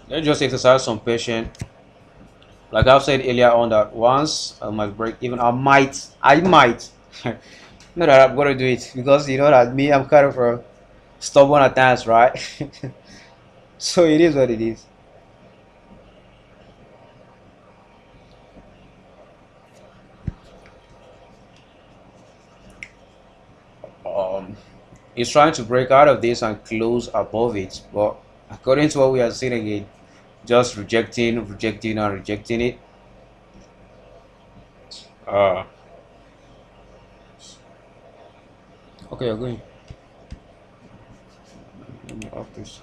let's just exercise some patience. Like I've said earlier on that once I might break even, I might not that I'm gonna do it because you know that me, I'm kind of stubborn at times, right? So it is what it is. Um, he's trying to break out of this and close above it, but according to what we are seeing again, just rejecting, and rejecting it. Uh, okay, I'm going. Let me off this.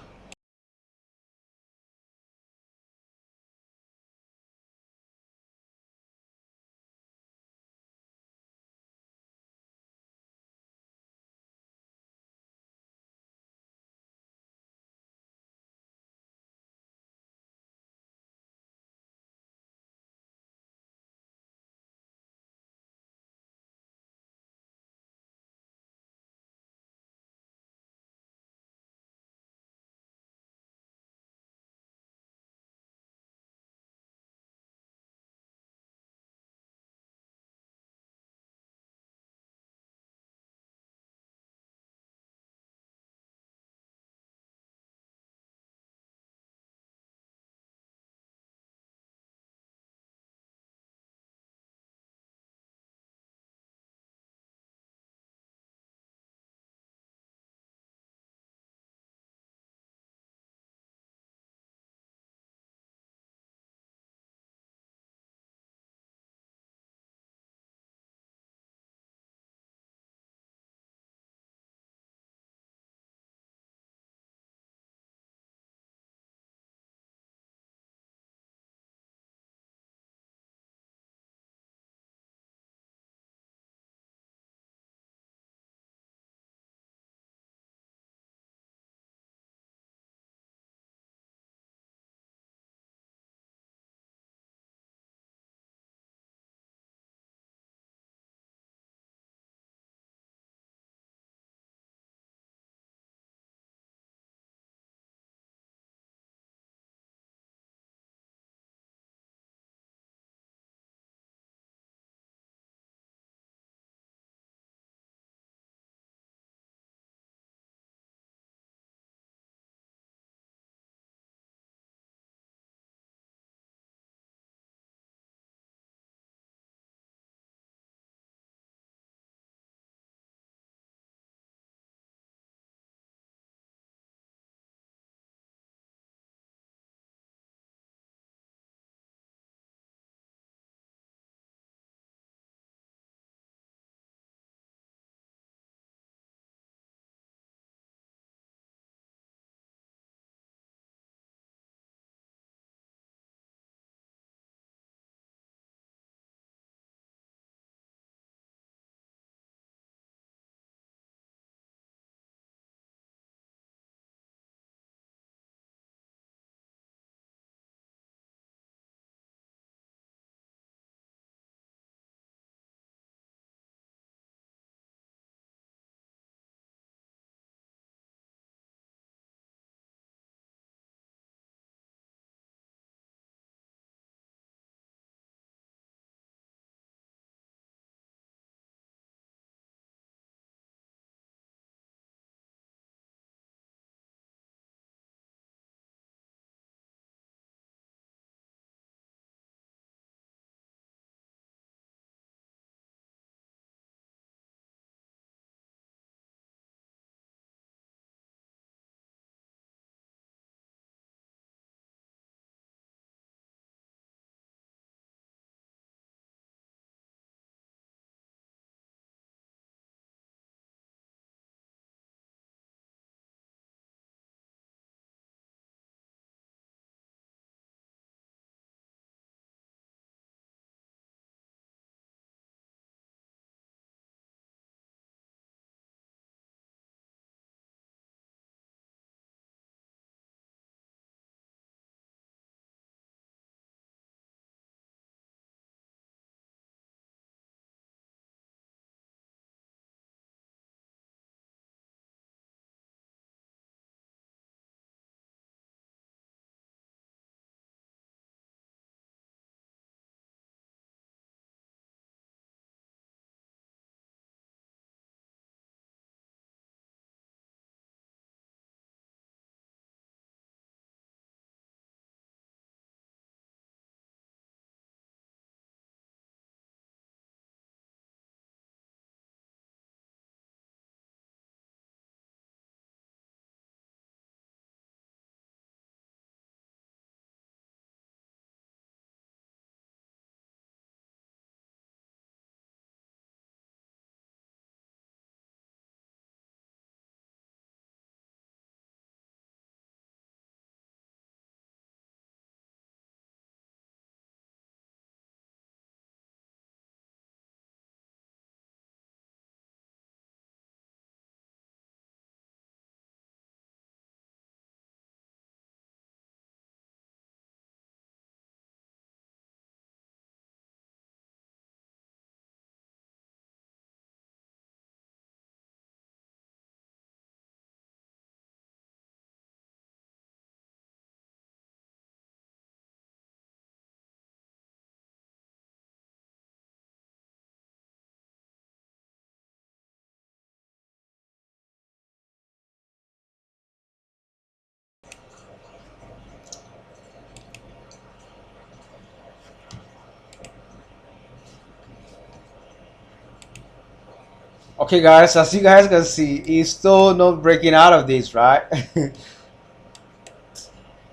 Okay, guys, as you guys can see, he's still not breaking out of this, right?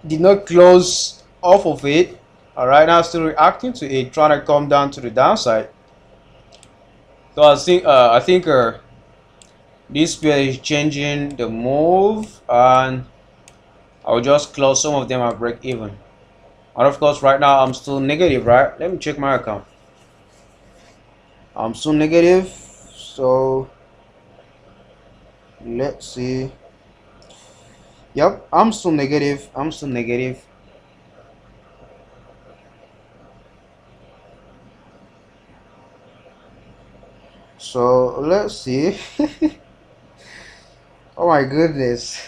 Did not close off of it. All right, now still reacting to it, trying to come down to the downside. So I think this pair is changing the move, and I'll just close some of them and break even. And of course, right now I'm still negative, right? Let me check my account. I'm still negative, so let's see. Yep, I'm still negative. I'm still negative. So let's see. Oh my goodness.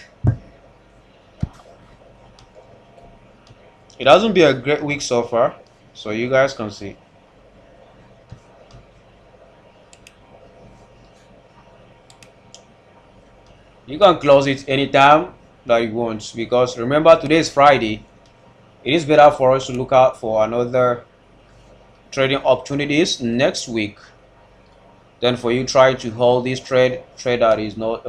It hasn't been a great week so far, so you guys can see. You can close it anytime that you want, because remember today is Friday. It is better for us to look out for another trading opportunities next week than for you try to hold this trade that is not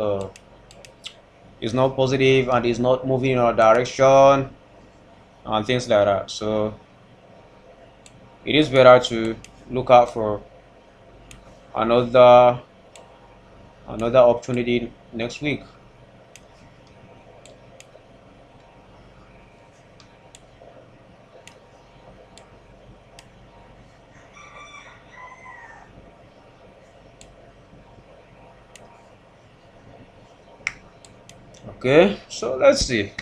positive and is not moving in our direction and things like that. So it is better to look out for another opportunity next week. Okay, so let's see.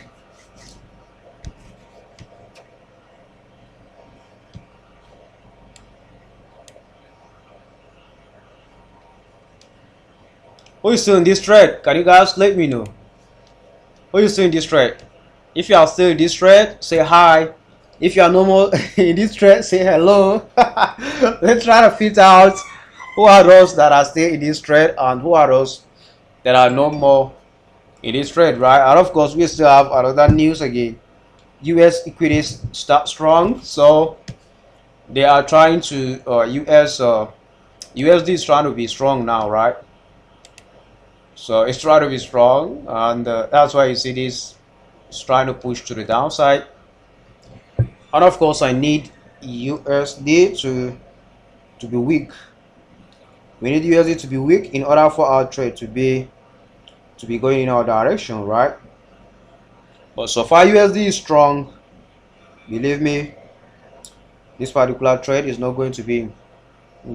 Who is still in this trade? Can you guys let me know? Who is still in this trade? If you are still in this trade, say hi. If you are no more in this trade, say hello. Let's try to filter out who are those that are still in this trade and who are those that are no more in this trade, right? And of course, we still have another news again. US equities start strong, so they are trying to USD is trying to be strong now, right? So it's trying to be strong, and that's why you see this is trying to push to the downside. And of course, I need USD to be weak. We need USD to be weak in order for our trade to be going in our direction, right? But so far USD is strong. Believe me, this particular trade is not going to be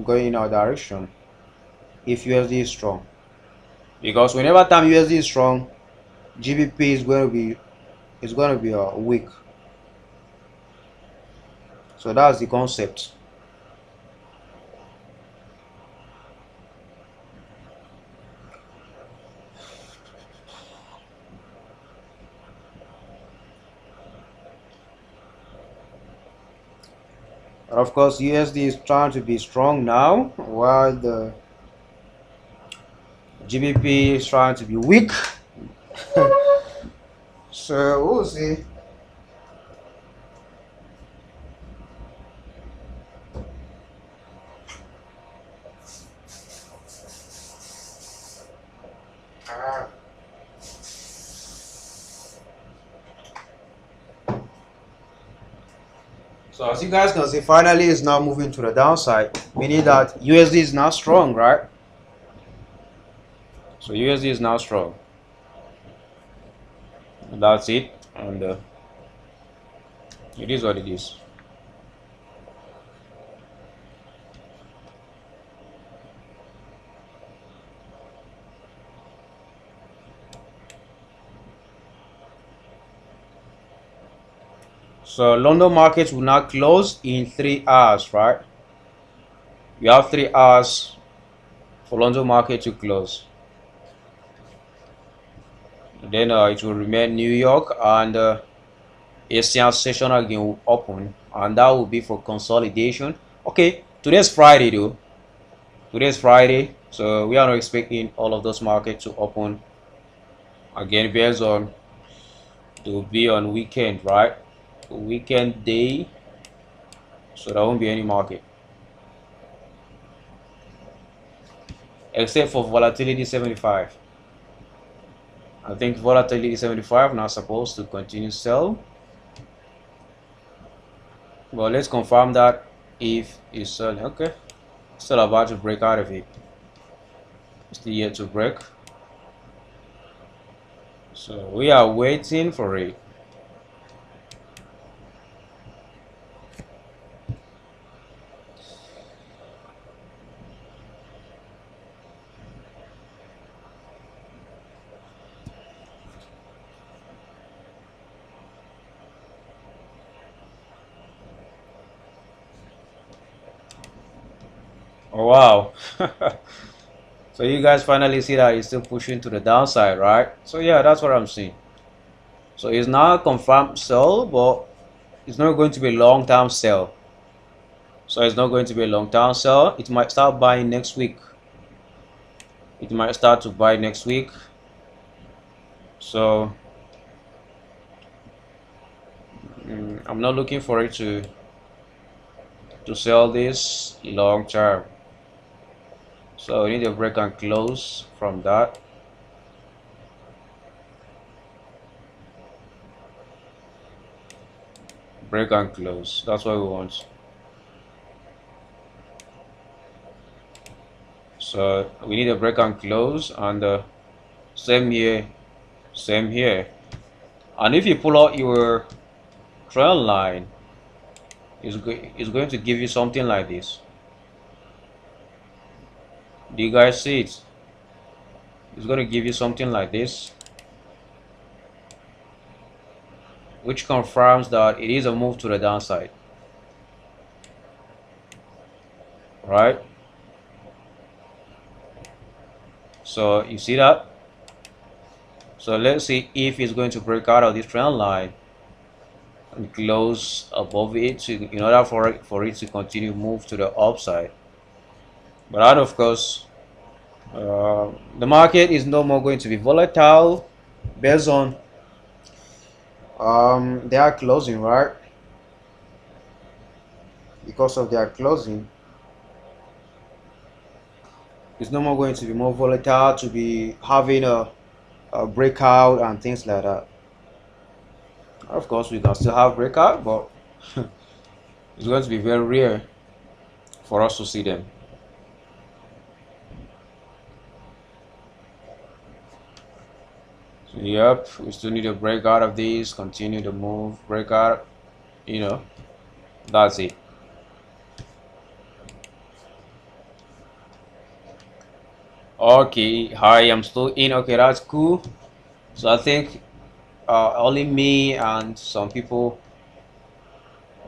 going in our direction if USD is strong, because whenever time USD is strong, GBP is going to be weak. So that's the concept. And of course, USD is trying to be strong now, while the GBP is trying to be weak. So we'll see. So as you guys can see, finally it's now moving to the downside, meaning that USD is now strong, right? So USD is now strong. And that's it, and it is what it is. So London markets will now close in 3 hours, right? You have 3 hours for London market to close. Then it will remain New York and Asian session again will open, and that will be for consolidation. Okay, today's Friday though. Today's Friday, so we are not expecting all of those markets to open again based on to be on weekend, right? Weekend day, so there won't be any market. except for volatility 75. I think volatility 75 not supposed to continue sell. Well, let's confirm that if it's selling. Okay, still about to break out of it. Still yet to break. So we are waiting for it. Oh wow. So you guys finally see that it's still pushing to the downside, right? So yeah, that's what I'm seeing. So it's not a confirmed sell, but it's not going to be a long-term sell. So it's not going to be a long-term sell. It might start buying next week. It might start to buy next week. So I'm not looking for it to sell this long term. So we need a break and close from that. Break and close. That's what we want. So we need a break and close, and same here, same here. And if you pull out your trend line, it's going to give you something like this. Do you guys see it? It's going to give you something like this, which confirms that it is a move to the downside, right? So you see that? So let's see if it's going to break out of this trend line and close above it in order for it to continue move to the upside. But that, of course, the market is no more going to be volatile based on their closing, right? Because of their closing, it's no more going to be more volatile to be having a breakout and things like that. Of course, we can still have breakout, but it's going to be very rare for us to see them. So yep, we still need a breakout of these, continue to move, breakout, you know, that's it. Okay, hi, I'm still in. Okay, that's cool. So I think only me and some people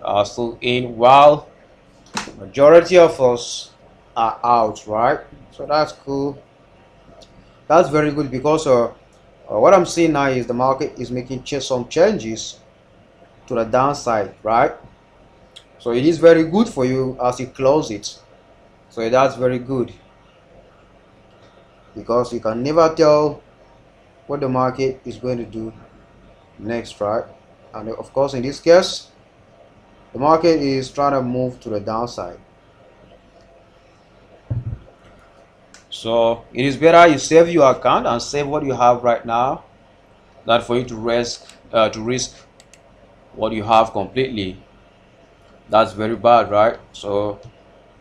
are still in, while majority of us are out, right? So that's cool. That's very good, because what I'm seeing now is the market is making some changes to the downside, right? So it is very good for you as you close it. So that's very good, because you can never tell what the market is going to do next, right? And of course, in this case, the market is trying to move to the downside. So it is better you save your account and save what you have right now than for you to risk what you have completely. That's very bad, right? So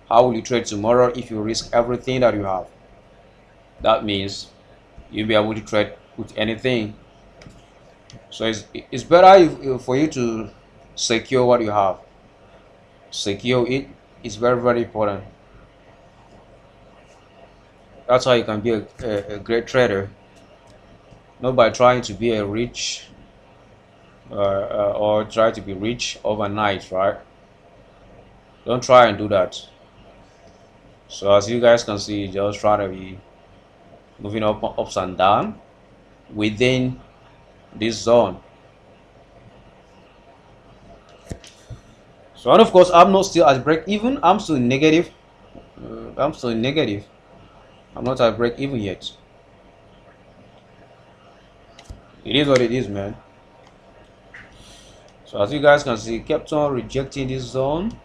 how will you trade tomorrow if you risk everything that you have? That means you'll be able to trade with anything. So it's better for you to secure what you have. Secure it is very, very important. That's how you can be a great trader, not by trying to be a rich or try to be rich overnight, right? Don't try and do that. So as you guys can see, just try to be moving ups and down within this zone. So, and of course, I'm not still at break even. I'm still negative. I'm still negative. I'm not at break even yet. It is what it is, man. So as you guys can see, kept on rejecting this zone,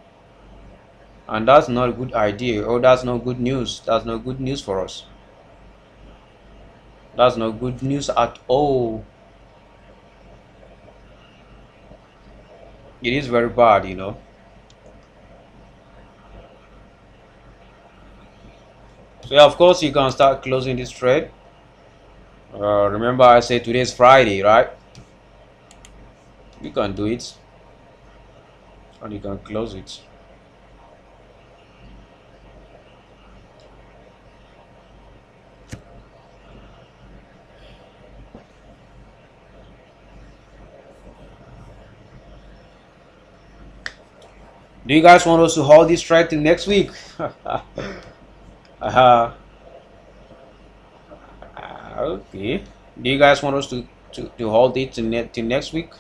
and that's not a good idea, or that's not good news. That's not good news for us. That's not good news at all. It is very bad, you know. So yeah, of course you can start closing this trade. Remember I said today's Friday, right? You can do it and you can close it. Do you guys want us to hold this trade till next week? uh, okay. Do you guys want us to hold it till next week?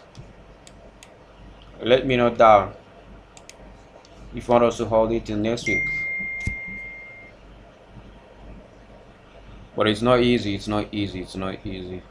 Let me know down if you want us to hold it till next week. But it's not easy. It's not easy. It's not easy.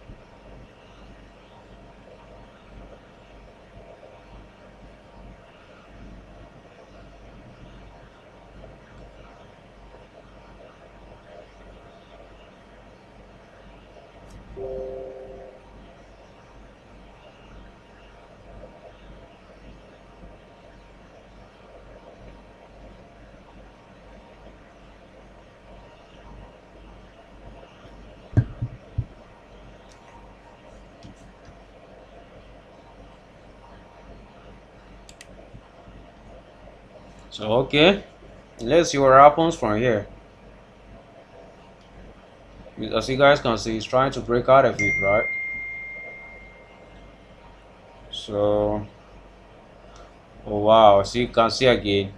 So okay, let's see what happens from here. As you guys can see, it's trying to break out of it, right? So, oh wow, so you can see again,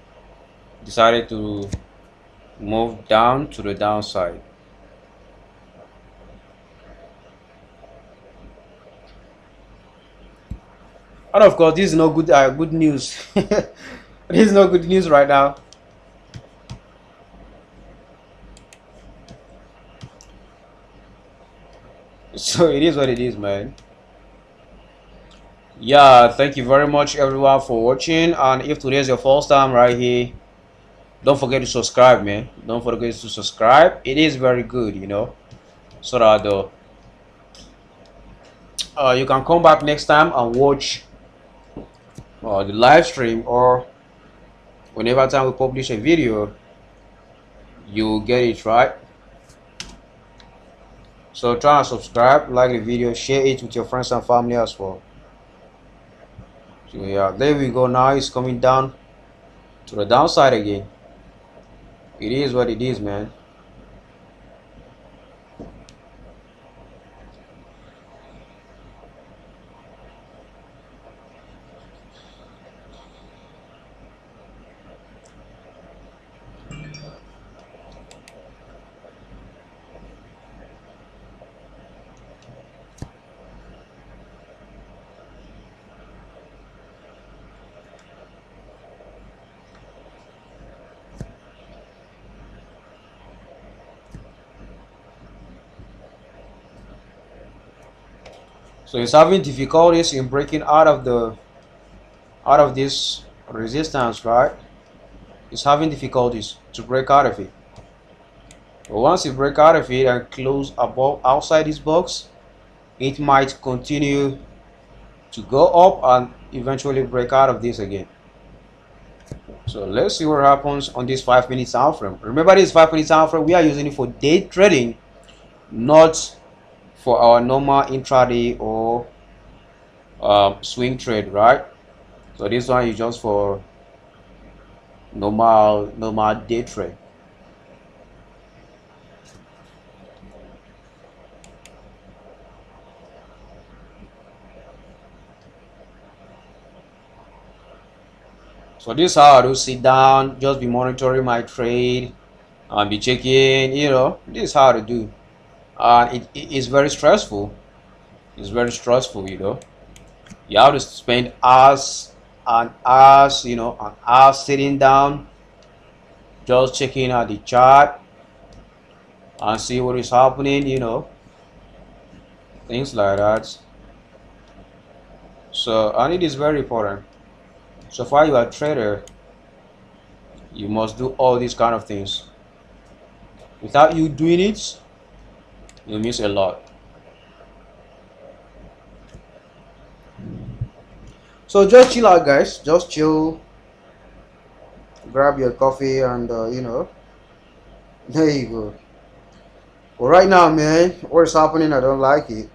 decided to move down to the downside. And of course, this is no good news. This is no good news right now. So it is what it is, man. Yeah, thank you very much everyone for watching, and if today is your first time right here, don't forget to subscribe, man. Don't forget to subscribe. It is very good, you know, so that you can come back next time and watch the live stream, or whenever time we publish a video, you get it, right? So try and subscribe, like the video, share it with your friends and family as well. So yeah, there we go. Now it's coming down to the downside again. It is what it is, man. So it's having difficulties in breaking out of this resistance, right? It's having difficulties to break out of it. But once you break out of it and close above outside this box, it might continue to go up and eventually break out of this again. So let's see what happens on this 5-minute time frame. Remember, this 5-minute time frame, we are using it for day trading, not for our normal intraday or swing trade, right? So this one is just for normal day trade. So this is how I do sit down, just be monitoring my trade and be checking, you know, this is how to do. And it is very stressful. It's very stressful, you know. You have to spend hours and hours, you know, and hours sitting down, just checking out the chart and see what is happening, you know, things like that. So, and it is very important. So far you are a trader, you must do all these kind of things. Without you doing it, you miss a lot. So just chill out, guys. Just chill, grab your coffee, and there you go. But right now, man, what's happening? I don't like it.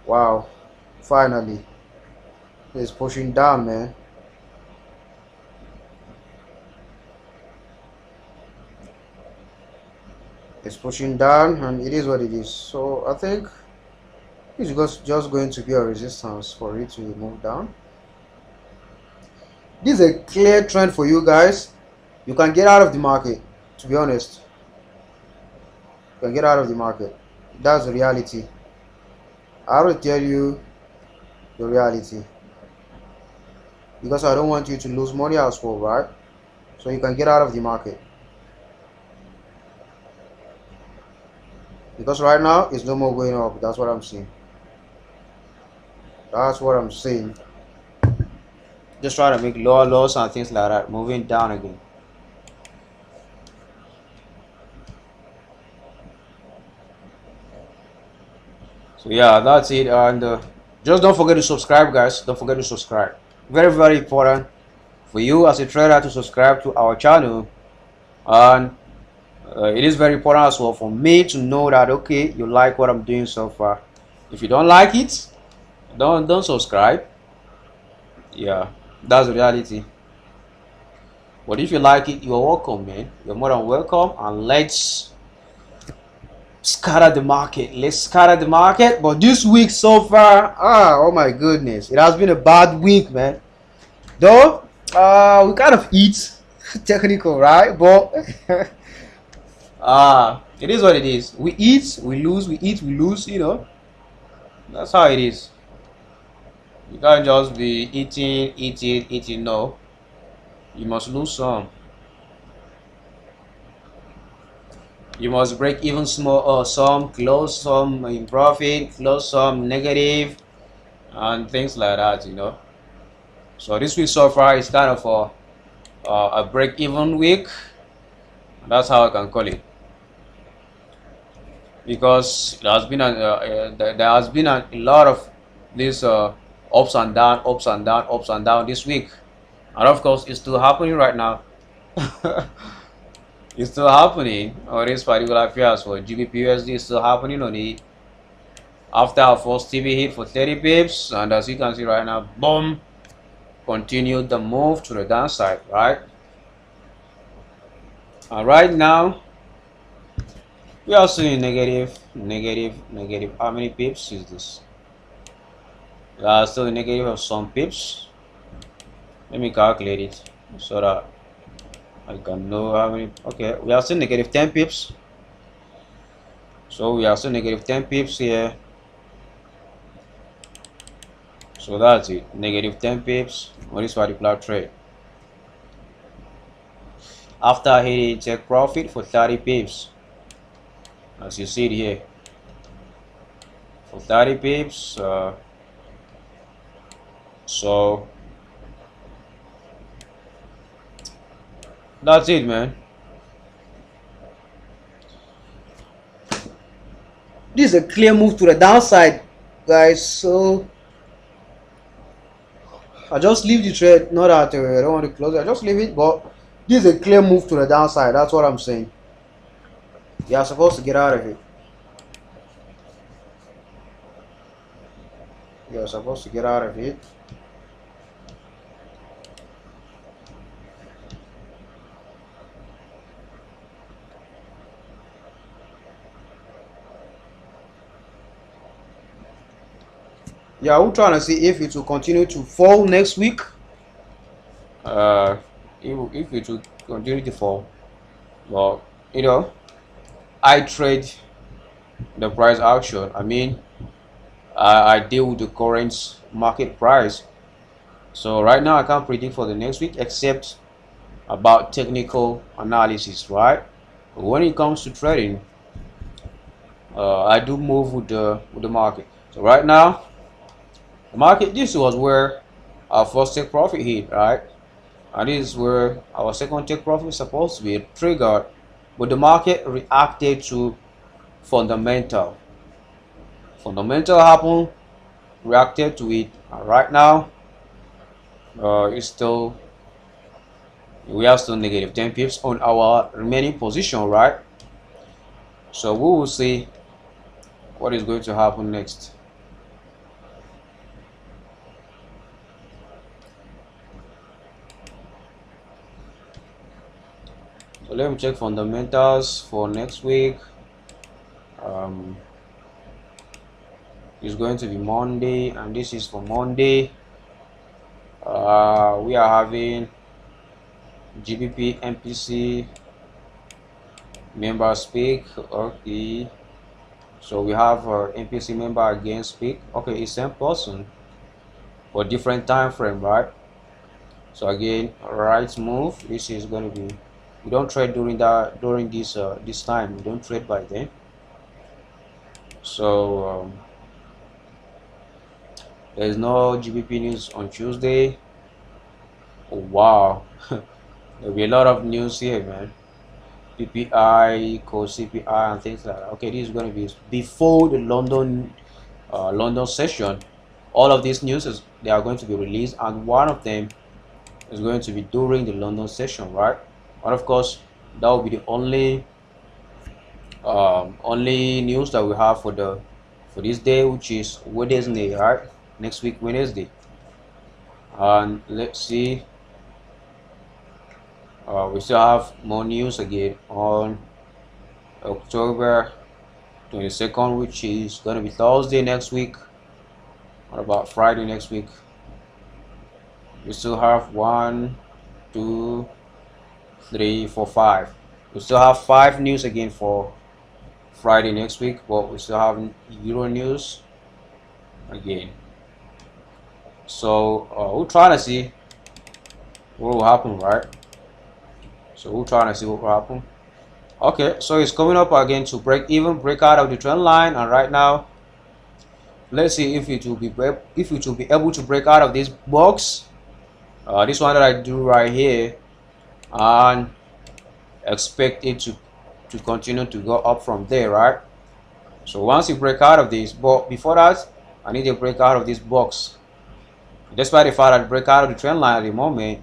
Wow, finally, it's pushing down, man. It's pushing down, and it is what it is. So I think it's just going to be a resistance for it to move down. This is a clear trend for you guys. You can get out of the market, to be honest. You can get out of the market. That's the reality. I will tell you the reality, because I don't want you to lose money as well, right? So you can get out of the market, because right now it's no more going up. That's what I'm saying. That's what I'm saying. Just try to make lower lows and things like that, moving down again. So yeah, that's it. And just don't forget to subscribe, guys. Don't forget to subscribe. Very, very important for you as a trader to subscribe to our channel. And it is very important as well for me to know that, okay, you like what I'm doing so far. If you don't like it, don't subscribe. Yeah, that's the reality. But if you like it, you're welcome, man. You're more than welcome. And let's scatter the market. Let's scatter the market. But this week so far, oh my goodness, it has been a bad week, man. Though we kind of eat technical, right? But it is what it is. We eat, we lose, we eat, we lose, that's how it is. You can't just be eating, no. You must lose some. You must break even small some, close some in profit, close some negative, and things like that, So this week so far is kind of a break-even week. That's how I can call it, because there has been a lot of these ups and down, ups and down, ups and down this week, and of course it's still happening right now. It's still happening on this particular pair as well. GBP/USD is still happening on it after our first TV hit for 30 pips, and as you can see right now, boom, continued the move to the downside, right? And right now we are seeing negative. How many pips is this? We are still in negative of some pips. Let me calculate it so that I can know how many. Okay, we are still negative 10 pips. So we are still negative 10 pips here. So that's it, negative 10 pips on this particular trade. After hitting take profit for 30 pips, as you see it here, for 30 pips. So that's it, man. This is a clear move to the downside, guys. So I just leave the trade. Not that I don't want to close it. I just leave it. But this is a clear move to the downside. That's what I'm saying. You are supposed to get out of it. You are supposed to get out of it. Yeah, we're trying to see if it will continue to fall next week. If it will continue to fall, well, I trade the price action. I mean, I deal with the current market price. So right now I can't predict for the next week except about technical analysis, right? But when it comes to trading, I do move with the market. So right now, the market, this was where our first take profit hit, right? And this is where our second take profit is supposed to be triggered, but the market reacted to fundamental happened, reacted to it, and right now it's still, we are still negative 10 pips on our remaining position, right? So we will see what is going to happen next. So let me check fundamentals for next week. It's going to be Monday, and this is for Monday. We are having GBP MPC member speak. Okay, so we have MPC member again speak. Okay, it's same person but different time frame, right? So again, right move. This is going to be, we don't trade during this time. We don't trade by then. So there is no GBP news on Tuesday. Oh, wow. There'll be a lot of news here, man. PPI, core CPI, and things like that. Okay, this is going to be before the London session. All of these news they are going to be released, and one of them is going to be during the London session, right? And of course, that will be the only news that we have for this day, which is Wednesday, right? Next week, Wednesday. And let's see. We still have more news again on October 22nd, which is going to be Thursday next week. What about Friday next week? We still have 1, 2, 3, 4, 5. We still have 5 news again for Friday next week, but we still have Euro news again. So we're trying to see what will happen, right? So we're trying to see what will happen. Okay, so it's coming up again to break out of the trend line, and right now, let's see if it will be able to break out of this box. This one that I do right here, and expect it to continue to go up from there, right? So once you break out of this, but before that, I need to break out of this box. Despite the fact that break out of the trend line at the moment,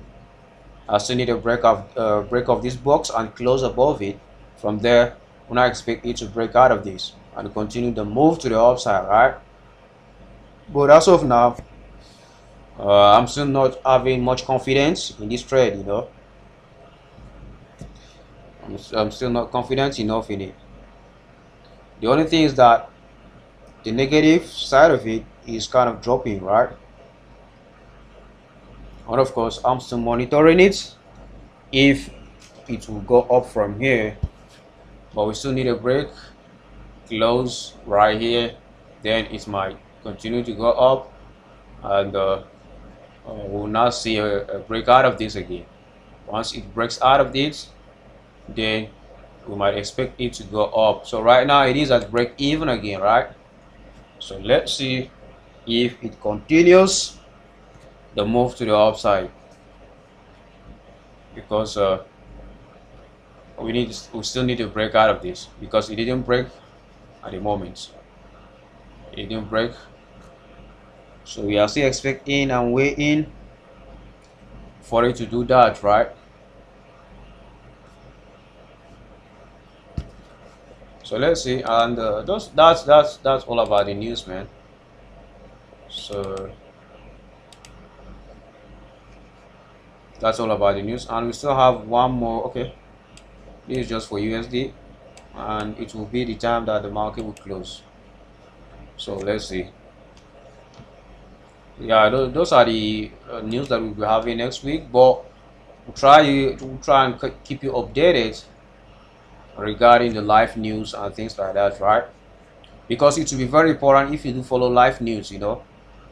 I still need to break off this box and close above it. From there, when I expect it to break out of this and continue the move to the upside, right? But as of now, I'm still not having much confidence in this trade, you know. I'm still not confident enough in it. The only thing is that the negative side of it is kind of dropping, right? And of course, I'm still monitoring it if it will go up from here, but we still need a break, close right here, then it might continue to go up, and we'll not see a break out of this again. Once it breaks out of this, then we might expect it to go up. So right now it is at break even again, right? So let's see if it continues the move to the upside, because we still need to break out of this, because it didn't break at the moment. It didn't break, so we are still expecting and waiting for it to do that, right? So let's see, and that's all about the news, man. So that's all about the news, and we still have one more. Okay, this is just for USD, and it will be the time that the market will close. So let's see. Yeah, those are the news that we'll be having next week, but we'll try and keep you updated regarding the live news and things like that, right? Because it will be very important if you do follow live news, you know.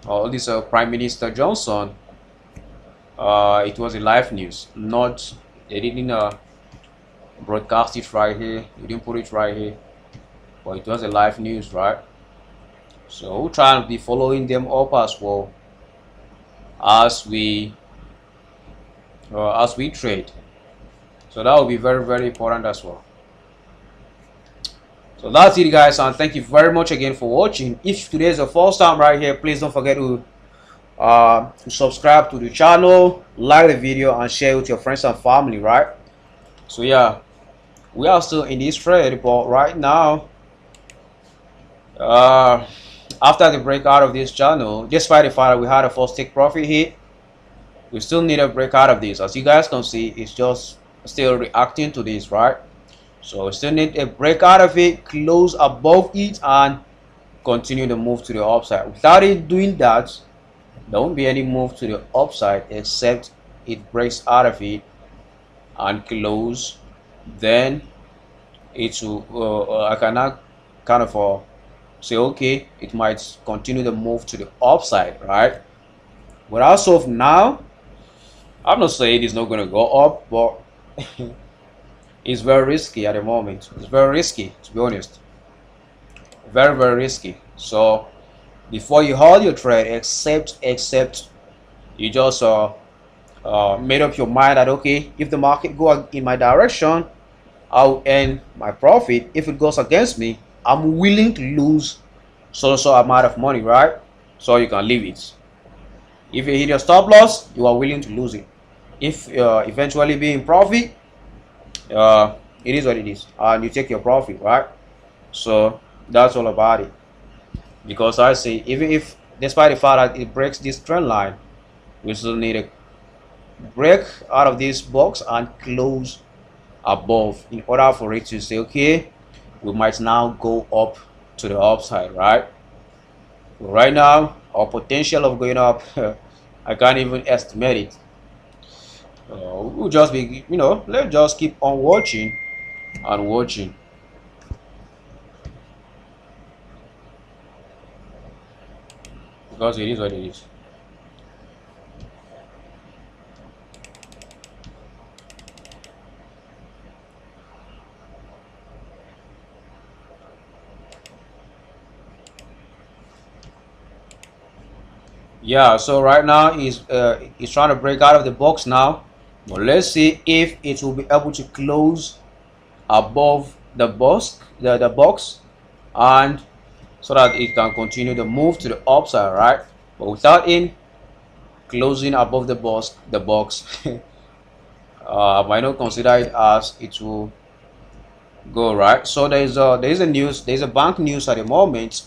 All this Prime Minister Johnson, it was a live news, not, they didn't broadcast it right here, they didn't put it right here, but it was a live news, right? So we'll try and be following them up as well as we trade. So that will be very, very important as well. So that's it, guys, and thank you very much again for watching. If today is your first time right here, please don't forget to subscribe to the channel, like the video, and share with your friends and family, right? So yeah, we are still in this trade, but right now, after the breakout of this channel, despite the fact that we had a first take profit hit, we still need a breakout of this. As you guys can see, it's just still reacting to this, right? So we still need a breakout of it, close above it, and continue the move to the upside. Without it doing that, there won't be any move to the upside except it breaks out of it and close. Then it will I cannot kind of say okay, it might continue the move to the upside, right? But as of now, I'm not saying it's not going to go up, but it's very risky at the moment. It's very risky, to be honest. Very, very risky. So before you hold your trade, except you just made up your mind that okay, if the market go in my direction, I'll earn my profit. If it goes against me, I'm willing to lose so amount of money, right? So you can leave it. If you hit your stop loss, you are willing to lose it. If eventually be in profit, it is what it is, and you take your profit, right? So that's all about it. Because I say, even if despite the fact that it breaks this trend line, we still need a break out of this box and close above in order for it to say okay, we might now go up to the upside, right? Right now, our potential of going up, I can't even estimate it. We'll just be, let's just keep on watching and watching. Because it is what it is. Yeah, so right now he's trying to break out of the box now. But let's see if it will be able to close above the box, the box, and so that it can continue the move to the upside, right? But without in closing above the box, I might not consider it as it will go, right? So there's a bank news at the moment,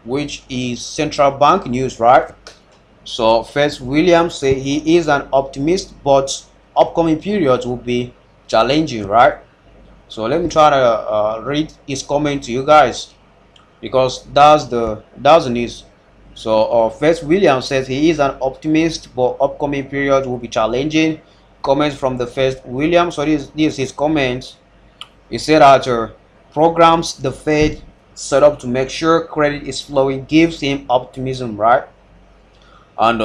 which is central bank news, right? So first, Williams say he is an optimist, but upcoming periods will be challenging, right? So let me try to read his comment to you guys, because that's the news. So first, Williams says he is an optimist, but upcoming periods will be challenging. Comments from the first Williams. So this is his comments. He said that programs the Fed set up to make sure credit is flowing gives him optimism, right? And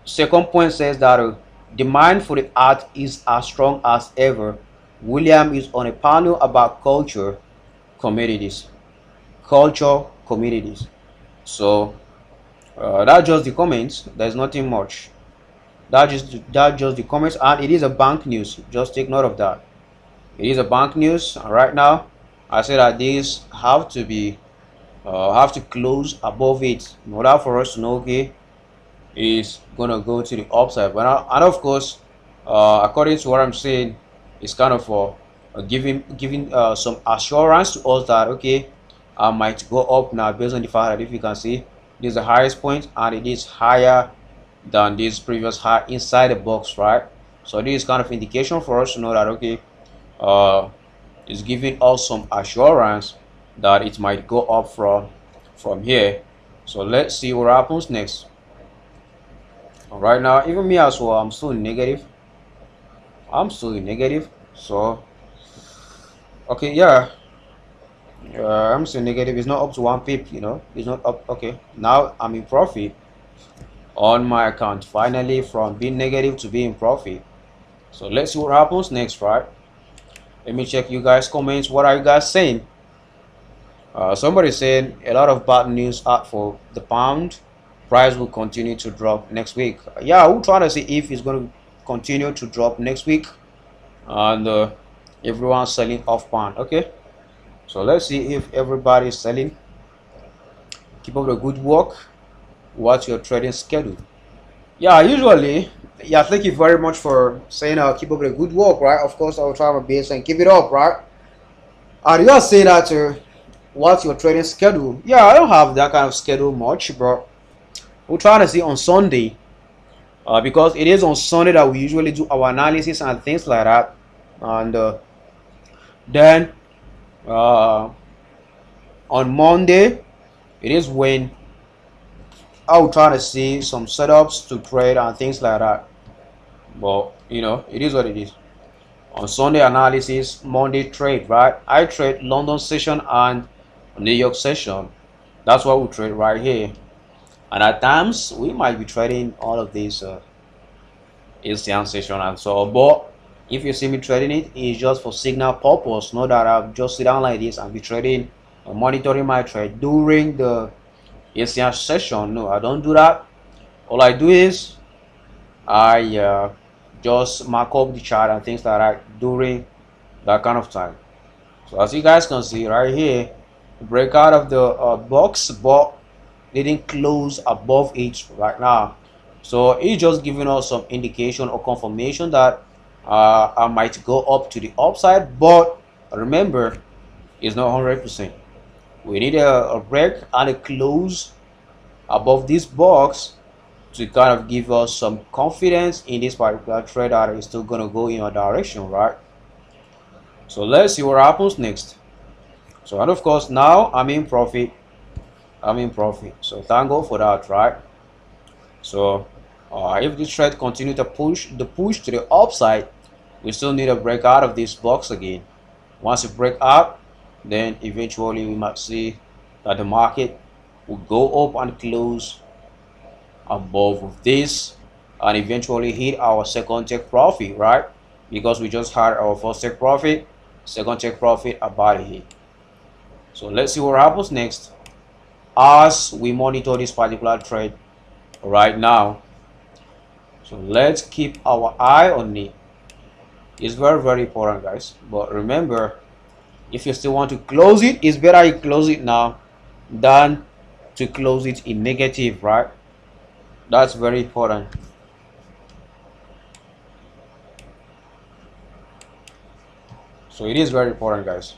second point says that demand for the art is as strong as ever. William is on a panel about culture communities. So that's just the comments. There's nothing much. That's just the comments, and it is a bank news. Just take note of that. It is a bank news, and right now I say that these have to be have to close above it in order for us to know okay, is gonna go to the upside. But and of course, according to what I'm saying, it's kind of giving some assurance to us that okay, I might go up now based on the fact that if you can see this is the highest point and it is higher than this previous high inside the box, right? So this is kind of indication for us to know that okay, it's giving us some assurance that it might go up from here. So let's see what happens next. Right now, even me as well, I'm still negative. So okay, yeah, I'm still negative. It's not up to 1 pip, it's not up. Okay, now I'm in profit on my account, finally, from being negative to being profit. So let's see what happens next, right? Let me check you guys comments. What are you guys saying? Somebody said a lot of bad news out for the pound. Price will continue to drop next week. Yeah, we'll try to see if it's going to continue to drop next week, and everyone's selling off pound. Okay, So let's see if everybody is selling. Keep up the good work. What's your trading schedule? Yeah, usually, yeah, thank you very much for saying keep up the good work, right? Of course, I will try my best and keep it up, right? You guys say that what's your trading schedule? Yeah, I don't have that kind of schedule much, but we're trying to see on Sunday, because it is on Sunday that we usually do our analysis and things like that. And then uh, on Monday, it is when I will try to see some setups to trade and things like that. But you know, it is what it is. On Sunday analysis, Monday trade, right? I trade London session and New York session. That's what we trade right here. And at times we might be trading all of these Asian session and so on. But if you see me trading it, it's just for signal purpose. Not that I'll just sit down like this and be trading or monitoring my trade during the Asian session. No, I don't do that. All I do is I just mark up the chart and things like that during that kind of time. So as you guys can see right here, break out of the box, but didn't close above it right now. So it's just giving us some indication or confirmation that I might go up to the upside, but remember, it's not 100%. We need a break and a close above this box to kind of give us some confidence in this particular trade that is still going to go in a direction, right? So let's see what happens next. So, and of course, now I'm in profit. So thank God for that, right? So if this trade continue to push to the upside, we still need a break out of this box again. Once it break out, then eventually we might see that the market will go up and close above of this and eventually hit our second take profit, right? Because we just had our first take profit, second take profit about here. So let's see what happens next as we monitor this particular trade right now. So let's keep our eye on it. It's very important, guys. But remember, if you still want to close it, it's better you close it now than to close it in negative, right? That's very important. So it is very important, guys.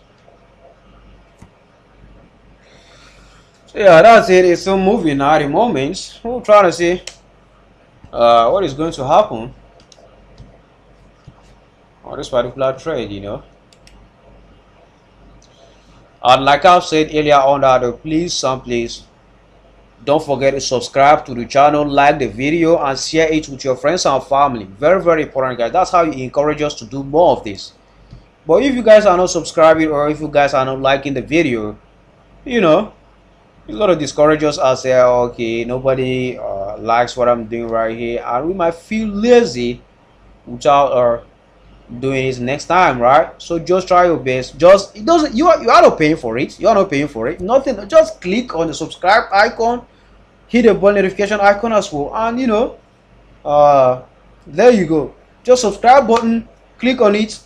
So yeah, that's it. It's still moving now at the moment. We're trying to see what is going to happen on this particular trade, you know. And like I've said earlier on that, please don't forget to subscribe to the channel, like the video, and share it with your friends and family. Very important, guys. That's how you encourage us to do more of this. But if you guys are not subscribing or if you guys are not liking the video, you know, it's gonna discourage us and say, okay, nobody likes what I'm doing right here, and we might feel lazy without doing this next time, right? So just try your best. Just it doesn't you are not paying for it. You are not paying for it. Nothing. Just click on the subscribe icon, hit the bell notification icon as well, and you know, there you go. Just subscribe button, click on it,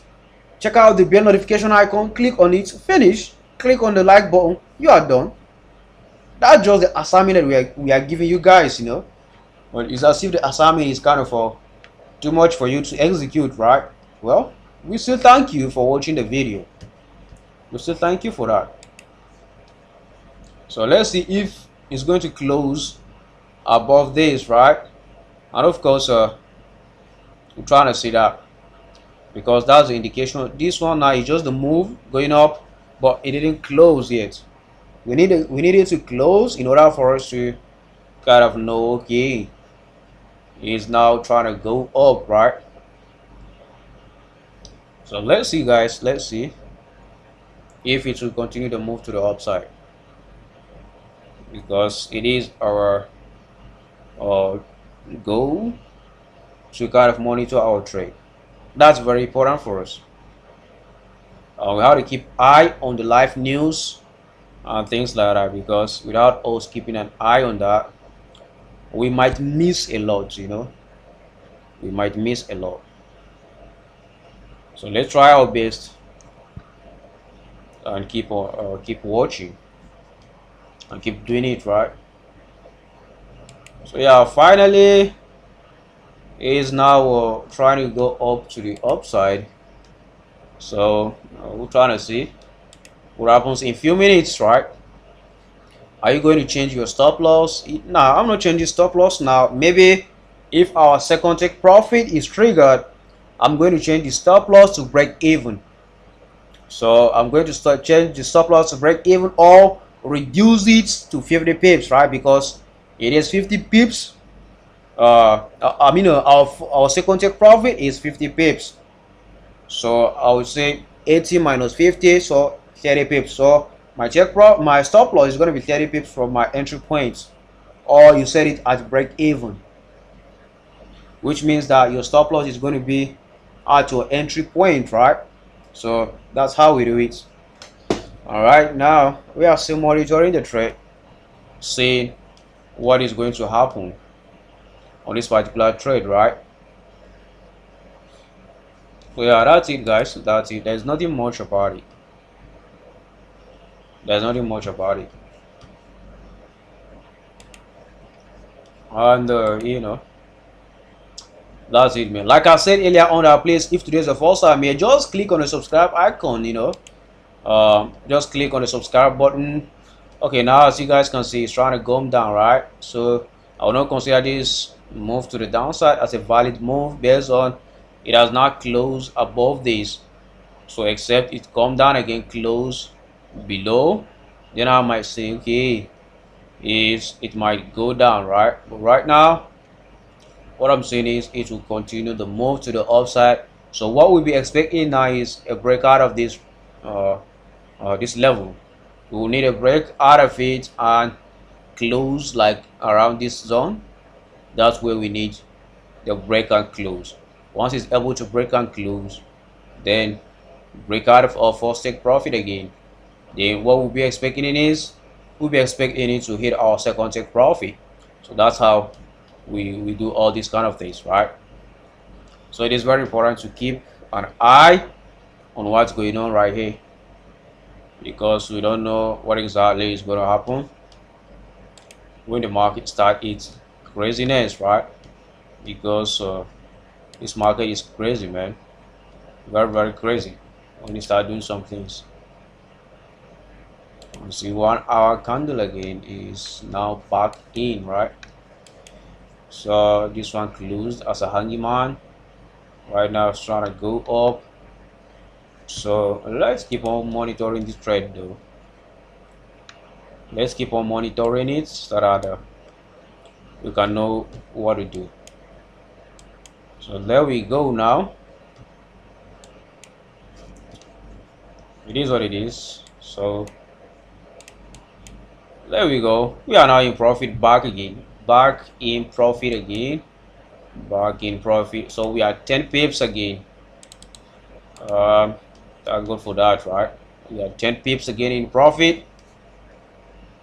check out the bell notification icon, click on it, finish, click on the like button. You are done. That's just the assignment that we are giving you guys, you know. Well, it's as if the assignment is kind of too much for you to execute, right? Well, we still thank you for watching the video. We still thank you for that. So let's see if it's going to close above this, right? And of course, we're trying to see that because that's the indication. This one now is just the move going up, but it didn't close yet. We need it to close in order for us to kind of know, okay, it's now trying to go up, right? So let's see, guys. Let's see if it will continue to move to the upside, because it is our goal to kind of monitor our trade. That's very important for us. We have to keep eye on the live news and things like that, because without us keeping an eye on that, we might miss a lot, you know. We might miss a lot. So let's try our best and keep watching and keep doing it, right? So yeah, finally is now trying to go up to the upside. So we're trying to see what happens in few minutes, right? Are you going to change your stop loss? Nah, I'm not changing stop loss now. Maybe if our second take profit is triggered, I'm going to change the stop loss to break even. So I'm going to change the stop loss to break even or reduce it to 50 pips, right? Because it is 50 pips. Our second take profit is 50 pips. So I would say 80 minus 50, so 30 pips. So my stop loss is going to be 30 pips from my entry point, or you set it at break even, which means that your stop loss is going to be at your entry point, right? So that's how we do it. All right, now we are still monitoring the trade, seeing what is going to happen on this particular trade, right? So yeah, that's it, guys. That's it. There's nothing much about it. There's nothing much about it. And that's it, man. Like I said earlier on, that place, if today's the first time here, just click on the subscribe icon, just click on the subscribe button. Okay, now as you guys can see, it's trying to come down, right? So I will not consider this move to the downside as a valid move based on it has not closed above this. So except it come down again, close below, then I might say, okay, it might go down, right? But right now, what I'm saying is it will continue the move to the upside. So what we'll be expecting now is a breakout of this this level. We will need a break out of it and close like around this zone. That's where we need the break and close. Once it's able to break and close, then break out of our first take profit again. Then what we'll be expecting is we'll be expecting it to hit our second take profit. So that's how we do all these kind of things, right? So it is very important to keep an eye on what's going on right here, because we don't know what exactly is going to happen when the market start its craziness, right? Because this market is crazy, man. Very crazy when you start doing some things. You see 1 hour candle again is now back in, right? So this one closed as a handyman. Right now it's trying to go up. So let's keep on monitoring this trade though. Let's keep on monitoring it so that we can know what to do. So there we go. Now it is what it is. So there we go. We are now in profit back again. Back in profit again. Back in profit. So we are 10 pips again. Thank God for that, right? We are 10 pips again in profit.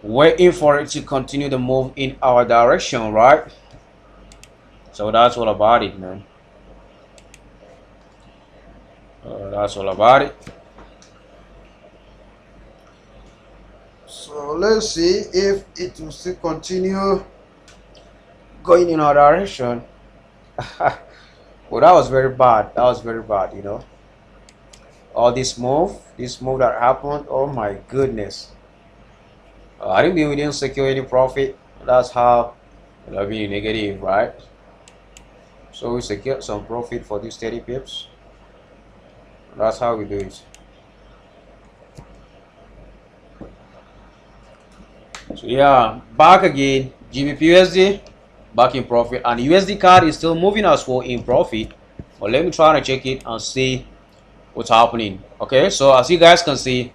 Waiting for it to continue the move in our direction, right? So that's all about it, man. That's all about it. So let's see if it will still continue going in our direction. Well, that was very bad. That was very bad, all this move that happened. Oh my goodness. I think we didn't secure any profit. That's how it'll be negative, right? So we secured some profit for these 30 pips. That's how we do it. So yeah, back again. GBP back in profit, and USD card is still moving as well in profit. But let me try to check it and see what's happening. Okay, so as you guys can see,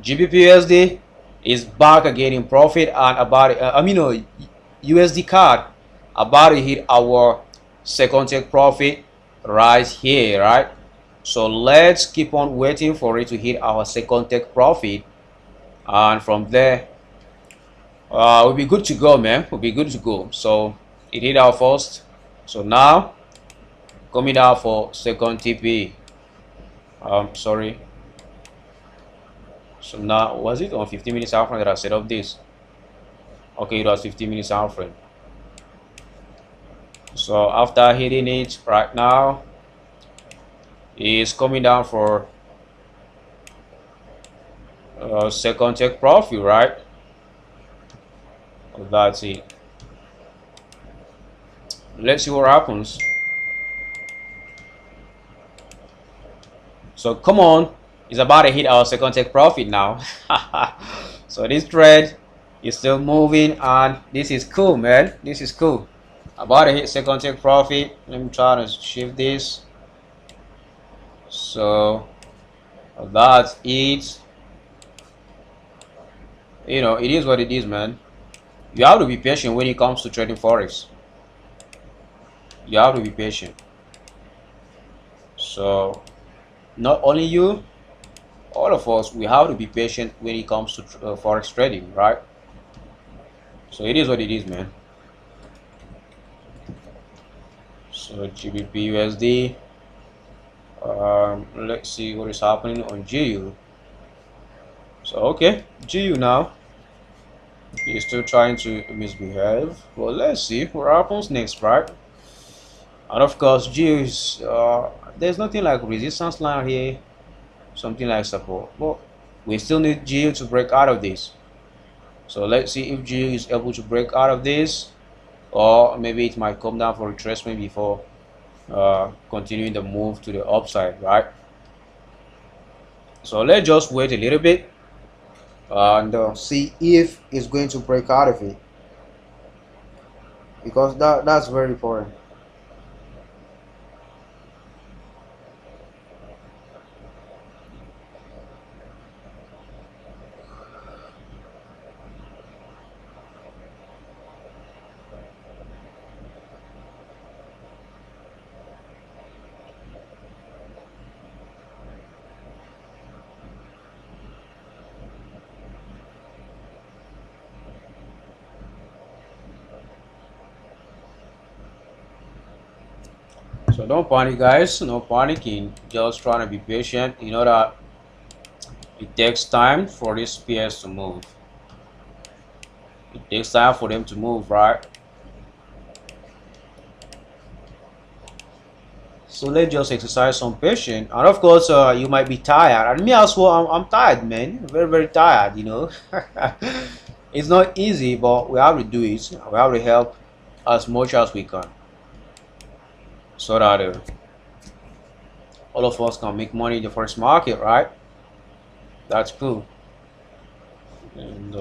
GBP is back again in profit, and about USD card about to hit our second take profit right here, right? So let's keep on waiting for it to hit our second take profit, and from there we'll be good to go, man. We'll be good to go. So it hit our first, so now coming down for second TP. Sorry, So now, was it on 15 minutes out frame that I set up this? Okay, it was 15 minutes out frame. So after hitting it right now, it's coming down for second take profit, right? That's it. Let's see what happens. So come on, it's about to hit our second take profit now. So this trade is still moving, and this is cool, man. This is cool. About to hit second take profit. Let me try to shift this. So that's it. You know, it is what it is, man. You have to be patient when it comes to trading forex. You have to be patient. So not only you, all of us, we have to be patient when it comes to forex trading, right? So it is what it is, man. So GBP USD, let's see what is happening on GU. So okay, GU now is still trying to misbehave. Well, let's see what happens next, right? And of course, GU is there's nothing like resistance line here, something like support, but we still need GU to break out of this. So let's see if GU is able to break out of this, or maybe it might come down for retracement before continuing the move to the upside, right? So let's just wait a little bit and see if it's going to break out of it, because that's very important. So don't panic, guys. No panicking. Just trying to be patient. You know that it takes time for these pairs to move. It takes time for them to move, right? So let's just exercise some patience. And of course, you might be tired. And me as well, I'm tired, man. Very, very tired, you know. It's not easy, but we have to do it. We have to help as much as we can, so that all of us can make money in the first market, right? That's cool. And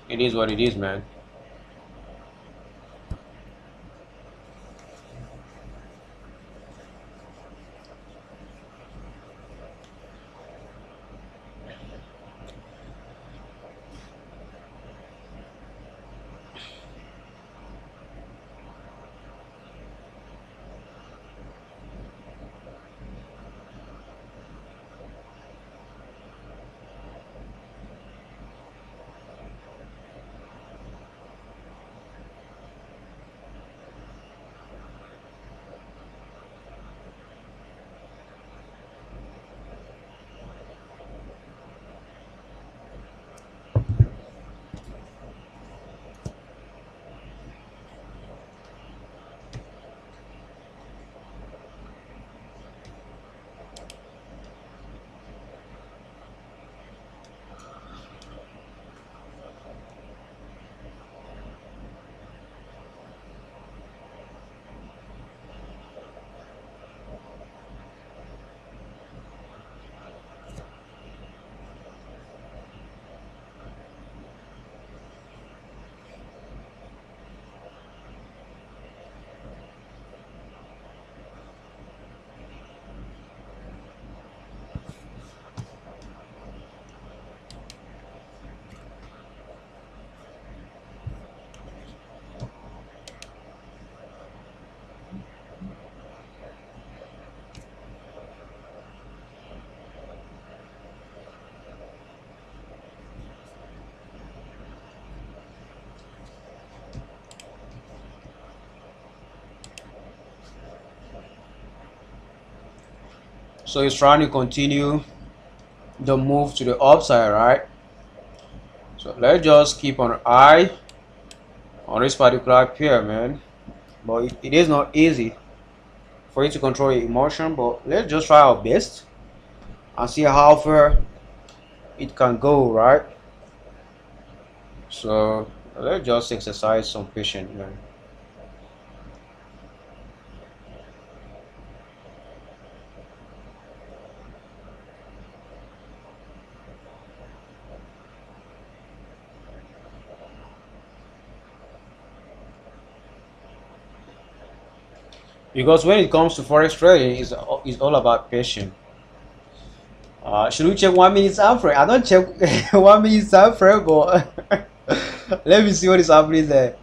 it is what it is, man. So it's trying to continue the move to the upside, right? So let's just keep an eye on this particular pair, man. But it is not easy for you to control your emotion, but let's just try our best and see how far it can go, right? So let's just exercise some patience, man. Because when it comes to forex trading, it's all about patience. Should we check 1 minute time frame? I don't check 1 minute time frame, but let me see what is happening there.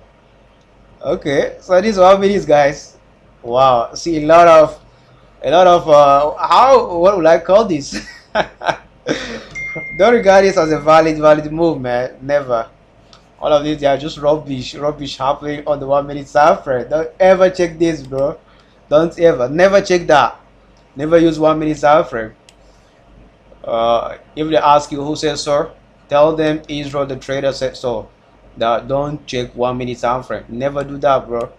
Okay, so this 1 minute, guys. Wow, see a lot of how, what would I call this? Don't regard this as a valid move, man. Never. All of these, they are just rubbish happening on the 1 minute time frame. Don't ever check this, bro. Don't ever, never check that. Never use 1 minute time frame. If they ask you who says so, tell them Israel the trader said so. That don't check 1 minute time frame. Never do that, bro.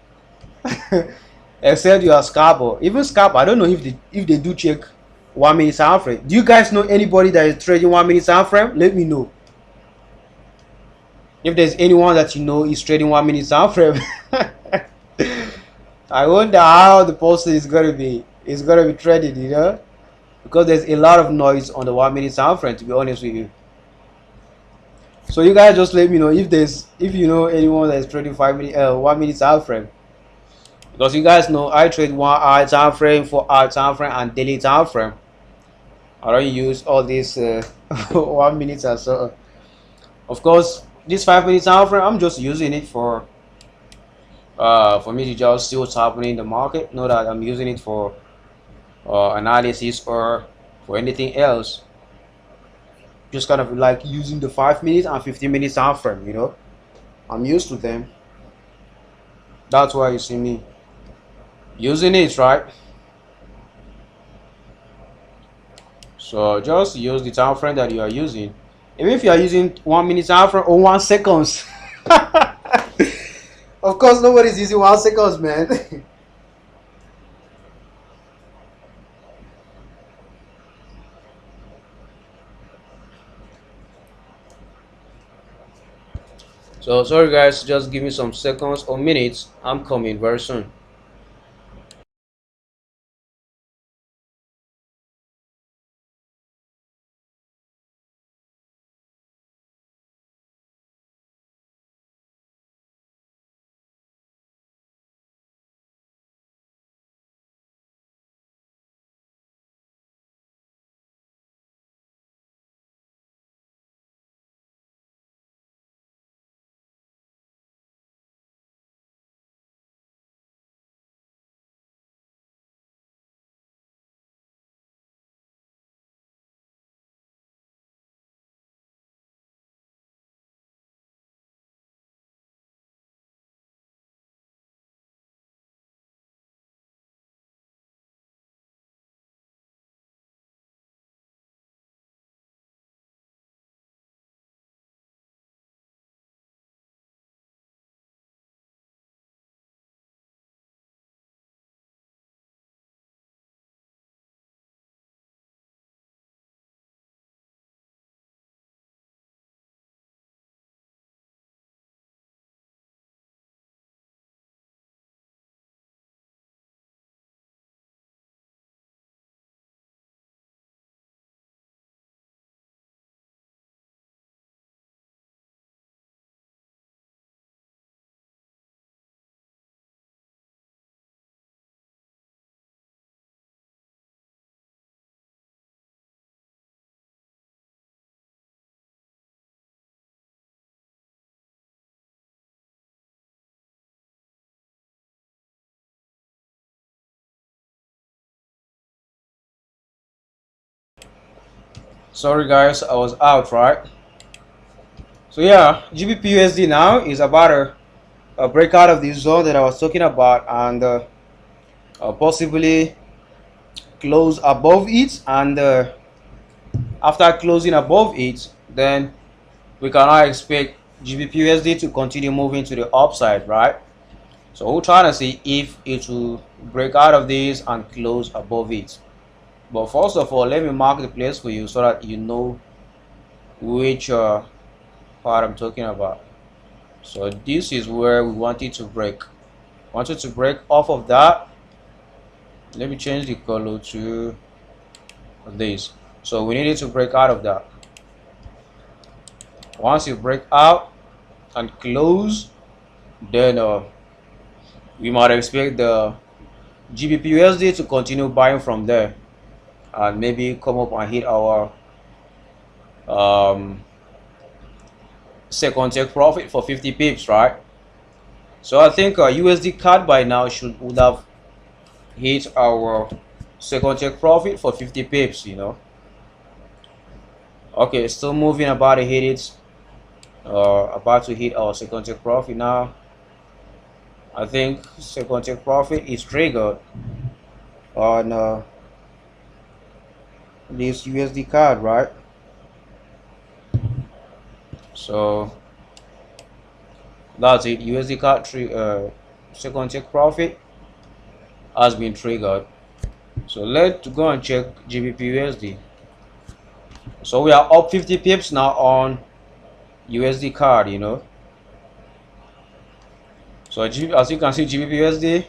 Except you are scalper. Even scalper, I don't know if they do check 1 minute time frame. Do you guys know anybody that is trading 1 minute time frame? Let me know. If there's anyone that you know is trading 1 minute time frame. I wonder how the person is gonna be trading, you know? Because there's a lot of noise on the 1 minute time frame, to be honest with you. So you guys just let me know if you know anyone that is trading 1 minute time frame. Because you guys know I trade 1 hour time frame, 4 hour time frame, and daily time frame. I don't use all these 1 minute or so. Of course, this 5 minute time frame, I'm just using it for me to just see what's happening in the market. Know that I'm using it for analysis or for anything else. Just kind of like using the 5 minute and 15 minute time frame, you know. I'm used to them. That's why you see me using it, right? So just use the time frame that you are using. Even if you are using 1 minute time frame or 1 seconds. Of course, nobody's using 1 seconds, man. So sorry guys, just give me some seconds or minutes. I'm coming very soon. Sorry guys, I was out, right? So yeah, GBP now is about a breakout of the zone that I was talking about, and possibly close above it and After closing above it, then we cannot expect GBPUSD to continue moving to the upside, right? So we're trying to see if it will break out of this and close above it. But first of all, let me mark the place for you so that you know which part I'm talking about. So this is where we want it to break. Want it to break off of that. Let me change the color to this. So we need it to break out of that. Once you break out and close, then we might expect the GBPUSD to continue buying from there and maybe come up and hit our second take profit for 50 pips, right? So I think USD CAD by now would have hit our second take profit for 50 pips, you know. Okay, still moving, about to hit it. About to hit our second take profit now. I think second take profit is triggered on this USD CAD, right? So that's it. USD CAD second take profit has been triggered. So let's go and check GBPUSD. So we are up 50 pips now on USD CAD, you know. So as you can see, GBPUSD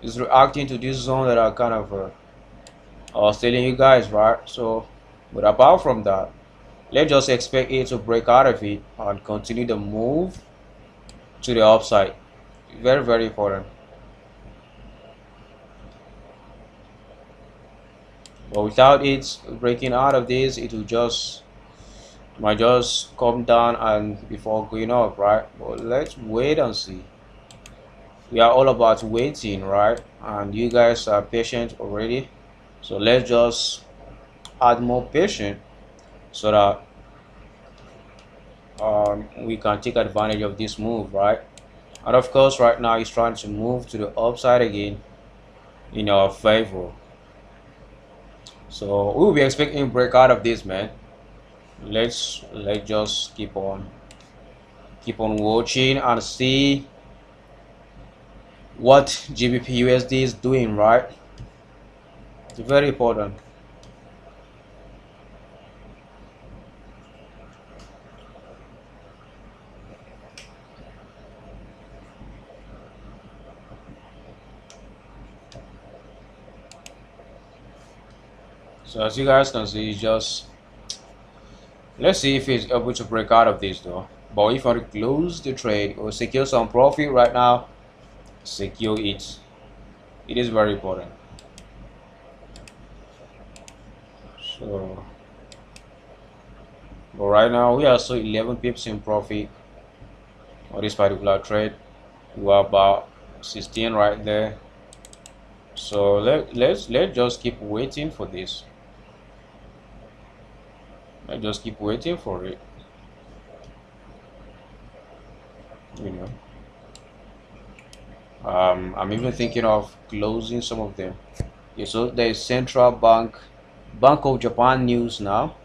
is reacting to this zone that I kind of I was telling you guys, right? So, but apart from that, let's just expect it to break out of it and continue the move to the upside. Very, very important. But without it breaking out of this, it will might just come down and before going up, right? But let's wait and see. We are all about waiting, right? And you guys are patient already, so let's just add more patience so that we can take advantage of this move, right? And of course, right now he's trying to move to the upside again in our favor. So we will be expecting break out of this, man. Let's just keep on watching and see what GBPUSD is doing, right? It's very important. So as you guys can see, let's see if it's able to break out of this though. But if I close the trade or secure some profit right now, secure it. It is very important. So, but right now we are still 11 pips in profit on this particular trade. We are about 16 right there. So let's just keep waiting for this. Let's just keep waiting for it. You know. I'm even thinking of closing some of them. Yeah, so there is Central Bank of Japan news now.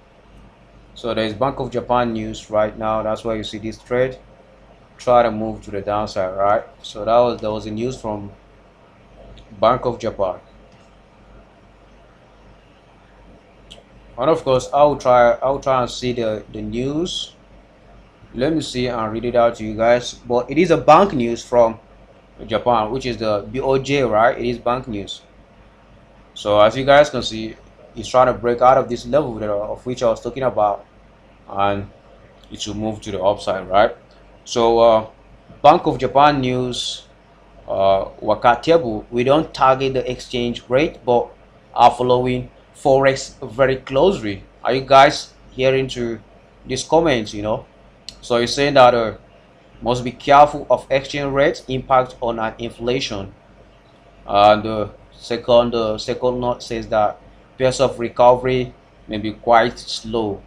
So there is Bank of Japan news right now. That's why you see this trade try to move to the downside, right? So there was a news from Bank of Japan. And of course, I'll try and see the news. Let me see and read it out to you guys. But it is a bank news from Japan, which is the BOJ, right? It is bank news. So as you guys can see, it's trying to break out of this level of which I was talking about, and it will move to the upside, right? So Bank of Japan news, Wakatable, we don't target the exchange rate, but are following Forex very closely. Are you guys hearing to these comments? You know, so he's saying that must be careful of exchange rate impact on an inflation. And the second note says that pace of recovery may be quite slow.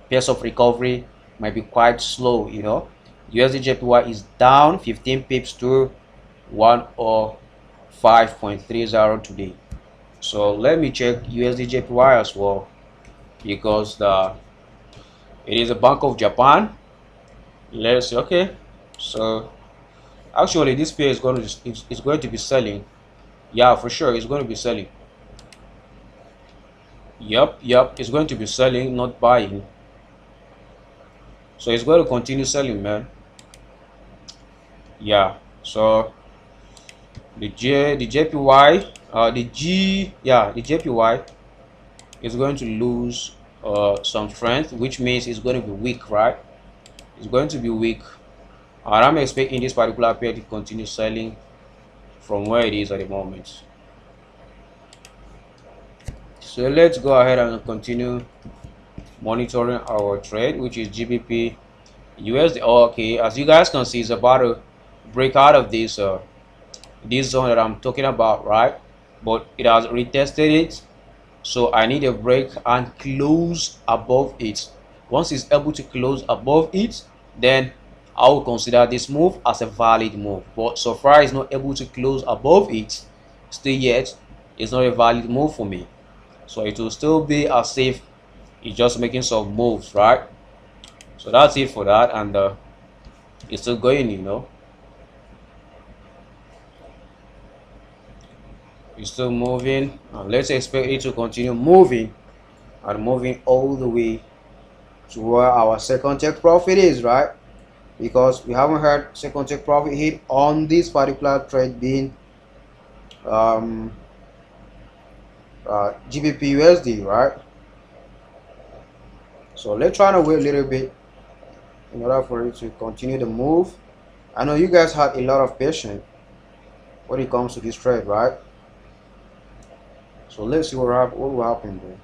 Pace of recovery might be quite slow. You know, USD is down 15 pips to 105.30 today. So let me check USD as well. because it is a Bank of Japan. Let's see. Okay, so actually this pair is going to be selling. Yeah, for sure it's going to be selling. Yep, it's going to be selling, not buying. So it's going to continue selling, man. Yeah, so the JPY, the JPY is going to lose some strength, which means it's going to be weak, right? It's going to be weak, and I'm expecting this particular pair to continue selling from where it is at the moment. So let's go ahead and continue monitoring our trade, which is GBP USD. Okay, as you guys can see, it's about to break out of this zone that I'm talking about, right? But it has retested it, so I need a break and close above it. Once it's able to close above it, then I will consider this move as a valid move. But so far it's not able to close above it still yet, it's not a valid move for me. So it will still be as if it's just making some moves, right? So that's it for that, and it's still going, you know. It's still moving, and let's expect it to continue moving and moving all the way to where our second take profit is, right? Because we haven't heard second take profit hit on this particular trade being GBP USD, right? So let's try to wait a little bit in order for it to continue the move. I know you guys had a lot of patience when it comes to this trade, right? So let's see what will happen there.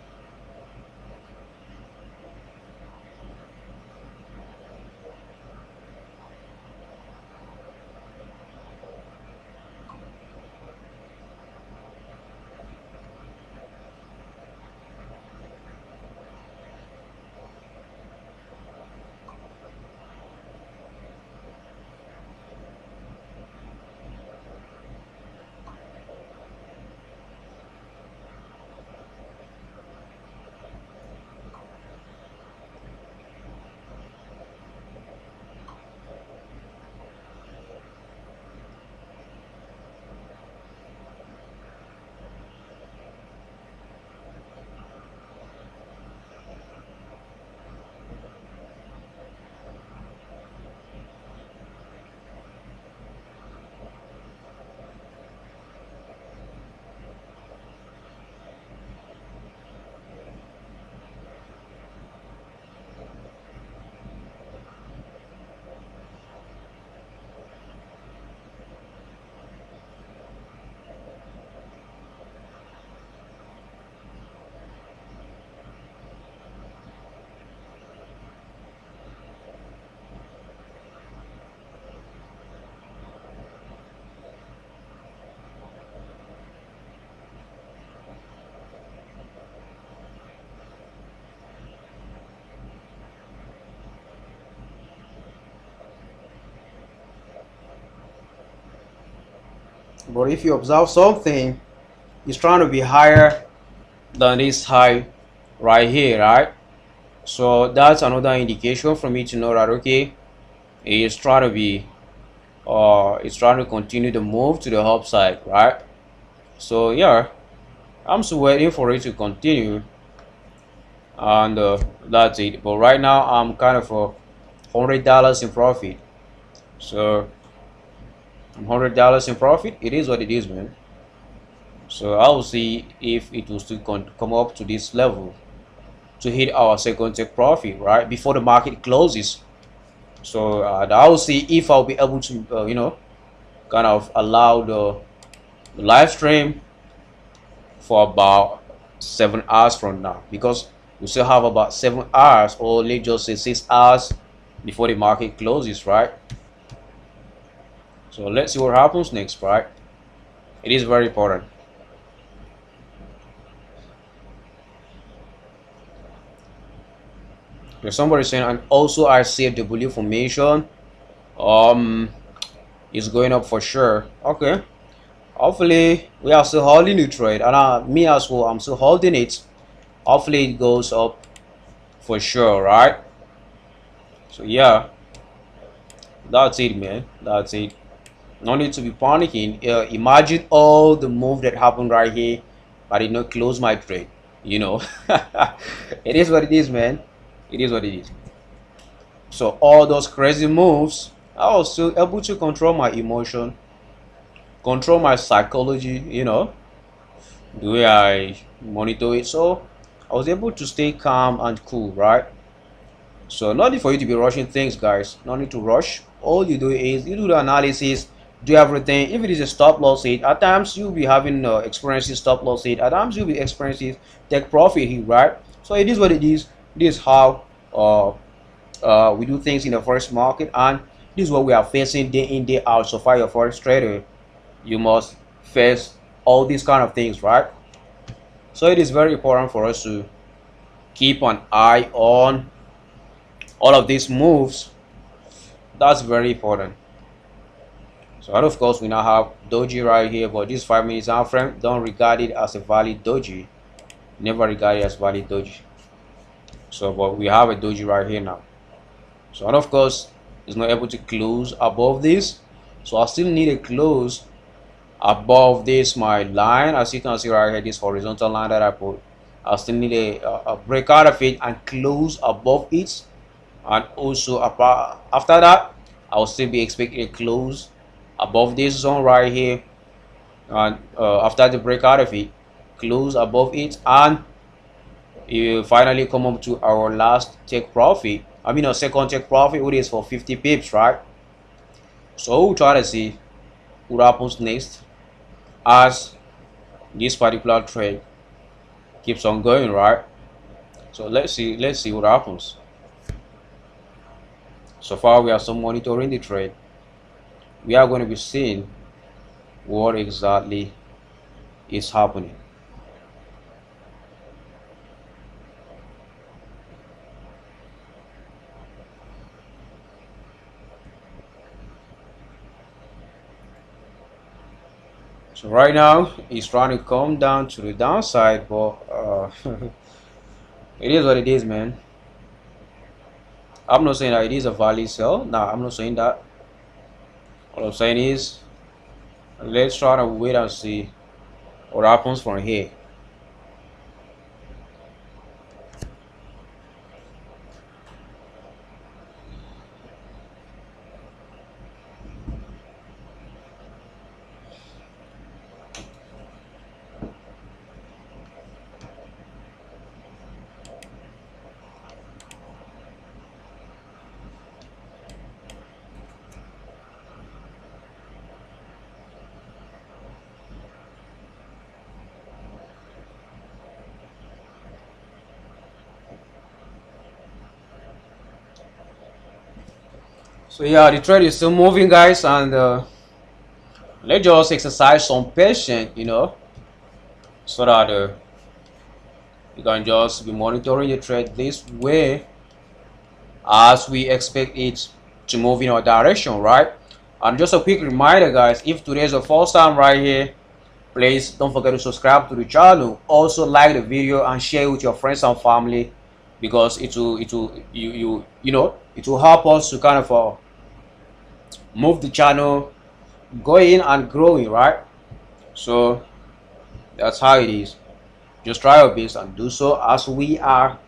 But if you observe something, it's trying to be higher than this high right here, right? So that's another indication for me to know that okay, it's trying to be it's trying to continue the move to the upside, right? So yeah, I'm still waiting for it to continue, and that's it. But right now I'm kind of $100 in profit. So I'm $100 in profit. It is what it is, man. So I will see if it will still come up to this level to hit our second take profit, right, before the market closes. So I will see if I'll be able to you know, kind of allow the live stream for about 7 hours from now, because we still have about 7 hours, or let's just say 6 hours before the market closes, right? So let's see what happens next, right? It is very important. There's somebody saying, and also I see a W formation is going up for sure. Okay, hopefully we are still holding the trade, and me as well, I'm still holding it. Hopefully it goes up for sure, right? So yeah, that's it, man. That's it. No need to be panicking. Imagine all the move that happened right here. I did not close my trade. You know, it is what it is, man. It is what it is. So all those crazy moves, I was still able to control my emotion, control my psychology. You know, the way I monitor it. So I was able to stay calm and cool, right? So no need for you to be rushing things, guys. No need to rush. All you do is you do the analysis, do everything. If it is a stop loss hit, at times you'll be having experiencing stop loss hit. At times you'll be experiencing take profit hit, right? So it is what it is. This is how we do things in the forex market, and this is what we are facing day in day out. So far, your forex trader, you must face all these kind of things, right? So it is very important for us to keep an eye on all of these moves. That's very important. So, and of course, we now have doji right here, but this 5 minutes time frame, don't regard it as a valid doji. Never regard it as valid doji. So, but we have a doji right here now. So, and of course, it's not able to close above this. So I still need a close above this my line. As you can see right here, this horizontal line that I put, I still need a break out of it and close above it. And also after that, I will still be expecting a close above this zone right here, and after the breakout of it, close above it, and you finally come up to our last take profit. I mean, a second take profit, which is for 50 pips, right? So we'll try to see what happens next as this particular trade keeps on going, right? So let's see what happens. So far, we are still monitoring the trade. We are going to be seeing what exactly is happening. So right now, it's trying to come down to the downside, but it is what it is, man. I'm not saying that it is a valid sell. Nah, I'm not saying that. What I'm saying is, let's try to wait and see what happens from here. So yeah, the trade is still moving, guys, and let's just exercise some patience, you know, so that you can just be monitoring the trade this way as we expect it to move in our direction, right? And just a quick reminder, guys, if today is the first time right here, please don't forget to subscribe to the channel. Also like the video and share it with your friends and family, because it will you know, it will help us to kind of move the channel going and growing, right? So that's how it is. Just try your best and do so, as we are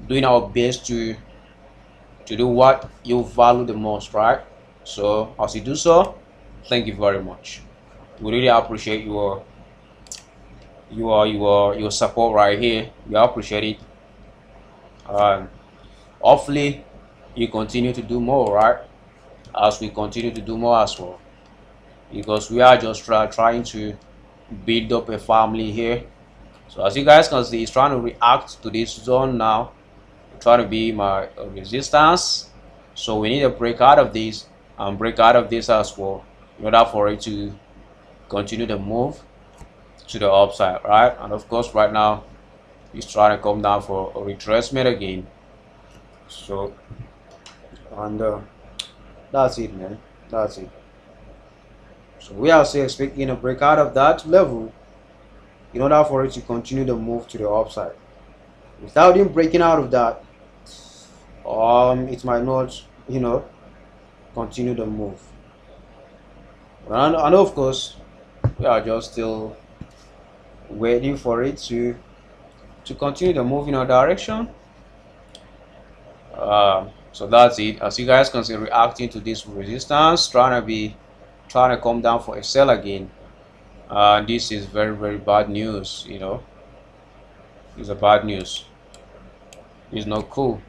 doing our best to do what you value the most, right? So as you do so, thank you very much. We really appreciate your support right here. We appreciate it. Hopefully you continue to do more, right? As we continue to do more as well, because we are just trying to build up a family here. So as you guys can see, it's trying to react to this zone now, try to be my resistance. So we need a break out of this and break out of this as well, in order for it to continue to move to the upside, right? And of course right now it's trying to come down for a retracement again. So, and that's it, man. That's it. So we are still expecting a break out of that level in order for it to continue to move to the upside. Without him breaking out of that, it might not, continue the move. And of course, we are just still waiting for it to continue the move in our direction. So that's it. As you guys can see, reacting to this resistance, trying to come down for a sell again. This is very, very bad news. It's a bad news. It's not cool.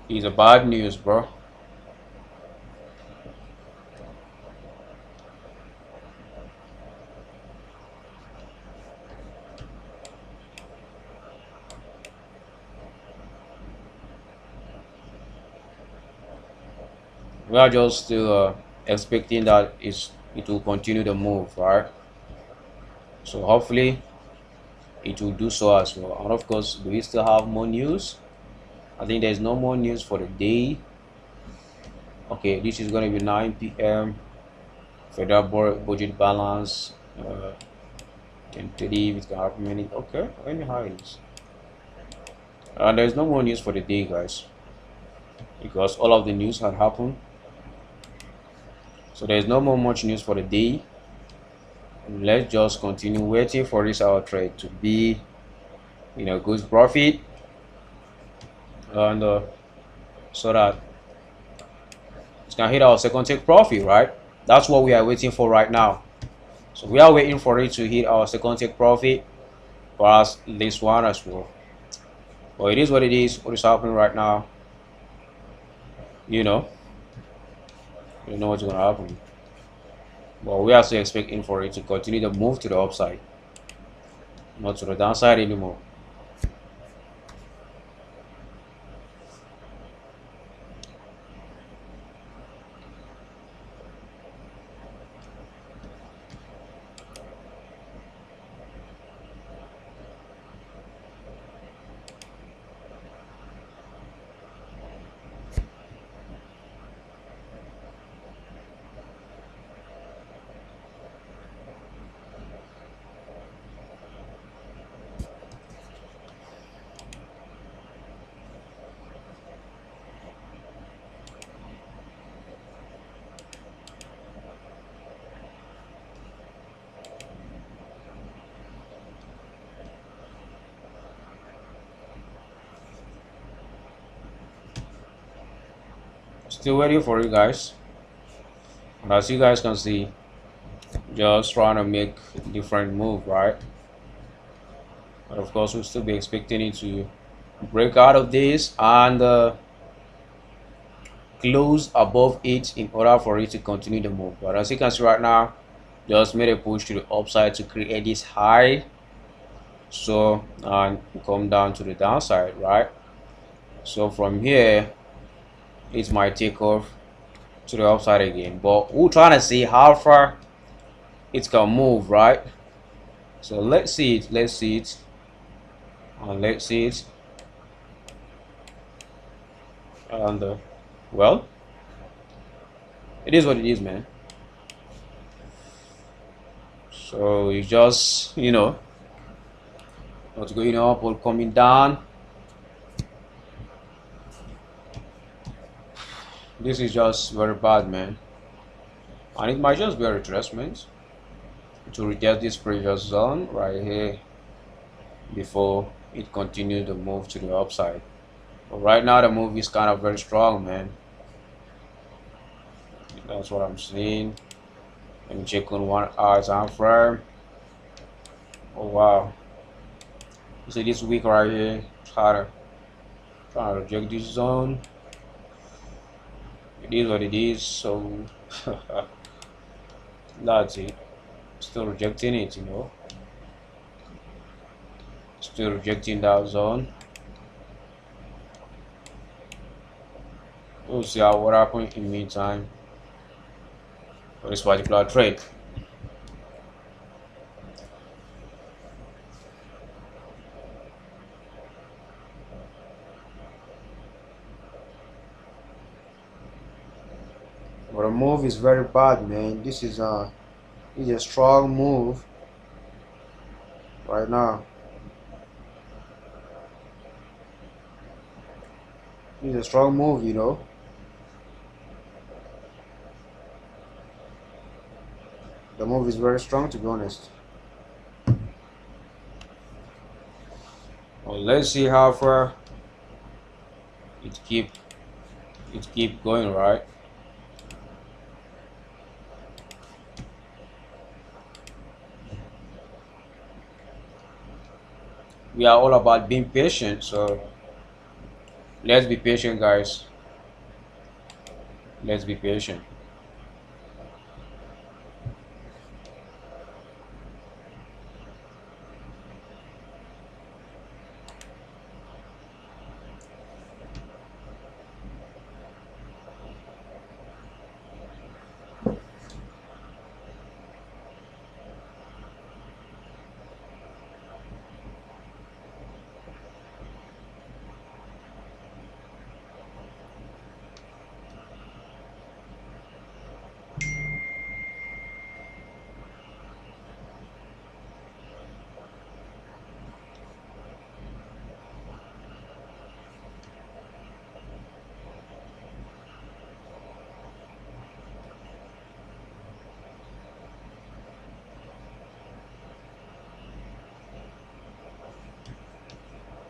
It's a bad news, bro. We are just still expecting that it will continue the move, right? So hopefully it will do so as well. And of course, do we still have more news? I think there's no more news for the day. Okay, this is going to be 9 p.m. Federal budget balance. 10:30. It's gonna happen minute. Okay, let me hide this. And there's no more news for the day, guys, because all of the news had happened. So there's no more much news for the day. Let's just continue waiting for this our trade to be good profit, and so that it's gonna hit our second take profit, right? That's what we are waiting for right now. So we are waiting for it to hit our second take profit, plus this one as well. But it is what it is. What is happening right now, you know what's gonna happen. But we are still expecting for it to continue to move to the upside, not to the downside anymore. Still waiting for you guys, and as you guys can see, just trying to make a different move, right? But of course, we'll still be expecting it to break out of this and close above it in order for it to continue the move. But as you can see right now, just made a push to the upside to create this high, so and come down to the downside, right? So from here it might take off to the upside again, but we're trying to see how far it can move, right? So let's see it, and let's see it, and well, it is what it is, man. So it's just not going up or coming down. This is just very bad, man, and it might just be a retracement to retest this previous zone right here before it continues the move to the upside. But right now the move is kind of very strong, man. That's what I'm seeing. Let me check on 1 hour time frame. Oh wow, you see this week right here, try to reject this zone. It is what it is, so that's it. Still rejecting it, still rejecting that zone. We'll see what happens in the meantime for this particular trade. But the move is very bad, man. This is a strong move right now. It's a strong move, you know. The move is very strong, to be honest. Well, let's see how far it keep going, right? We are all about being patient, so let's be patient, guys. Let's be patient.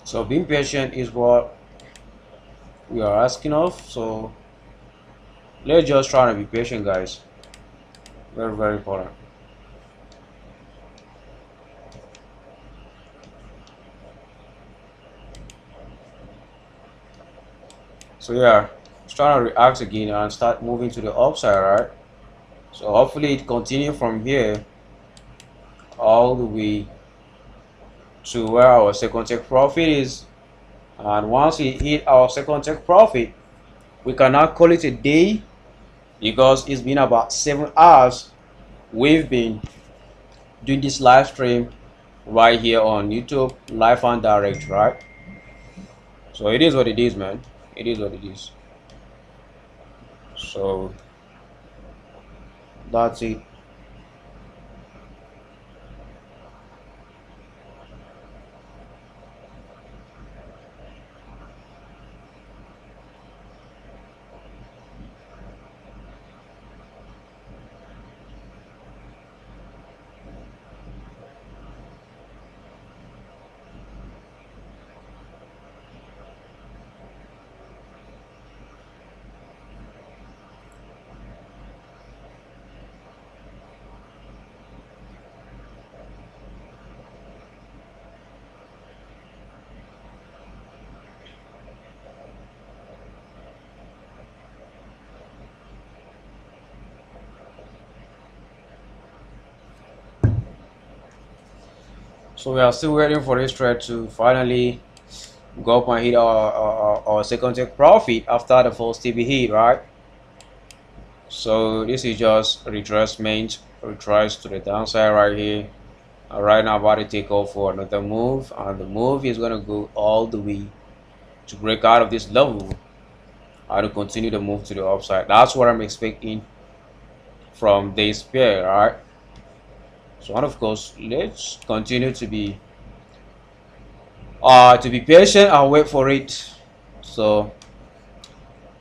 So being patient is what we are asking of. So let's just try to be patient, guys. Very, very important. So yeah, it's trying to react again and start moving to the upside, right? So hopefully it continue from here all the way to where our second take profit is. And once we hit our second take profit, we cannot call it a day because it's been about 7 hours we've been doing this live stream right here on YouTube live and direct, right? So it is what it is, man. It is what it is. So that's it. So we are still waiting for this trade to finally go up and hit our second take profit after the first TB hit, right? So this is just retracement, retrace to the downside right here. Right now about to take off for another move, and the move is gonna go all the way to break out of this level and to continue the move to the upside. That's what I'm expecting from this pair, right? So, and of course, let's continue to be patient and wait for it. So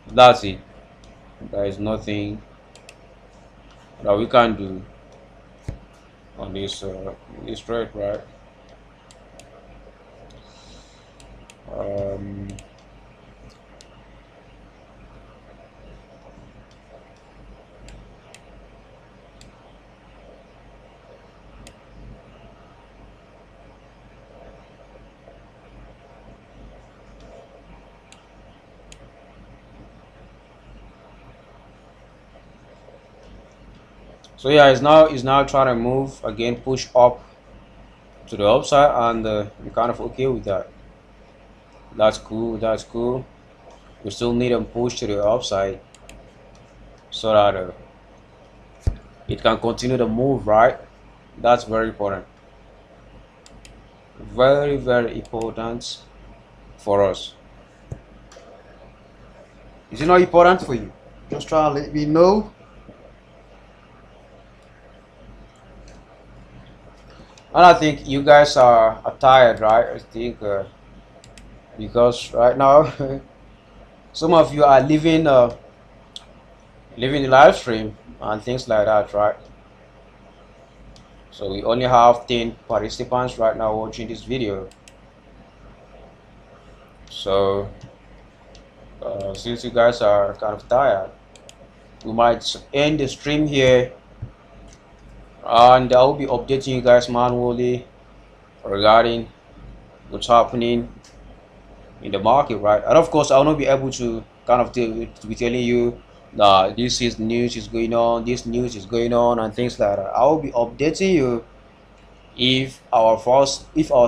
that's it. There is nothing that we can do on this trade, right? um so yeah, it's now trying to move again, push up to the upside, and I'm kind of okay with that. That's cool, that's cool. We still need a push to the upside so that it can continue to move, right? That's very important, very, very important for us. Is it not important for you? Just try to let me know. And I think you guys are tired, right? I think because right now some of you are leaving the live stream and things like that, right? So we only have 10 participants right now watching this video. So since you guys are kind of tired, we might end the stream here, and I will be updating you guys manually regarding what's happening in the market, right? And of course, I'll not be able to kind of to be telling you that this is news is going on, this news is going on, and things like that. I will be updating you if our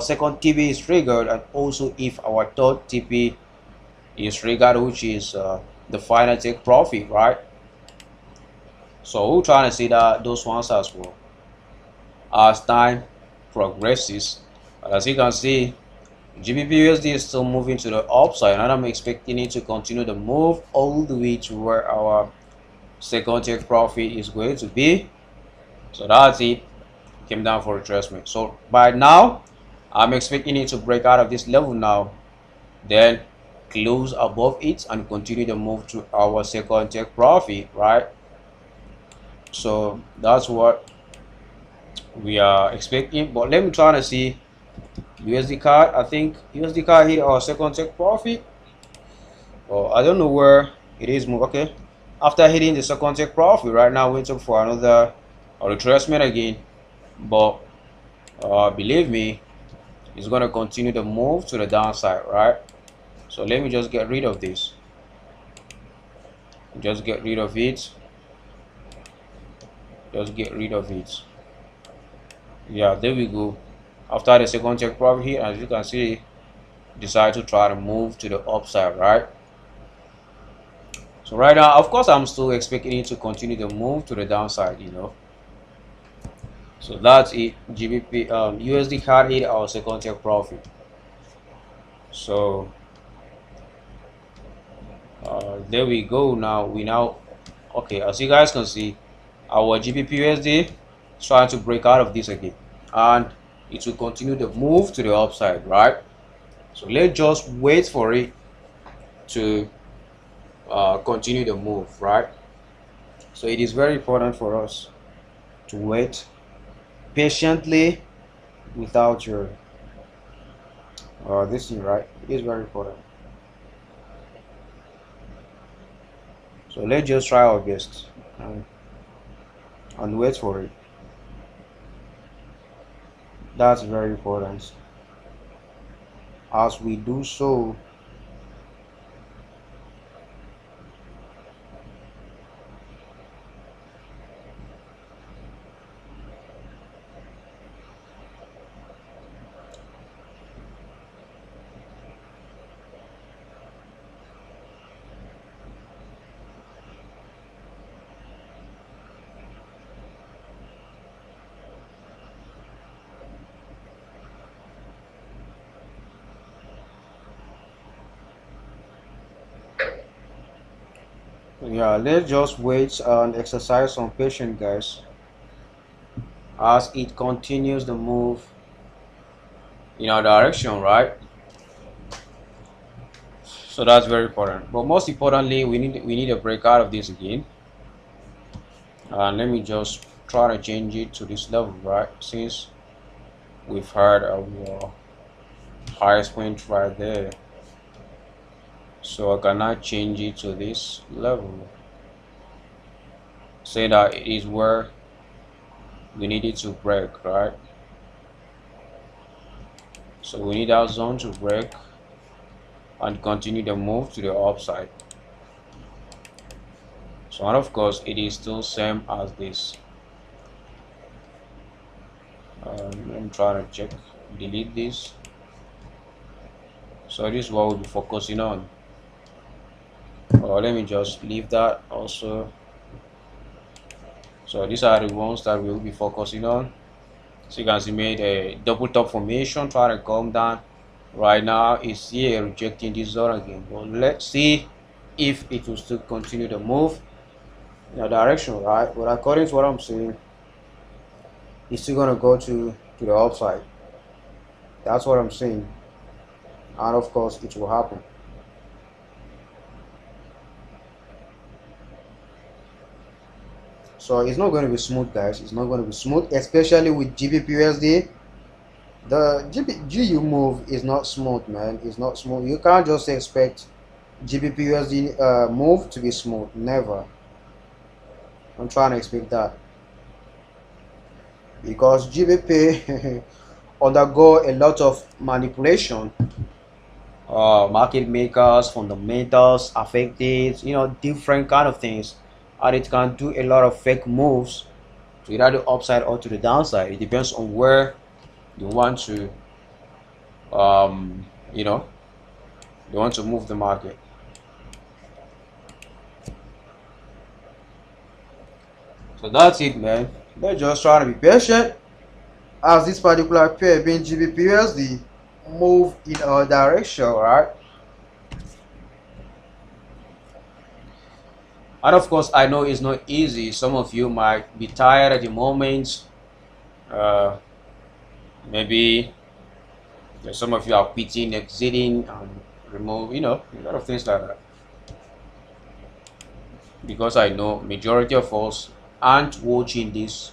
second TP is triggered, and also if our third TP is triggered, which is the final take profit, right? So we're trying to see that those ones as well as time progresses. And as you can see, GBP/USD is still moving to the upside, and I'm expecting it to continue the move all the way to where our second take profit is going to be. So that's it. Came down for retracement. So by now, I'm expecting it to break out of this level now, then close above it and continue the move to our second take profit, right? So that's what we are expecting. But let me try to see USD card. I think USD card hit our second take profit. Oh, I don't know where it is. Okay, after hitting the second take profit, right now waiting for another retracement again. But believe me, it's gonna continue the move to the downside, right? So let me just get rid of this. Just get rid of it. Just get rid of it. Yeah, there we go. After the second take profit here, as you can see, decide to try to move to the upside, right? So right now, of course, I'm still expecting it to continue the move to the downside, you know. So that's it. GBP USD card hit our second take profit. So there we go. Now okay, as you guys can see, our GBP/USD is trying to break out of this again, and it will continue the move to the upside, right? So let's just wait for it to continue the move, right? So it is very important for us to wait patiently without your this thing, right? It is very important. So let's just try our best and wait for it. That's very important. As we do so, yeah, let's just wait and exercise some patience, guys, as it continues the move in our direction, right? So that's very important. But most importantly, we need a break out of this again. And let me just try to change it to this level, right? Since we've had our highest point right there, so I cannot change it to this level. Say that it is where we need it to break, right? So we need our zone to break and continue the move to the upside. So, and of course, it is still same as this. I'm trying to check, delete this. So this is what we'll be focusing on. Let me just leave that also. So these are the ones that we'll be focusing on. So you can see, made a double top formation, try to come down. Right now it's here rejecting this zone again, but let's see if it will still continue to move in a direction, right? But according to what I'm seeing, it's still gonna go to the upside. That's what I'm seeing, and of course it will happen. So it's not going to be smooth, guys. It's not going to be smooth, especially with GBPUSD. The GU move is not smooth, man. It's not smooth. You can't just expect GBPUSD move to be smooth. Never. I'm trying to expect that, because GBP undergo a lot of manipulation. Market makers, fundamentals affected, different kind of things, and it can do a lot of fake moves to either the upside or to the downside. It depends on where you want to you know you want to move the market. So that's it, man. They're just trying to be patient as this particular pair being GBPUSD move in our direction, right? And of course, I know it's not easy. Some of you might be tired at the moment. Uh, Maybe some of you are quitting, exiting, and remove, a lot of things like that. Because I know majority of us aren't watching this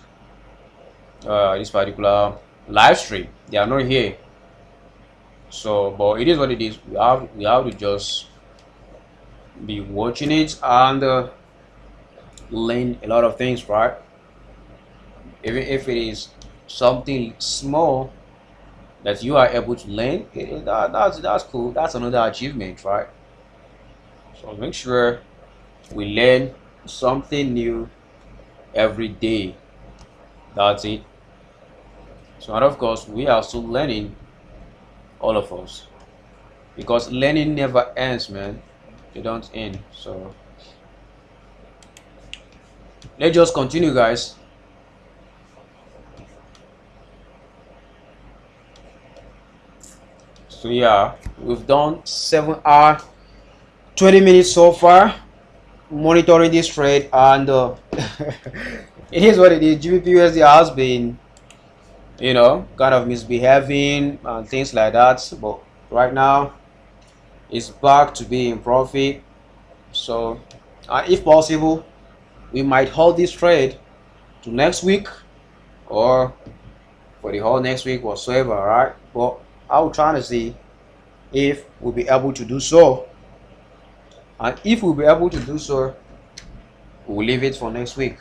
particular live stream. They are not here. So, but it is what it is. We have to just be watching it and learn a lot of things, right? Even if it is something small that you are able to learn, that's cool. That's another achievement, right? So make sure we learn something new every day. That's it. So, and of course, we are still learning, all of us, because learning never ends, man. They don't end. So let's just continue, guys. So yeah, we've done 7 hour 20 minutes so far monitoring this trade, and it is what it is. GBPUSD has been, kind of misbehaving and things like that, but right now it's back to be in profit. So if possible, we might hold this trade to next week, or for the whole next week whatsoever, right? But I will try to see if we'll be able to do so, and if we'll be able to do so, we'll leave it for next week.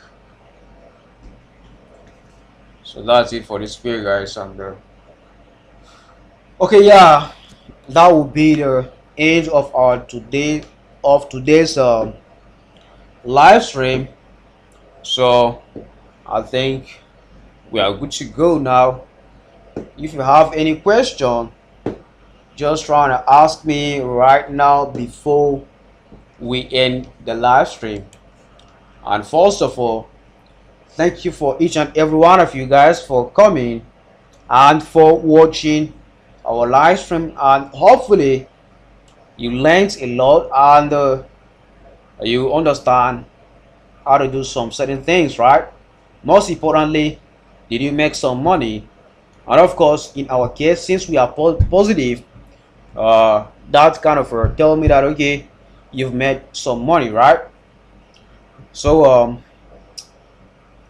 So that's it for this video, guys. And okay, yeah, that will be the end of our today's live stream. So I think we are good to go now. If you have any question, just trying to ask me right now before we end the live stream. And first of all, thank you for each and every one of you guys for coming and for watching our live stream, and hopefully you learned a lot, and you understand how to do some certain things, right? Most importantly, did you make some money? And of course, in our case, since we are positive, that kind of tell me that okay, you've made some money, right? So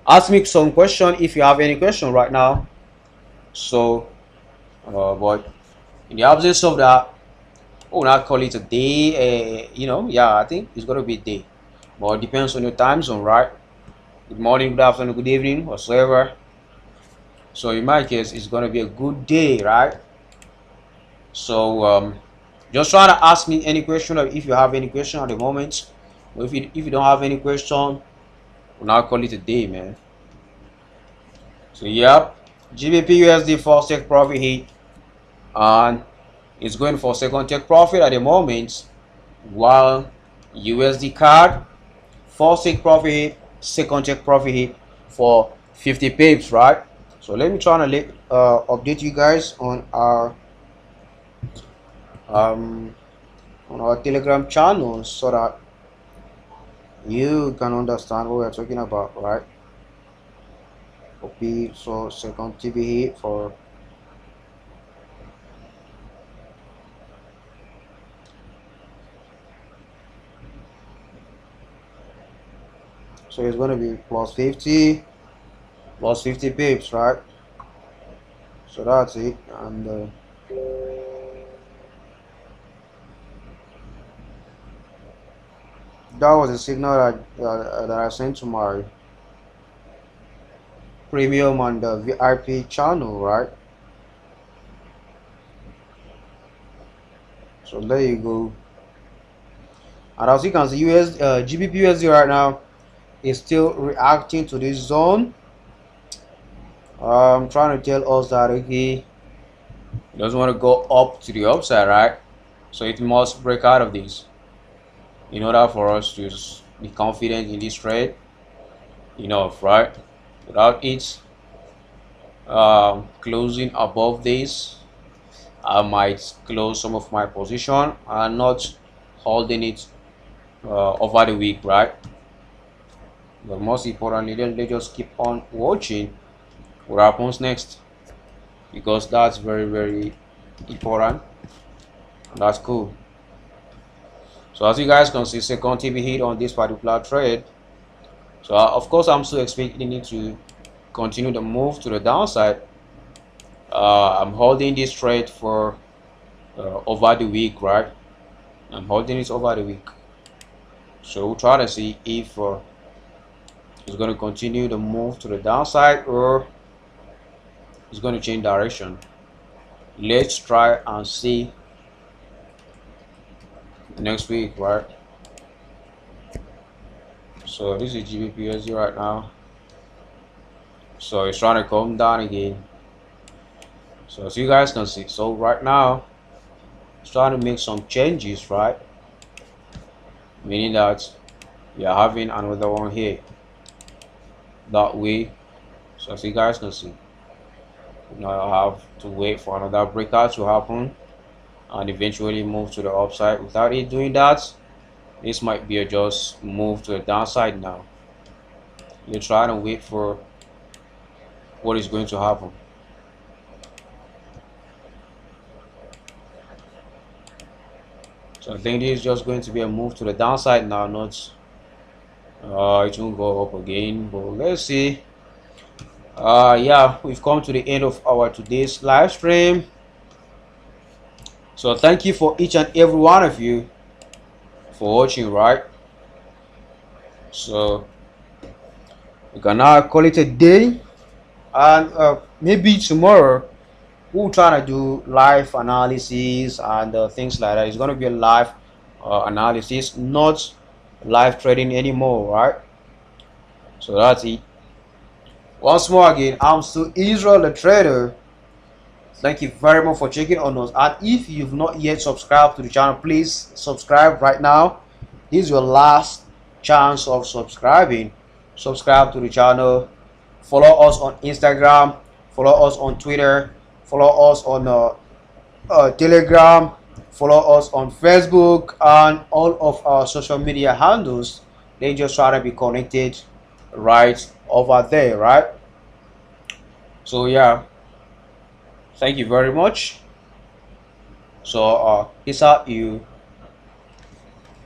ask me some question if you have any question right now. So but in the absence of that, we'll not call it a day. Yeah, I think it's gonna be a day, but it depends on your time zone, right? Good morning, good afternoon, good evening, whatsoever. So in my case, it's gonna be a good day, right? So just try to ask me any question, or if you have any question at the moment. But if you don't have any question, we'll now call it a day, man. So yep, GBPUSD first take profit hit, and it's going for second take profit at the moment, while USD card first take profit hit, second take profit hit for 50 pips, right? So let me try to update you guys on our Telegram channel, so that you can understand what we're talking about, right? Copy, so second TB hit for So it's going to be plus 50 pips, right? So that's it. And that was a signal that I sent to my premium and VIP channel, right? So there you go. And as you can see, GBP USD right now is still reacting to this zone. Trying to tell us that okay, it doesn't want to go up to the upside, right? So it must break out of this in order for us to be confident in this trade enough, right? Without it closing above this, I might close some of my position and not holding it over the week, right? But most importantly, let's just keep on watching what happens next, because that's very, very important, and that's cool. So as you guys can see, second TV hit on this particular trade. So of course I'm still expecting it to continue the move to the downside. I'm holding this trade for over the week, right? I'm holding it over the week. So we'll try to see if it's going to continue the move to the downside or it's going to change direction. Let's try and see next week, right? So this is GBP right now. So it's trying to come down again. So as you guys can see, so right now it's trying to make some changes, right? Meaning that we are having another one here that way. So as you guys can see, now I have to wait for another breakout to happen and eventually move to the upside. Without it doing that, this might be a just move to the downside now. You're trying to wait for what is going to happen. So I think this is just going to be a move to the downside now, not it won't go up again, but let's see. Yeah, we've come to the end of our today's live stream. So thank you for each and every one of you for watching, right? So we can now call it a day, and maybe tomorrow we'll try to do live analysis and things like that. It's going to be a live analysis, not live trading anymore, right? So that's it. Once more again, I'm still Israel the Trader. Thank you very much for checking on us, and if you've not yet subscribed to the channel, please subscribe right now. This is your last chance of subscribing. Subscribe to the channel, follow us on Instagram, follow us on Twitter, follow us on Telegram, follow us on Facebook, and all of our social media handles. They just try to be connected right over there, right? So yeah, thank you very much. So peace out.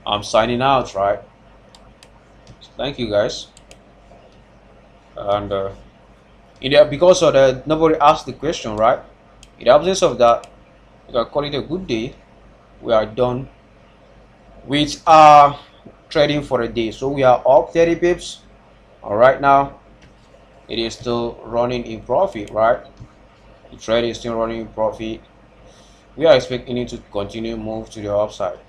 I'm signing out, right? So thank you guys. And because of that, nobody asked the question, right? In the absence of that, we can call it a good day. We are done with our trading for the day. So we are up 30 pips. All right, now it is still running in profit, right? The trade is still running in profit. We are expecting it to continue move to the upside.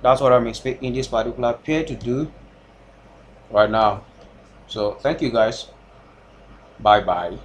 That's what I'm expecting this particular pair to do right now. So thank you guys. Bye bye.